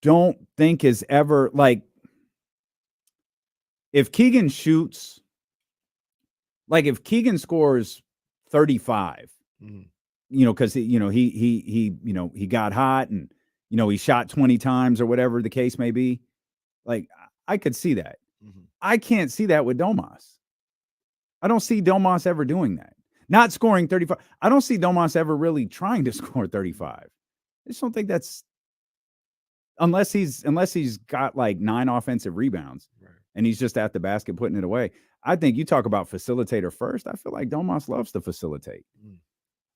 don't think is ever like, if Keegan shoots, like if Keegan scores 35, because he got hot and he shot 20 times or whatever the case may be, like I could see that. Mm-hmm. I can't see that with Domas. I don't see Domas ever doing that. Not scoring 35. I don't see Domas ever really trying to score 35. I just don't think that's unless he's got like 9 offensive rebounds. Right. And he's just at the basket putting it away. I think you talk about facilitator first. I feel like Domas loves to facilitate.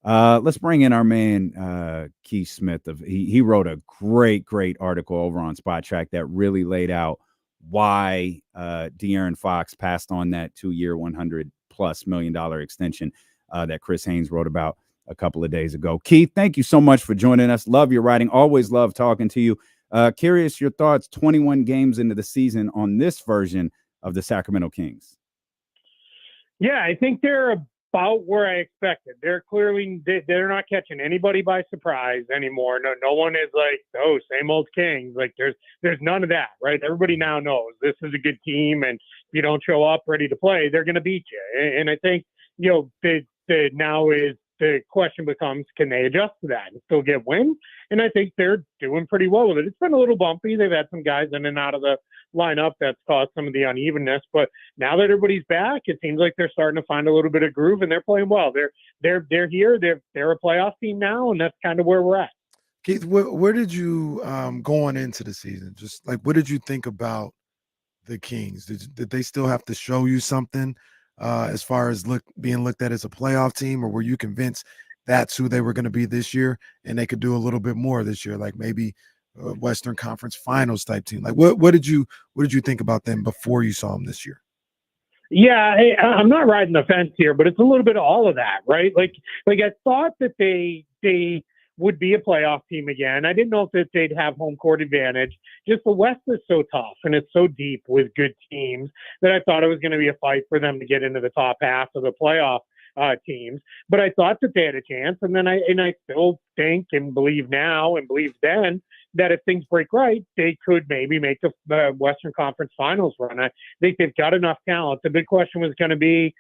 Let's bring in our man, Keith Smith. He wrote a great article over on Spot Track that really laid out why De'Aaron Fox passed on that 2-year, $100+ million extension that Chris Haynes wrote about a couple of days ago. Keith, thank you so much for joining us. Love your writing. Always love talking to you. Curious your thoughts 21 games into the season on this version of the Sacramento Kings. Yeah, I think they're about where I expected. They're clearly they're not catching anybody by surprise anymore. No one is like, oh, same old Kings. Like there's none of that, right? Everybody now knows this is a good team, and if you don't show up ready to play, they're going to beat you. And I think now is the question becomes, can they adjust to that and still get wins? And I think they're doing pretty well with it. It's been a little bumpy. They've had some guys in and out of the lineup that's caused some of the unevenness. But now that everybody's back, it seems like they're starting to find a little bit of groove, and they're playing well. They're here. They're a playoff team now, and that's kind of where we're at. Keith, where did you going into the season? Just like, what did you think about the Kings? Did they still have to show you something as far as being looked at as a playoff team, or were you convinced that's who they were going to be this year and they could do a little bit more this year, like maybe Western Conference Finals type team? Like, what did you think about them before you saw them this year? Yeah, I'm not riding the fence here, but it's a little bit of all of that, right? Like I thought that they would be a playoff team again. I didn't know if they'd have home court advantage. Just the West is so tough and it's so deep with good teams that I thought it was going to be a fight for them to get into the top half of the playoff teams. But I thought that they had a chance, and then I still think and believe now and believe then that if things break right, they could maybe make the Western Conference Finals run. I think they've got enough talent. The big question was going to be,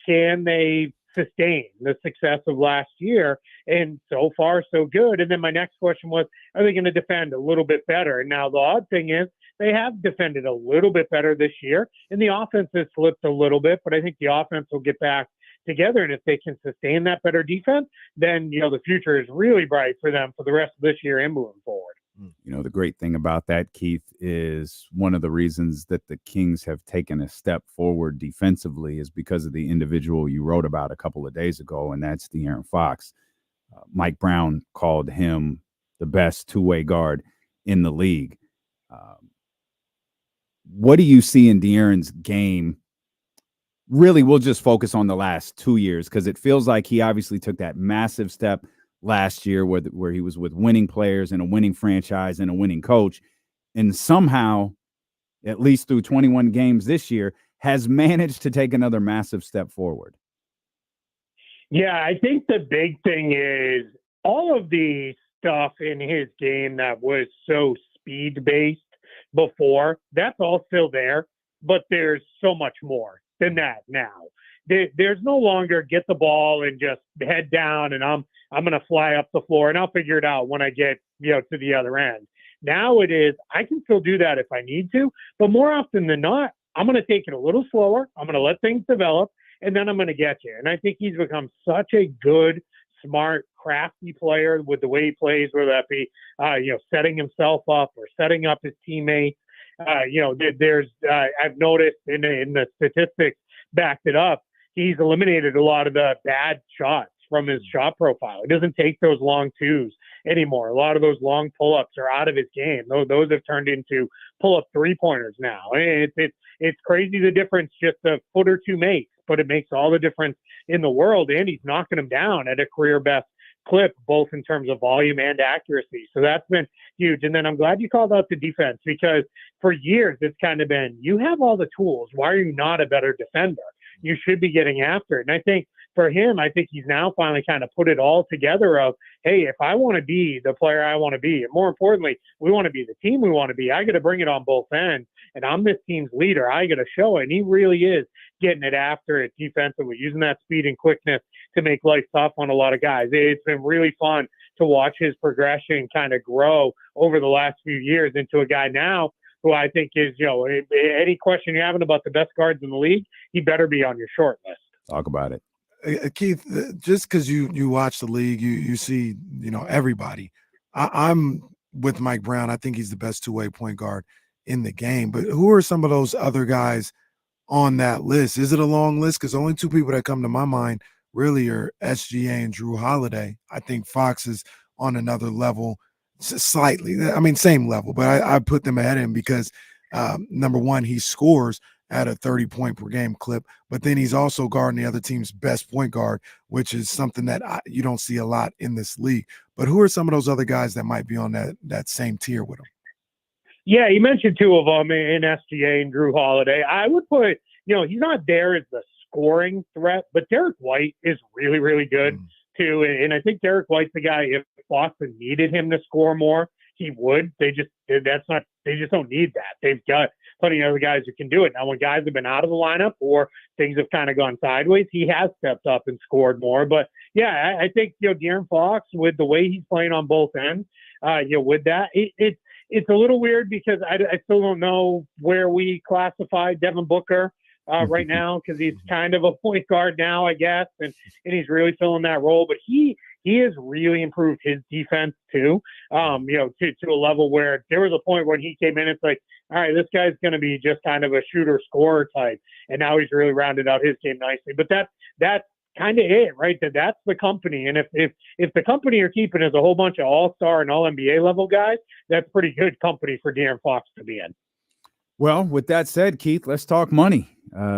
can they sustain the success of last year? And so far, so good. And then my next question was, are they going to defend a little bit better? And now the odd thing is they have defended a little bit better this year, and the offense has slipped a little bit, but I think the offense will get back together. And if they can sustain that better defense, then, the future is really bright for them for the rest of this year and moving forward. The great thing about that, Keith, is one of the reasons that the Kings have taken a step forward defensively is because of the individual you wrote about a couple of days ago, and that's De'Aaron Fox. Mike Brown called him the best two-way guard in the league. What do you see in De'Aaron's game? Really, we'll just focus on the last 2 years because it feels like he obviously took that massive step last year where he was with winning players and a winning franchise and a winning coach, and somehow, at least through 21 games this year, has managed to take another massive step forward. Yeah, I think the big thing is all of the stuff in his game that was so speed-based before, that's all still there, but there's so much more than that now. There's no longer get the ball and just head down and I'm going to fly up the floor and I'll figure it out when I get, to the other end. Now it is, I can still do that if I need to, but more often than not, I'm going to take it a little slower. I'm going to let things develop, and then I'm going to get you. And I think he's become such a good, smart, crafty player with the way he plays, whether that be, setting himself up or setting up his teammates. I've noticed in the statistics backed it up, he's eliminated a lot of the bad shots from his shot profile. He doesn't take those long twos anymore. A lot of those long pull-ups are out of his game. Those have turned into pull-up three-pointers now. It's crazy the difference just a foot or two makes, but it makes all the difference in the world, and he's knocking them down at a career best clip, both in terms of volume and accuracy. So that's been huge. And then I'm glad you called out the defense, because for years it's kind of been, you have all the tools. Why are you not a better defender? You should be getting after it. And I think for him, I think he's now finally kind of put it all together of, hey, if I want to be the player I want to be, and more importantly, we want to be the team we want to be, I got to bring it on both ends. And I'm this team's leader. I got to show it. And he really is getting it after it defensively, using that speed and quickness to make life tough on a lot of guys. It's been really fun to watch his progression kind of grow over the last few years into a guy now who I think is, any question you're having about the best guards in the league, he better be on your short list. Talk about it. Keith, just because you watch the league, you see, everybody. I'm with Mike Brown. I think he's the best two-way point guard in the game. But who are some of those other guys on that list? Is it a long list? Because the only two people that come to my mind really are SGA and Drew Holiday. I think Fox is on another level, slightly. I mean, same level, but I put them ahead of him because, number one, he scores at a 30-point per game clip, but then he's also guarding the other team's best point guard, which is something that you don't see a lot in this league. But who are some of those other guys that might be on that same tier with him? Yeah, you mentioned two of them in SGA and Drew Holiday. I would put, he's not there as the scoring threat, but Derek White is really, really good too. And I think Derek White's the guy, if Boston needed him to score more, he would. They just don't need that. They've got plenty of other guys who can do it. Now, when guys have been out of the lineup or things have kind of gone sideways, he has stepped up and scored more. But yeah, I think, De'Aaron Fox, with the way he's playing on both ends, with that, it's a little weird because I still don't know where we classify Devin Booker right now, because he's kind of a point guard now, I guess, and he's really filling that role. But he he has really improved his defense too. To a level where there was a point when he came in, it's like, all right, this guy's going to be just kind of a shooter scorer type, and now he's really rounded out his game nicely. But that's kind of it, right? That's the company. And if the company you're keeping is a whole bunch of all-star and all-NBA level guys, that's pretty good company for De'Aaron Fox to be in. Well, with that said, Keith, let's talk money.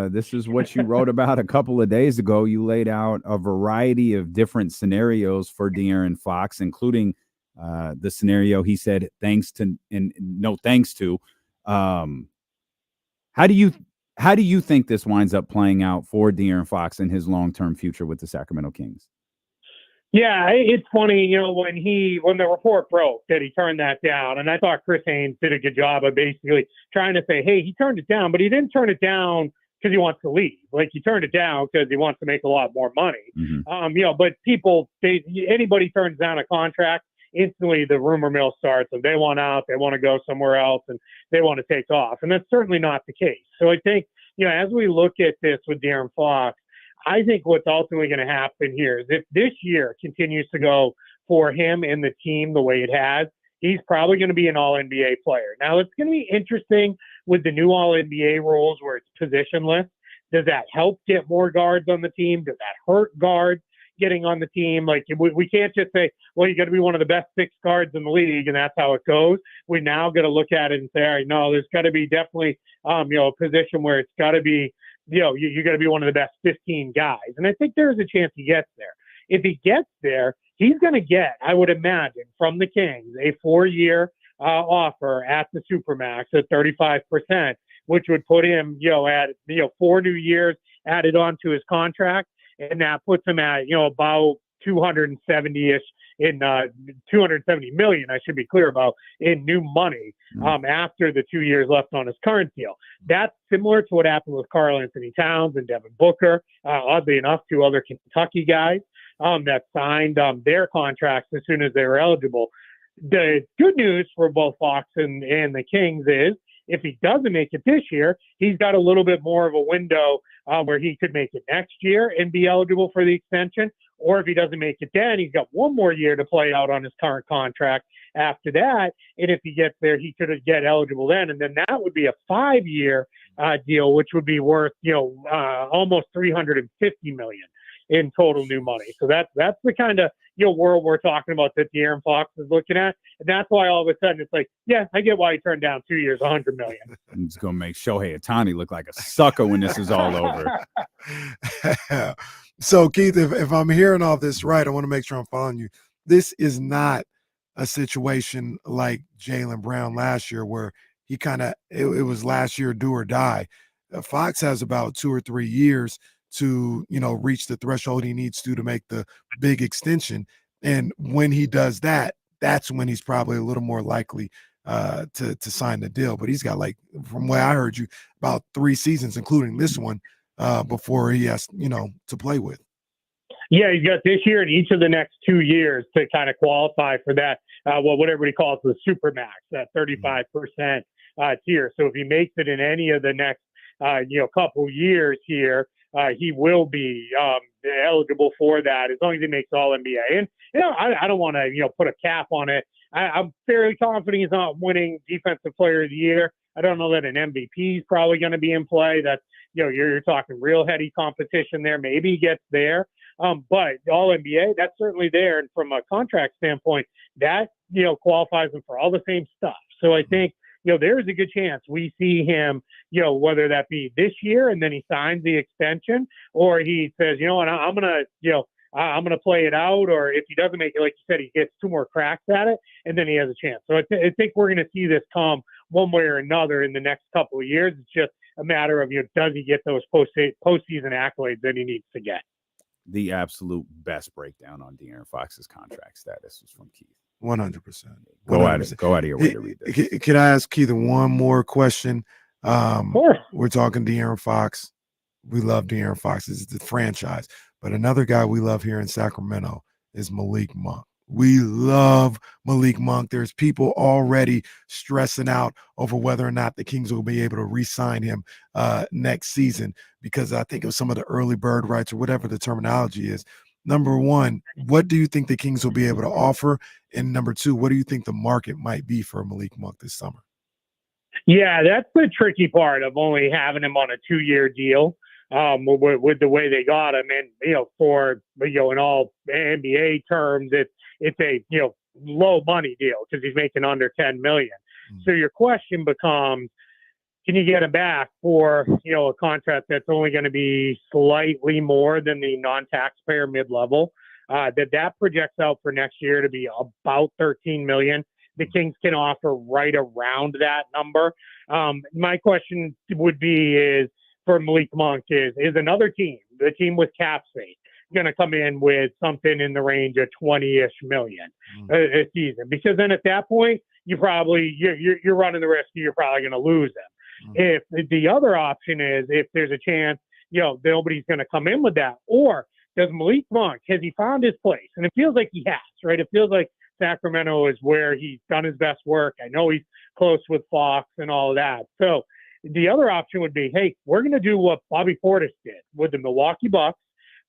This is what you wrote about a couple of days ago. You laid out a variety of different scenarios for De'Aaron Fox, including the scenario he said thanks to and no thanks to. How do you think this winds up playing out for De'Aaron Fox and his long-term future with the Sacramento Kings? Yeah, it's funny, when the report broke that he turned that down, and I thought Chris Haynes did a good job of basically trying to say, hey, he turned it down, but he didn't turn it down because he wants to leave. Like, he turned it down because he wants to make a lot more money. Mm-hmm. But anybody turns down a contract, instantly the rumor mill starts of they want out, they want to go somewhere else, and they want to take off. And that's certainly not the case. So I think, as we look at this with De'Aaron Fox, I think what's ultimately going to happen here is if this year continues to go for him and the team the way it has, he's probably going to be an all-NBA player. Now, it's going to be interesting with the new all-NBA rules where it's positionless. Does that help get more guards on the team? Does that hurt guards getting on the team? Like, we can't just say, well, you got to be one of the best 6 guards in the league, and that's how it goes. We now got to look at it and say, all right, no, there's got to be definitely, a position where it's got to be, you got to be one of the best 15 guys. And I think there's a chance he gets there. If he gets there, he's going to get, I would imagine, from the Kings, a 4-year offer at the Supermax at 35%, which would put him, at 4 new years added on to his contract. And that puts him at, about 270-ish in 270 million, I should be clear about, in new money after the 2 years left on his current deal. That's similar to what happened with Karl Anthony Towns and Devin Booker, oddly enough, 2 other Kentucky guys that signed their contracts as soon as they were eligible. The good news for both Fox and the Kings is if he doesn't make it this year, he's got a little bit more of a window where he could make it next year and be eligible for the extension. Or if he doesn't make it then, he's got 1 more year to play out on his current contract after that. And if he gets there, he could get eligible then. And then that would be a 5-year deal, which would be worth, almost $350 million in total new money. So that's the kind of, world we're talking about that De'Aaron Fox is looking at. And that's why all of a sudden it's like, yeah, I get why he turned down 2 years, $100 million. I'm just going to make Shohei Ohtani look like a sucker when this is all over. So, Keith, if I'm hearing all this right, I want to make sure I'm following you. This is not a situation like Jaylen Brown last year where he it was last year do or die. Fox has about 2 or 3 years to, reach the threshold he needs to make the big extension. And when he does that, that's when he's probably a little more likely to sign the deal. But he's got, like, from what I heard you, about 3 seasons, including this one, before he has, to play with. Yeah, he's got this year and each of the next 2 years to kind of qualify for that, what everybody calls the Supermax, that 35% tier. So if he makes it in any of the next, couple years here, he will be eligible for that as long as he makes all NBA. And, I don't want to, put a cap on it. I'm fairly confident he's not winning Defensive Player of the Year. I don't know that an MVP is probably going to be in play. That's, you're talking real heady competition there. Maybe he gets there. But all NBA, that's certainly there. And from a contract standpoint, that, qualifies him for all the same stuff. So I think, there's a good chance we see him, whether that be this year and then he signs the extension, or he says, what, I'm going to play it out. Or if he doesn't make it, like you said, he gets 2 more cracks at it and then he has a chance. So I think we're going to see this come one way or another in the next couple of years. It's just a matter of, does he get those postseason accolades that he needs to get? The absolute best breakdown on De'Aaron Fox's contract status was from Keith. 100%. Go out of your way to read this. Can I ask Keith one more question? Sure. We're talking De'Aaron Fox. We love De'Aaron Fox. This is the franchise. But another guy we love here in Sacramento is Malik Monk. We love Malik Monk. There's people already stressing out over whether or not the Kings will be able to re-sign him next season because I think of some of the early bird rights or whatever the terminology is. number one, what do you think the Kings will be able to offer? And number two, what do you think the market might be for Malik Monk this summer? Yeah, that's the tricky part of only having him on a 2-year deal with the way they got him. And, for, in all NBA terms, it's a, low money deal because he's making under $10 million. So your question becomes, can you get him back for, a contract that's only going to be slightly more than the non-taxpayer mid-level? That projects out for next year to be about $13 million. The Kings can offer right around that number. My question would be is for Malik Monk is another team, the team with cap space, going to come in with something in the range of 20-ish million a season? Because then at that point, you're running the risk you're probably going to lose them. If the other option is if there's a chance, nobody's going to come in with that, or does Malik Monk, has he found his place? And it feels like he has, right? It feels like Sacramento is where he's done his best work. I know he's close with Fox and all of that. So the other option would be, hey, we're going to do what Bobby Portis did with the Milwaukee Bucks.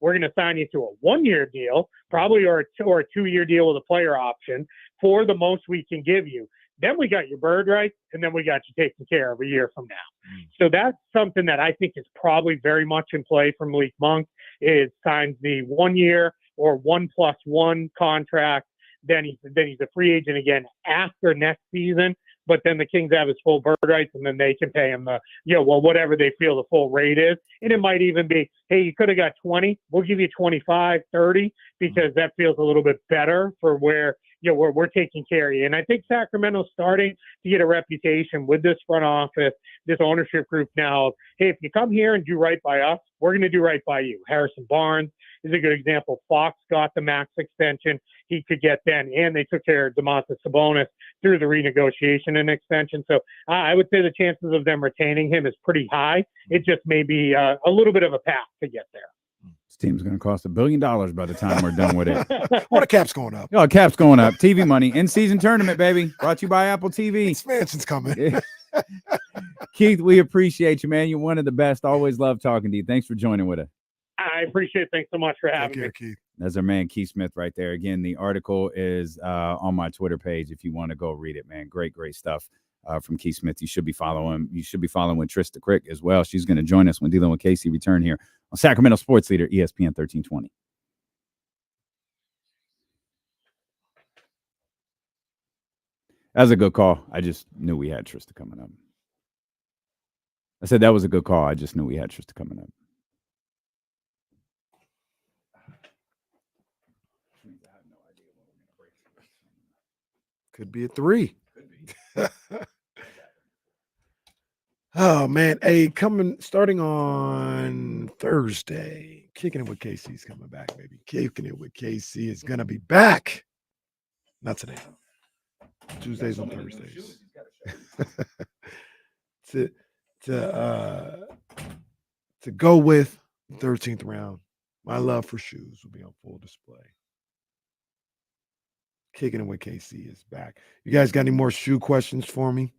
We're going to sign you to a 1-year deal, probably, or a 2-year deal with a player option for the most we can give you. Then we got your bird rights, and then we got you taken care of a year from now. So that's something that I think is probably very much in play for Malik Monk, is signs the 1 year or 1+1 contract. Then he's a free agent again after next season. But then the Kings have his full bird rights, and then they can pay him whatever they feel the full rate is. And it might even be, hey, you could have got 20. We'll give you 25, 30, because that feels a little bit better for where we're taking care of you. And I think Sacramento's starting to get a reputation with this front office, this ownership group now of, hey, if you come here and do right by us, we're going to do right by you. Harrison Barnes is a good example. Fox got the max extension he could get then, and they took care of Domantas Sabonis through the renegotiation and extension. So I would say the chances of them retaining him is pretty high. It just may be a little bit of a path to get there. This team's going to cost $1 billion by the time we're done with it. Well, the cap's going up. Oh, cap's going up. TV money. In-season tournament, baby. Brought to you by Apple TV. Expansion's coming. Keith, we appreciate you, man. You're one of the best. Always love talking to you. Thanks for joining with us. I appreciate it. Thanks so much for having me. Keith. That's our man, Keith Smith, right there. Again, the article is on my Twitter page if you want to go read it, man. Great stuff from Keith Smith. You should be following him. You should be following Trista Crick as well. She's going to join us when Dealing with Casey return here on Sacramento Sports Leader, ESPN 1320. That was a good call. I just knew we had Trista coming up. I said that was a good call. I just knew we had Trista coming up. Could be a 3. Oh man, hey, starting on Thursday, Kicking It With KC is coming back, baby. Kicking It With KC is gonna be back. Not today. Tuesdays and Thursdays. to go with the 13th round, my love for shoes will be on full display. Kicking It With KC is back. You guys got any more shoe questions for me?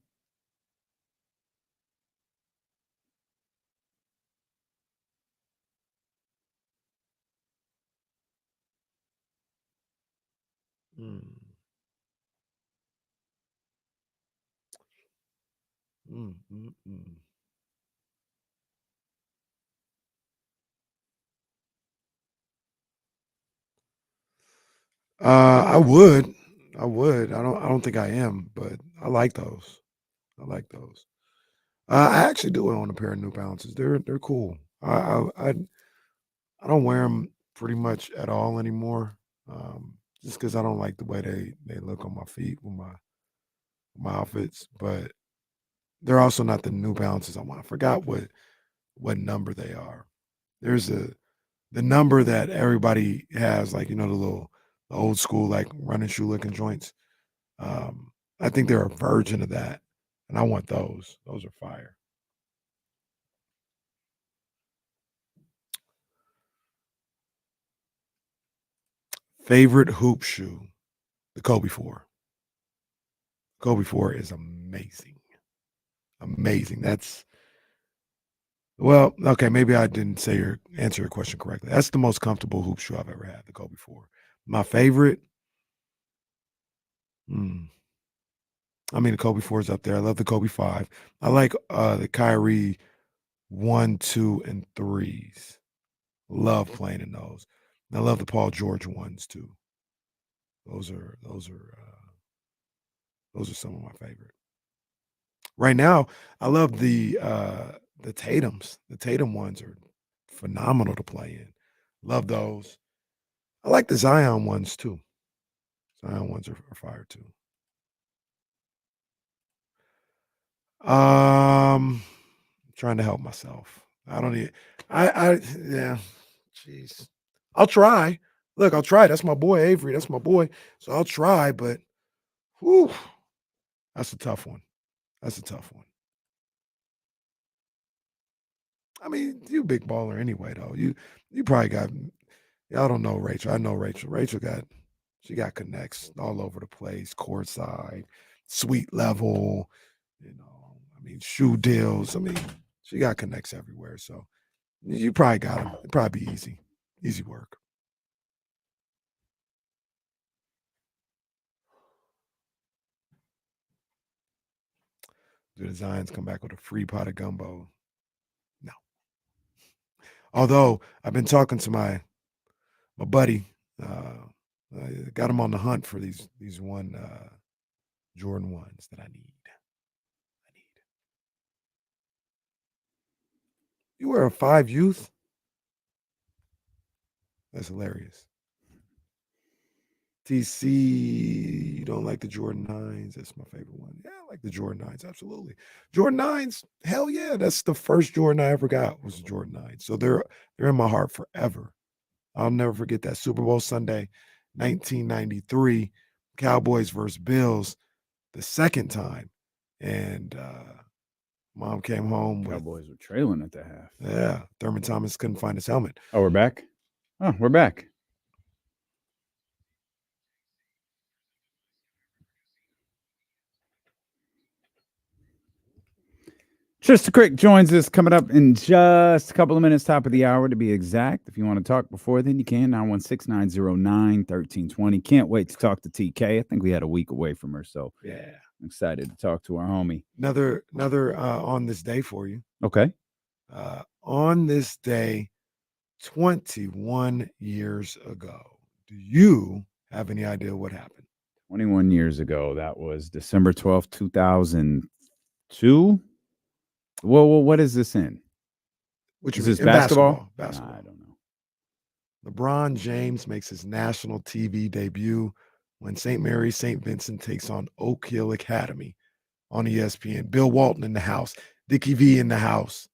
I would. I don't think I am, but I like those. I actually do own a pair of New Balances. They're cool. I don't wear them pretty much at all anymore, just because I don't like the way they look on my feet with my outfits. But they're also not the New Balances I want. I forgot what number they are. There's the number that everybody has, like, the old school, like, running shoe looking joints. I think they're a version of that, and I want those. Those are fire. Favorite hoop shoe, the Kobe 4. Kobe 4 is amazing. Amazing. Well, okay, maybe I didn't answer your question correctly. That's the most comfortable hoop shoe I've ever had, the Kobe 4. My favorite, hmm, I mean, the Kobe 4 is up there. I love the Kobe 5. I like the Kyrie 1, 2, and 3s. Love playing in those. And I love the Paul George ones too. Those are some of my favorite. Right now, I love the Tatums. The Tatum ones are phenomenal to play in. Love those. I like the Zion ones too. Zion ones are fire too. Trying to help myself. I don't need. Yeah. Jeez. I'll try. Look, I'll try. That's my boy Avery. That's my boy. So I'll try, but whew, that's a tough one. That's a tough one. I mean, you a big baller anyway, though. You probably got. I don't know Rachel. I know Rachel. She got connects all over the place, courtside, suite level. I mean, shoe deals. I mean, she got connects everywhere. So you probably got them. It'd probably be easy work. Do the Zions come back with a free pot of gumbo? No. Although I've been talking to my buddy, I got him on the hunt for these one Jordan ones that I need. You wear a 5 youth? That's hilarious. TC, you don't like the Jordan 9s? That's my favorite one. Yeah, I like the Jordan 9s, absolutely. Jordan 9s, hell yeah. That's the first Jordan I ever got was the Jordan 9s. So they're in my heart forever. I'll never forget that Super Bowl Sunday, 1993, Cowboys versus Bills, the second time. And mom came home with Cowboys were trailing at the half. Yeah, Thurman Thomas couldn't find his helmet. Oh, we're back? Oh, we're back. Trista Crick joins us coming up in just a couple of minutes, top of the hour to be exact. If you want to talk before then, you can. 916-909-1320. Can't wait to talk to TK. I think we had a week away from her, so yeah, I'm excited to talk to our homie. Another on this day for you. Okay. On this day, 21 years ago, do you have any idea what happened? 21 years ago. That was December 12th, 2002. Well, what is this in? Which is is this basketball? Basketball. Nah, I don't know. LeBron James makes his national TV debut when St. Mary's St. Vincent takes on Oak Hill Academy on ESPN. Bill Walton in the house. Dickie V in the house.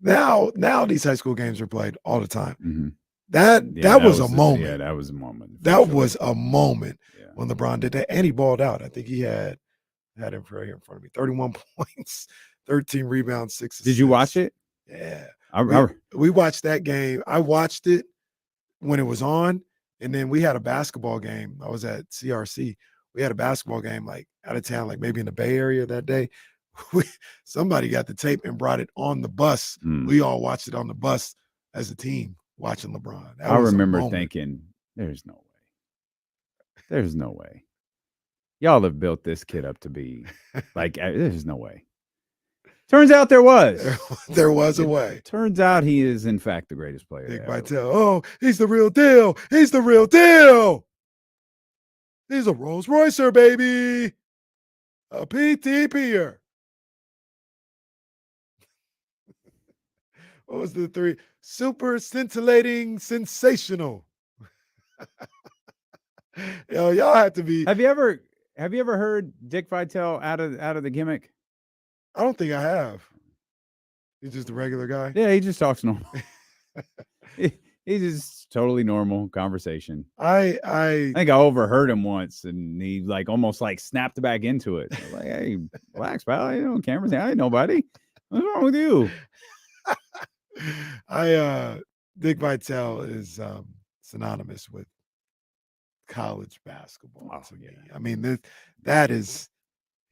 Now these high school games are played all the time. Mm-hmm. That was a moment. Yeah, that was a moment. That was a moment when LeBron did that, and he balled out. I think he had him right here in front of me. 31 points, 13 rebounds, 6 assists. Did you watch it? Yeah. I We watched that game. I watched it when it was on, and then we had a basketball game. I was at CRC. We had a basketball game like out of town, like maybe in the Bay Area that day. Somebody got the tape and brought it on the bus. We all watched it on the bus as a team watching LeBron. I remember thinking, there's no way. There's no way. Y'all have built this kid up to be like, there's no way. Turns out there was. There was a way. Turns out he is, in fact, the greatest player. Dick Vitale. Oh, he's the real deal. He's the real deal. He's a Rolls Roycer, baby. A PTP'er. What was the 3? Super scintillating, sensational. Yo, y'all have to be. Have you ever heard Dick Vitale out of the gimmick? I don't think I have. He's just a regular guy. Yeah, he just talks normal. He's just totally normal conversation. I think I overheard him once, and he almost snapped back into it. Like, hey, relax, pal. Cameras. I ain't nobody. What's wrong with you? Dick Vitale is synonymous with college basketball to me. I mean, that is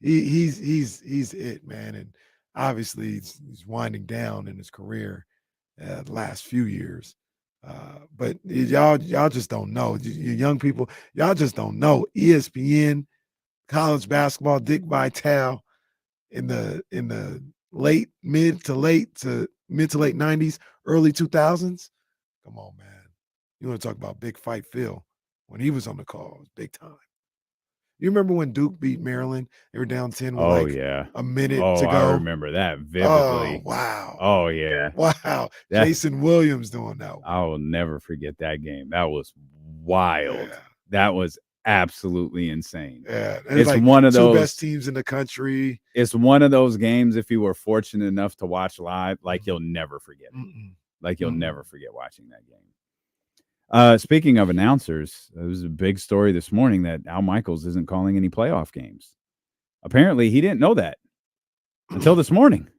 he's it, man. And obviously he's winding down in his career the last few years. But y'all just don't know. You young people, y'all just don't know. ESPN, college basketball, Dick Vitale in the mid to late 90s, early 2000s. Come on, man. You want to talk about Big Fight Phil when he was on the call, it was big time. You remember when Duke beat Maryland? They were down 10 with a minute to go. I remember that vividly. Oh, wow. Oh, yeah. Wow. Jason Williams doing that one. I will never forget that game. That was wild. Yeah. That was absolutely insane. Yeah. It's like one of those two best teams in the country. It's one of those games, if you were fortunate enough to watch live, like you'll never forget it. Like you'll never forget watching that game. Speaking of announcers, it was a big story this morning that Al Michaels isn't calling any playoff games. Apparently, he didn't know that until this morning.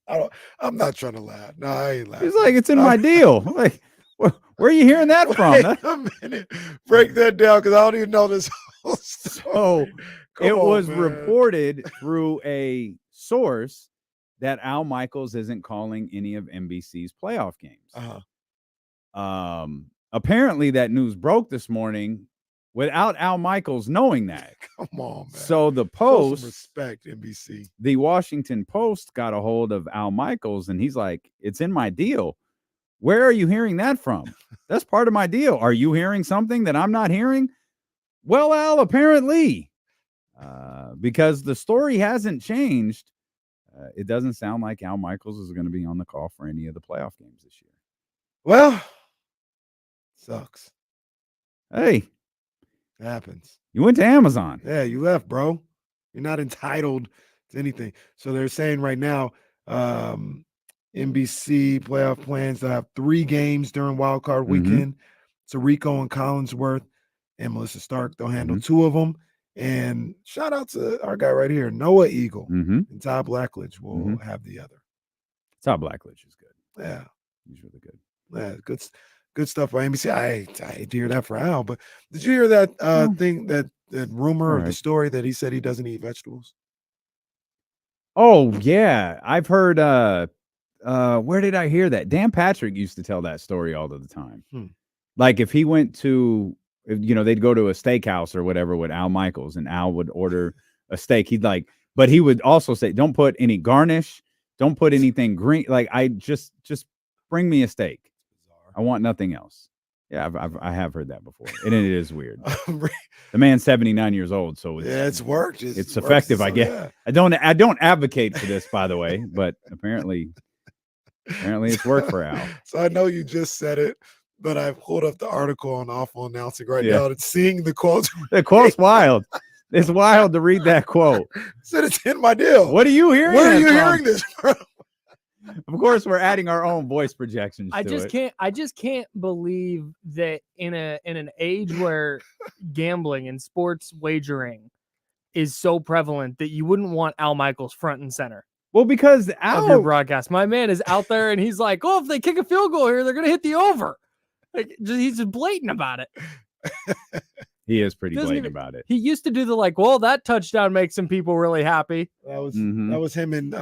I'm not trying to laugh. No, I ain't laughing. He's like, it's in my deal. Like, where are you hearing that from? Wait a minute. Break that down because I don't even know this whole story. So was reported through a source that Al Michaels isn't calling any of NBC's playoff games. Apparently that news broke this morning without Al Michaels knowing that. Come on, man. So the Show Post, some respect, NBC. the Washington Post got a hold of Al Michaels and he's like, it's in my deal. Where are you hearing that from? That's part of my deal. Are you hearing something that I'm not hearing? Well, Al, apparently, because the story hasn't changed, it doesn't sound like Al Michaels is going to be on the call for any of the playoff games this year. Well, sucks. Hey, it happens. You went to Amazon. Yeah, you left, bro. You're not entitled to anything. So they're saying right now, NBC playoff plans to have 3 games during Wild Card Weekend. Tarico and Collinsworth and Melissa Stark, they'll handle 2 of them. And shout out to our guy right here, Noah Eagle. And Todd Blackledge will have the other. Todd Blackledge is good. Yeah. He's really good. Yeah, good stuff by NBC. I hate to hear that for Al, but did you hear that thing, that rumor or the story that he said he doesn't eat vegetables? Oh, yeah. I've heard where did I hear that? Dan Patrick used to tell that story all of the time. Like if he went to, they'd go to a steakhouse or whatever with Al Michaels and Al would order a steak. But he would also say, don't put any garnish. Don't put anything green. Like I just bring me a steak. I want nothing else. Yeah, I have heard that before. And it is weird. The man's 79 years old, so it's worked. It's effective, I guess. Yeah. I don't advocate for this, by the way, but apparently it's worked for Al. So I know you just said it, but I pulled up the article on Awful Announcing right now and seeing the quote. The quote's wild. It's wild to read that quote. Said it's in my deal. What are you hearing? Where are you hearing this from? Of course, we're adding our own voice projections. I just can't believe that in an age where gambling and sports wagering is so prevalent that you wouldn't want Al Michaels front and center. Well, because of your broadcast, my man is out there and he's like, "Oh, if they kick a field goal here, they're gonna hit the over." Like, he's just blatant about it. He is pretty blatant about it. He used to do the well, that touchdown makes some people really happy. That was him and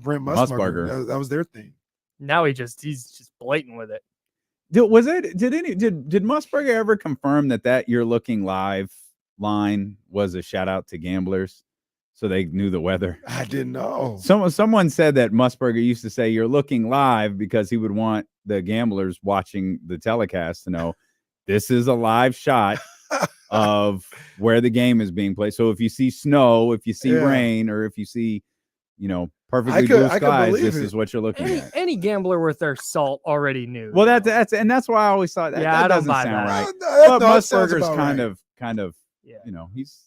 Brent Musburger. That was their thing. Now he's just blatant with it. Did Musburger ever confirm that "you're looking live" line was a shout out to gamblers, so they knew the weather? I didn't know. Someone said that Musburger used to say "you're looking live" because he would want the gamblers watching the telecast to know this is a live shot of where the game is being played. So if you see snow, if you see rain, or if you see, perfectly blue skies, this is what you're looking at. Any gambler worth their salt already knew. Well, that's why I always thought that. Yeah, that I don't doesn't buy sound that. right. But Musburger's kind of, he's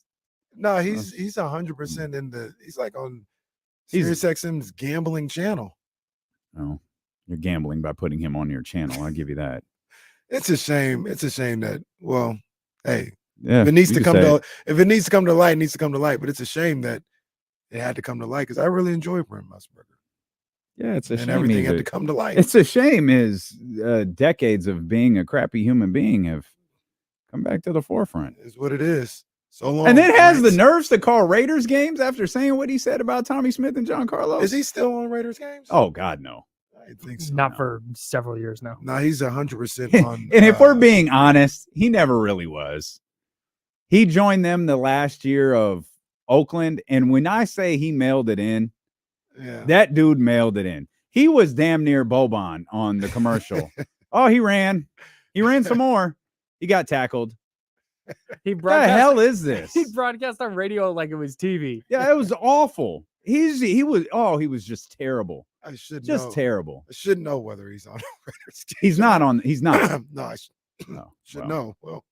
100% in the. He's like on SiriusXM's gambling channel. Oh, you're gambling by putting him on your channel. I'll give you that. It's a shame. It's a shame that. Well, hey, yeah, if it needs to come to light, it needs to come to light. But it's a shame that it had to come to light because I really enjoy Brent Musburger. Yeah, it's a shame. And everything had to come to light. It's a shame his decades of being a crappy human being have come back to the forefront. Is what it is. So long. And then has the Brent. nerves to call Raiders games after saying what he said about Tommy Smith and John Carlos. Is he still on Raiders games? Oh God, no. I think so. Not for several years now. No, he's 100% on. And if we're being honest, he never really was. He joined them the last year of Oakland, and when I say he mailed it in, that dude mailed it in. He was damn near Boban on the commercial. Oh, he ran some more. He got tackled. He What the hell is this? He broadcast on radio like it was TV. Yeah, it was awful. He was just terrible. I should just know. terrible. I should know whether he's on Raiders game. He's not on. He's not. No, I should well. know. Well,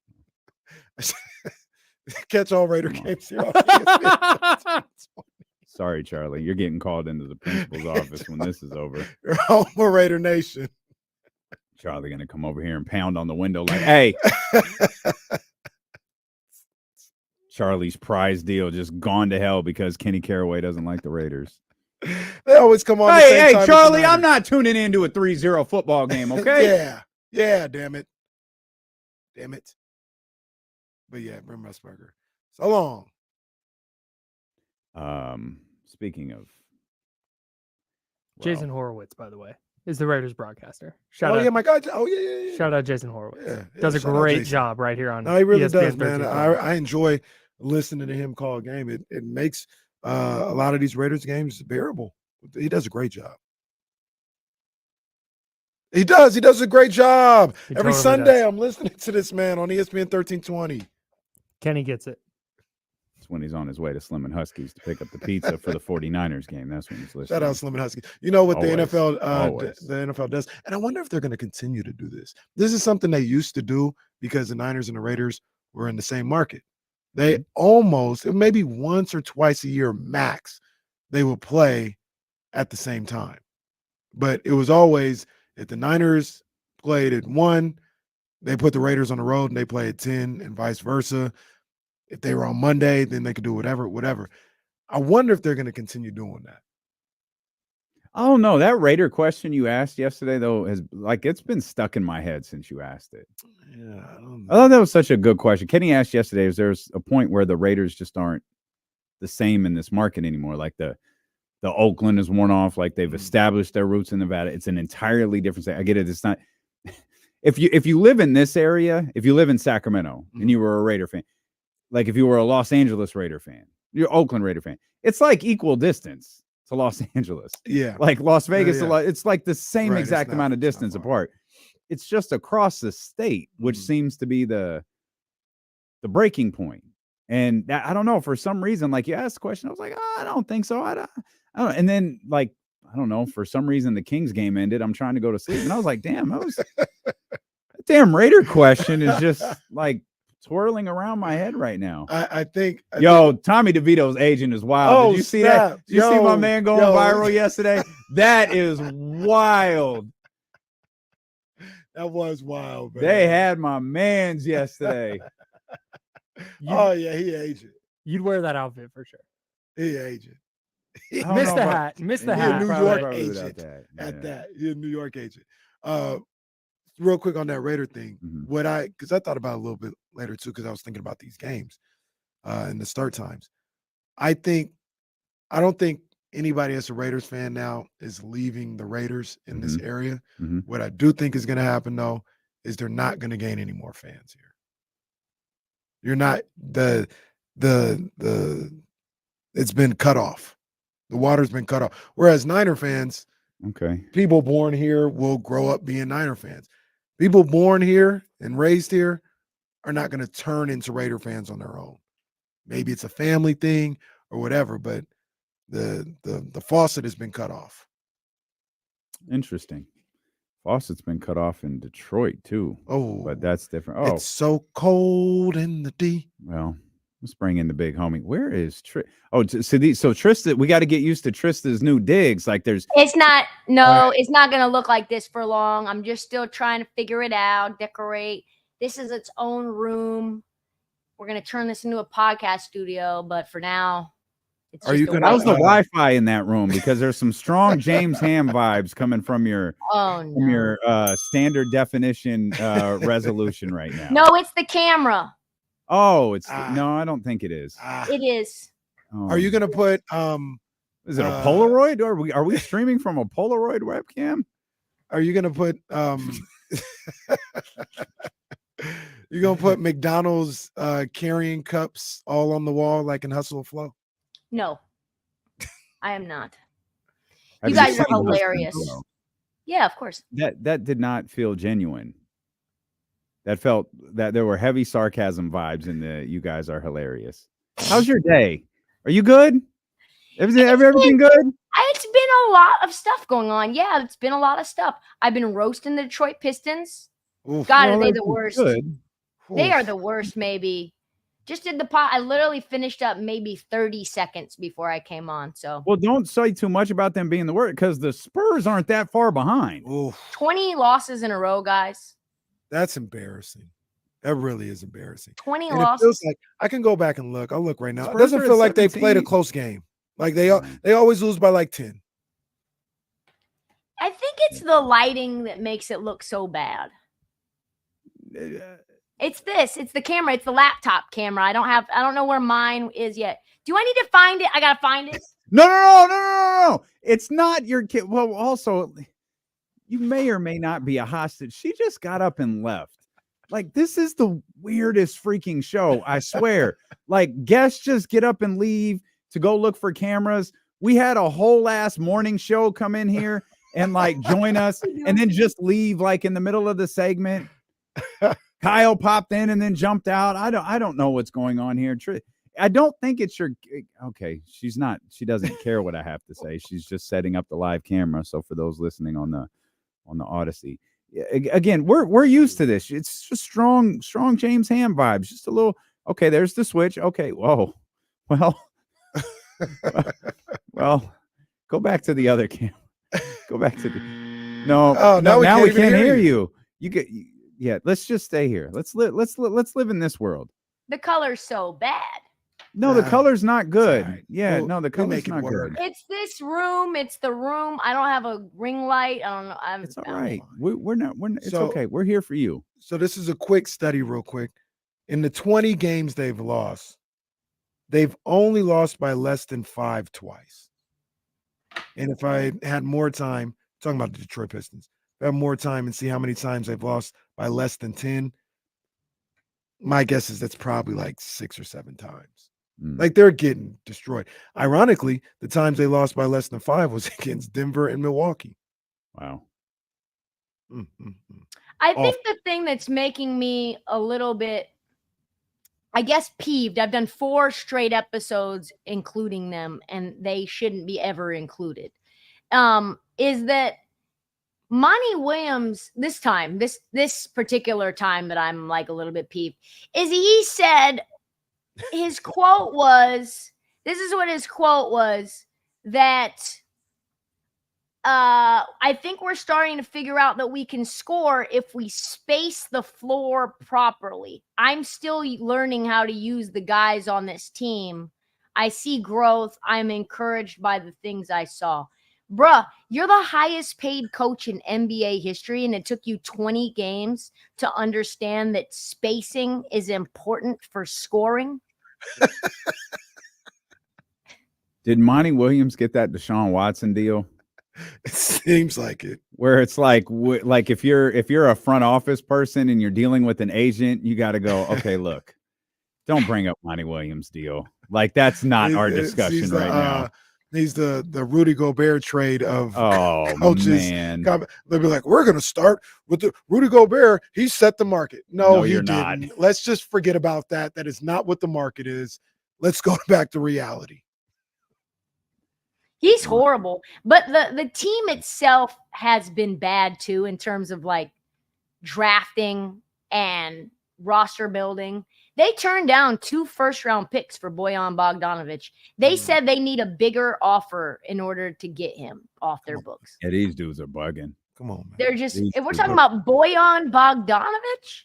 catch all Raider games here. On ESPN. Sorry, Charlie. You're getting called into the principal's office when this is over. You're home for Raider Nation. Charlie gonna come over here and pound on the window like, hey. Charlie's prize deal just gone to hell because Kenny Caraway doesn't like the Raiders. They always come on. Hey, Charlie, I'm not tuning into a 3-0 football game, okay? Yeah, damn it. But yeah, Brent Musburger. So long. Speaking of Jason Horowitz, by the way, is the Raiders broadcaster. Shout out, yeah, my God. Oh, yeah. Shout out Jason Horowitz. Yeah, does a shout out great Jason. job right here on No, he really ESPN does, man. 1320. I enjoy listening to him call a game. It makes a lot of these Raiders games bearable. He does a great job. He does a great job. He Every totally Sunday, does. I'm listening to this man on ESPN 1320. Kenny gets it. It's when he's on his way to Slim and Huskies to pick up the pizza for the 49ers game. That's when he's listening. Shout out Slim and Husky. You know what Always. the NFL Always. the NFL does, and I wonder if they're going to continue to do this. This is something they used to do because the Niners and the Raiders were in the same market. They almost, maybe once or twice a year max, they would play at the same time. But it was always if the Niners played at 1, they put the Raiders on the road and they play at 10 and vice versa. If they were on Monday, then they could do whatever. I wonder if they're going to continue doing that. I don't know. That Raider question you asked yesterday, though, it's been stuck in my head since you asked it. Yeah, I don't know. I thought that was such a good question. Kenny asked yesterday, is there's a point where the Raiders just aren't the same in this market anymore? Like the Oakland is worn off, like they've established their roots in Nevada. It's an entirely different thing. I get it. It's not if you live in this area, if you live in Sacramento and you were a Raider fan, like if you were a Los Angeles Raider fan, you're Oakland Raider fan, it's like equal distance to Los Angeles. Yeah. Like Las Vegas, Yeah. it's like the same Right, exact amount of distance apart. It's just across the state, which seems to be the breaking point. And that, I don't know, for some reason, like you asked the question, I was like, I don't think so. I don't. And then, like, I don't know, for some reason, the Kings game ended. I'm trying to go to sleep. And I was like, damn, that damn Raider question is just like twirling around my head right now. I think Tommy DeVito's agent is wild. Oh, Did you see snap. that? Did you see my man going Yo. viral yesterday? That is wild. That was wild, man. They had my mans yesterday. Oh, yeah, he agent. You'd wear that outfit for sure. He agent. Missed the hat. Missed the hat. New probably. York Probably without agent. that, At yeah. that. You're a New York agent. Real quick on that Raider thing. Because I thought about it a little bit later too, because I was thinking about these games and the start times. I don't think anybody that's a Raiders fan now is leaving the Raiders in this area. What I do think is going to happen though is they're not going to gain any more fans here. You're not it's been cut off. The water's been cut off. Whereas Niner fans, Okay. people born here will grow up being Niner fans. People born here and raised here are not going to turn into Raider fans on their own. Maybe it's a family thing or whatever, but the faucet has been cut off. Interesting. Faucet's been cut off in Detroit too. Oh, but that's different. Oh, it's so cold in the D. well, let's bring in the big homie. Where is Trish? Oh, so Trista, we got to get used to Trista's new digs. Like there's It's not it's not gonna look like this for long. I'm just still trying to figure it out, decorate. This is its own room. We're gonna turn this into a podcast studio, but for now, it's Are you just a gonna? How's the white- Wi-Fi in that room? Because there's some strong James Ham vibes coming from your standard definition resolution right now. No, it's the camera. Oh, it's no, I don't think it is. It is. Oh, Are you gonna put is it a Polaroid, or are we streaming from a Polaroid webcam? Are you gonna put you're gonna put McDonald's carrying cups all on the wall like in Hustle and Flow? No, I am not. Have You guys seen are Hustle and hilarious. Flow? Yeah, of course. That did not feel genuine. That felt that there were heavy sarcasm vibes in the "you guys are hilarious." How's your day? Are you good? Everything good? It's been a lot of stuff going on. Yeah, it's been a lot of stuff. I've been roasting the Detroit Pistons. Oof. God, Well, are they that's the worst? good. They are Oof. the worst, maybe. Just did the pot. I literally finished up maybe 30 seconds before I came on. So Well, don't say too much about them being the worst because the Spurs aren't that far behind. Oof. 20 losses in a row, guys. That's embarrassing. That really is embarrassing. 20 And losses. it feels like I can go back and look. I'll look right now. It Spurs doesn't are feel at like they played a 17. close game. Like they always lose by like 10. I think it's the lighting that makes it look so bad. It's this. It's the camera. It's the laptop camera. I don't know where mine is yet. Do I need to find it? I gotta find it. No. It's not your kid. Well, also, you may or may not be a hostage. She just got up and left. Like, this is the weirdest freaking show, I swear. Like, guests just get up and leave to go look for cameras. We had a whole ass morning show come in here and like join us and then just leave like in the middle of the segment. Kyle popped in and then jumped out. I don't know what's going on here. I don't think it's your okay. She doesn't care what I have to say. She's just setting up the live camera. So for those listening on the Odyssey, again, we're used to this. It's just strong James Ham vibes. Just a little. Okay, there's the switch. Okay, whoa, well, go back to the other camera. Go back to the no. Oh, no, now we can't hear you. You get yeah. Let's just stay here. Let's live in this world. The color's so bad. No, the color's not good. right. Yeah, We'll- no, the we'll color's make it not work. good. It's this room. It's the room. I don't have a ring light. I don't know. It's all right. We're not. It's So- okay. We're here for you. So this is a quick study, real quick. In the 20 games they've lost, they've only lost by less than 5 twice. And if I had more time, talking about the Detroit Pistons, if I have more time and see how many times they've lost by less than 10, my guess is that's probably like 6 or 7 times. Like they're getting destroyed. Ironically, the times they lost by less than 5 was against Denver and Milwaukee. Wow. I think the thing that's making me a little bit, I guess, peeved, I've done 4 straight episodes, including them, and they shouldn't be ever included, is that Monty Williams, this particular time that I'm like a little bit peeved, is he said his quote was, this is what his quote was, that I think we're starting to figure out that we can score if we space the floor properly. I'm still learning how to use the guys on this team. I see growth. I'm encouraged by the things I saw. Bruh, you're the highest paid coach in NBA history, and it took you 20 games to understand that spacing is important for scoring. Did Monty Williams get that Deshaun Watson deal? It seems like it. Where it's like if you're a front office person and you're dealing with an agent, you got to go, okay, look, don't bring up Monty Williams deal. Like that's not our discussion right now. He's the Rudy Gobert trade of coaches. Man. They'll be like, we're going to start with the Rudy Gobert. He set the market. No, he you're didn't. not. Let's just forget about that. That is not what the market is. Let's go back to reality. He's horrible. But the team itself has been bad too in terms of like drafting and roster building. They turned down 2 first-round picks for Bojan Bogdanovic. They said they need a bigger offer in order to get him off their books. Yeah, these dudes are bugging. Come on, man. They're just, if we're talking about Bojan Bogdanovic,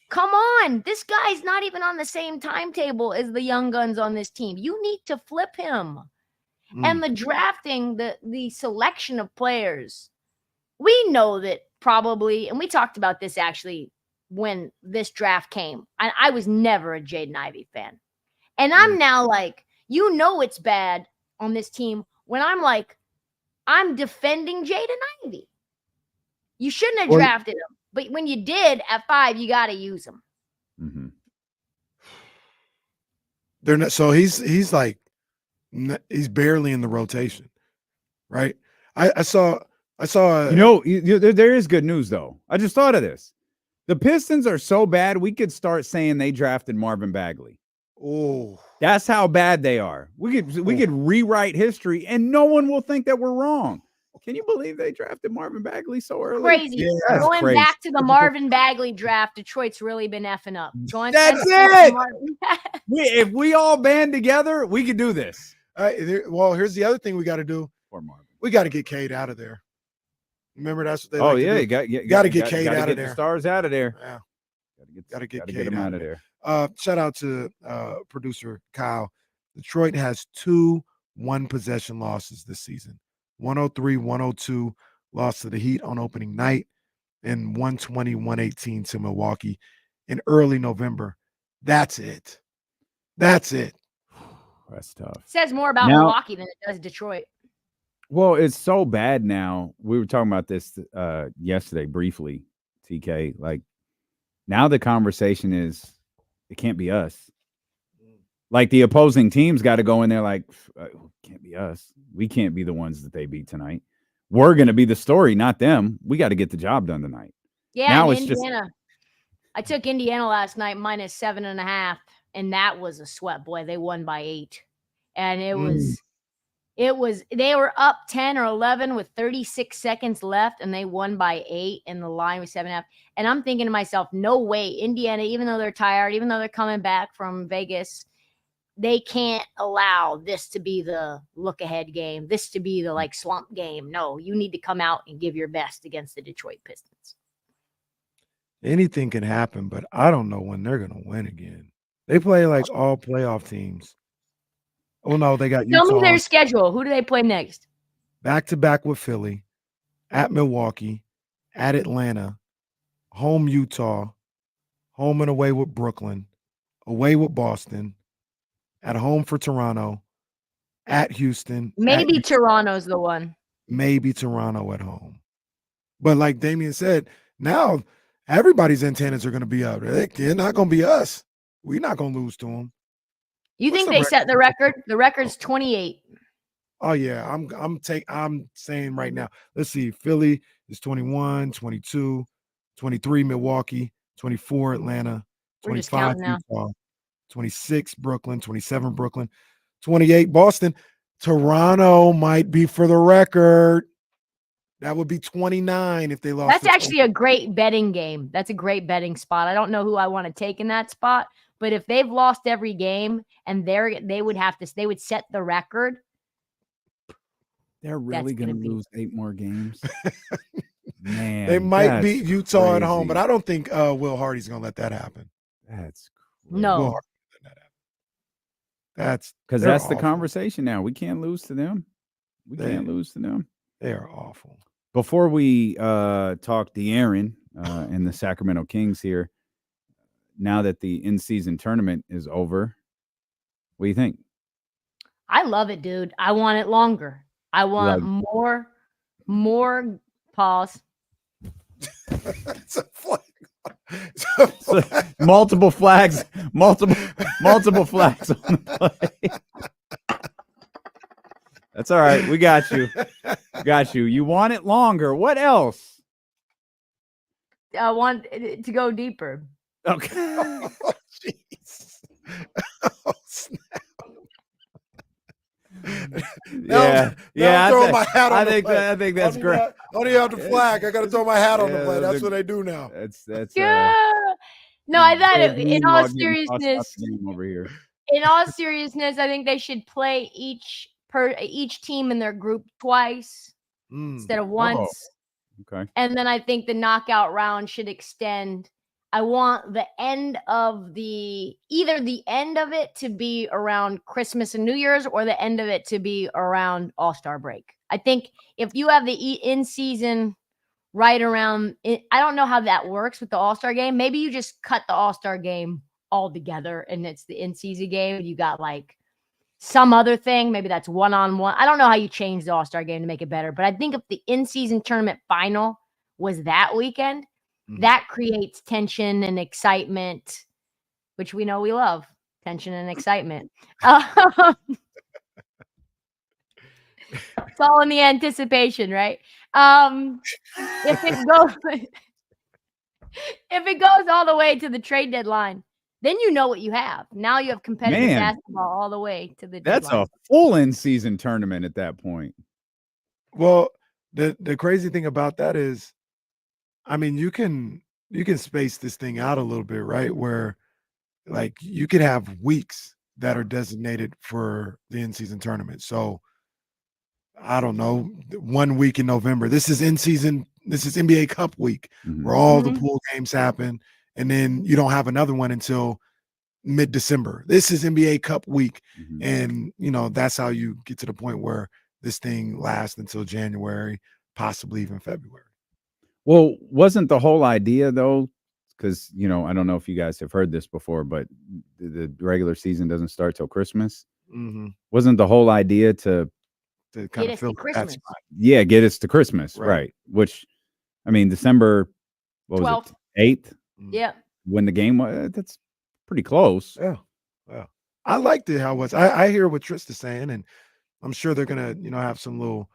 come on. This guy's not even on the same timetable as the young guns on this team. You need to flip him. And the drafting, the selection of players, we know that probably, and we talked about this actually when this draft came. I was never a Jaden Ivey fan. And I'm now like, it's bad on this team when I'm like, I'm defending Jaden Ivey. You shouldn't have drafted him. But when you did at 5, you got to use him. Mm-hmm. They're not, so he's barely in the rotation, right? I saw. There is good news though. I just thought of this. The Pistons are so bad, we could start saying they drafted Marvin Bagley. Oh, that's how bad they are. We could rewrite history, and no one will think that we're wrong. Can you believe they drafted Marvin Bagley so early? Crazy. Yeah, Going crazy. back to the Marvin Bagley draft, Detroit's really been effing up. That's it. If we all band together, we could do this. Well, here's the other thing we got to do. We got to get Cade out of there. Remember, that's what they like to do. You got to get Cade out of there. The stars out of there. Yeah. Got to get Cade Cade out of there. Shout out to producer Kyle. Detroit has 2 one-possession losses this season. 103-102 lost to the Heat on opening night, and 120-118 to Milwaukee in early November. That's it. That's tough. Says more about Milwaukee than it does Detroit. Well, it's so bad now. We were talking about this yesterday briefly, TK. Like, now the conversation is, it can't be us. Like, the opposing team's got to go in there like, it can't be us. We can't be the ones that they beat tonight. We're going to be the story, not them. We got to get the job done tonight. Yeah, now it's Indiana. I took Indiana last night -7.5, and that was a sweat. Boy, they won by 8. And it was they were up 10 or 11 with 36 seconds left, and they won by 8, and the line was 7.5. And I'm thinking to myself, no way, Indiana, even though they're tired, even though they're coming back from Vegas, they can't allow this to be the look ahead game, this to be the like slump game. No, you need to come out and give your best against the Detroit Pistons. Anything can happen, but I don't know when they're going to win again. They play like all playoff teams. Oh, no, they got Utah. Tell me their schedule. Who do they play next? Back-to-back with Philly, at Milwaukee, at Atlanta, home Utah, home and away with Brooklyn, away with Boston, at home for Toronto, at Houston. Maybe Toronto's the one. Maybe Toronto at home. But like Damian said, now everybody's antennas are going to be up. They're not going to be us. We're not going to lose to them. You think they set the record? The record's 28. Oh yeah, I'm saying right now. Let's see. Philly is 21, 22, 23 Milwaukee, 24 Atlanta, 25 Utah, 26 Brooklyn, 27 Brooklyn, 28 Boston. Toronto might be for the record. That would be 29 if they lost. That's actually a great betting game. That's a great betting spot. I don't know who I want to take in that spot, but if they've lost every game and they would set the record. They're really going to lose 8 more games. Man, they might beat Utah at home, but I don't think Will Hardy's going to let that happen. That's crazy. No. Will Hardy let that happen. That's because that's awful. The conversation now. We can't lose to them. Can't lose to them. They are awful. Before we talk De'Aaron and the Sacramento Kings here, now that the in-season tournament is over, what do you think? I love it, dude. I want it longer. I want more pause. It's a flag. Multiple flags on the play. That's all right. We got you. You want it longer. What else? I want it to go deeper. Okay. Oh, jeez. Oh, snap. Yeah. I'm throwing my hat on the play. I think that's great. Only have the flag. I got to throw my hat on the play. That's what I do now. That's yeah. No, I thought in all seriousness. Over here. In all seriousness, I think they should play each team in their group twice instead of once. Okay. And then I think the knockout round should extend. I want the end of either the end of it to be around Christmas and New Year's or the end of it to be around All-Star break. I think if you have the in-season right around it. I don't know how that works with the All-Star game. Maybe you just cut the All-Star game all together and it's the in-season game. You got like some other thing. Maybe that's one-on-one. I don't know how you change the All-Star game to make it better, but I think if the in-season tournament final was that weekend, that creates tension and excitement, which we know we love. Tension and excitement. It's all in the anticipation, right? If it goes all the way to the trade deadline, then you know what you have. Now you have competitive basketball all the way to the That's deadline. a full in-season tournament at that point. Well, the crazy thing about that is, I mean, you can space this thing out a little bit, right? Where like you could have weeks that are designated for the in-season tournament. So I don't know, 1 week in November. This is in-season. This is NBA Cup week where all the pool games happen, and then you don't have another one until mid-December. This is NBA Cup week, and that's how you get to the point where this thing lasts until January, possibly even February. Well, wasn't the whole idea though? Because I don't know if you guys have heard this before, but the regular season doesn't start till Christmas. Wasn't the whole idea to kind of fill that spot? Yeah, get us to Christmas, right? Which, I mean, December, what was 12th. it, 8th? Yeah. When the game was, that's pretty close. Yeah. I liked it how it was. I hear what Trista's saying, and I'm sure they're gonna have some little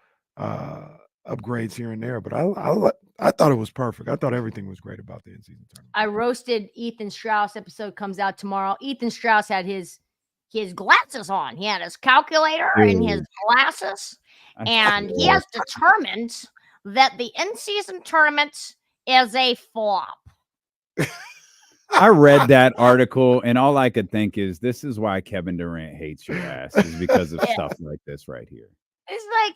upgrades here and there. But I thought it was perfect. I thought everything was great about the in-season tournament. I roasted Ethan Strauss. Episode comes out tomorrow. Ethan Strauss had his glasses on. He had his calculator and his glasses, and he has determined that the in-season tournament is a flop. I read that article, and all I could think is, this is why Kevin Durant hates your ass, is because of stuff like this right here. It's like,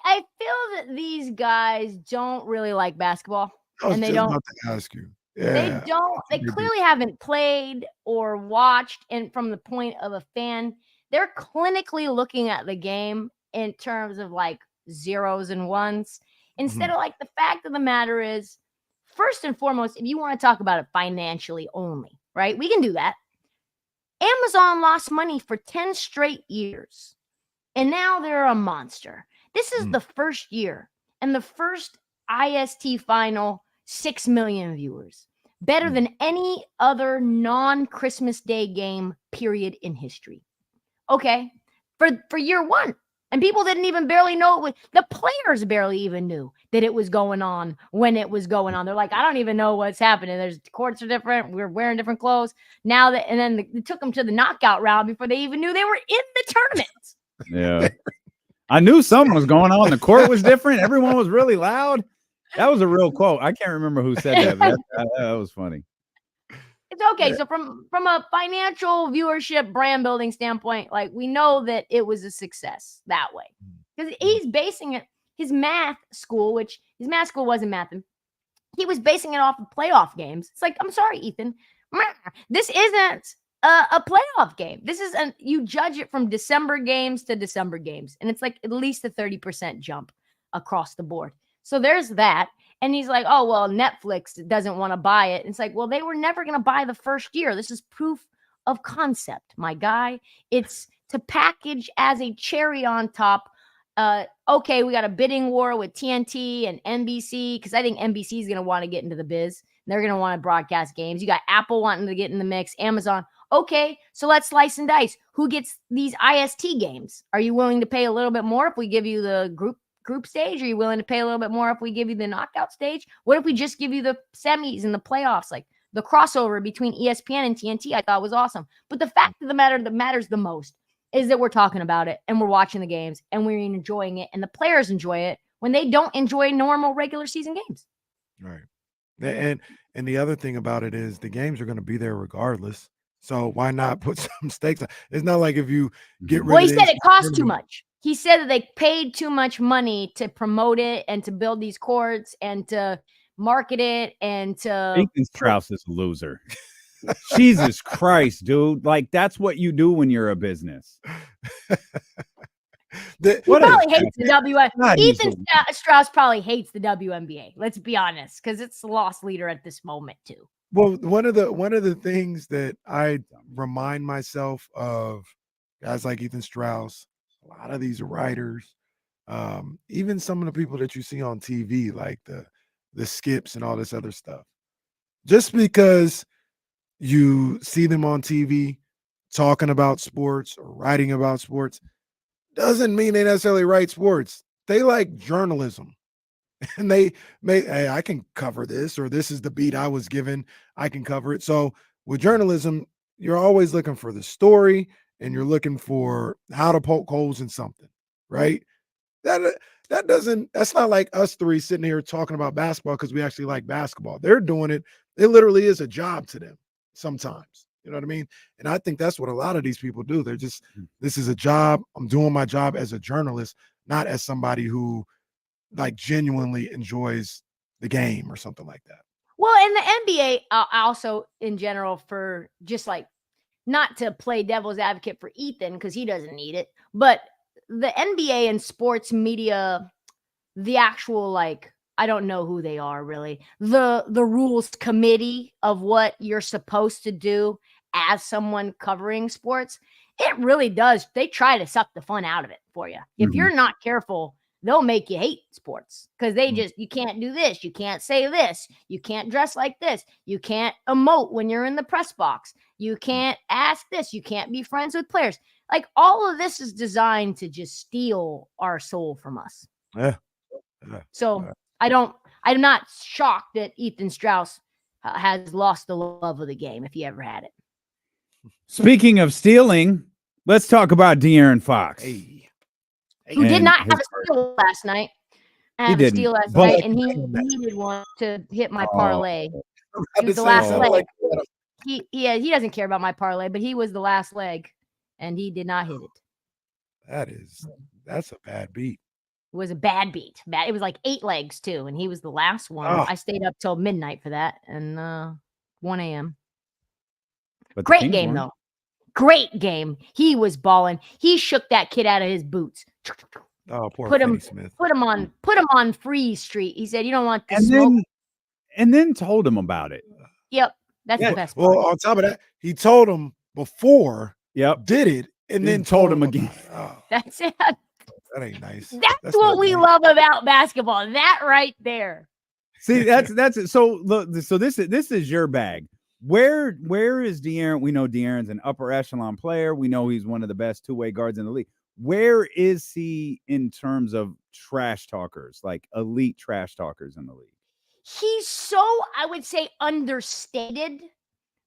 I feel that these guys don't really like basketball, and they don't. About to ask you. Yeah, They don't. They clearly haven't played or watched, and from the point of a fan, they're clinically looking at the game in terms of like zeros and ones, instead of like the fact of the matter is, first and foremost, if you want to talk about it financially only, right? We can do that. Amazon lost money for 10 straight years, and now they're a monster. This is the first year, and the first IST final, 6 million viewers. Better than any other non-Christmas Day game, period, in history. Okay, for year one. And people didn't even barely know it. The players barely even knew that it was going on when it was going on. They're like, I don't even know what's happening. The courts are different. We're wearing different clothes. And then they took them to the knockout round before they even knew they were in the tournament. Yeah. I knew something was going on. The court was different. Everyone was really loud. That was a real quote. I can't remember who said that, but that was funny. It's okay. Yeah. So from a financial viewership, brand building standpoint, like we know that it was a success that way because he's basing it. His math school, which his math school wasn't math, he was basing it off of playoff games. It's like, I'm sorry, Ethan, this isn't a playoff game. This is you judge it from December games to December games, and it's like at least a 30% jump across the board. So there's that. And he's like, oh, well, Netflix doesn't want to buy it. And it's like, well, they were never going to buy the first year. This is proof of concept, my guy. It's to package as a cherry on top. Okay, we got a bidding war with TNT and NBC because I think NBC is going to want to get into the biz. They're going to want to broadcast games. You got Apple wanting to get in the mix, Amazon. Okay, so let's slice and dice. Who gets these IST games? Are you willing to pay a little bit more if we give you the group stage? Are you willing to pay a little bit more if we give you the knockout stage? What if we just give you the semis and the playoffs? Like the crossover between ESPN and TNT, I thought was awesome. But the fact of the matter that matters the most is that we're talking about it and we're watching the games and we're enjoying it, and the players enjoy it when they don't enjoy normal regular season games. Right. And the other thing about it is the games are going to be there regardless. So why not put some stakes on? It's not like if you get rid of it. Well, he said it costs too much. He said that they paid too much money to promote it and to build these courts and to market it and to. Ethan Strauss is a loser. Jesus Christ, dude. Like, that's what you do when you're a business. He probably hates the WNBA. Ethan Strauss probably hates the WNBA. Let's be honest, because it's the lost leader at this moment too. Well, one of the things that I remind myself of, guys like Ethan Strauss, a lot of these writers, even some of the people that you see on TV, like the skips and all this other stuff. Just because you see them on TV talking about sports or writing about sports doesn't mean they necessarily write sports. They like journalism. And they may, hey, I can cover this, or this is the beat I was given, I can cover it. So with journalism, you're always looking for the story and you're looking for how to poke holes in something, right? That's not like us three sitting here talking about basketball because we actually like basketball. They're doing it. It literally is a job to them sometimes. You know what I mean? And I think that's what a lot of these people do. They're just, this is a job. I'm doing my job as a journalist, not as somebody who like genuinely enjoys the game or something like that. Well, in the NBA, also in general, for just like, not to play devil's advocate for Ethan because he doesn't need it, but the NBA and sports media, the actual, like, I don't know who they are really, the rules committee of what you're supposed to do as someone covering sports, it really does. They try to suck the fun out of it for you. If you're not careful, they'll make you hate sports because they just, you can't do this. You can't say this. You can't dress like this. You can't emote when you're in the press box. You can't ask this. You can't be friends with players. Like, all of this is designed to just steal our soul from us. Yeah. So I'm not shocked that Ethan Strauss has lost the love of the game if he ever had it. Speaking of stealing, let's talk about De'Aaron Fox. Who did not have a steal last night. He didn't. Steal last night, and he needed one to hit my parlay. He was the last leg. He doesn't care about my parlay, but he was the last leg, and he did not hit it. That's a bad beat. It was a bad beat. It was like 8 legs too, and he was the last one. Oh. I stayed up till midnight for that, and 1 a.m. But Great game though. Great game. He was balling. He shook that kid out of his boots. Oh, poor put him Smith. Put him on Free Street. He said, "You don't want the smoke." And then told him about it. Yep, that's the best part. Well, on top of that, he told him before. Yep, did it, and then told him again. That's it. That ain't nice. That's what we love about basketball. That right there. See, that's it. So look, so this is your bag. Where is De'Aaron? We know De'Aaron's an upper echelon player. We know he's one of the best two-way guards in the league. Where is he in terms of trash talkers, like elite trash talkers in the league? He's so, I would say, understated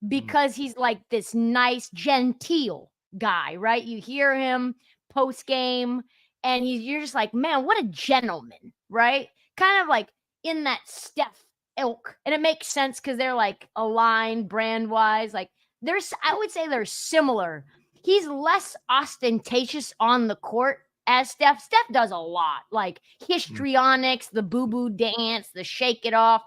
because he's like this nice, genteel guy, right? You hear him post-game, and you're just like, man, what a gentleman, right? Kind of like in that Steph ilk. And it makes sense because they're like aligned brand-wise. Like, I would say they're similar. He's less ostentatious on the court as Steph. Steph does a lot, like histrionics, the boo-boo dance, the shake it off.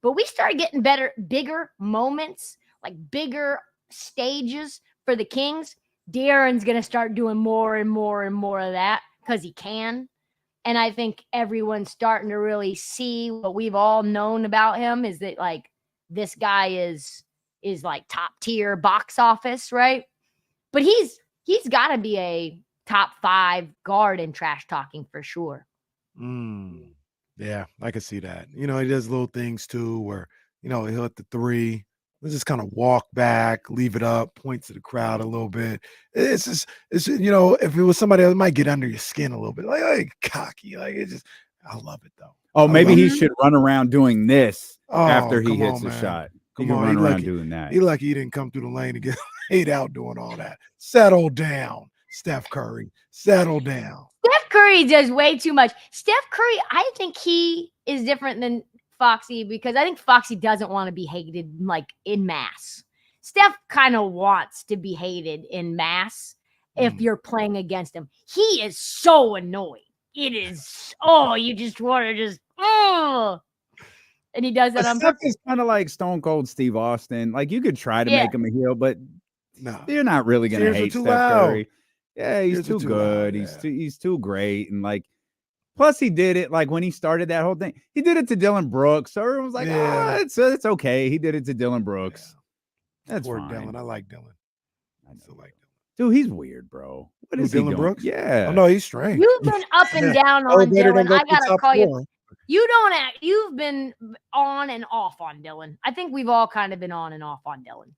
But we started getting bigger moments, like bigger stages for the Kings. De'Aaron's going to start doing more and more and more of that because he can. And I think everyone's starting to really see what we've all known about him is that, like, this guy is like top tier box office, right? But he's got to be a top 5 guard in trash talking for sure. Yeah, I can see that. You know, he does little things too where, you know, he'll hit the 3. Let's just kind of walk back, leave it up, point to the crowd a little bit. It's you know, if it was somebody else, it might get under your skin a little bit, like cocky. Like, I love it though. Oh, maybe he should run around doing this after he hits a shot. He Come can on, run he around lucky, doing that. He lucky he didn't come through the lane to get laid out doing all that. Settle down, Steph Curry. Settle down. Steph Curry does way too much. Steph Curry, I think he is different than Foxy because I think Foxy doesn't want to be hated like in mass. Steph kind of wants to be hated in mass if you're playing against him. He is so annoying. It is, you just want to just, and he does that on Steph purpose. is kind of like Stone Cold Steve Austin. Like, you could try to make him a heel, but no, you're not really going to hate Steph Curry. Yeah, he's too good. He's too great. And like, plus he did it like when he started that whole thing. He did it to Dylan Brooks. So everyone was like, it's okay. He did it to Dylan Brooks. That's Poor fine. Dylan. I like Dylan. I still like Dylan. Dude, he's weird, bro. What is he Dylan doing? Brooks? Yeah. Oh no, he's strange. You've been up and down Oh, on better than Dylan. go I to the gotta top call you. four. You don't act. You've been on and off on Dylan. I think we've all kind of been on and off on Dylan.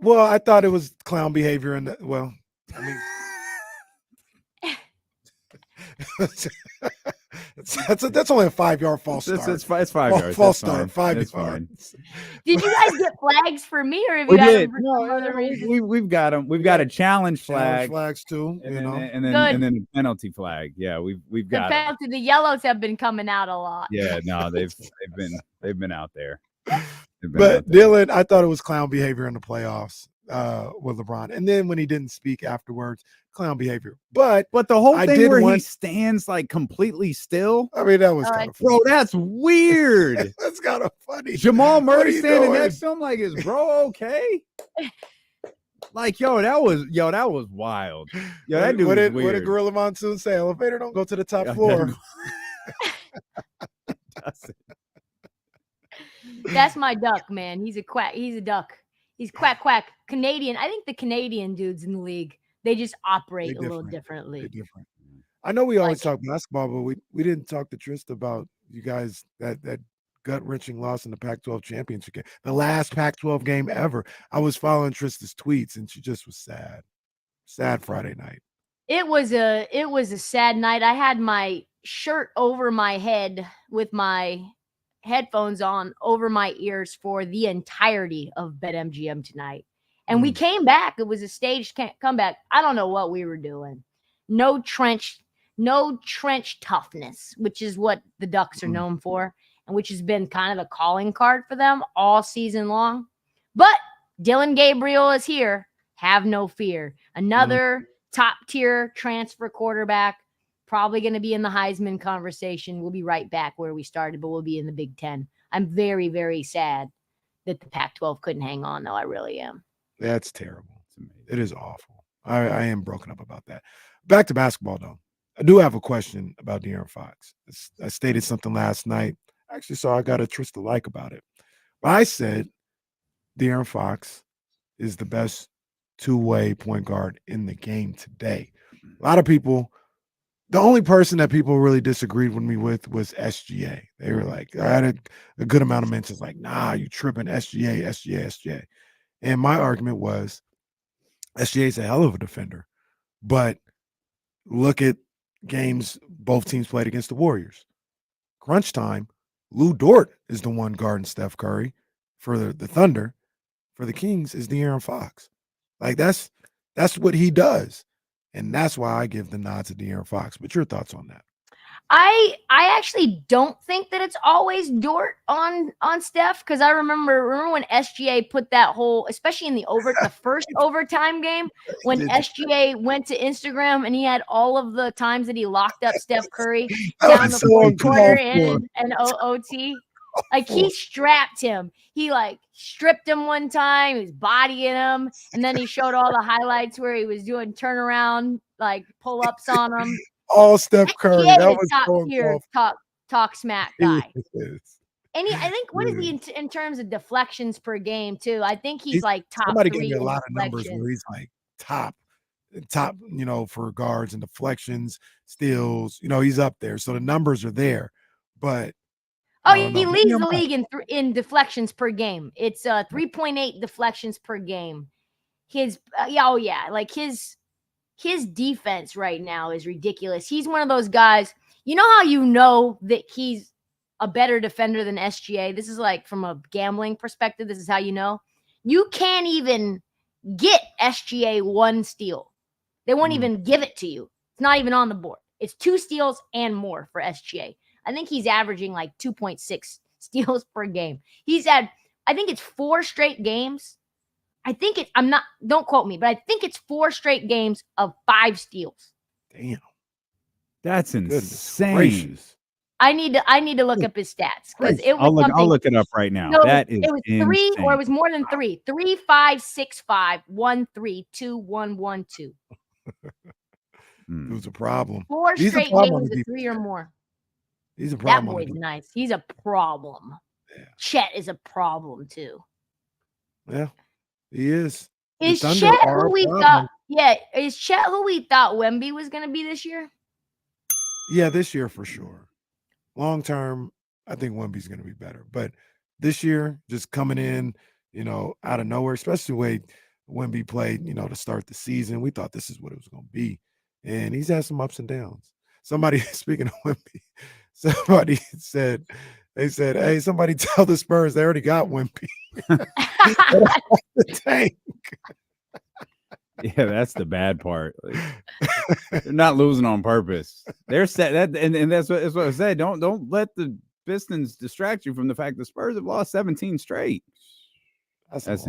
Well, I thought it was clown behavior, and well, I mean, that's only a 5-yard false start. It's 5 yards. False That's start. fine. 5 That's yards. Did you guys get flags for me, or have you We got did. them for some other reason? We've got them. We've got a challenge Challenge flag, flags too. and You know, then a penalty flag. Yeah, we've The got 'em. penalty, the yellows have been coming out a lot. Yeah, no, they've been out there. But Dylan, I thought it was clown behavior in the playoffs with LeBron, and then when he didn't speak afterwards, clown behavior. But the whole I thing did where he want- stands like completely still. I mean, that was kind of funny. Bro, that's weird. That's kind of funny. Jamal What are Murray you standing doing? next to him like, is bro okay? Like, that was wild. Yo, that dude what was did weird. Gorilla Monsoon say? Elevator don't go to the top Yeah, floor. That's my duck, man. He's a quack. He's a duck. He's quack quack. Canadian. I think the Canadian dudes in the league, they just operate a little differently. They're different. I know we always talk basketball, but we didn't talk to Trista about you guys that gut-wrenching loss in the Pac-12 championship game, the last Pac-12 game ever. I was following Trista's tweets, and she just was sad. Sad Friday night. It was a sad night. I had my shirt over my head with my headphones on over my ears for the entirety of BetMGM tonight. And we came back. It was a staged comeback. I don't know what we were doing. No trench toughness, which is what the Ducks are known for, and which has been kind of a calling card for them all season long. But Dylan Gabriel is here. Have no fear. Another top-tier transfer quarterback, probably going to be in the Heisman conversation. We'll be right back where we started, but we'll be in the Big Ten. I'm very, very sad that the Pac-12 couldn't hang on, though. I really am. That's terrible. It is awful. I am broken up about that. Back to basketball, though. I do have a question about De'Aaron Fox. I stated something last night. Actually, so I got a Trista like about it. But I said De'Aaron Fox is the best two-way point guard in the game today. A lot of people, the only person that people really disagreed with me with was SGA. They were like, I had a good amount of mentions like, nah, you tripping, SGA. And my argument was SGA is a hell of a defender. But look at games both teams played against the Warriors. Crunch time, Lou Dort is the one guarding Steph Curry. For the Thunder, for the Kings is De'Aaron Fox. Like that's what he does. And that's why I give the nod to De'Aaron Fox. But your thoughts on that? I actually don't think that it's always Dort on Steph, because I remember when SGA put that whole, especially in the first overtime game, when SGA went to Instagram and he had all of the times that he locked up Steph Curry down the fourth quarter and OT. Like he strapped him. He like stripped him one time. He was bodying him, and then he showed all the highlights where he was doing turnaround like pull-ups on him. All Steph Curry. He That is was top so tier talk smack guy. And I think what is Really? he in terms of deflections per game too? I think he's like top Somebody 3 gave me a in lot of numbers deflections. where he's like top, for guards and deflections, steals. He's up there. So the numbers are there. But Oh, I don't he know. leads Maybe the I'm league in deflections per game. It's 3.8 deflections per game. His his defense right now is ridiculous. He's one of those guys. You know how you know that he's a better defender than SGA? This is like from a gambling perspective. This is how you know. You can't even get SGA one steal. They won't even give it to you. It's not even on the board. It's 2 steals and more for SGA. I think he's averaging like 2.6 steals per game. He's had, I think it's 4 straight games. Don't quote me, but I think it's 4 straight games of 5 steals. Damn. That's insane. Gracious. I need to look up his stats because it was I'll look it up right now. No, That is it was 3 insane. or it was more than 3. 3, 5, 6, 5, 1, 3, 2, 1, 1, 2. Dude's a problem. 4 He's a straight problem on games the of 3 or more. He's a That problem on the boy's nice. He's a problem. Chet is a problem too. Yeah, he is. The Is Thunder Chet are who a we problem. thought? Yeah, is Chet who we thought Wemby was going to be this year? Yeah, this year for sure. Long term, I think Wemby's going to be better. But this year, just coming in, out of nowhere, especially the way Wemby played, to start the season, we thought this is what it was going to be. And he's had some ups and downs. Somebody, speaking of Wemby, they said, hey, somebody tell the Spurs they already got Wemby. The tank. Yeah, that's the bad part. They're not losing on purpose. They're set that, and that's what I said. Don't let the Pistons distract you from the fact the Spurs have lost 17 straight.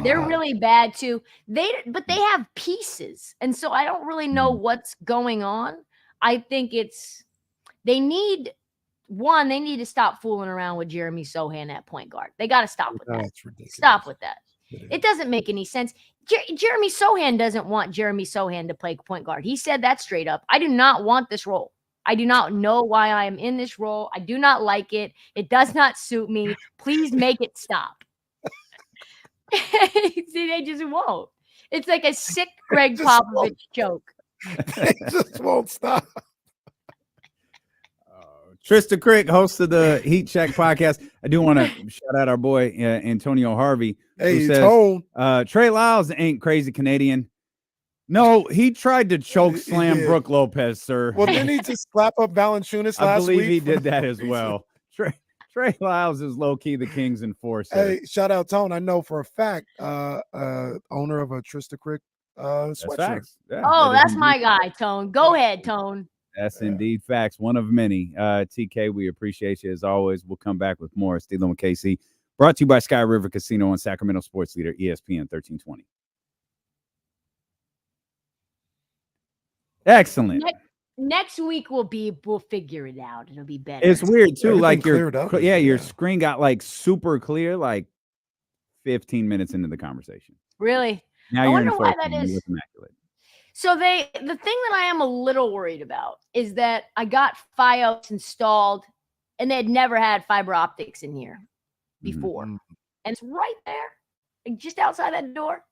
They're really bad too. But they have pieces, and so I don't really know what's going on. I think they need to stop fooling around with Jeremy Sohan at point guard. They got to stop with that. That's ridiculous. Stop with that. It doesn't make any sense. Jeremy Sohan doesn't want Jeremy Sohan to play point guard. He said that straight up. I do not want this role. I do not know why I am in this role. I do not like it. It does not suit me. Please make it stop. See, they just won't. It's like a sick Greg Popovich joke. They just won't stop. Trista Crick, host of the Heat Check podcast. I do want to shout out our boy Antonio Harvey. Hey, who says, Trey Lyles ain't crazy Canadian. No, he tried to choke slam Brooke Lopez, sir. Well, didn't he just slap up Valanciunas last week? I believe he did that as well. Trey Lyles is low-key the Kings enforcer. Hey, shout out Tone. I know for a fact, owner of a Trista Crick sweatshirt. Yeah, that's my guy, Tone. Go ahead, Tone. That's indeed facts. One of many. TK, we appreciate you as always. We'll come back with more. Steeling with KC. Brought to you by Sky River Casino and Sacramento Sports Leader, ESPN 1320. Excellent. Next week we'll figure it out. It'll be better. It's weird too. Like your up. screen got like super clear, like 15 minutes into the conversation. Really? Now I you're wonder in why full that screen. is. You look immaculate. So the thing that I am a little worried about is that I got Fios installed and they had never had fiber optics in here before. Mm-hmm. And it's right there, like just outside that door.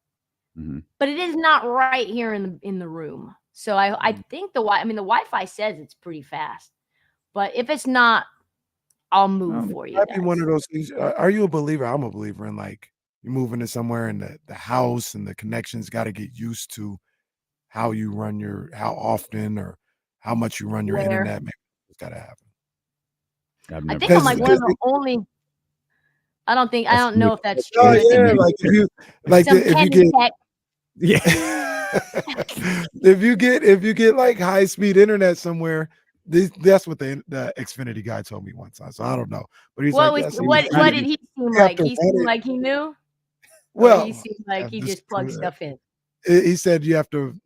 Mm-hmm. But it is not right here in the room. So I think the Wi-Fi says it's pretty fast. But if it's not, I'll move for you. Might be one of those things. Are you a believer? I'm a believer in like you move into somewhere and the house and the connections got to get used to how you run how often or how much you run your internet. Maybe it's got to happen. I think I'm like one of the only. I don't know if that's true. Oh yeah, like if you get, if you get like high speed internet somewhere, that's what the Xfinity guy told me one time. So I don't know, but he's what like, what did he seem like? He seemed like he knew. Well, he seemed like he just plugged stuff in. He said you have to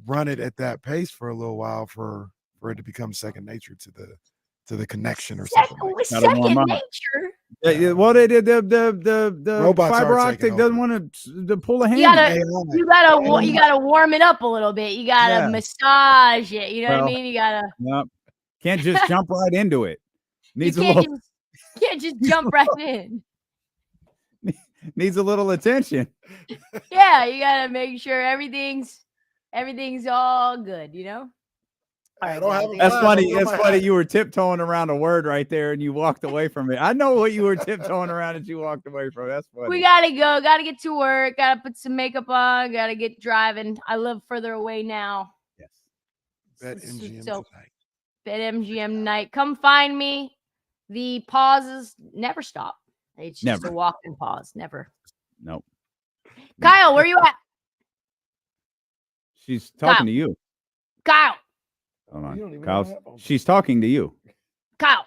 run it at that pace for a little while for it to become second nature to the connection or something. Second nature. Yeah, well, they did the robots fiber optic doesn't want to pull a hand. You gotta warm it up a little bit. You gotta massage it. You know what I mean? You gotta. Nope. Can't just jump right into it. Needs can't just jump right in. Needs a little attention. Yeah, you gotta make sure everything's all good. You know. I don't have That's funny. It's funny. You were tiptoeing around a word right there, and you walked away from it. I know what you were tiptoeing around, and you walked away from. That's funny. We gotta go. Gotta get to work. Gotta put some makeup on. Gotta get driving. I live further away now. Yes. BetMGM tonight. BetMGM tonight. Come find me. The pauses never stop. It's just a walk and pause. Never. Nope. Kyle, where you at? She's talking to you. Kyle. Hold on. Kyle, she's talking to you. Kyle.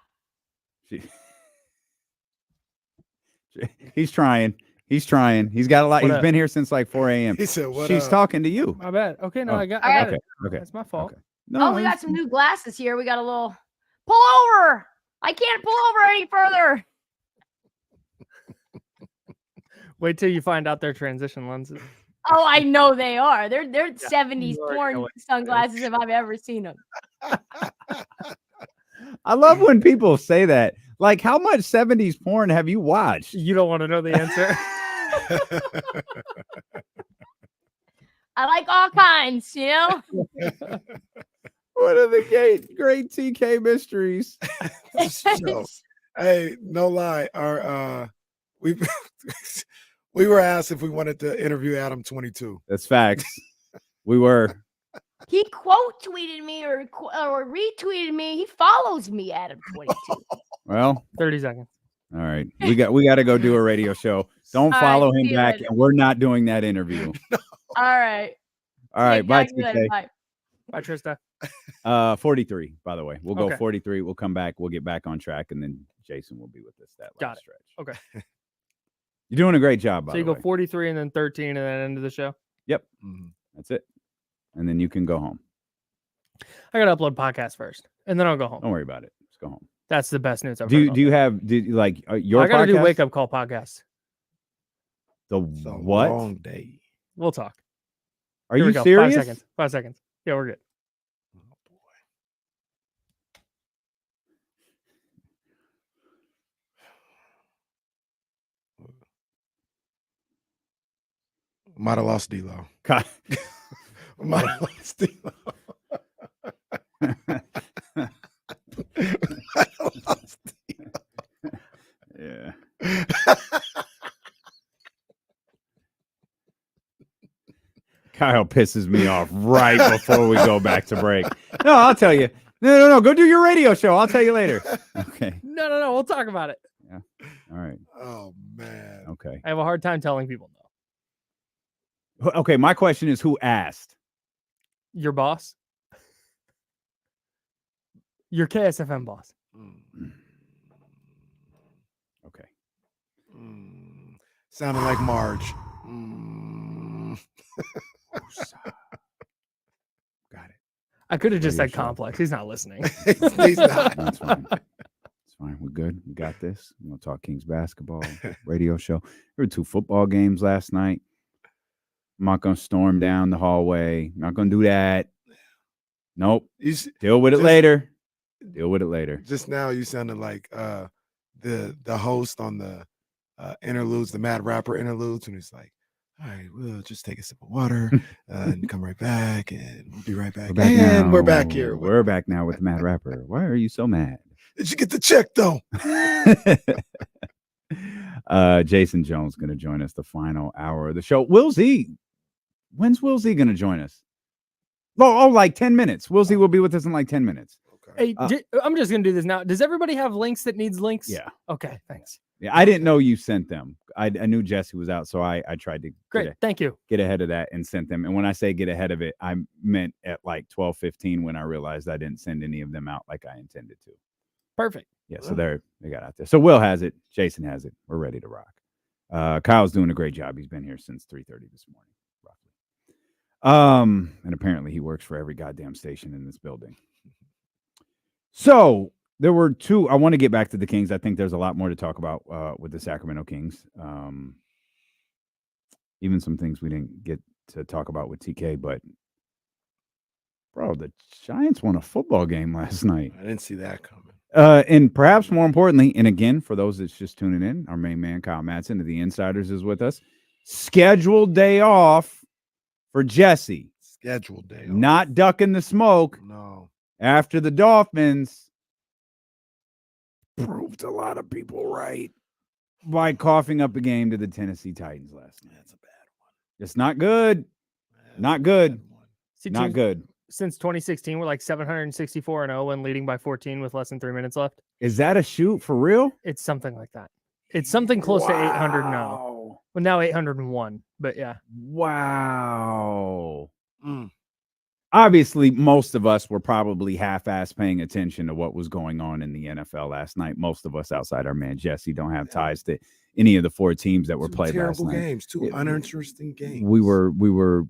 He's trying. He's got a lot. He's been here since like 4 a.m. He said, she's talking to you. My bad. Okay, no, I got it. Okay. That's my fault. Okay. No, we got some new glasses here. We got a little pull over. I can't pull over any further. Wait till you find out their transition lenses. Oh, I know they are. They're 70s you already know porn what sunglasses if I've ever seen them. I love when people say that. Like, how much 70s porn have you watched? You don't want to know the answer. I like all kinds, you know? What are the great TK mysteries? So, hey, no lie. We we were asked if we wanted to interview Adam 22. That's facts. We were. He quote tweeted me or retweeted me. He follows me, Adam 22. Well, 30 seconds. all right. We got to go do a radio show. Don't All follow right, him see you back, later. and we're not doing that interview. All right. All right, bye, Talk to you later. TK. Bye. Bye, Trista. 43, by the way. We'll go Okay. 43. We'll come back. We'll get back on track, and then Jason will be with us that Got last it. stretch. Okay. You're doing a great job, by So you the go way. 43 and then 13 and then end of the show. Yep. That's it. And then you can go home. I gotta upload podcast first, and then I'll go home. Don't worry about it. Just go home. That's the best news I've Do heard. you, do you have like your I gotta do podcast? wake up call podcast. The It's a what? long day. We'll talk. Are Here we you go. serious? 5 seconds. 5 seconds. Yeah, we're good. Might have lost D-Lo. God. Might have lost D-Lo. Might have lost D-Lo. Yeah. Kyle pisses me off right before we go back to break. No, I'll tell you. No. Go do your radio show. I'll tell you later. Okay. No. We'll talk about it. Yeah. All right. Oh man. Okay. I have a hard time telling people no. Okay. My question is, who asked? Your boss? Your KSFM boss. Okay. Sounded like Marge. Got it. I could have just Radio said show. complex. He's not listening. He's not. That's fine. It's fine. We're good. We got this. We're gonna talk Kings basketball radio show. There were 2 football games last night. I'm not gonna storm down the hallway. Not gonna do that. Nope. Deal with it later. Deal with it later. Just now, you sounded like the host on the interludes, the Mad Rapper interludes, and he's like, "All right, we'll just take a sip of water and come right back, and we'll be right back." We're back here. We're back now with Mad Rapper. Why are you so mad? Did you get the check though? Jason Jones going to join us the final hour of the show. Will Z, when's Will Z going to join us? Oh, like 10 minutes. Will Z will be with us in like 10 minutes. Hey, I'm just gonna do this now. Does everybody have links that needs links? Yeah. Okay. Thanks. Yeah, I didn't know you sent them. I knew Jesse was out, so I tried to Great. Thank you. get ahead of that and sent them. And when I say get ahead of it, I meant at like 12:15 when I realized I didn't send any of them out like I intended to. Perfect. Yeah, so they got out there. So Will has it. Jason has it. We're ready to rock. Kyle's doing a great job. He's been here since 3:30 this morning, roughly. And apparently he works for every goddamn station in this building. So there were 2. I want to get back to the Kings. I think there's a lot more to talk about with the Sacramento Kings. Even some things we didn't get to talk about with TK, but bro, the Giants won a football game last night. I didn't see that coming. And perhaps more importantly, and again, for those that's just tuning in, our main man, Kyle Madsen of the Insiders, is with us. Scheduled day off for Jesse. Scheduled day off. Not ducking the smoke. No. After the Dolphins proved a lot of people right by coughing up a game to the Tennessee Titans last night. That's a bad one. It's not good. Not good. See, Not teams- good. Since 2016, we're like 764-0 and leading by 14 with less than 3 minutes left. Is that a shoot for real? It's something like that. It's something close to 800-0. Well, now 801, but yeah. Wow. Obviously, most of us were probably half-ass paying attention to what was going on in the NFL last night. Most of us outside our man Jesse don't have ties to any of the 4 teams that were played last Terrible night. games, 2 uninteresting games. We were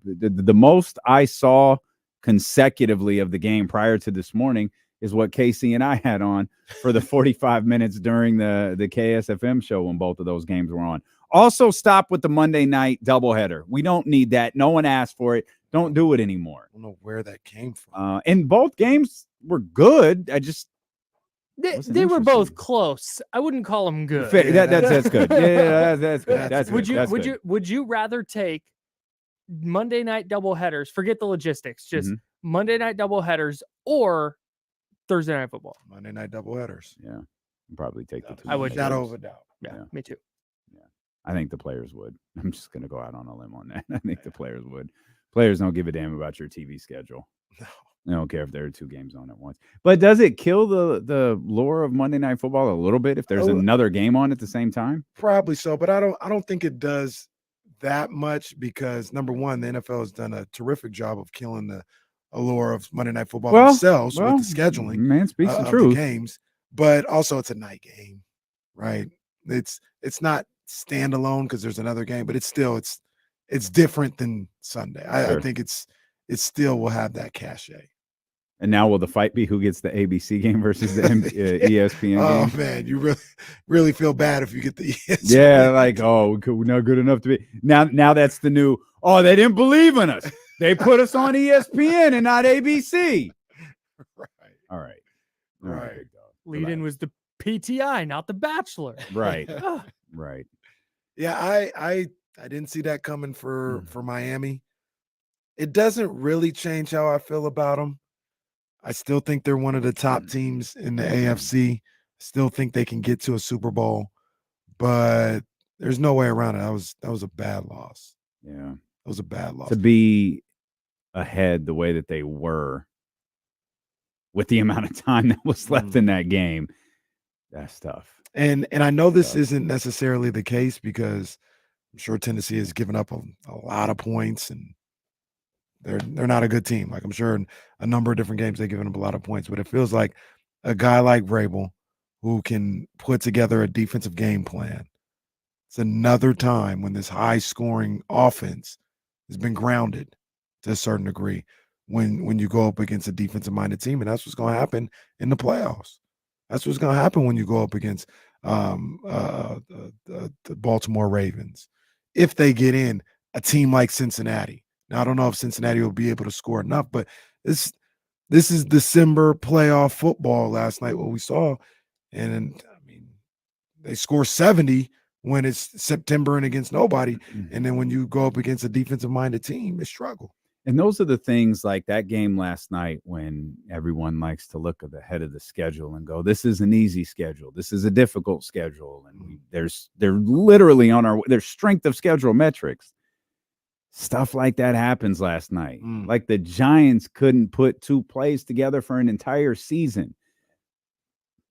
the most I saw consecutively of the game prior to this morning is what Casey and I had on for the 45 minutes during the KSFM show when both of those games were on. Also, stop with the Monday night doubleheader. We don't need that. No one asked for it. Don't do it anymore. I don't know where that came from. And both games were good. They were both close. I wouldn't call them good. That's good. Yeah, that's good. That's good. Would you rather take Monday night doubleheaders? Forget the logistics. Just Monday night doubleheaders or Thursday night football. Monday night doubleheaders. Yeah, I'd probably take the two. I would. Shadow of a doubt. Yeah, me too. Yeah, I think the players would. I'm just gonna go out on a limb on that. I think the players would. Players don't give a damn about your TV schedule. No. They don't care if there are 2 games on at once. But does it kill the lore of Monday Night Football a little bit if there's another game on at the same time? Probably so, but I don't think it does that much because number one, the NFL has done a terrific job of killing the allure of Monday Night Football themselves with the scheduling. Man, speaks the of truth. the games, but also it's a night game, right? It's not standalone because there's another game, but it's different than Sunday. I think it still will have that cachet. And now will the fight be who gets the ABC game versus the ESPN game? Oh man, you really feel bad if you get the ESPN. Yeah, like we're not good enough to be now. That's the new. Oh, they didn't believe in us. They put us on ESPN and not ABC. Right. All right. Right. Lead in was the PTI, not the Bachelor. Right. Right. Yeah, I didn't see that coming for Miami. It doesn't really change how I feel about them. I still think they're one of the top teams in the AFC. Still think they can get to a Super Bowl, but there's no way around it. That was a bad loss. Yeah. That was a bad loss. To be ahead the way that they were with the amount of time that was left in that game, that's tough. And I know this isn't necessarily the case because I'm sure Tennessee has given up a lot of points and they're not a good team. Like I'm sure in a number of different games they've given up a lot of points, but it feels like a guy like Vrabel who can put together a defensive game plan. It's another time when this high-scoring offense has been grounded to a certain degree when you go up against a defensive-minded team, and that's what's going to happen in the playoffs. That's what's going to happen when you go up against the Baltimore Ravens. If they get in, a team like Cincinnati. Now, I don't know if Cincinnati will be able to score enough, but this is December playoff football last night, what we saw. And, I mean, they score 70 when it's September and against nobody. And then when you go up against a defensive-minded team, they struggle. And those are the things like that game last night when everyone likes to look at the head of the schedule and go, this is an easy schedule. This is a difficult schedule. And they're literally on their strength of schedule metrics. Stuff like that happens last night. Like the Giants couldn't put 2 plays together for an entire season.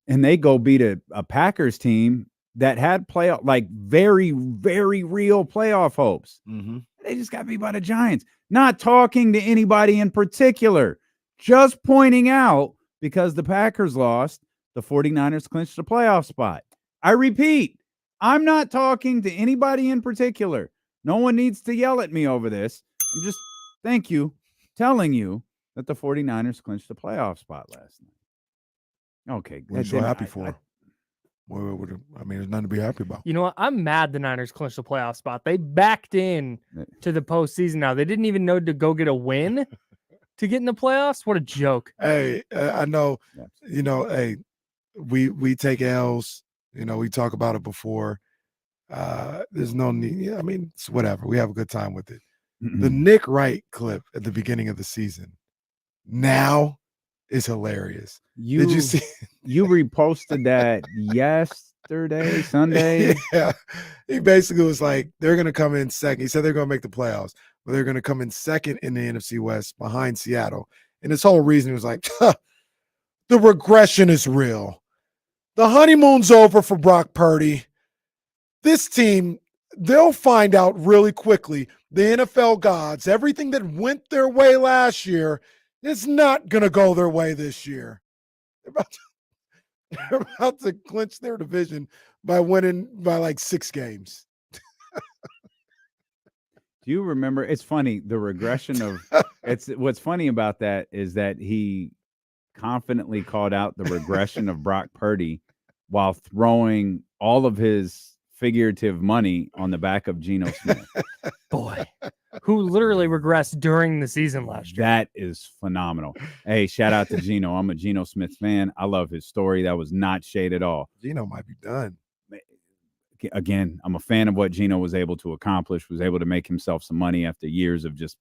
And they go beat a Packers team that had playoff, like very, very real playoff hopes. They just got beat by the Giants. Not talking to anybody in particular, just pointing out because the Packers lost, the 49ers clinched the playoff spot. I repeat, I'm not talking to anybody in particular. No one needs to yell at me over this. I'm just, telling you that the 49ers clinched the playoff spot last night. Okay. What are you so happy for? I mean, there's nothing to be happy about. You know what? I'm mad the Niners clinched the playoff spot. They backed in to the postseason now. They didn't even know to go get a win to get in the playoffs. What a joke. Hey, I know, hey, we take L's. We talk about it before. There's no need. I mean, it's whatever. We have a good time with it. The Nick Wright clip at the beginning of the season now is hilarious. Did you see? You reposted that yesterday, Sunday. Yeah. He basically was like, they're going to come in second. He said they're going to make the playoffs, but they're going to come in second in the NFC West behind Seattle. And his whole reason was like, the regression is real. The honeymoon's over for Brock Purdy. This team, they'll find out really quickly. The NFL gods, everything that went their way last year is not going to go their way this year. They're about to clinch their division by winning by like 6 games. Do you remember? It's funny, the regression of what's funny about that is that he confidently called out the regression of Brock Purdy while throwing all of his figurative money on the back of Geno Smith. Boy, who literally regressed during the season last year. That is phenomenal. Hey, shout out to Geno. I'm a Geno Smith fan. I love his story. That was not shade at all. Geno might be done. Again, I'm a fan of what Geno was able to accomplish, was able to make himself some money after years of just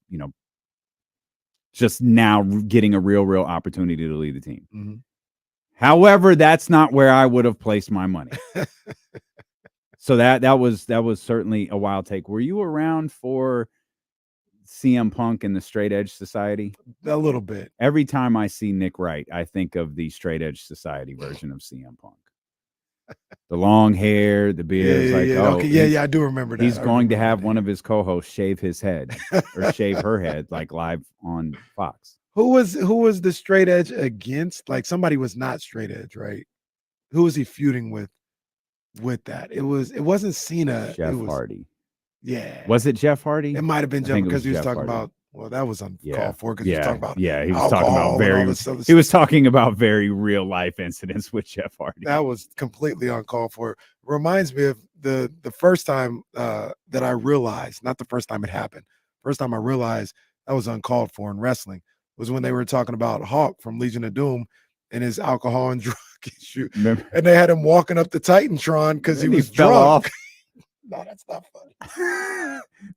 now getting a real opportunity to lead the team. Mm-hmm. However, that's not where I would have placed my money. So that was certainly a wild take. Were you around for CM Punk and the Straight Edge Society? A little bit. Every time I see Nick Wright, I think of the Straight Edge Society version of CM Punk. The long hair, the beard. I do remember that. He's going to have one of his co-hosts shave his head or shave her head, like live on Fox. Who was the Straight Edge against? Like somebody was not Straight Edge, right? Who was he feuding with that? It wasn't Cena. Jeff Hardy. Yeah. Was it Jeff Hardy? It might have been Jeff because he was Jeff talking Hardy. about. Well, that was uncalled for because he was talking about. He was talking about he was talking about very real life incidents with Jeff Hardy. That was completely uncalled for. Reminds me of the first time that I realized, not the first time it happened. First time I realized that was uncalled for in wrestling was when they were talking about Hawk from Legion of Doom and his alcohol and drug issue, and they had him walking up the Titantron because he was fell drunk. off. No, that's not funny.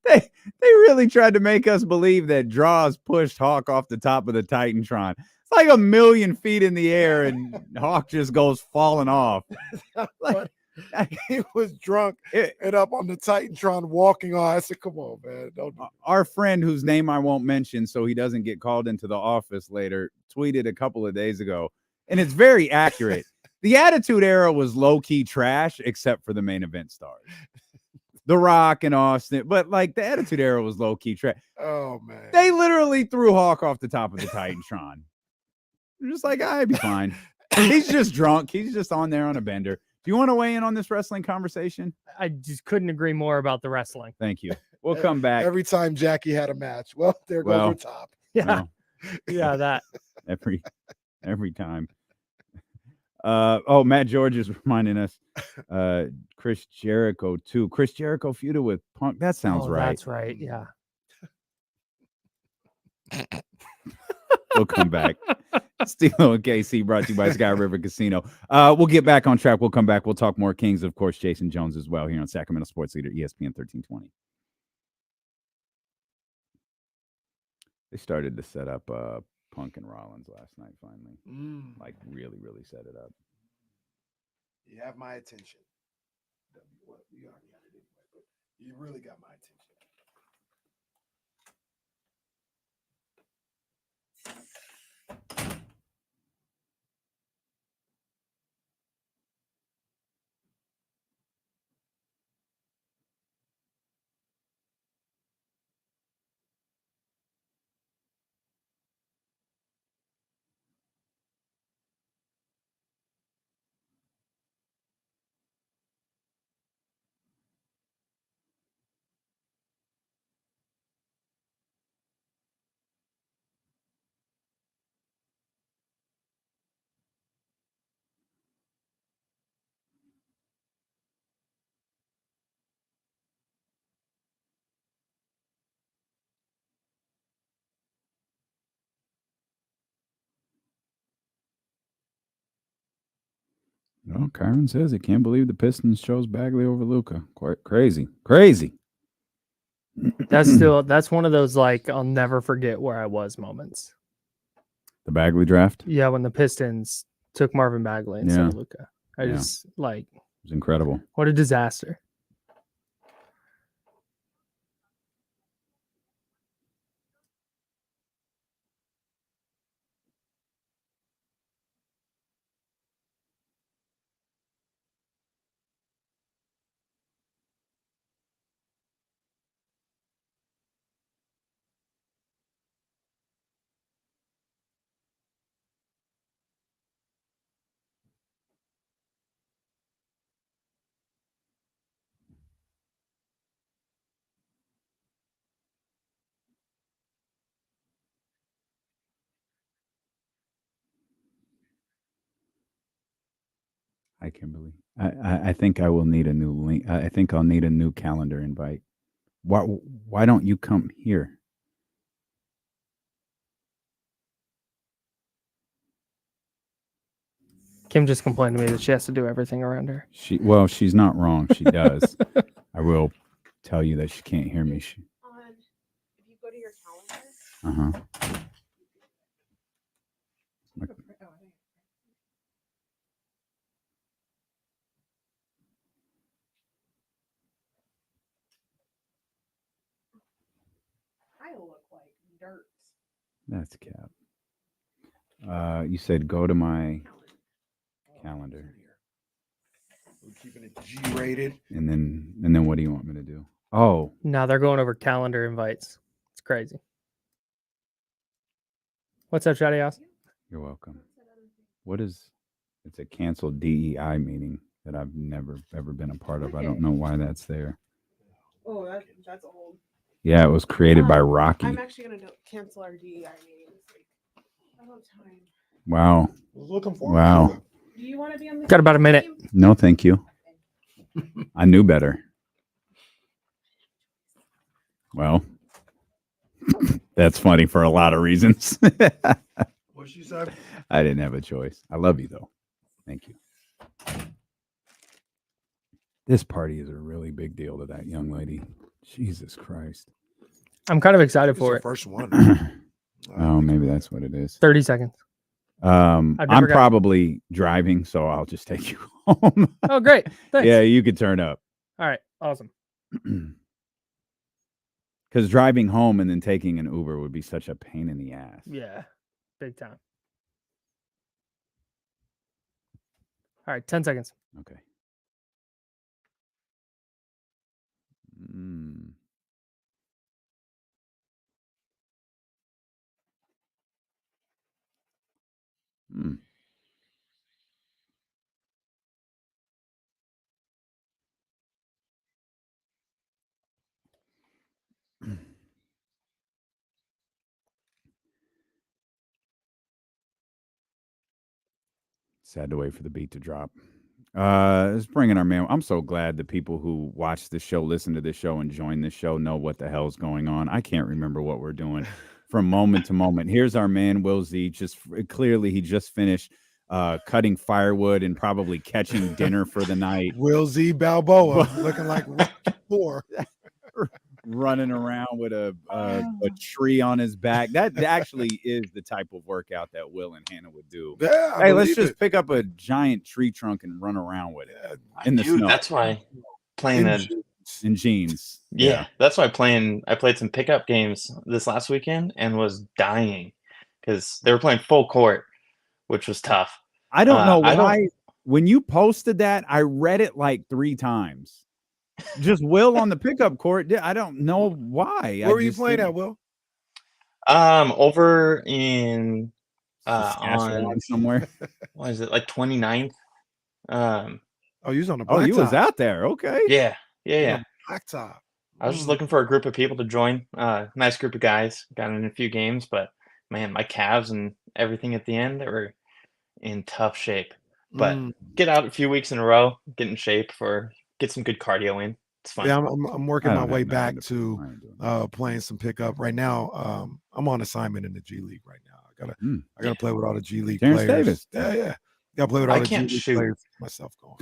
They really tried to make us believe that Draws pushed Hawk off the top of the Titantron. It's like 1,000,000 feet in the air, and Hawk just goes falling off. He was drunk and up on the Titantron walking on. I said, "Come on, man!" Our friend, whose name I won't mention, so he doesn't get called into the office later, tweeted a couple of days ago, and it's very accurate. The Attitude Era was low-key trash, except for the main event stars. The Rock and Austin, but like the Attitude Era was low-key trash. Oh man. They literally threw Hawk off the top of the Titantron. They're just like, I'd be fine. He's just drunk. He's just on there on a bender. Do you want to weigh in on this wrestling conversation? I just couldn't agree more about the wrestling. Thank you. We'll come back. Every time Jackie had a match. Well, there goes your top. Yeah. Yeah, that. Every time. Matt George is reminding us Chris Jericho too. Chris Jericho feuded with Punk. That sounds right. That's right. Yeah. We'll come back. Stilo and KC brought to you by Sky River Casino. We'll get back on track. We'll come back. We'll talk more Kings. Of course, Jason Jones as well here on Sacramento Sports Leader, ESPN 1320. They started to set up Punk and Rollins last night, finally. Like, really set it up. You have my attention. Well, you already had it anyway, but you really got my attention. Oh, Kyron says he can't believe the Pistons chose Bagley over Luka. Quite crazy. That's one of those like I'll never forget where I was moments. The Bagley draft? Yeah, when the Pistons took Marvin Bagley instead of Luka. I just like it was incredible. What a disaster. Hi, Kimberly. I think I will need a new link. I think I'll need a new calendar invite. Why don't you come here? Kim just complained to me that she has to do everything around her. She's not wrong. She does. I will tell you that she can't hear me. If you go to your calendar. I look like dirt. That's cap. You said go to my calendar. We're keeping it G-rated. And then what do you want me to do? Oh, No, they're going over calendar invites. It's crazy. What's up, Shotty House? you're welcome. It's a canceled DEI meeting that I've never ever been a part of. I don't know why that's there. Oh, that's old. Yeah, it was created by Rocky. I'm actually going to cancel our DEI meeting this week. I don't have time. Wow. Looking forward. Wow. Do you want to be on the Got about a minute. team? No, thank you. I knew better. Well, that's funny for a lot of reasons. What she said? I didn't have a choice. I love you, though. Thank you. This party is a really big deal to that young lady. Jesus Christ. I'm kind of excited for it. First one. Oh, maybe that's what it is. 30 seconds. I'm never got- probably driving, so I'll just take you home. Oh, great. Thanks. Yeah, you could turn up. All right. Awesome. Because driving home and then taking an Uber would be such a pain in the ass. Yeah. Big time. All right. 10 seconds. Okay. Sad to wait for the beat to drop. It's bringing our man. I'm so glad the people who watch this show, listen to this show, and join this show know what the hell's going on. I can't remember what we're doing from moment to moment. Here's our man, Will Z. Clearly, he just finished cutting firewood and probably catching dinner for the night. Will Z Balboa looking like Rocky IV. Running around with a tree on his back. That actually is the type of workout that Will and Hannah would do. Yeah, hey, let's just pick up a giant tree trunk and run around with it in the snow. That's why playing in jeans. Yeah, that's why I played some pickup games this last weekend and was dying because they were playing full court, which was tough. I don't know why. When you posted that, I read it like 3 times. Just Will on the pickup court. I don't know why. Where were you playing at, Will? Over in on somewhere. What is it, like 29th? Oh, you was on the blacktop. Oh, you was out there. Okay. Yeah. Blacktop. I was just looking for a group of people to join. Nice group of guys. Got in a few games, but man, my calves and everything at the end, they were in tough shape. But get out a few weeks in a row, get in shape get some good cardio in. It's fun. Yeah, I'm working my way back to playing some pickup right now. I'm on assignment in the G League right now. I gotta play with all the G League Terrence players. Davis. Yeah. Gotta play with all the G League players. Myself going.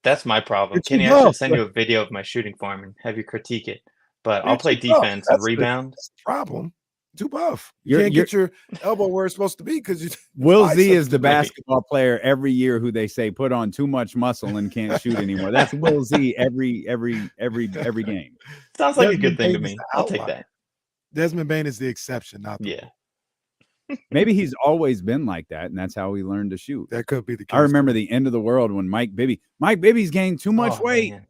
That's my problem. It's Kenny, I tough, should send you a video of my shooting form and have you critique it. But I'll play defense and rebound. That's the problem. Too buff. You can't get your elbow where it's supposed to be because you. Will Z is the basketball player every year who they say put on too much muscle and can't shoot anymore. That's Will Z every game. Sounds like a good thing to me. I'll take that. Desmond Bane is the exception, not the rule. Maybe he's always been like that, and that's how he learned to shoot. That could be the case. I remember the end of the world when Mike Bibby's gained too much weight. Man.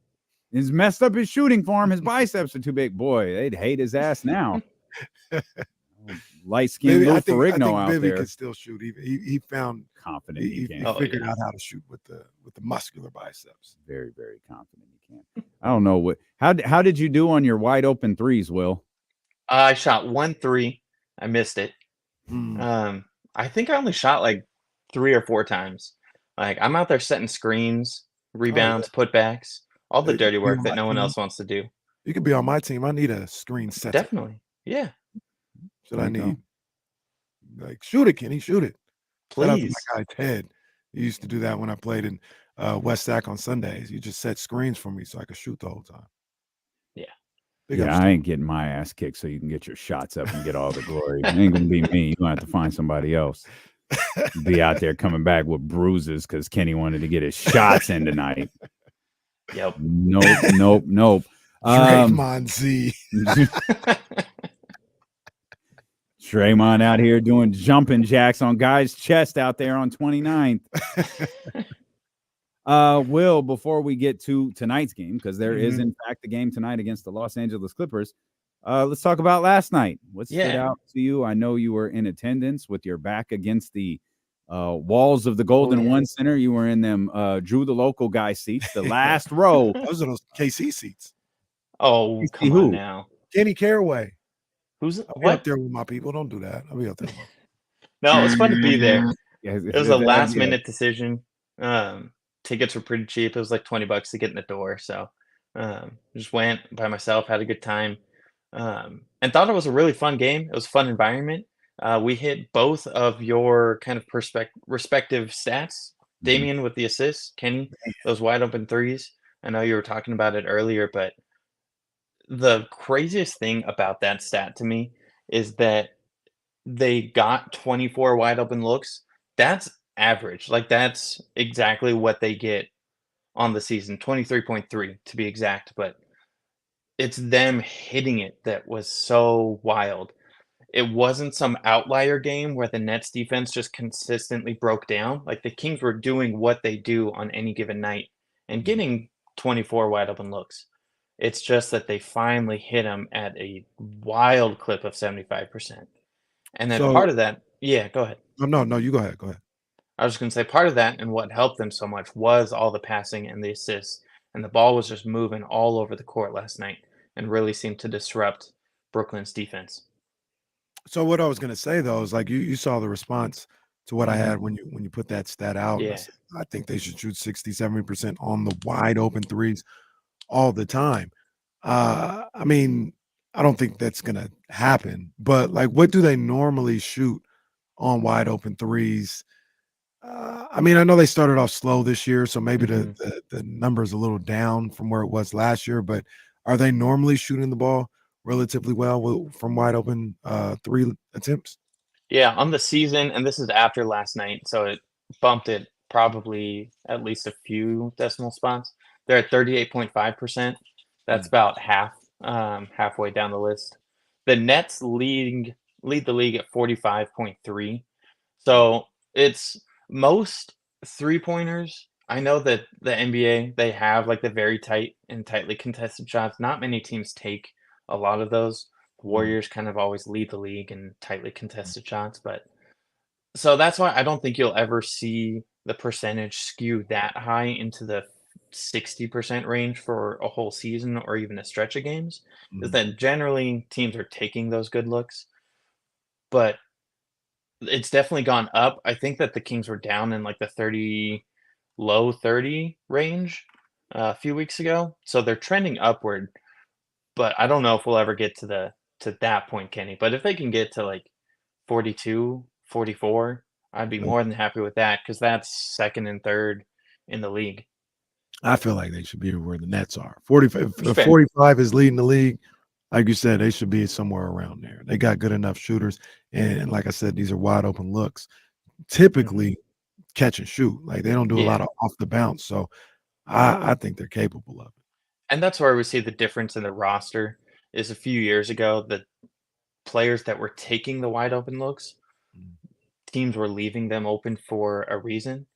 He's messed up his shooting form. His biceps are too big. Boy, they'd hate his ass now. Light-skinned Lou Ferrigno out Bibby there. can still shoot. He found confident he can. figured out how to shoot with the muscular biceps. Very, very confident he can. I don't know what. How did you do on your wide open threes, Will? I shot 1 3. I missed it. I think I only shot like 3 or 4 times. Like I'm out there setting screens, Oh, rebounds, putbacks, all the yeah, you dirty could be work on that my no one team. else wants to do. You could be on my team. I need a screen setter. Definitely. Yeah. That's what There I you go. need. Like, shoot it, Kenny, shoot it. Shout out to Please. my guy Ted. He used to do that when I played in West Sac on Sundays. He just set screens for me so I could shoot the whole time. Yeah. Big up, Yeah, I ain't getting my ass kicked so you can get your shots up and get all the glory. It ain't gonna be me. You're gonna have to find somebody else. Be out there coming back with bruises because Kenny wanted to get his shots in tonight. Yep. Nope. Draymond Z. Draymond out here doing jumping jacks on guys' chest out there on 29th. Will, before we get to tonight's game, because there is in fact a game tonight against the Los Angeles Clippers, let's talk about last night. What stood out to you? I know you were in attendance with your back against the walls of the Golden One Center. You were in them Drew the Local guy seats, the last row. Those are those KC seats. Oh, KC come who? on now. Kenny Caraway. Who's I'll be up there with my people. Don't do that. I'll be up there. No, it was fun to be there. Yeah, It was a last minute decision. Tickets were pretty cheap. It was like $20 to get in the door. So just went by myself, had a good time, and thought it was a really fun game. It was a fun environment. We hit both of your kind of respective stats. Damian with the assists, Kenny, those wide open threes. I know you were talking about it earlier, but the craziest thing about that stat to me is that they got 24 wide open looks. That's average. Like that's exactly what they get on the season. 23.3 to be exact, but it's them hitting it that was so wild. It wasn't some outlier game where the Nets defense just consistently broke down. Like the Kings were doing what they do on any given night and getting 24 wide open looks. It's just that they finally hit them at a wild clip of 75%. And then part of that, yeah, go ahead. No, you go ahead. Go ahead. I was going to say part of that and what helped them so much was all the passing and the assists. And the ball was just moving all over the court last night and really seemed to disrupt Brooklyn's defense. So what I was going to say though is like you saw the response to what I had when you put that stat out. Yeah. I think they should shoot 60-70% on the wide open threes all the time. I mean, I don't think that's going to happen, but like what do they normally shoot on wide open threes? I mean, I know they started off slow this year, so maybe the number is a little down from where it was last year, but are they normally shooting the ball relatively well from wide open three attempts? Yeah, on the season, and this is after last night, so it bumped it probably at least a few decimal spots. They're at 38.5%. That's about halfway down the list. The Nets lead the league at 45.3. So it's most three-pointers. I know that the NBA, they have like the very tight and tightly contested shots. Not many teams take a lot of those. Warriors kind of always lead the league in tightly contested shots, but so that's why I don't think you'll ever see the percentage skew that high into the 60% range for a whole season or even a stretch of games. Is that generally teams are taking those good looks, but it's definitely gone up. I think that the Kings were down in like the low 30 range a few weeks ago, so they're trending upward. But I don't know if we'll ever get to that point, Kenny. But if they can get to like 42, 44, I'd be more than happy with that because that's second and third in the league. I feel like they should be where the Nets are. 45 is leading the league. Like you said, they should be somewhere around there. They got good enough shooters. And like I said, these are wide open looks. Typically catch and shoot. Like they don't do a lot of off the bounce. So I think they're capable of it. And that's where we see the difference in the roster is a few years ago, the players that were taking the wide open looks, teams were leaving them open for a reason.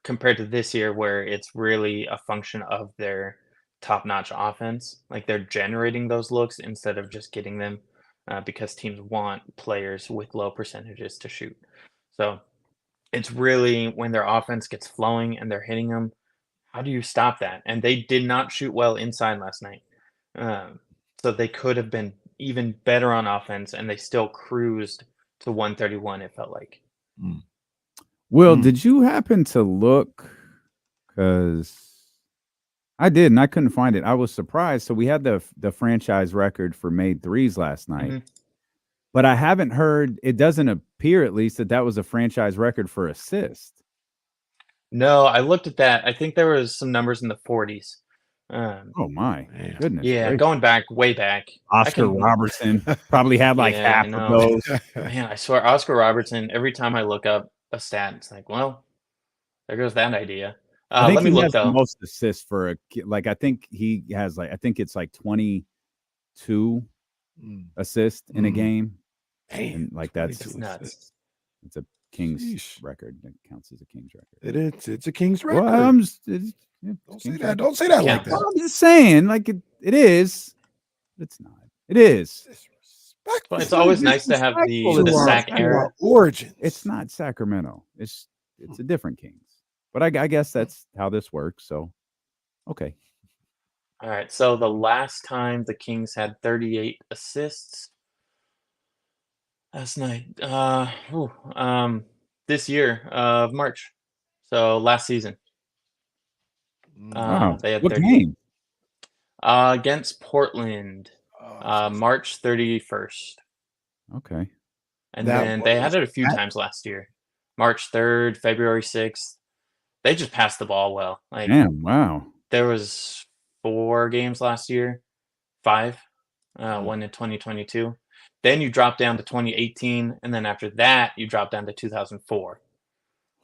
Compared to this year where it's really a function of their top-notch offense. Like they're generating those looks instead of just getting them because teams want players with low percentages to shoot. So it's really when their offense gets flowing and they're hitting them, how do you stop that? And they did not shoot well inside last night. So they could have been even better on offense and they still cruised to 131, it felt like. Will, did you happen to look? Because I did, and I couldn't find it. I was surprised. So we had the franchise record for made threes last night, but I haven't heard. It doesn't appear, at least, that was a franchise record for assists. No, I looked at that. I think there was some numbers in the 40s. Oh my goodness! Yeah, gracious. going back way back. Oscar Robertson probably had like Yeah, I half of know. those. Man, I swear, Oscar Robertson. Every time I look up a stat, it's like, well, there goes that idea. I think Let me he look has the though. most assists for a like. I think he has like. I think it's like 22 assists in a game, and like that's nuts. It's a Kings record. That counts as a Kings record. It's a Kings record. Well, I'm just don't say that. Don't say that like that. Well, I'm just saying, like it is. It's not. It is. Well, it's always nice to have the sack era. Origins. It's not Sacramento. It's a different Kings. But I guess that's how this works. So, okay. All right. So the last time the Kings had 38 assists last night, this year of March. So last season, Wow. they had What 38 game? Against Portland, March 31st. Okay. And That then they had was- it a few times last year. March 3rd, February 6th. They just passed the ball well. Like Damn. Wow. there was 4 games last year, 5, one in 2022. Then you drop down to 2018, and then after that, you drop down to 2004.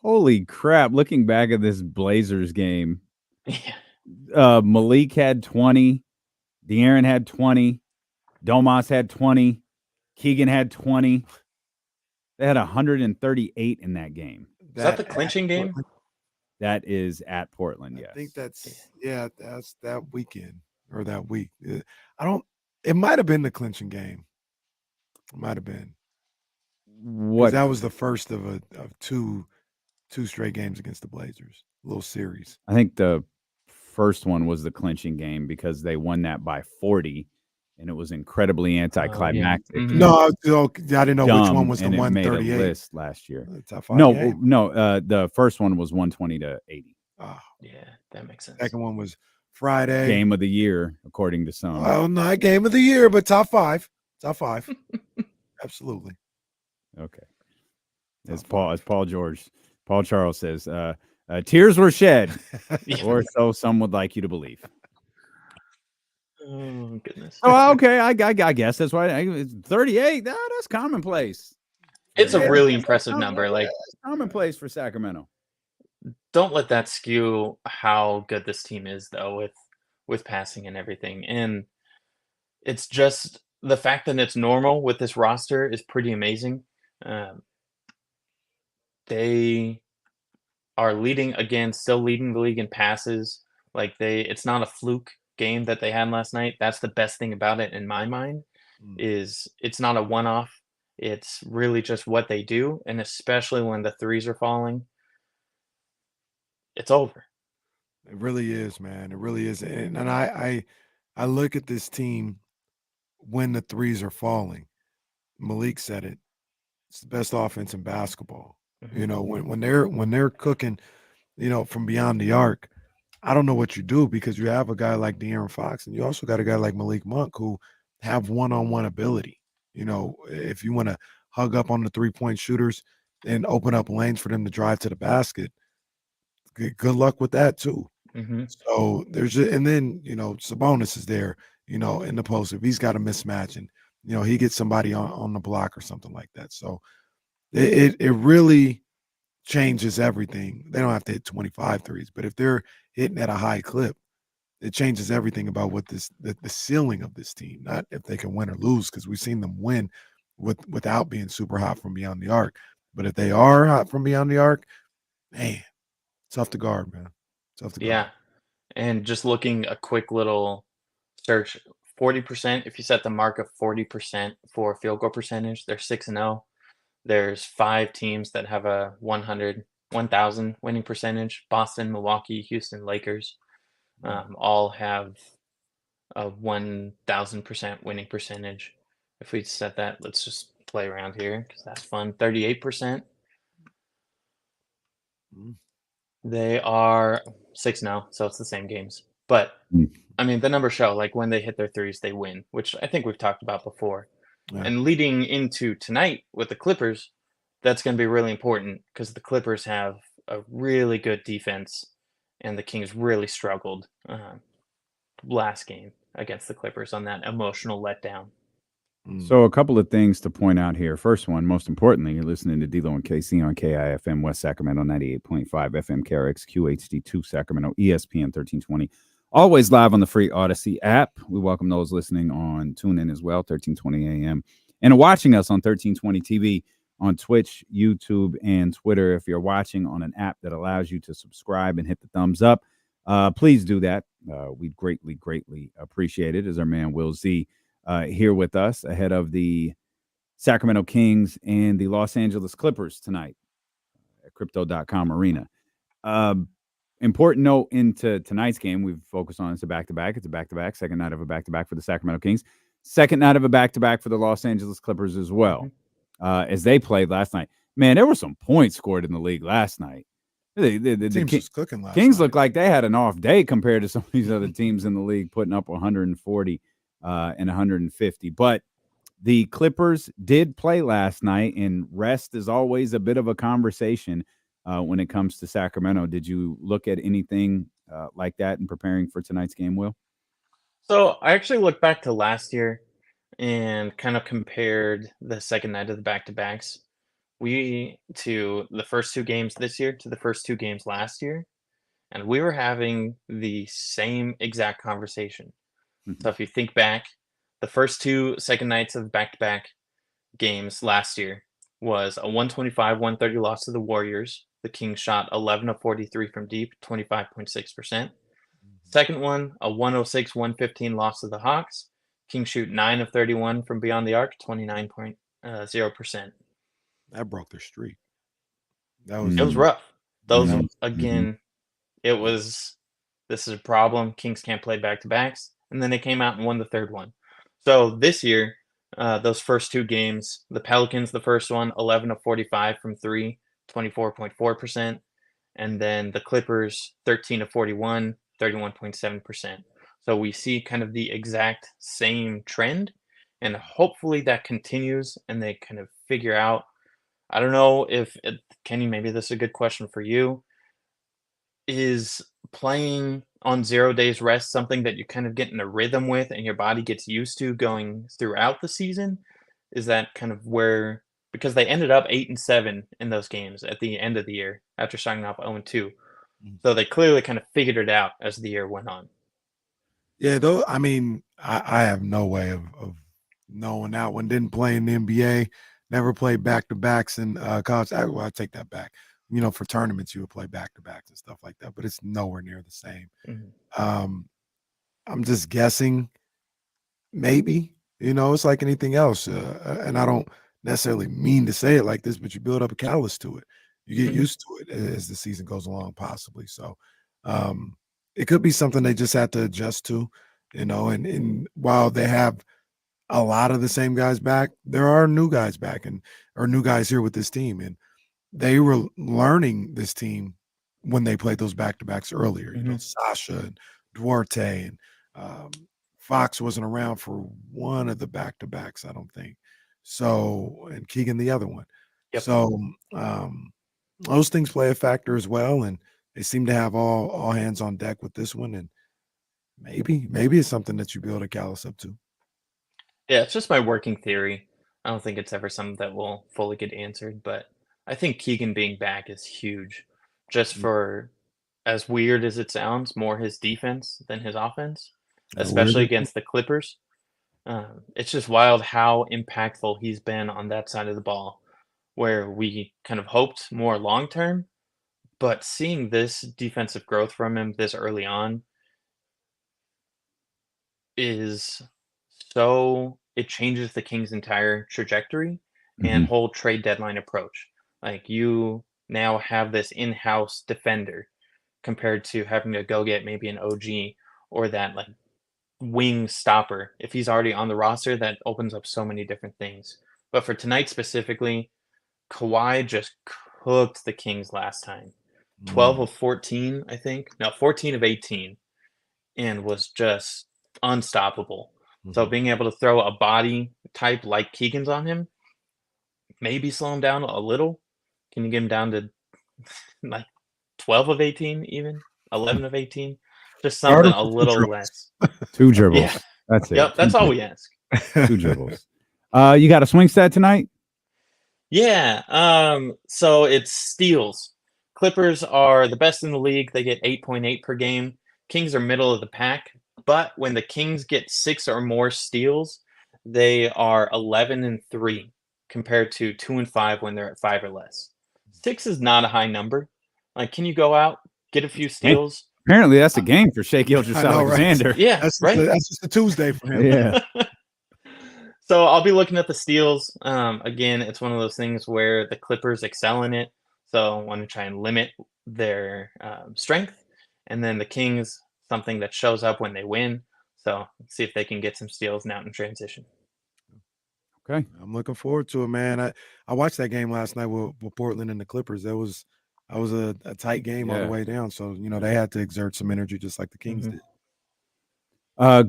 Holy crap! Looking back at this Blazers game, Yeah. Malik had 20, De'Aaron had 20, Domas had 20, Keegan had 20. They had 138 in that game. Is that the clinching game? That is at Portland. Yes. I think that's that weekend or that week. It might have been the clinching game. It might have been. 'Cause What? that was the first of two straight games against the Blazers. Little series. I think the first one was the clinching game because they won that by 40, and it was incredibly anticlimactic. No, I didn't know which one was the and it made a 138 list last year. Top 5 No, game. no. The first one was 120 to 80. Oh, Yeah, that makes sense. second one was Friday. Game of the year, according to some. Well, not game of the year, but top 5. Top 5. Absolutely. Okay. As Paul Charles says, tears were shed, or so some would like you to believe. Oh goodness. Oh, okay. I guess that's why it's 38. That's commonplace. It's a really impressive number. Like It's commonplace for Sacramento. don't let that skew how good this team is though with passing and everything. And it's just the fact that it's normal with this roster is pretty amazing. They are still leading the league in passes. Like it's not a fluke game that they had last night. That's the best thing about it in my mind is it's not a one-off. It's really just what they do, and especially when the threes are falling, it's over. It really is, man. It really is. And I look at this team when the threes are falling. Malik said it. It's the best offense in basketball. You know, when they're cooking, from beyond the arc, I don't know what you do because you have a guy like De'Aaron Fox and you also got a guy like Malik Monk who have one-on-one ability. If you want to hug up on the three-point shooters and open up lanes for them to drive to the basket, good luck with that too. So and then Sabonis is there, in the post if he's got a mismatch and he gets somebody on the block or something like that. So it really changes everything. They don't have to hit 25 threes, but if they're hitting at a high clip, it changes everything about what the ceiling of this team, not if they can win or lose, because we've seen them win without being super hot from beyond the arc. But if they are hot from beyond the arc, man, tough to guard, man. Tough to guard. Yeah. And just looking a quick little search, 40%, if you set the mark of 40% for field goal percentage, they're 6-0. There's 5 teams that have a 1,000 winning percentage. Boston, Milwaukee, Houston, Lakers all have a 1,000% winning percentage. If we set that, let's just play around here because that's fun. 38%. They are 6-0, so it's the same games. But Mm. I mean, the numbers show like when they hit their threes, they win, which I think we've talked about before. Yeah. And leading into tonight with the Clippers, that's going to be really important because the Clippers have a really good defense, and the Kings really struggled last game against the Clippers on that emotional letdown. So a couple of things to point out here. First one, most importantly, you're listening to D'Lo and KC on KIFM West Sacramento 98.5 FM KRX QHD2 Sacramento ESPN 1320. Always live on the free Odyssey app. We welcome those listening on TuneIn as well, 1320 a.m. and watching us on 1320 TV on Twitch, YouTube, and Twitter. If you're watching on an app that allows you to subscribe and hit the thumbs up, please do that. We'd greatly appreciate it. As our man Will Z here with us ahead of the Sacramento Kings and the Los Angeles Clippers tonight at Crypto.com Arena. Important note into tonight's game, we've focused on it's a back-to-back. It's a back-to-back, second night of a back-to-back for the Sacramento Kings. Second night of a back-to-back for the Los Angeles Clippers as well, as they played last night. Man, there were some points scored in the league last night. The Teams was cooking last Kings night. looked like they had an off day compared to some of these other teams in the league, putting up 140 and 150. But the Clippers did play last night, and rest is always a bit of a conversation when it comes to Sacramento. Did you look at anything like that in preparing for tonight's game, Will? So I actually looked back to last year and kind of compared the second night of the back-to-backs to the first two games this year to the first two games last year, and we were having the same exact conversation. So if you think back, the first two second nights of back-to-back games last year was a 125-130 loss to the Warriors. The Kings shot 11 of 43 from deep, 25.6%. Second one, a 106-115 loss to the Hawks. Kings shoot 9 of 31 from beyond the arc, 29.0%. That broke their streak. It was rough. Those Mhm. again, it was this is a problem. Kings can't play back-to-backs, and then they came out and won the third one. So this year, those first two games, the Pelicans, the first one, 11 of 45 from three, 24.4%, and then the Clippers, 13 of 41, 31.7%. So we see kind of the exact same trend, and hopefully that continues, and they kind of figure out. I don't know if Kenny, maybe this is a good question for you. Is playing on 0 days rest something that you kind of get in a rhythm with and your body gets used to going throughout the season? Is that kind of where, because they ended up 8-7 in those games at the end of the year after starting off 0-2. So they clearly kind of figured it out as the year went on. Yeah, though. I mean, I have no way of knowing that one. Didn't play in the NBA. Never played back-to-backs in college. Well, I take that back. You know, for tournaments, you would play back-to-backs and stuff like that, but it's nowhere near the same. I'm just guessing. Maybe, it's like anything else. And I don't necessarily mean to say it like this, but you build up a callus to it. You get used to it as the season goes along, possibly. So it could be something they just have to adjust to, and while they have a lot of the same guys back, there are new guys back or new guys here with this team. And they were learning this team when they played those back-to-backs earlier. Sasha and Duarte and Fox wasn't around for one of the back-to-backs, I don't think. So, and Keegan the other one. Yep. So those things play a factor as well, and they seem to have all hands on deck with this one. And maybe it's something that you build a callus up to. Yeah, it's just my working theory. I don't think it's ever something that will fully get answered, but I think Keegan being back is huge. Just for, as weird as it sounds, more his defense than his offense, especially against the Clippers. It's just wild how impactful he's been on that side of the ball, where we kind of hoped more long term, but seeing this defensive growth from him this early on is it changes the Kings' entire trajectory and whole trade deadline approach. Like, you now have this in-house defender compared to having to go get maybe an OG or that like wing stopper. If he's already on the roster, that opens up so many different things. But for tonight specifically, Kawhi just cooked the Kings last time. 12 of 14, I think. No, 14 of 18, and was just unstoppable. So being able to throw a body type like Keegan's on him, maybe slow him down a little. Can you get him down to like 12 of 18 even? 11 of 18? Just Guard something him a for 2 little dribbles. less. 2 dribbles. Yeah. That's it. Yep, that's 2 all we dribbles. ask. 2 dribbles. You got a swing stat tonight? Yeah, so it's steals. Clippers are the best in the league. They get 8.8 per game. Kings are middle of the pack, but when the Kings get 6 or more steals, they are 11-3 compared to 2-5 when they're at 5 or less. 6 is not a high number. Like, can you go out, get a few steals? Apparently, that's a game for Shea I know, right? Gilgeous-Alexander. Yeah, right? That's just a Tuesday for him. Yeah. So I'll be looking at the steals. Again, it's one of those things where the Clippers excel in it. So I want to try and limit their strength. And then the Kings, something that shows up when they win. So let's see if they can get some steals now in transition. Okay. I'm looking forward to it, man. I watched that game last night with Portland and the Clippers. That was a tight game all the Yeah. way down. So, they had to exert some energy just like the Kings did.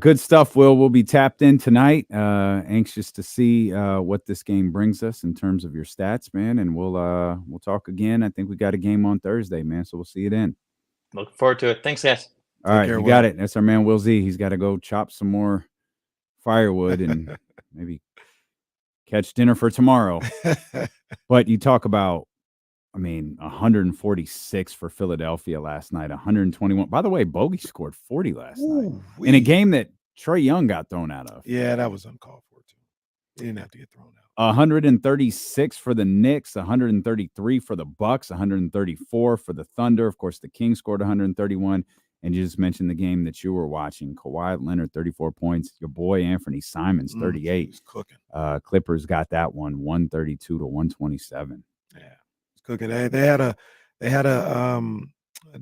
Good stuff, Will. We'll be tapped in tonight. Anxious to see what this game brings us in terms of your stats, man. And we'll talk again. I think we got a game on Thursday, man. So we'll see you then. Looking forward to it. Thanks, guys. All right, you got it. That's our man, Will Z. He's got to go chop some more firewood and maybe catch dinner for tomorrow. But you talk about, 146 for Philadelphia last night, 121. By the way, Bogey scored 40 last night in a game that Trae Young got thrown out of. Yeah, that was uncalled for, too. He didn't have to get thrown out. 136 for the Knicks, 133 for the Bucks, 134 for the Thunder. Of course, the Kings scored 131. And you just mentioned the game that you were watching. Kawhi Leonard, 34 points. Your boy Anthony Simons, 38. He's cooking. Clippers got that one, 132 to 127. Yeah, he's cooking. They had a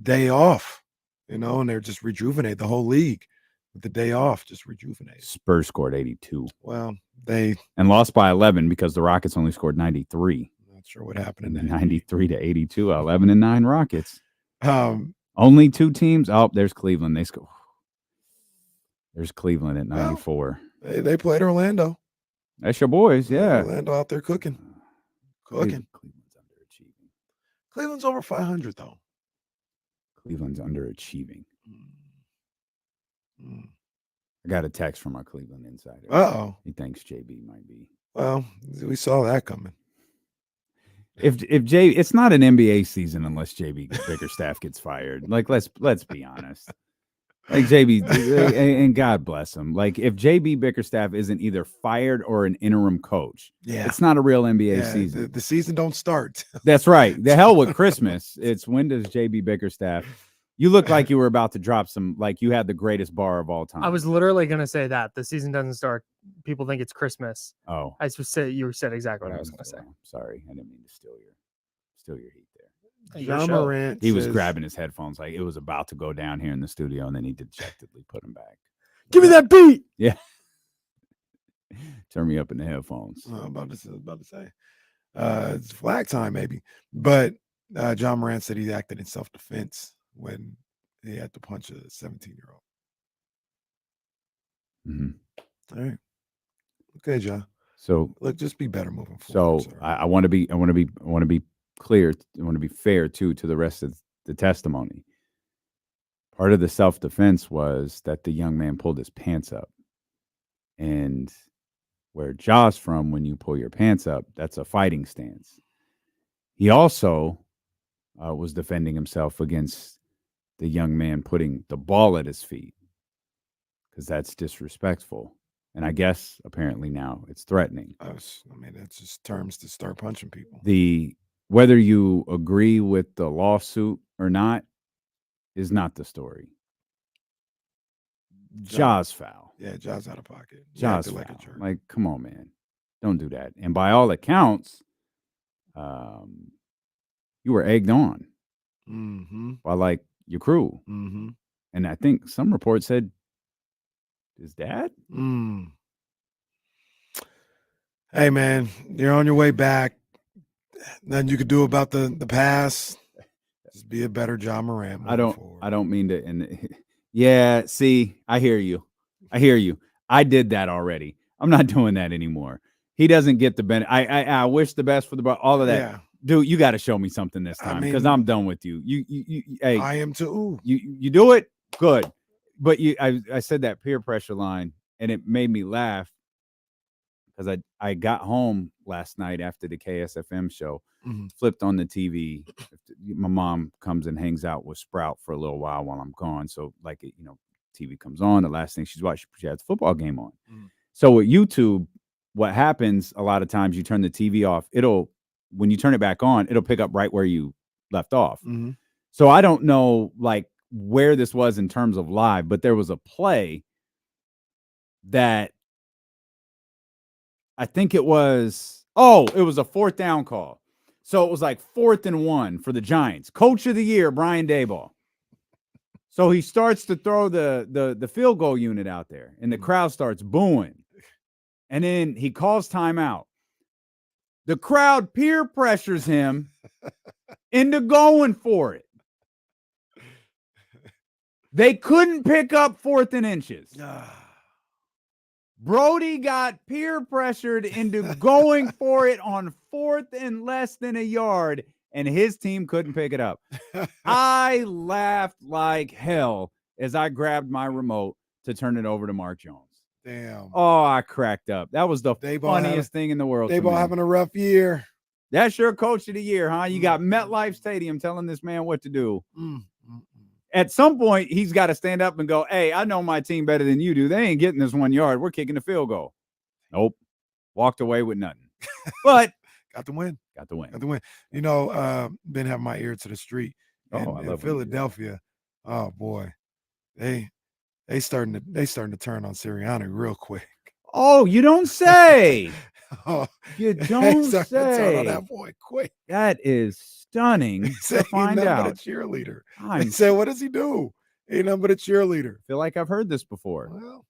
day off, and they're just rejuvenated. The whole league with the day off, just rejuvenated. Spurs scored 82. Well, and lost by 11 because the Rockets only scored 93. Not sure what happened in that. 93 to 82, 11-9 Rockets. Only 2 teams. Oh, there's Cleveland. They score. There's Cleveland at 94. Well, they played Orlando. That's your boys, yeah. Orlando out there cooking. Cleveland's underachieving. Cleveland's over 500 though. Cleveland's underachieving. I got a text from our Cleveland insider. Uh-oh. He thinks JB might be. Well, we saw that coming. If it's not an NBA season unless JB Bickerstaff gets fired. Like let's be honest. Like JB and God bless him. Like if JB Bickerstaff isn't either fired or an interim coach, it's not a real NBA season. The season don't start. That's right. The hell with Christmas. It's when does JB Bickerstaff? You look like you were about to drop some, like you had the greatest bar of all time. I was literally going to say that the season doesn't start. People think it's Christmas. Oh, I just said you said exactly what I was going to say. Sorry, I didn't mean to steal your heat there. John Morant. He was grabbing his headphones like it was about to go down here in the studio, and then he dejectedly put them back. Give me that beat. Yeah. Turn me up in the headphones. I'm about to say. It's flag time, maybe. But John Morant said he acted in self-defense when he had to punch a 17-year-old. Mm-hmm. All right. Okay, John. So look, just be better moving forward. So I want to be clear. I want to be fair too to the rest of the testimony. Part of the self-defense was that the young man pulled his pants up, and where Ja's from, when you pull your pants up, that's a fighting stance. He also was defending himself against the young man putting the ball at his feet, because that's disrespectful. And I guess apparently now it's threatening. It's just terms to start punching people. Whether you agree with the lawsuit or not is not the story. Ja's foul. Yeah, Ja's out of pocket. Ja's foul. Like, come on, man. Don't do that. And by all accounts, you were egged on by like your crew. Mm-hmm. And I think some reports said his dad. Hey, man, you're on your way back. Nothing you could do about the past. Just be a better John Morant. I don't mean to. And yeah, see, I hear you. I did that already. I'm not doing that anymore. He doesn't get the benefit. I wish the best for all of that. Yeah. Dude, you got to show me something this time because I'm done with you. Hey, I am too. You do it good, but I said that peer pressure line and it made me laugh because I got home last night after the KSFM show, flipped on the TV. My mom comes and hangs out with Sprout for a little while I'm gone. So TV comes on. The last thing she's watching, she has a football game on. So with YouTube, what happens a lot of times, you turn the TV off. When you turn it back on, it'll pick up right where you left off. So I don't know where this was in terms of live, but there was a play that I think it was a fourth down call. So it was 4th and 1 for the Giants. Coach of the year, Brian Daboll. So he starts to throw the field goal unit out there, and the crowd starts booing. And then he calls timeout. The crowd peer pressures him into going for it. They couldn't pick up 4th and inches. Brody got peer pressured into going for it on 4th and less than a yard, and his team couldn't pick it up. I laughed like hell as I grabbed my remote to turn it over to Mark Jones. Damn. Oh, I cracked up. That was the funniest thing in the world. Daboll having a rough year. That's your coach of the year, huh? You got MetLife Stadium telling this man what to do. At some point, he's got to stand up and go, hey, I know my team better than you do. They ain't getting this 1 yard. We're kicking the field goal. Nope. Walked away with nothing. But got the win. Got the win. Been having my ear to the street. I love Philadelphia. Oh boy. They starting to turn on Sirianni real quick. Oh, you don't say. You don't They starting to turn on say. that boy quick. That is stunning to find out. A cheerleader. They said, what does he do? Ain't nothing but a cheerleader. I feel like I've heard this before. Well,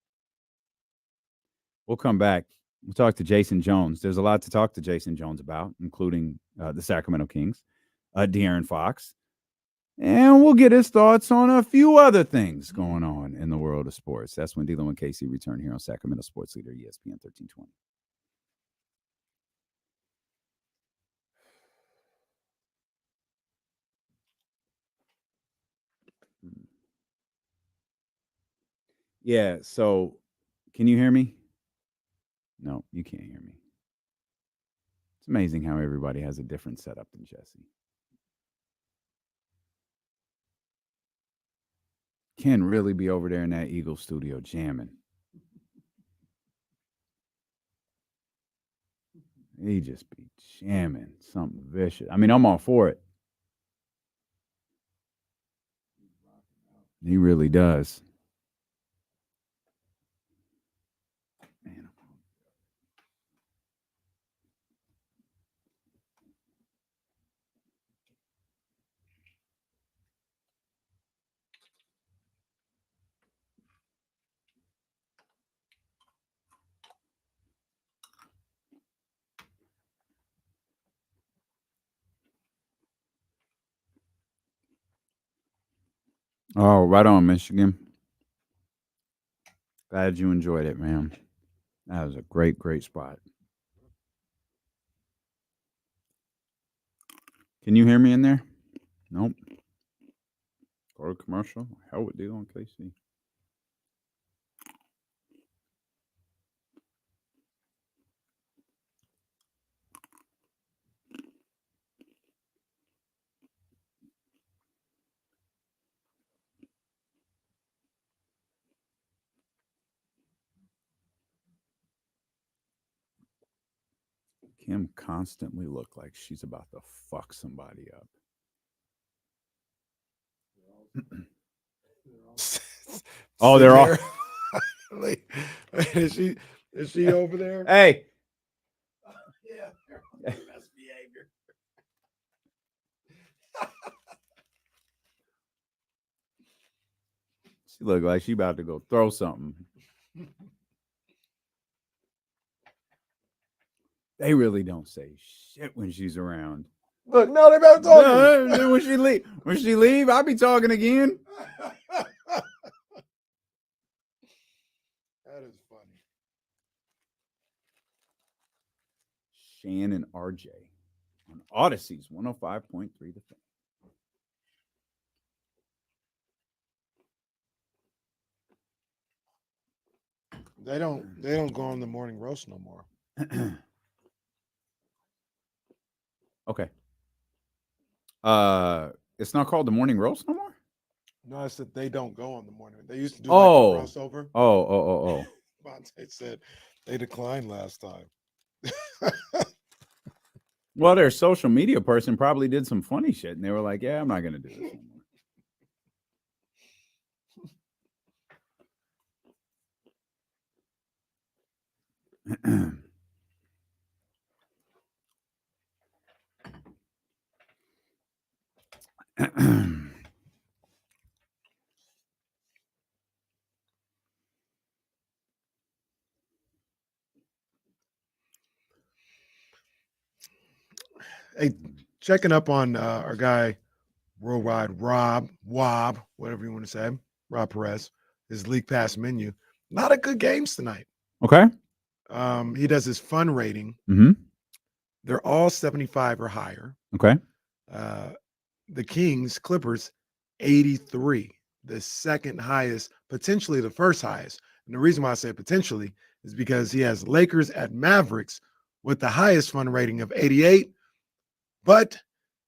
we'll come back. We'll talk to Jason Jones. There's a lot to talk to Jason Jones about, including the Sacramento Kings, De'Aaron Fox. And we'll get his thoughts on a few other things going on in the world of sports. That's when D'Lo and Casey return here on Sacramento Sports Leader, ESPN 1320. Yeah, so can you hear me? No, you can't hear me. It's amazing how everybody has a different setup than Jesse. Ken really be over there in that Eagle studio jamming. He just be jamming something vicious. I mean, I'm all for it. He really does. Oh, right on, Michigan. Glad you enjoyed it, man. That was a great, great spot. Can you hear me in there? Nope. Go to commercial. Hell with D'Lo and KC. Kim constantly look like she's about to fuck somebody up. Oh, they're all. Is she over there? Hey. Yeah. Best behavior. She look like she about to go throw something. They really don't say shit when she's around. Look, no, they're about to talk. Then when she leave, I'll be talking again. That is funny. Shan and RJ on Odyssey's 105.3 The Fan. They don't go on the morning roast no more. Okay. It's not called the morning roast no more? No, I said they don't go on the morning. They used to do Oh. like a crossover. Oh. Monte said they declined last time. Well, their social media person probably did some funny shit, and they were like, "Yeah, I'm not going to do this anymore." Hey, checking up on our guy, Worldwide Rob, Wob, whatever you want to say, Rob Perez, his League Pass menu. A lot of good games tonight. Okay. He does his fun rating. Mm-hmm. They're all 75 or higher. Okay. The Kings, Clippers, 83, the second highest, potentially the first highest. And the reason why I say potentially is because he has Lakers at Mavericks with the highest fun rating of 88, but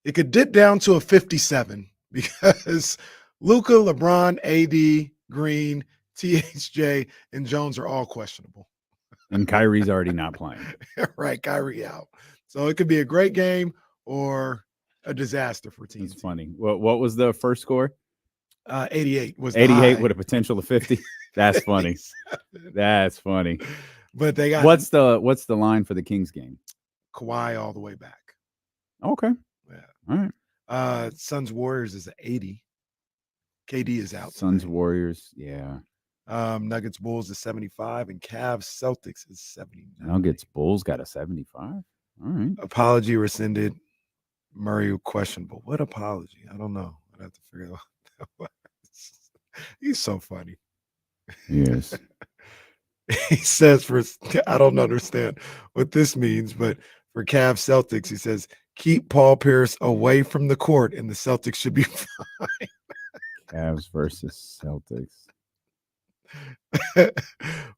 it could dip down to a 57 because Luka, LeBron, AD, Green, THJ, and Jones are all questionable. And Kyrie's already not playing. Right, Kyrie out. So it could be a great game or a disaster for teams. It's funny. What was the first score? 88 was 88 with a potential of 50. That's funny. That's funny. But they got what's the line for the Kings game? Kawhi all the way back. Okay. Yeah. All right. Suns Warriors is 80. KD is out. Suns Warriors, yeah. Nuggets Bulls is 75, and Cavs Celtics is 79. Nuggets Bulls got a 75. All right. Apology rescinded. Murray questionable. What apology? I don't know. I'd have to figure out what that was. He's so funny. Yes. He says I don't understand what this means, but for Cavs Celtics, he says, keep Paul Pierce away from the court and the Celtics should be fine. Cavs versus Celtics.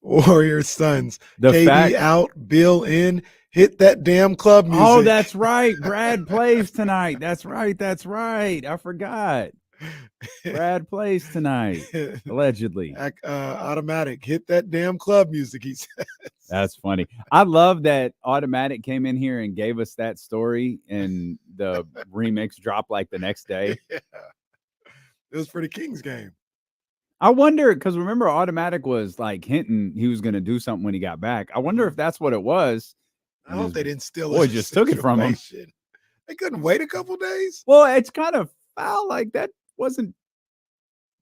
Warriors Suns. The KD fact out, Bill in. Hit that damn club music. Oh, that's right. Brad plays tonight. That's right. I forgot. Brad plays tonight, allegedly. Automatic. Hit that damn club music, he says. That's funny. I love that Automatic came in here and gave us that story, and the remix dropped like the next day. Yeah. It was for the Kings game. I wonder, because remember, Automatic was like hinting he was going to do something when he got back. I wonder if that's what it was. I hope they didn't steal it. Boy, just took it from him. They couldn't wait a couple days. Well, it's kind of foul. Like, that wasn't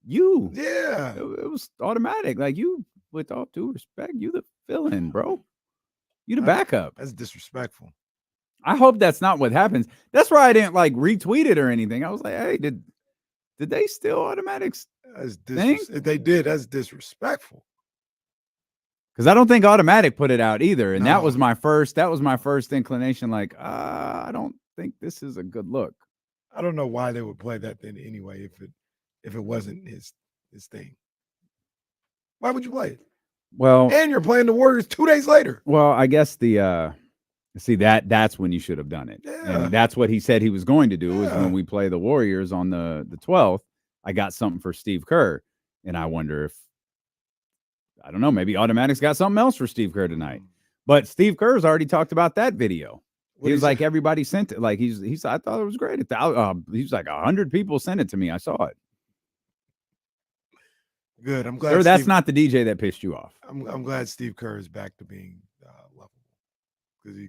you. Yeah. It was Automatic. Like, you, with all due respect, you the fill-in, bro. You the backup. That's disrespectful. I hope that's not what happens. That's why I didn't like retweet it or anything. I was like, hey, did they steal Automatic's thing? If they did, that's disrespectful. Because I don't think Automatic put it out either. And that was my first inclination. Like, I don't think this is a good look. I don't know why they would play that then anyway if it wasn't his thing. Why would you play it? Well, and you're playing the Warriors 2 days later. Well, I guess that's when you should have done it. Yeah. And that's what he said he was going to do is when we play the Warriors on the 12th, I got something for Steve Kerr. And I wonder if, I don't know, maybe Automatic's got something else for Steve Kerr tonight. But Steve Kerr's already talked about that video. He was like, everybody sent it. Like he's I thought it was great. He's like 100 people sent it to me. I saw it. Good. I'm glad. Sir, that's not the DJ that pissed you off. I'm glad Steve Kerr is back to being lovable because he's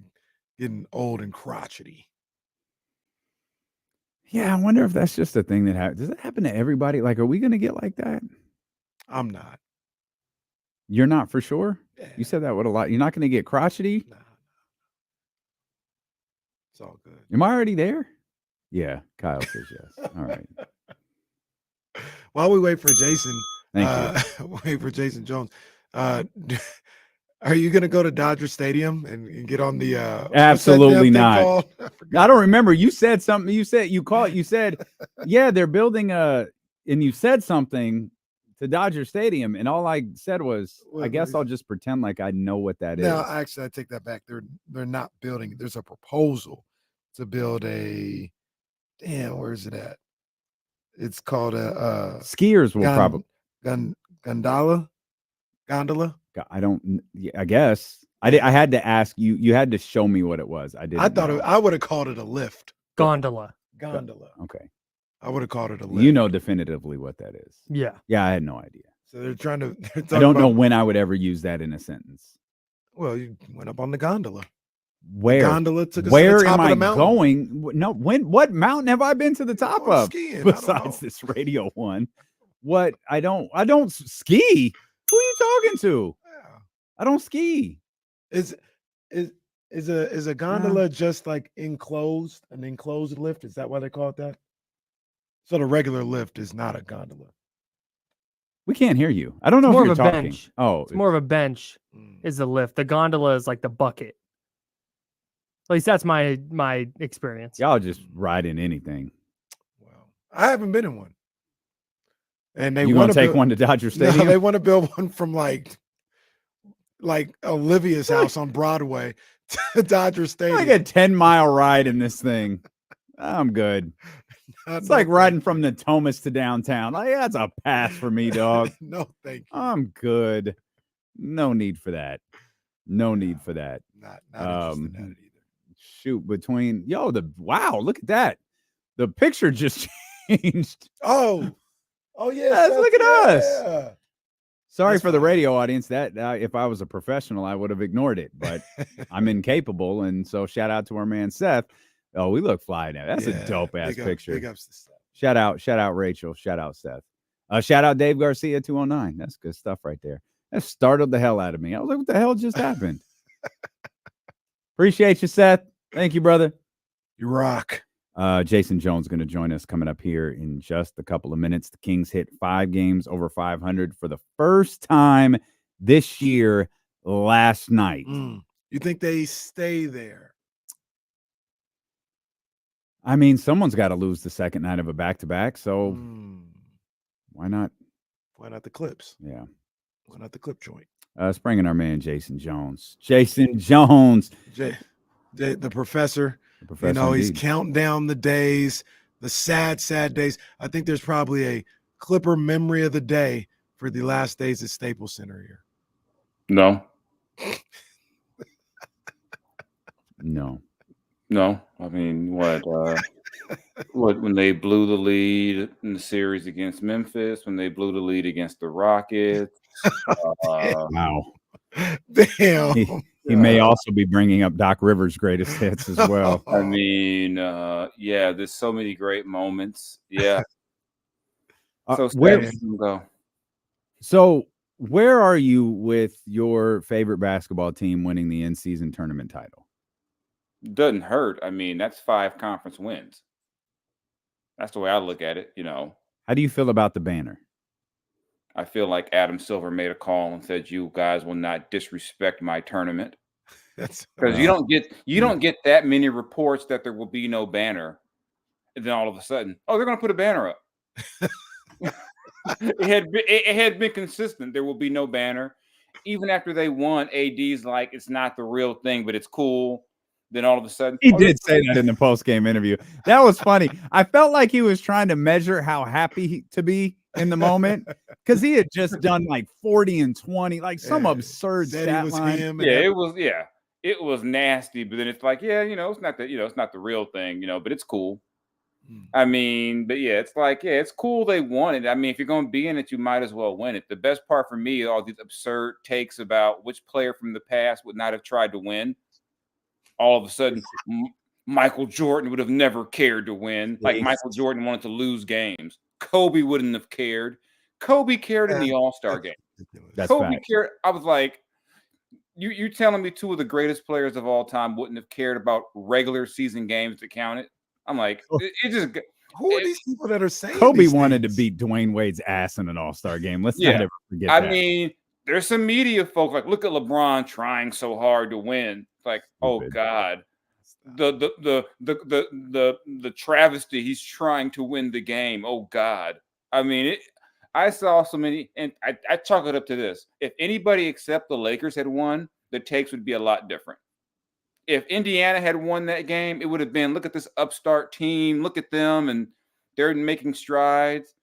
getting old and crotchety. Yeah, I wonder if that's just a thing that happens. Does it happen to everybody? Like, are we going to get like that? I'm not. You're not for sure? Yeah. You said that with a lot. You're not going to get crotchety? No. It's all good. Am I already there? Yeah, Kyle says yes. All right. While we wait for Jason, Thank wait for Jason Jones. Are you going to go to Dodger Stadium and get on the Absolutely not. called? I don't remember. You said something. You said you said, yeah, they're building and you said something to Dodger Stadium, and all I said was, I guess I'll just pretend like I know what that is. No, actually, I take that back. They're not building. There's a proposal to build a. Damn, where is it at? It's called a skiers will probably gondola. I don't. I guess I had to ask you. You had to show me what it was. I didn't. I thought I would have called it a lift. Gondola. Okay. I would have called it a lift. You know definitively what that is. Yeah. Yeah, I had no idea. So they're trying to. I don't know when I would ever use that in a sentence. Well, you went up on the gondola. Where? The gondola took us Where to the top am of I the mountain. going? No. When? What mountain have I been to the top of? Skiing, Besides this radio one. What? I don't ski. Who are you talking to? I don't ski. Is a gondola just like enclosed, an enclosed lift? Is that why they call it that? So the regular lift is not a gondola. We can't hear you. I don't know It's more if of you're a talking. bench. Oh, It's more of a bench is the lift. The gondola is like the bucket. At least that's my experience. y'all just ride in anything. I haven't been in one. And they You want gonna take one to Dodger Stadium? No, they want to build one from like Olivia's house on Broadway to Dodger Stadium. Like a 10-mile ride in this thing. I'm good. It's like riding from Natomas to downtown. Like, that's a pass for me, dog. No, thank you. I'm good. No need for that. No need for that. Not interested in that either. Shoot, wow, look at that. The picture just changed. Oh yeah. Yes, look at us. Yeah. Sorry for the radio audience. That if I was a professional, I would have ignored it, but I'm incapable. And so shout out to our man Seth. Oh, we look fly now. That's a dope ass picture. Big ups to Seth. Shout out Rachel. Shout out Seth. Shout out Dave Garcia 209. That's good stuff right there. That startled the hell out of me. I was like, what the hell just happened? Appreciate you, Seth. Thank you, brother. You rock. Jason Jones going to join us coming up here in just a couple of minutes. The Kings hit 5 games over 500 for the first time this year last night. You think they stay there? I mean, someone's got to lose the second night of a back-to-back, so why not? Why not the Clips? Yeah. Why not the Clip joint? Let's bring in our man, Jason Jones. Jason Jones. The professor. The professor, he's indeed. counting down the days, the sad days. I think there's probably a Clipper memory of the day for the last days at Staples Center here. No. No. I mean, what when they blew the lead in the series against Memphis, when they blew the lead against the Rockets. Wow. Damn. He may also be bringing up Doc Rivers' greatest hits as well. I mean, there's so many great moments. Yeah. So where- sad to see them go. So where are you with your favorite basketball team winning the in-season tournament title? Doesn't hurt. I mean, that's 5 conference wins. That's the way I look at it, How do you feel about the banner? I feel like Adam Silver made a call and said, "You guys will not disrespect my tournament." That's because you don't get that many reports that there will be no banner, and then all of a sudden, they're going to put a banner up. It had been consistent. There will be no banner, even after they won. AD's like, it's not the real thing, but it's cool. Then all of a sudden, He did say that in the post-game interview. That was funny. I felt like he was trying to measure how happy to be in the moment because he had just done like 40 and 20, like some absurd stat line. It was nasty. But then it's like, it's not that, it's not the real thing, but it's cool. I mean, but it's like, it's cool they won it. I mean, if you're going to be in it, you might as well win it. The best part for me, all these absurd takes about which player from the past would not have tried to win. All of a sudden, Michael Jordan would have never cared to win. Like Michael Jordan wanted to lose games. Kobe wouldn't have cared. Kobe cared in the All-Star game. Kobe cared. I was like, you telling me 2 of the greatest players of all time wouldn't have cared about regular season games that counted? I'm like, it just Who are these people that are saying Kobe these wanted to things? beat Dwayne Wade's ass in an All-Star game. Let's not Yeah. ever forget I that. mean, there's some media folk like, look at LeBron trying so hard to win. It's like, oh God. The travesty, he's trying to win the game. Oh God. I mean, I saw so many, and I chalk it up to this. If anybody except the Lakers had won, the takes would be a lot different. If Indiana had won that game, it would have been, look at this upstart team, look at them, and they're making strides.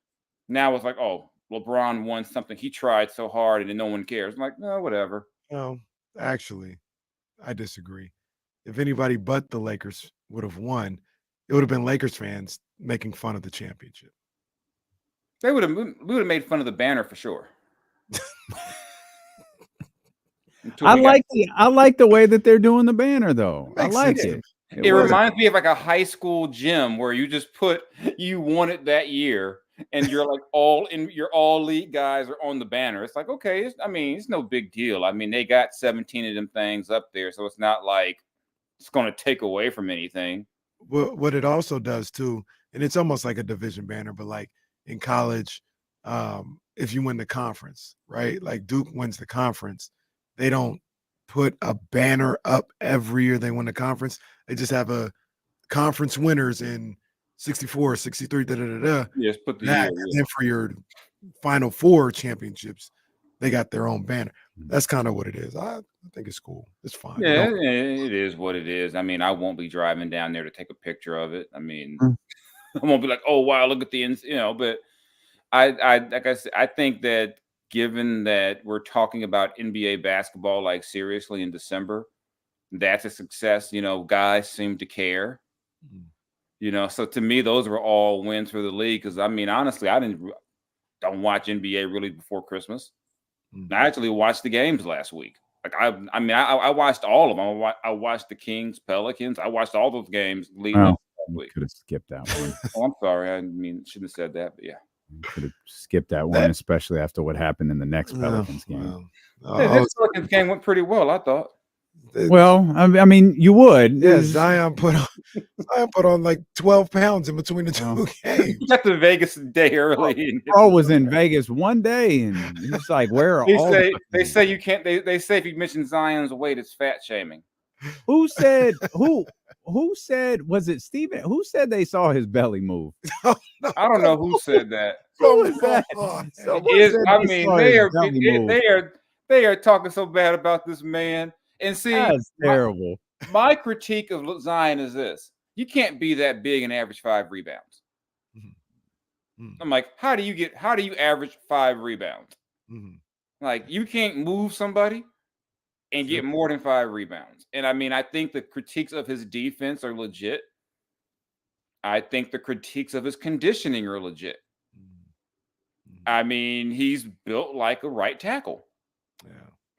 Now it's like, oh, LeBron won something. He tried so hard and then no one cares. I'm like, no, whatever. No, actually, I disagree. If anybody but the Lakers would have won, it would have been Lakers fans making fun of the championship. We would have made fun of the banner for sure. I like the way that they're doing the banner though. I like it. It reminds me of like a high school gym where you just put you won it that year and you're like your all league guys are on the banner. It's like, okay, it's no big deal. I mean, they got 17 of them things up there, so it's not like it's going to take away from anything. What it also does too, and it's almost like a division banner, but like in college, if you win the conference, right? Like Duke wins the conference, they don't put a banner up every year they win the conference. They just have a conference winners in 64, 63, Yes, put the that, year. and then for your Final Four championships, they got their own banner. That's kind of what it is. I think it's cool. It's fine. Yeah, it is what it is. I mean, I won't be driving down there to take a picture of it. I mean, I won't be like, oh wow, look at the but I like I said, I think that given that we're talking about NBA basketball like seriously in December, that's a success. Guys seem to care. So to me, those were all wins for the league. Because I mean, honestly, I don't watch NBA really before Christmas. I actually watched the games last week. Like I watched all of them. I watched the Kings, Pelicans. I watched all those games leading up to last week. Could have skipped that one. Oh, I'm sorry. I mean, shouldn't have said that, but yeah. Could have skipped that one, especially after what happened in the next Pelicans game. This Pelicans game went pretty well, I thought. Well, I mean, you would. Yeah, Zion put on like 12 pounds in between the two games. He got to Vegas a day early. Bro was in Vegas one day, and he's like, "Where are all?" They say you can't. They say if you mention Zion's weight, it's fat shaming. Who said who? Who said, was it Steven? Who said they saw his belly move? I don't know who said that. Who was that? They are talking so bad about this man. And see, that's terrible. My critique of Zion is this: you can't be that big and average 5 rebounds. I'm like, how do you average 5 rebounds? Like, you can't move somebody and get more than 5 rebounds. And I mean, I think the critiques of his defense are legit. I think the critiques of his conditioning are legit. I mean, he's built like a right tackle.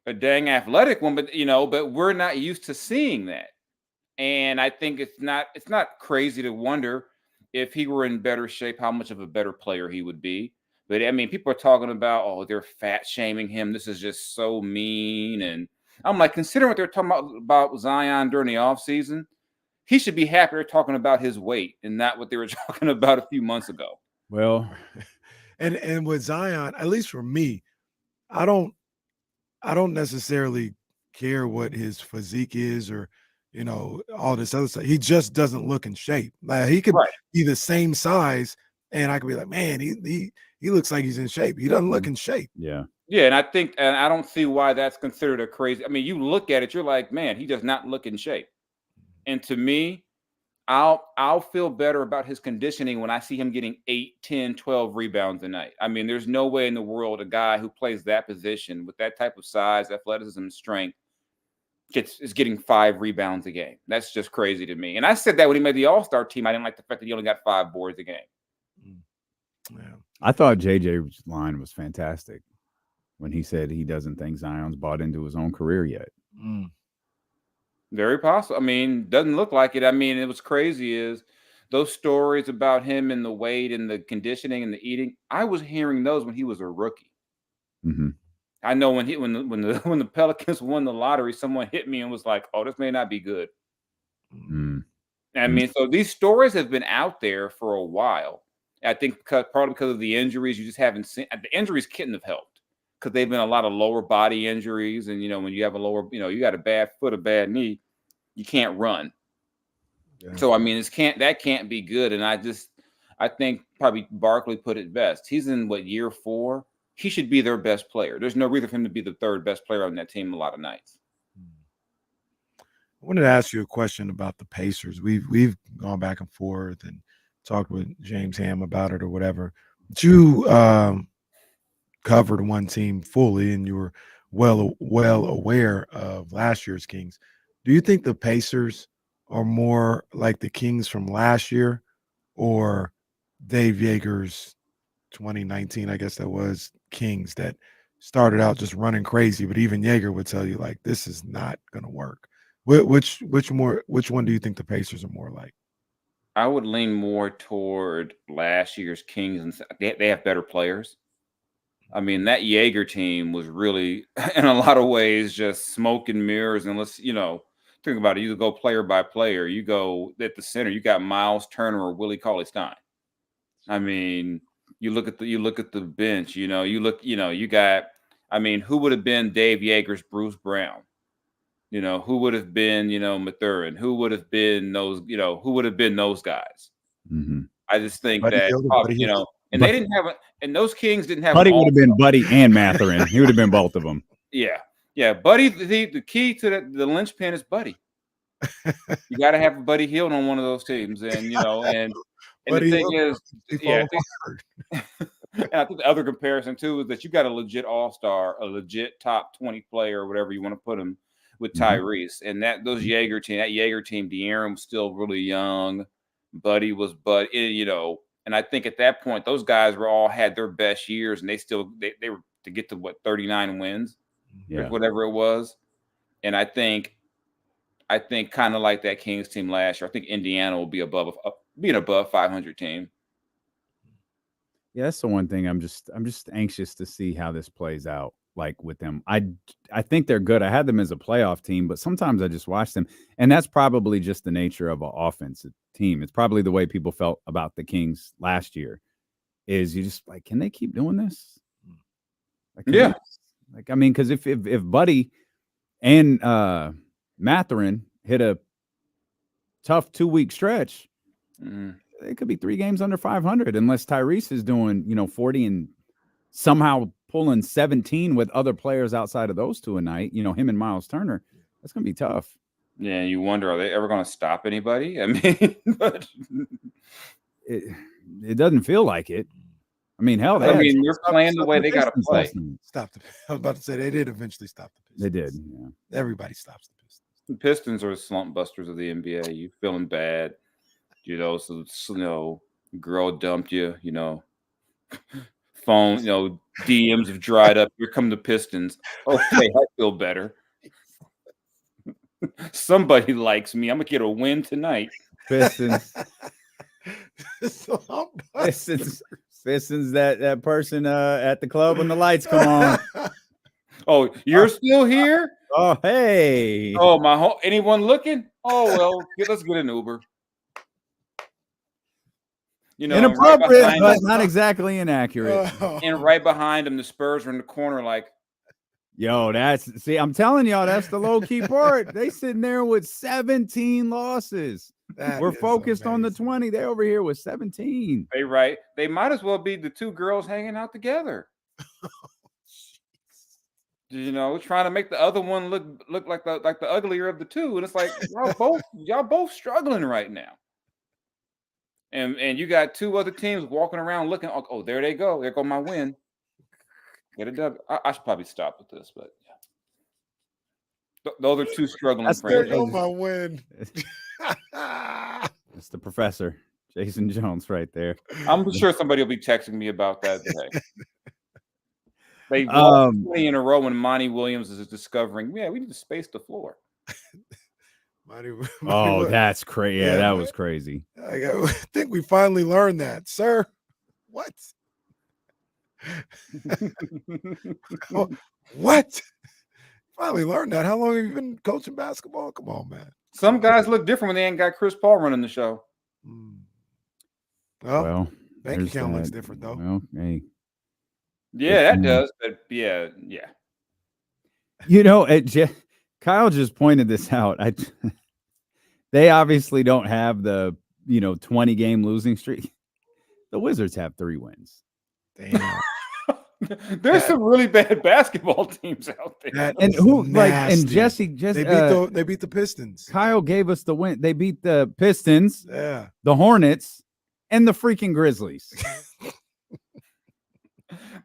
A dang athletic one, but we're not used to seeing that. And I think it's not crazy to wonder if he were in better shape, how much of a better player he would be. But I mean, people are talking about, oh, they're fat shaming him. This is just so mean. And I'm like, considering what they're talking about Zion during the offseason, he should be happy they're talking about his weight and not what they were talking about a few months ago. Well, and with Zion, at least for me, I don't necessarily care what his physique is or, all this other stuff. He just doesn't look in shape. Like, he could be the same size and I could be like, man, he looks like he's in shape. He doesn't look in shape. Yeah. Yeah. And I don't see why that's considered a crazy. I mean, you look at it, you're like, man, he does not look in shape. And to me, I'll feel better about his conditioning when I see him getting 8, 10, 12 rebounds a night. I mean, there's no way in the world a guy who plays that position with that type of size, athleticism, and strength is getting 5 rebounds a game. That's just crazy to me. And I said that when he made the All-Star team. I didn't like the fact that he only got 5 boards a game. Yeah. I thought JJ's line was fantastic when he said he doesn't think Zion's bought into his own career yet. Very possible. I mean, doesn't look like it. I mean, it was crazy is those stories about him and the weight and the conditioning and the eating. I was hearing those when he was a rookie. I know when the Pelicans won the lottery, someone hit me and was like, "Oh, this may not be good." I mean, so these stories have been out there for a while. I think partly because of the injuries, you just haven't seen the injuries couldn't have helped because they've been a lot of lower body injuries, and when you have a lower, you got a bad foot, a bad knee, you can't run. Yeah. So I mean, that can't be good. And I think probably Barkley put it best. He's in year 4. He should be their best player. There's no reason for him to be the third best player on that team a lot of nights. I wanted to ask you a question about the Pacers. We've gone back and forth and talked with James Ham about it or whatever. But you covered one team fully, and you were well aware of last year's Kings. Do you think the Pacers are more like the Kings from last year, or Dave Yeager's 2019, I guess that was, Kings that started out just running crazy, but even Yeager would tell you like this is not going to work? Which one do you think the Pacers are more like? I would lean more toward last year's Kings, and they have better players. I mean, that Yeager team was really, in a lot of ways, just smoke and mirrors. And think about it. You go player by player. You go at the center. You got Miles Turner or Willie Cauley-Stein. I mean, you look at the bench. You got. I mean, who would have been Dave Yeager's Bruce Brown? Who would have been, Mathurin? Who would have been those, who would have been those guys? Mm-hmm. I just think Buddy that, Hield, and they didn't have and those Kings didn't have. Buddy would have been Buddy and Mathurin. He would have been both of them. Yeah. Buddy, the key to the linchpin is Buddy. You got to have a Buddy Hield on one of those teams, and and the thing is, and I think the other comparison too is that you got a legit all-star, a legit top 20 player, or whatever you want to put him, with Tyrese, and that Yeager team, De'Aaron was still really young, Buddy was, and I think at that point those guys were all had their best years, and they were to get to 39 wins, whatever it was, and I think kind of like that Kings team last year, I think Indiana will be be an above 500 team. Yeah, that's the one thing I'm just anxious to see how this plays out. Like with them, I think they're good. I had them as a playoff team, but sometimes I just watch them, and that's probably just the nature of an offensive team. It's probably the way people felt about the Kings last year. Is you just like, can they keep doing this? I mean, because if Buddy and Mathurin hit a tough 2-week stretch, it could be 3 games under 500 unless Tyrese is doing 40 and somehow pulling 17 with other players outside of those two a night, him and Miles Turner. That's going to be tough. Yeah, you wonder, are they ever going to stop anybody? I mean, but it doesn't feel like it. I mean, hell, they're playing the way they got to play. I was about to say they did eventually stop the Pistons. They did. Yeah. Everybody stops the Pistons. The Pistons are the slump busters of the NBA. You feeling bad, so girl dumped you, phone, DMs have dried up. Here come the Pistons. Okay, I feel better. Somebody likes me. I'm gonna get a win tonight. Pistons. Pistons. That person at the club when the lights come on. Oh, you're still here? Oh, hey. Oh, anyone looking? Oh well, let's get an Uber. Inappropriate, right but not exactly inaccurate. And right behind him, the Spurs are in the corner like, yo, I'm telling y'all, that's the low-key part. They sitting there with 17 losses. We're focused on the 20. They over here with 17. They might as well be the two girls hanging out together. Trying to make the other one look like the uglier of the two. And it's like, y'all both struggling right now. And you got 2 other teams walking around looking. Oh, there they go. There go my win. Get a W. I should probably stop with this, but yeah. Those are 2 struggling friends. There go my win. It's the professor, Jason Jones, right there. I'm sure somebody will be texting me about that today. They lost 20 in a row when Monty Williams is discovering, we need to space the floor. That's crazy. Yeah, that was crazy. I think we finally learned that, sir. What? What? finally learned that. How long have you been coaching basketball? Come on, man. Some guys look different when they ain't got Chris Paul running the show. Well, bank there's account looks that. different though. Well, hey. Yeah, that does. But yeah. You know, Kyle just pointed this out. They obviously don't have the 20-game losing streak. The Wizards have 3 wins. Damn. There's some really bad basketball teams out there. And who and Jesse they beat the Pistons. Kyle gave us the win. They beat the Pistons, the Hornets, and the freaking Grizzlies.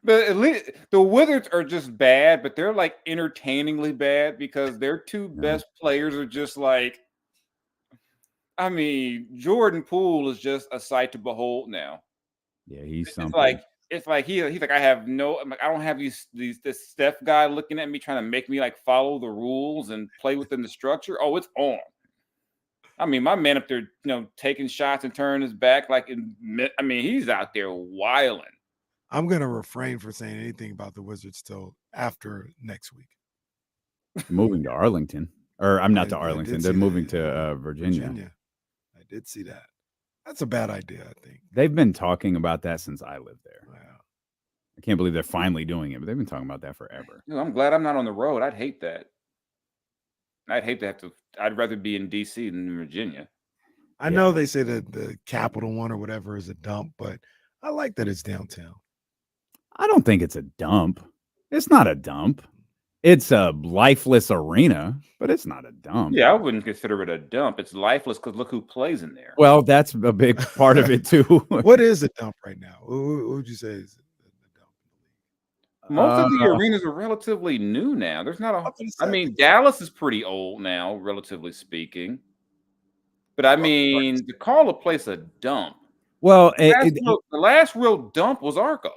But at least the Wizards are just bad, but they're like entertainingly bad because their 2 best players are just like, I mean, Jordan Poole is just a sight to behold now. Yeah, he's It's something. like he's like, I don't have this Steph guy looking at me trying to make me like follow the rules and play within the structure. Oh, it's on. I mean, my man up there, taking shots and turning his back he's out there wilding. I'm gonna refrain from saying anything about the Wizards till after next week. Moving to Arlington, or I'm not to Arlington. They're moving to Virginia. I did see that. That's a bad idea, I think. They've been talking about that since I lived there. Wow. I can't believe they're finally doing it, but they've been talking about that forever. I'm glad I'm not on the road. I'd hate that. I'd hate to have to. I'd rather be in D.C. than in Virginia. I know they say that the Capital One or whatever is a dump, but I like that it's downtown. I don't think it's a dump. It's not a dump. It's a lifeless arena, but it's not a dump. Yeah, I wouldn't consider it a dump. It's lifeless because look who plays in there. Well, that's a big part of it too. What is a dump right now? What would you say is a dump? Most of the arenas are relatively new now. There's not a. I mean, Dallas is pretty old now, relatively speaking. But I mean, to call a place a dump. Well, the last real dump was Arco.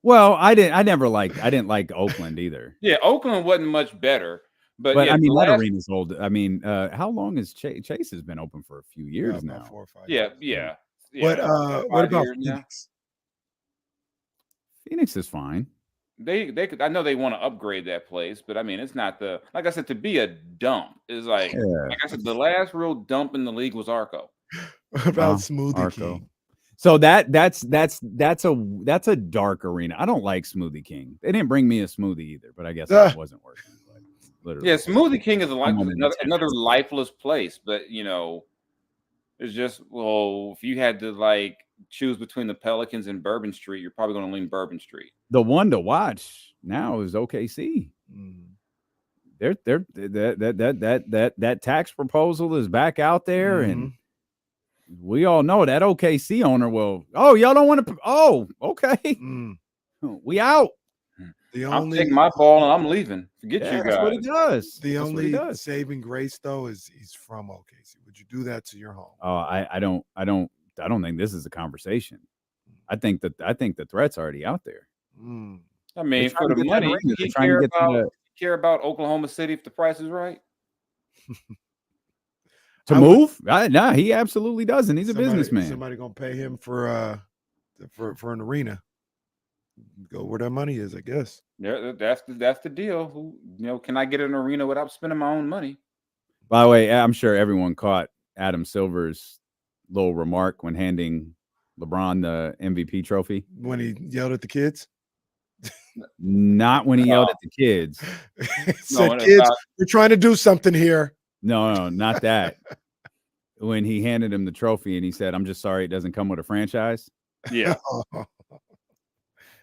Well, I didn't like Oakland either. Yeah, Oakland wasn't much better. But yeah, I mean, that arena's old. I mean, how long has Chase has been open for a few years now? 4 or 5 Yeah. What about Phoenix? Phoenix is fine. They could. I know they want to upgrade that place, but I mean, it's not like I said, to be a dump is like I said, the last real dump in the league was Arco. What about Smoothie King? So that's a dark arena. I don't like Smoothie King. They didn't bring me a smoothie either, but I guess it wasn't working. Literally. Yeah, Smoothie King is another lifeless place, but it's just if you had to like choose between the Pelicans and Bourbon Street, you're probably going to lean Bourbon Street. The one to watch now is OKC. They're that tax proposal is back out there, and we all know that OKC owner will. Oh, y'all don't want to. Oh, okay. We out. I'm taking my ball and I'm leaving. Forget you guys. That's what he does. The only saving grace though is he's from OKC. Would you do that to your home? Oh, I don't think this is a conversation. I think the threat's already out there. I mean, for the money, you care about Oklahoma City if the price is right. To move? Nah, he absolutely doesn't. He's a businessman. Somebody gonna pay him for an arena. Go where that money is, I guess. Yeah, that's the deal. Can I get an arena without spending my own money? By the way, I'm sure everyone caught Adam Silver's little remark when handing LeBron the MVP trophy. When he yelled at the kids? Not when he yelled at the kids. Said, kids, we're trying to do something here. No, not that. When he handed him the trophy and he said, "I'm just sorry it doesn't come with a franchise." Yeah.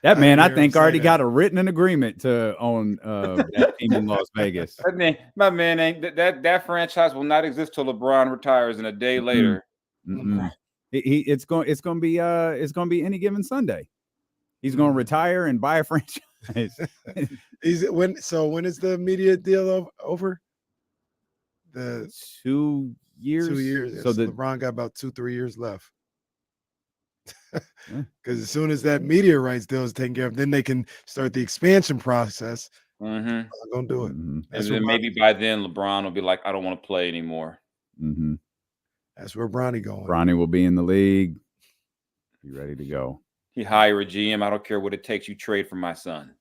That man, I think, already got a written agreement to own that team in Las Vegas. My man ain't that franchise will not exist till LeBron retires, and a day later, it's going to be any given Sunday. He's going to retire and buy a franchise. When is the media deal over? The 2 years. 2 years. So LeBron got about 2-3 years left. Because as soon as that media rights deal is taken care of, then they can start the expansion process. I'm gonna do it. And then maybe by then LeBron will be like, I don't want to play anymore. That's where Bronny going. Bronny will be in the league. Be ready to go. He hire a GM. I don't care what it takes. You trade for my son.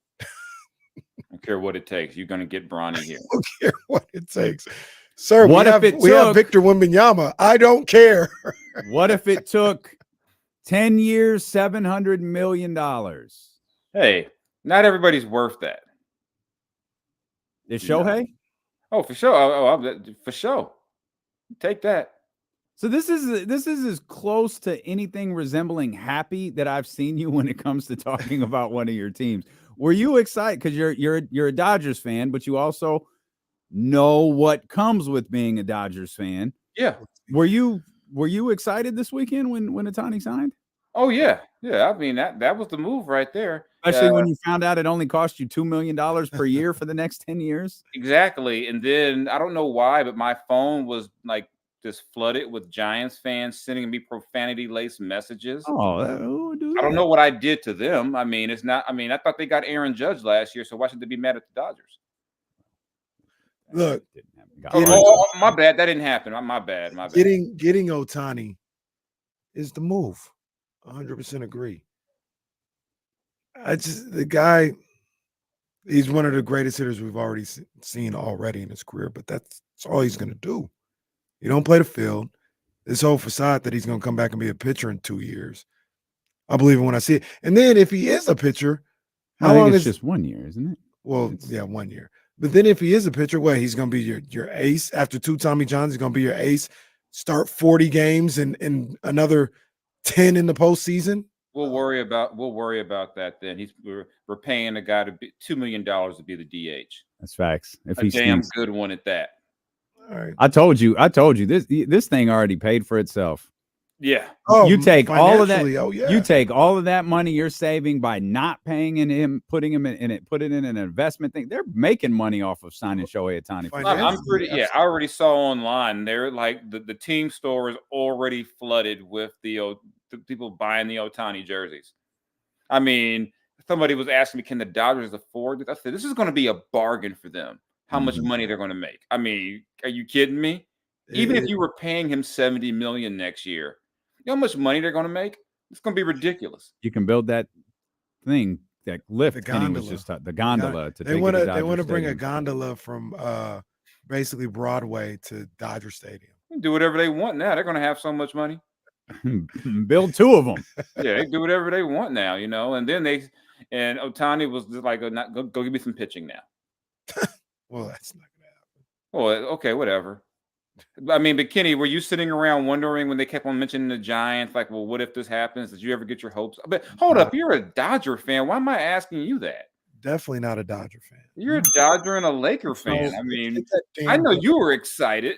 care what it takes. You're going to get Bronny here. I don't care what it takes. Sir, What we if have, it we have took- Victor Wembanyama. I don't care. What if it took 10 years, $700 million? Hey, not everybody's worth that. Is Shohei? Oh, for sure. For sure. Take that. So this is as close to anything resembling happy that I've seen you when it comes to talking about one of your teams. Were you excited because you're a Dodgers fan, but you also know what comes with being a Dodgers fan? Yeah. Were you excited this weekend when Ohtani signed? Oh yeah. I mean that was the move right there. Especially when you found out it only cost you $2 million per year for the next 10 years. Exactly. And then I don't know why, but my phone was like just flooded with Giants fans sending me profanity-laced messages. Oh, I don't know what I did to them. I mean, it's not. I mean, I thought they got Aaron Judge last year, so why should they be mad at the Dodgers? Look, my bad. That didn't happen. My bad. Getting Ohtani is the move. 100% agree. The guy, he's one of the greatest hitters we've already seen already in his career, but that's all he's going to do. You don't play the field. This whole facade that he's going to come back and be a pitcher in 2 years. I believe it when I see it. And then if he is a pitcher, how long is just 1 year, isn't it? Well, yeah, 1 year. But then if he is a pitcher, he's going to be your ace after 2 Tommy Johns. He's going to be your ace. Start 40 games and another 10 in the postseason. We'll worry about that then. We're paying a guy to be $2 million to be the DH. That's facts. If a he damn stinks. good one at that. All right. I told you this thing already paid for itself. Yeah. You take all of that. Oh, yeah. You take all of that money you're saving by not paying him, putting him in it, put it in an investment thing. They're making money off of signing Shohei Ohtani. I'm pretty. Yeah, I already saw online. They're like the team store is already flooded with the people buying the Ohtani jerseys. I mean, somebody was asking me, can the Dodgers afford it? I said, this is going to be a bargain for them. How much money they're going to make? I mean, are you kidding me? Even if you were paying him $70 million next year, you know how much money they're going to make? It's going to be ridiculous. You can build that thing, that lift. Kenny was just the gondola. They want to bring a gondola from basically Broadway to Dodger Stadium. Do whatever they want now. They're going to have so much money. Build 2 of them. Yeah, they do whatever they want now, And then Ohtani was just like, go give me some pitching now. Well, that's not going to happen. Well, okay, whatever. I mean, but Kenny, were you sitting around wondering when they kept on mentioning the Giants, like, well, what if this happens? Did you ever get your hopes? But hold up, you're a Dodger fan. Why am I asking you that? Definitely not a Dodger fan. You're a Dodger and a Laker fan. I mean, I know you were excited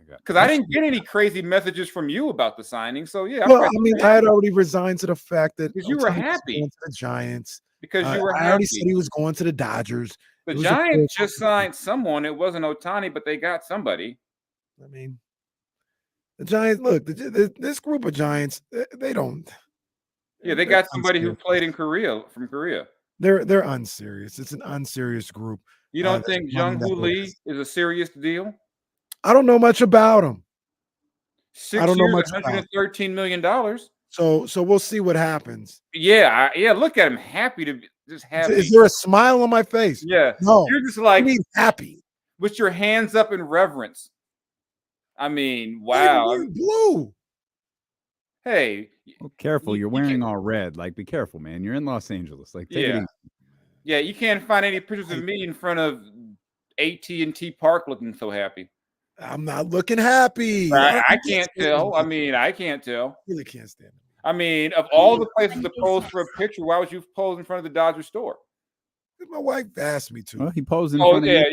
because I didn't get any crazy messages from you about the signing. So yeah, well, I mean, I had already resigned to the fact that because you were happy going to the Giants. Because you were happy. I already said he was going to the Dodgers. The Giants just signed someone. It wasn't Ohtani, but they got somebody. I mean, the Giants. Look, this group of Giants, they don't. Yeah, they got somebody who played in Korea from Korea. They're unserious. It's an unserious group. You don't think Jung-Hoo Lee is a serious deal? I don't know much about him. 6 years, $113 million. So we'll see what happens. Yeah, look at him, happy to be just happy. Is there a smile on my face? Yeah. No. You're just like happy with your hands up in reverence. I mean, wow. Blue. Hey, well, careful! You're wearing all red. Like, be careful, man. You're in Los Angeles. Like, take it easy. Yeah. You can't find any pictures of me in front of AT&T Park looking so happy. I'm not looking happy. I can't tell. I mean, I can't tell. Really can't stand it. I mean, of all the places to pose for a picture, why would you pose in front of the Dodger store? My wife asked me to. Well, he posed in front of yeah.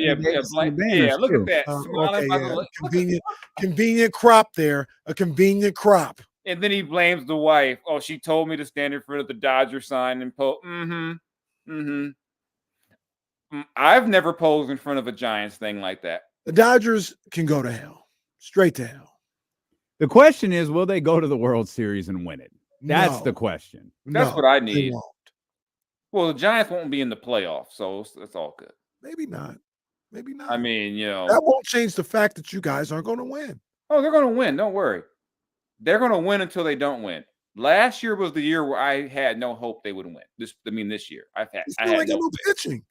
Look at that. Okay, convenient crop there. A convenient crop. And then he blames the wife. Oh, she told me to stand in front of the Dodger sign and pose. I've never posed in front of a Giants thing like that. The Dodgers can go to hell. Straight to hell. The question is, will they go to the World Series and win it? That's the question. That's what I need. Well, the Giants won't be in the playoffs, so it's all good. Maybe not. I mean, that won't change the fact that you guys aren't going to win. Oh, they're going to win. Don't worry. They're going to win until they don't win. Last year was the year where I had no hope they would win. This year I had no pitching.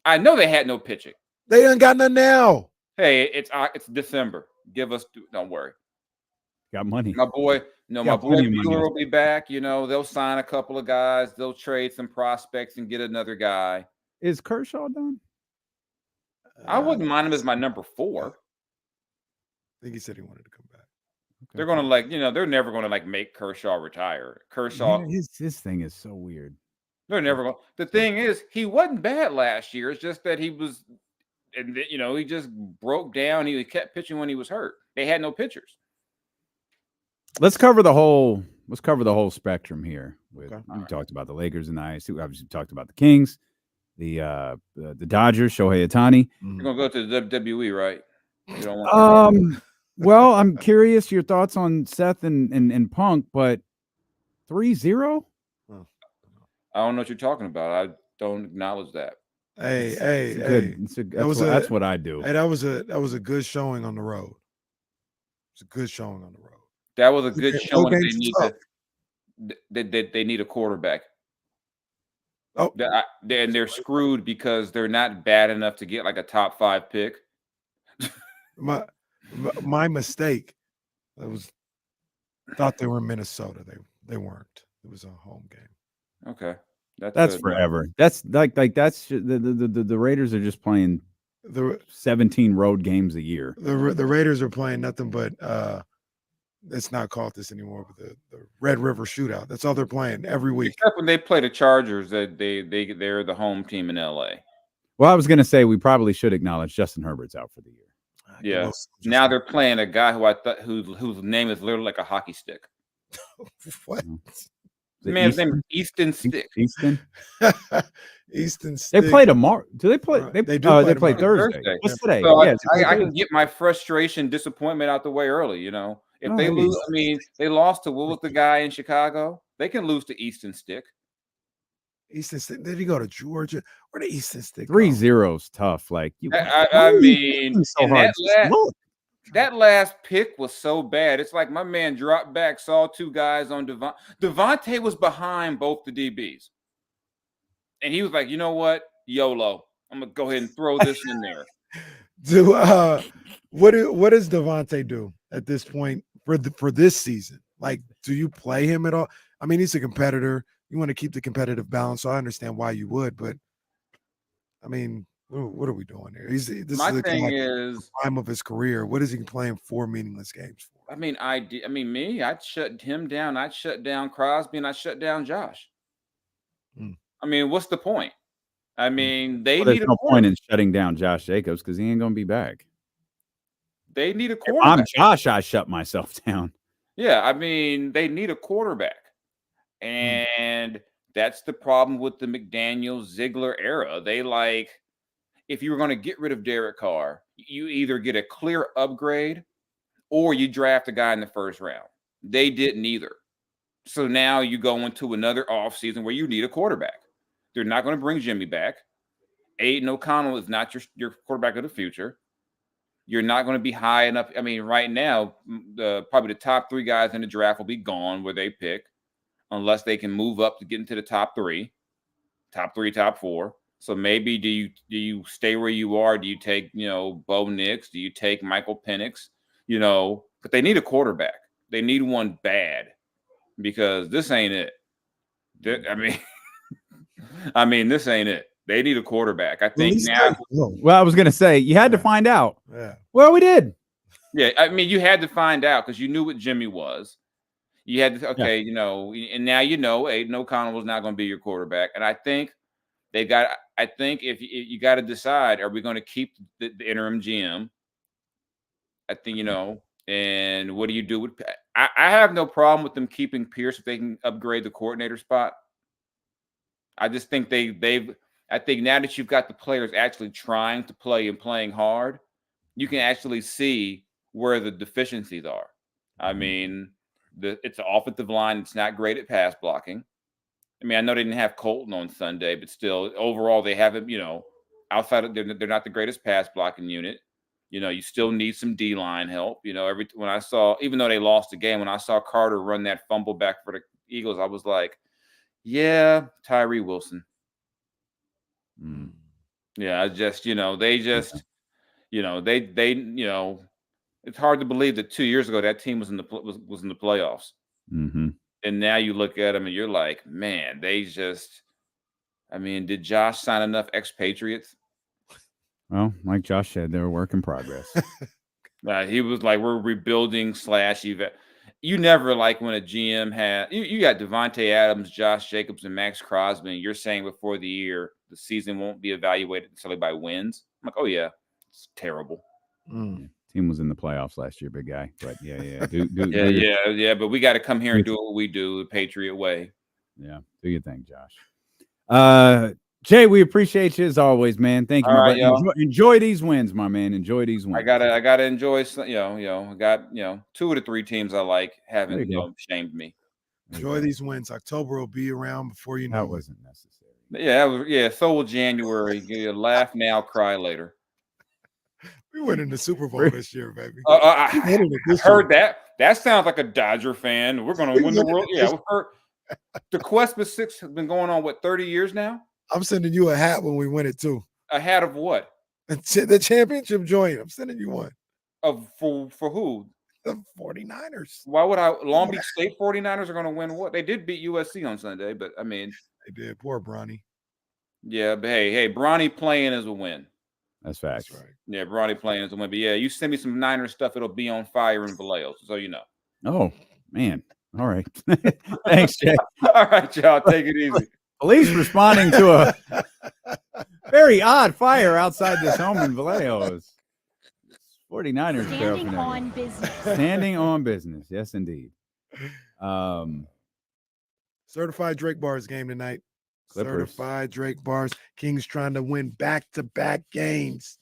I know they had no pitching. They done got none now. Hey, it's December. Don't worry. Got money. My boy Got plenty of money. Bueller will be back. They'll sign a couple of guys. They'll trade some prospects and get another guy. Is Kershaw done? I wouldn't mind him as my number 4. I think he said he wanted to come back. They're gonna they're never gonna make Kershaw retire. Kershaw, his thing is so weird. they're never going. The thing is, he wasn't bad last year. It's just that he was, and he just broke down. He kept pitching when he was hurt. They had no pitchers. Let's cover the whole spectrum here. We talked about the Lakers and the Ice. We obviously talked about the Kings, the Dodgers, Shohei Ohtani. You're gonna go to the WWE, right? You don't want well, I'm curious your thoughts on Seth and Punk, but 3-0? I don't know what you're talking about. I don't acknowledge that. Hey, that's what I do. Hey, that was a good showing on the road. It's a good showing on the road. That was a good showing. They They need a quarterback. Oh, and they're screwed because they're not bad enough to get like a top 5 pick. My mistake. Thought they were in Minnesota. They weren't. It was a home game. Okay, that's forever. That's that's the Raiders are just playing the 17 road games a year. The Raiders are playing nothing but it's not called this anymore, but the Red River Shootout. That's all they're playing every week. Except when they play the Chargers, they're the home team in LA. Well, I was going to say we probably should acknowledge Justin Herbert's out for the year. Yeah. Now they're playing a guy whose name is literally like a hockey stick. What? The man's name is Easton Stick. Easton. Easton Stick. They play tomorrow. Do they play? They play Thursday. What's today? So yeah, I can get my frustration, disappointment out the way early. If they lose, they lost to what was the guy in Chicago? They can lose to Easton Stick. Easton Stick. Did he go to Georgia? Where did Easton Stick? 3-0's tough. Like that last pick was so bad. It's like my man dropped back, saw 2 guys on Devontae. Devontae was behind both the DBs, and he was like, "You know what? YOLO. I'm gonna go ahead and throw this in there." What does Devontae do at this point for this season? Like, do you play him at all? I mean, he's a competitor. You want to keep the competitive balance, so I understand why you would. But I mean, what are we doing here? This is the prime of his career. What is he playing 4 meaningless games for? I mean, I'd shut him down. I'd shut down Crosby, and I'd shut down Josh. I mean, what's the point? I mean, there's no point in shutting down Josh Jacobs because he ain't going to be back. They need a quarterback. If I'm Josh, I shut myself down. Yeah, I mean, they need a quarterback. And that's the problem with the McDaniels-Ziegler era. If you were going to get rid of Derek Carr, you either get a clear upgrade or you draft a guy in the first round. They didn't either. So now you go into another offseason where you need a quarterback. They're not going to bring Jimmy back. Aiden O'Connell is not your quarterback of the future. You're not going to be high enough. I mean, right now, probably the top 3 guys in the draft will be gone where they pick, unless they can move up to get into the top 3, top 4. So maybe do you stay where you are? Do you take Bo Nix? Do you take Michael Penix? But they need a quarterback. They need one bad because this ain't it. I mean, this ain't it. They need a quarterback. I think now. Well, I was going to say you had to find out. Yeah. Well, we did. Yeah, I mean, you had to find out because you knew what Jimmy was. You had to, and now Aiden O'Connell was not going to be your quarterback. And I think if you got to decide, are we going to keep the interim GM? I think, and what do you do with? I have no problem with them keeping Pierce if they can upgrade the coordinator spot. I just think I think now that you've got the players actually trying to play and playing hard, you can actually see where the deficiencies are. I mean, it's an offensive line that's not great at pass blocking. I mean, I know they didn't have Colton on Sunday, but still, overall, they haven't, outside of they're not the greatest pass blocking unit. You still need some D-line help. Even though they lost the game, when I saw Carter run that fumble back for the Eagles, I was like, yeah, Tyree Wilson. Yeah, I just they just they it's hard to believe that 2 years ago that team was in the was in the playoffs, Mm-hmm. and now you look at them and you're like, man, they just. I mean, did Josh sign enough expatriates? Well, like Josh said, they're a work in progress. He was like, we're rebuilding / You never like when a GM had you got Devontae Adams, Josh Jacobs, and Max Crosby, and you're saying before the year the season won't be evaluated necessarily by wins. I'm like, oh yeah, it's terrible. Yeah. Team was in the playoffs last year, big guy. But yeah. Yeah. But we got to come here and do what we do the Patriot way. Yeah, do your thing, Josh. Jay, we appreciate you as always, man. Thank you, All my right, brother. Enjoy these wins, my man. Enjoy these wins. I gotta enjoy. I got 2 of the 3 teams I like haven't shamed me. Enjoy these wins. October will be around before you know that wasn't necessary. Yeah. So will January. You laugh now, cry later. We went in the Super Bowl this year, baby. I heard that. That sounds like a Dodger fan. We're going to win the world. Yeah, we heard the quest for 6 has been going on 30 years now. I'm sending you a hat when we win it too. A hat of what? The championship joint. I'm sending you one. For who? The 49ers. Why would I? Long Beach State 49ers are going to win what? They did beat USC on Sunday, but I mean, they did. Poor Bronny. Yeah, but hey, Bronny playing is a win. That's facts. That's right. Yeah, Bronny playing is a win. But yeah, you send me some Niners stuff, it'll be on fire in Vallejo, so you know. Oh man. All right. Thanks, Jay. All right, y'all. Take it easy. Police responding to a very odd fire outside this home in Vallejo. 49ers Standing on business. Standing on business. Yes, indeed. Certified Drake Bars game tonight. Clippers. Certified Drake Bars. Kings trying to win back-to-back games.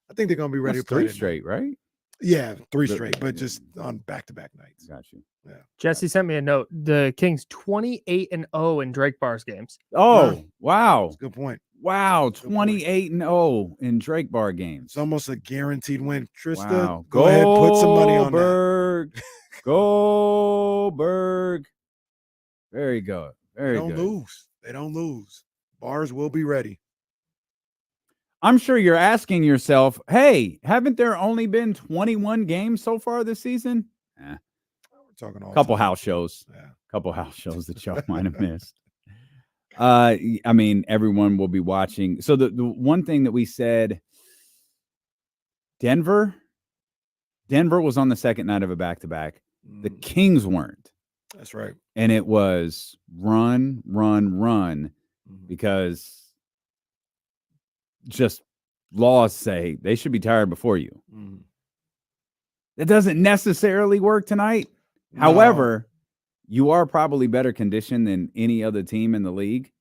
I think they're going to be ready to play 3 straight, right? Yeah, 3 straight, but just on back-to-back nights. Got you. Yeah. Jesse sent me a note. The Kings 28-0 in Drake Bars games. Oh, wow. That's a good point. Wow, 28-0 in Drake Bar games. It's almost a guaranteed win. Trista, wow. go ahead, put some money on that. Goldberg. Very good. Very good. They don't lose. Bars will be ready. I'm sure you're asking yourself, hey, haven't there only been 21 games so far this season? We're talking all couple time. house shows. Yeah. Couple house shows that y'all might have missed. I mean, everyone will be watching. So the one thing that we said, Denver was on the second night of a back-to-back. The Kings weren't. That's right. And it was run, because just laws say they should be tired before you. That doesn't necessarily work tonight. No. However, you are probably better conditioned than any other team in the league.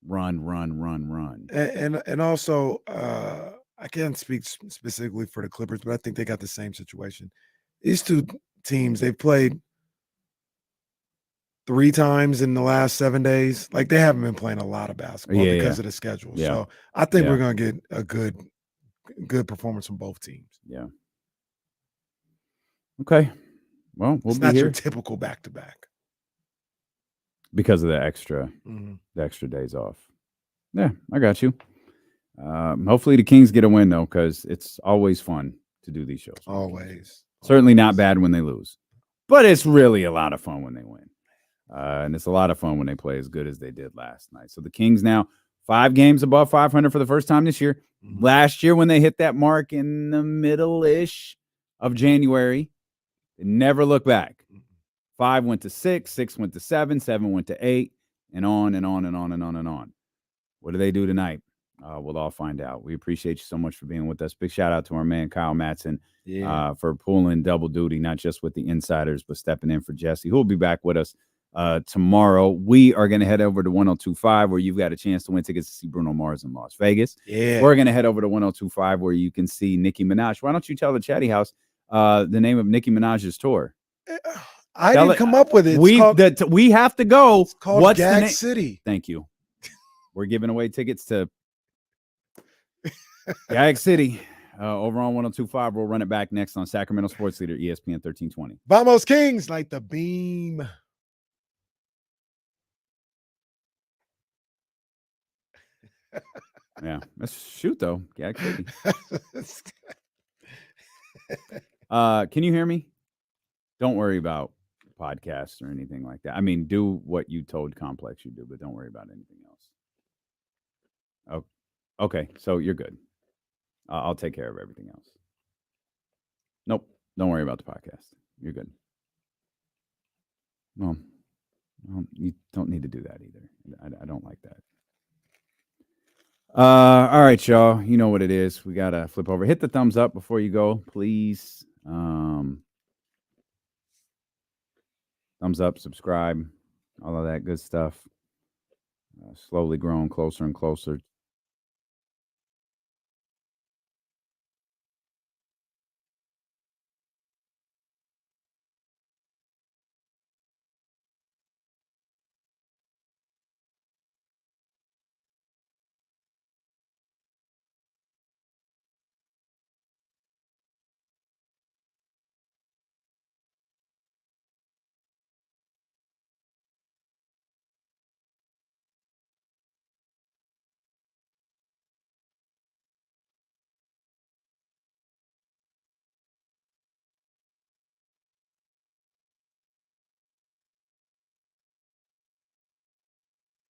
Run. And also, I can't speak specifically for the Clippers, but I think they got the same situation. These 2 teams, they've played 3 times in the last 7 days. Like, they haven't been playing a lot of basketball because of the schedule. Yeah. So I think we're going to get a good performance from both teams. Yeah. Okay. Well, we'll it's be not here your typical back-to-back. because of the extra days off. Yeah, I got you. Hopefully the Kings get a win though, because it's always fun to do these shows. Always. Certainly not bad when they lose, but it's really a lot of fun when they win. And it's a lot of fun when they play as good as they did last night. So the Kings now 5 games above 500 for the first time this year. Last year when they hit that mark in the middle-ish of January, they never look back. 5 went to 6, 6 went to 7, 7 went to 8, and on and on and on and on and on. What do they do tonight? We'll all find out. We appreciate you so much for being with us. Big shout out to our man Kyle Matson for pulling double duty, not just with the insiders, but stepping in for Jesse, who will be back with us tomorrow. We are going to head over to 102.5 where you've got a chance to win tickets to see Bruno Mars in Las Vegas. Yeah. We're going to head over to 102.5 where you can see Nicki Minaj. Why don't you tell the Chatty House the name of Nicki Minaj's tour? I didn't come up with it. We have to go. It's called What's Gag the City. Thank you. We're giving away tickets to Gag City over on 102.5. We'll run it back next on Sacramento Sports Leader, ESPN 1320. Vamos Kings, like the beam. Yeah, let's shoot though. Yeah, Kitty. Can you hear me? Don't worry about podcasts or anything like that. I mean, do what you told Complex you do, but don't worry about anything else. Oh, okay. So you're good. I'll take care of everything else. Nope. Don't worry about the podcast. You're good. Well, you don't need to do that either. I don't like that. All right, y'all. You know what it is. We gotta flip over. Hit the thumbs up before you go, please. Thumbs up, subscribe, all of that good stuff. Slowly growing closer and closer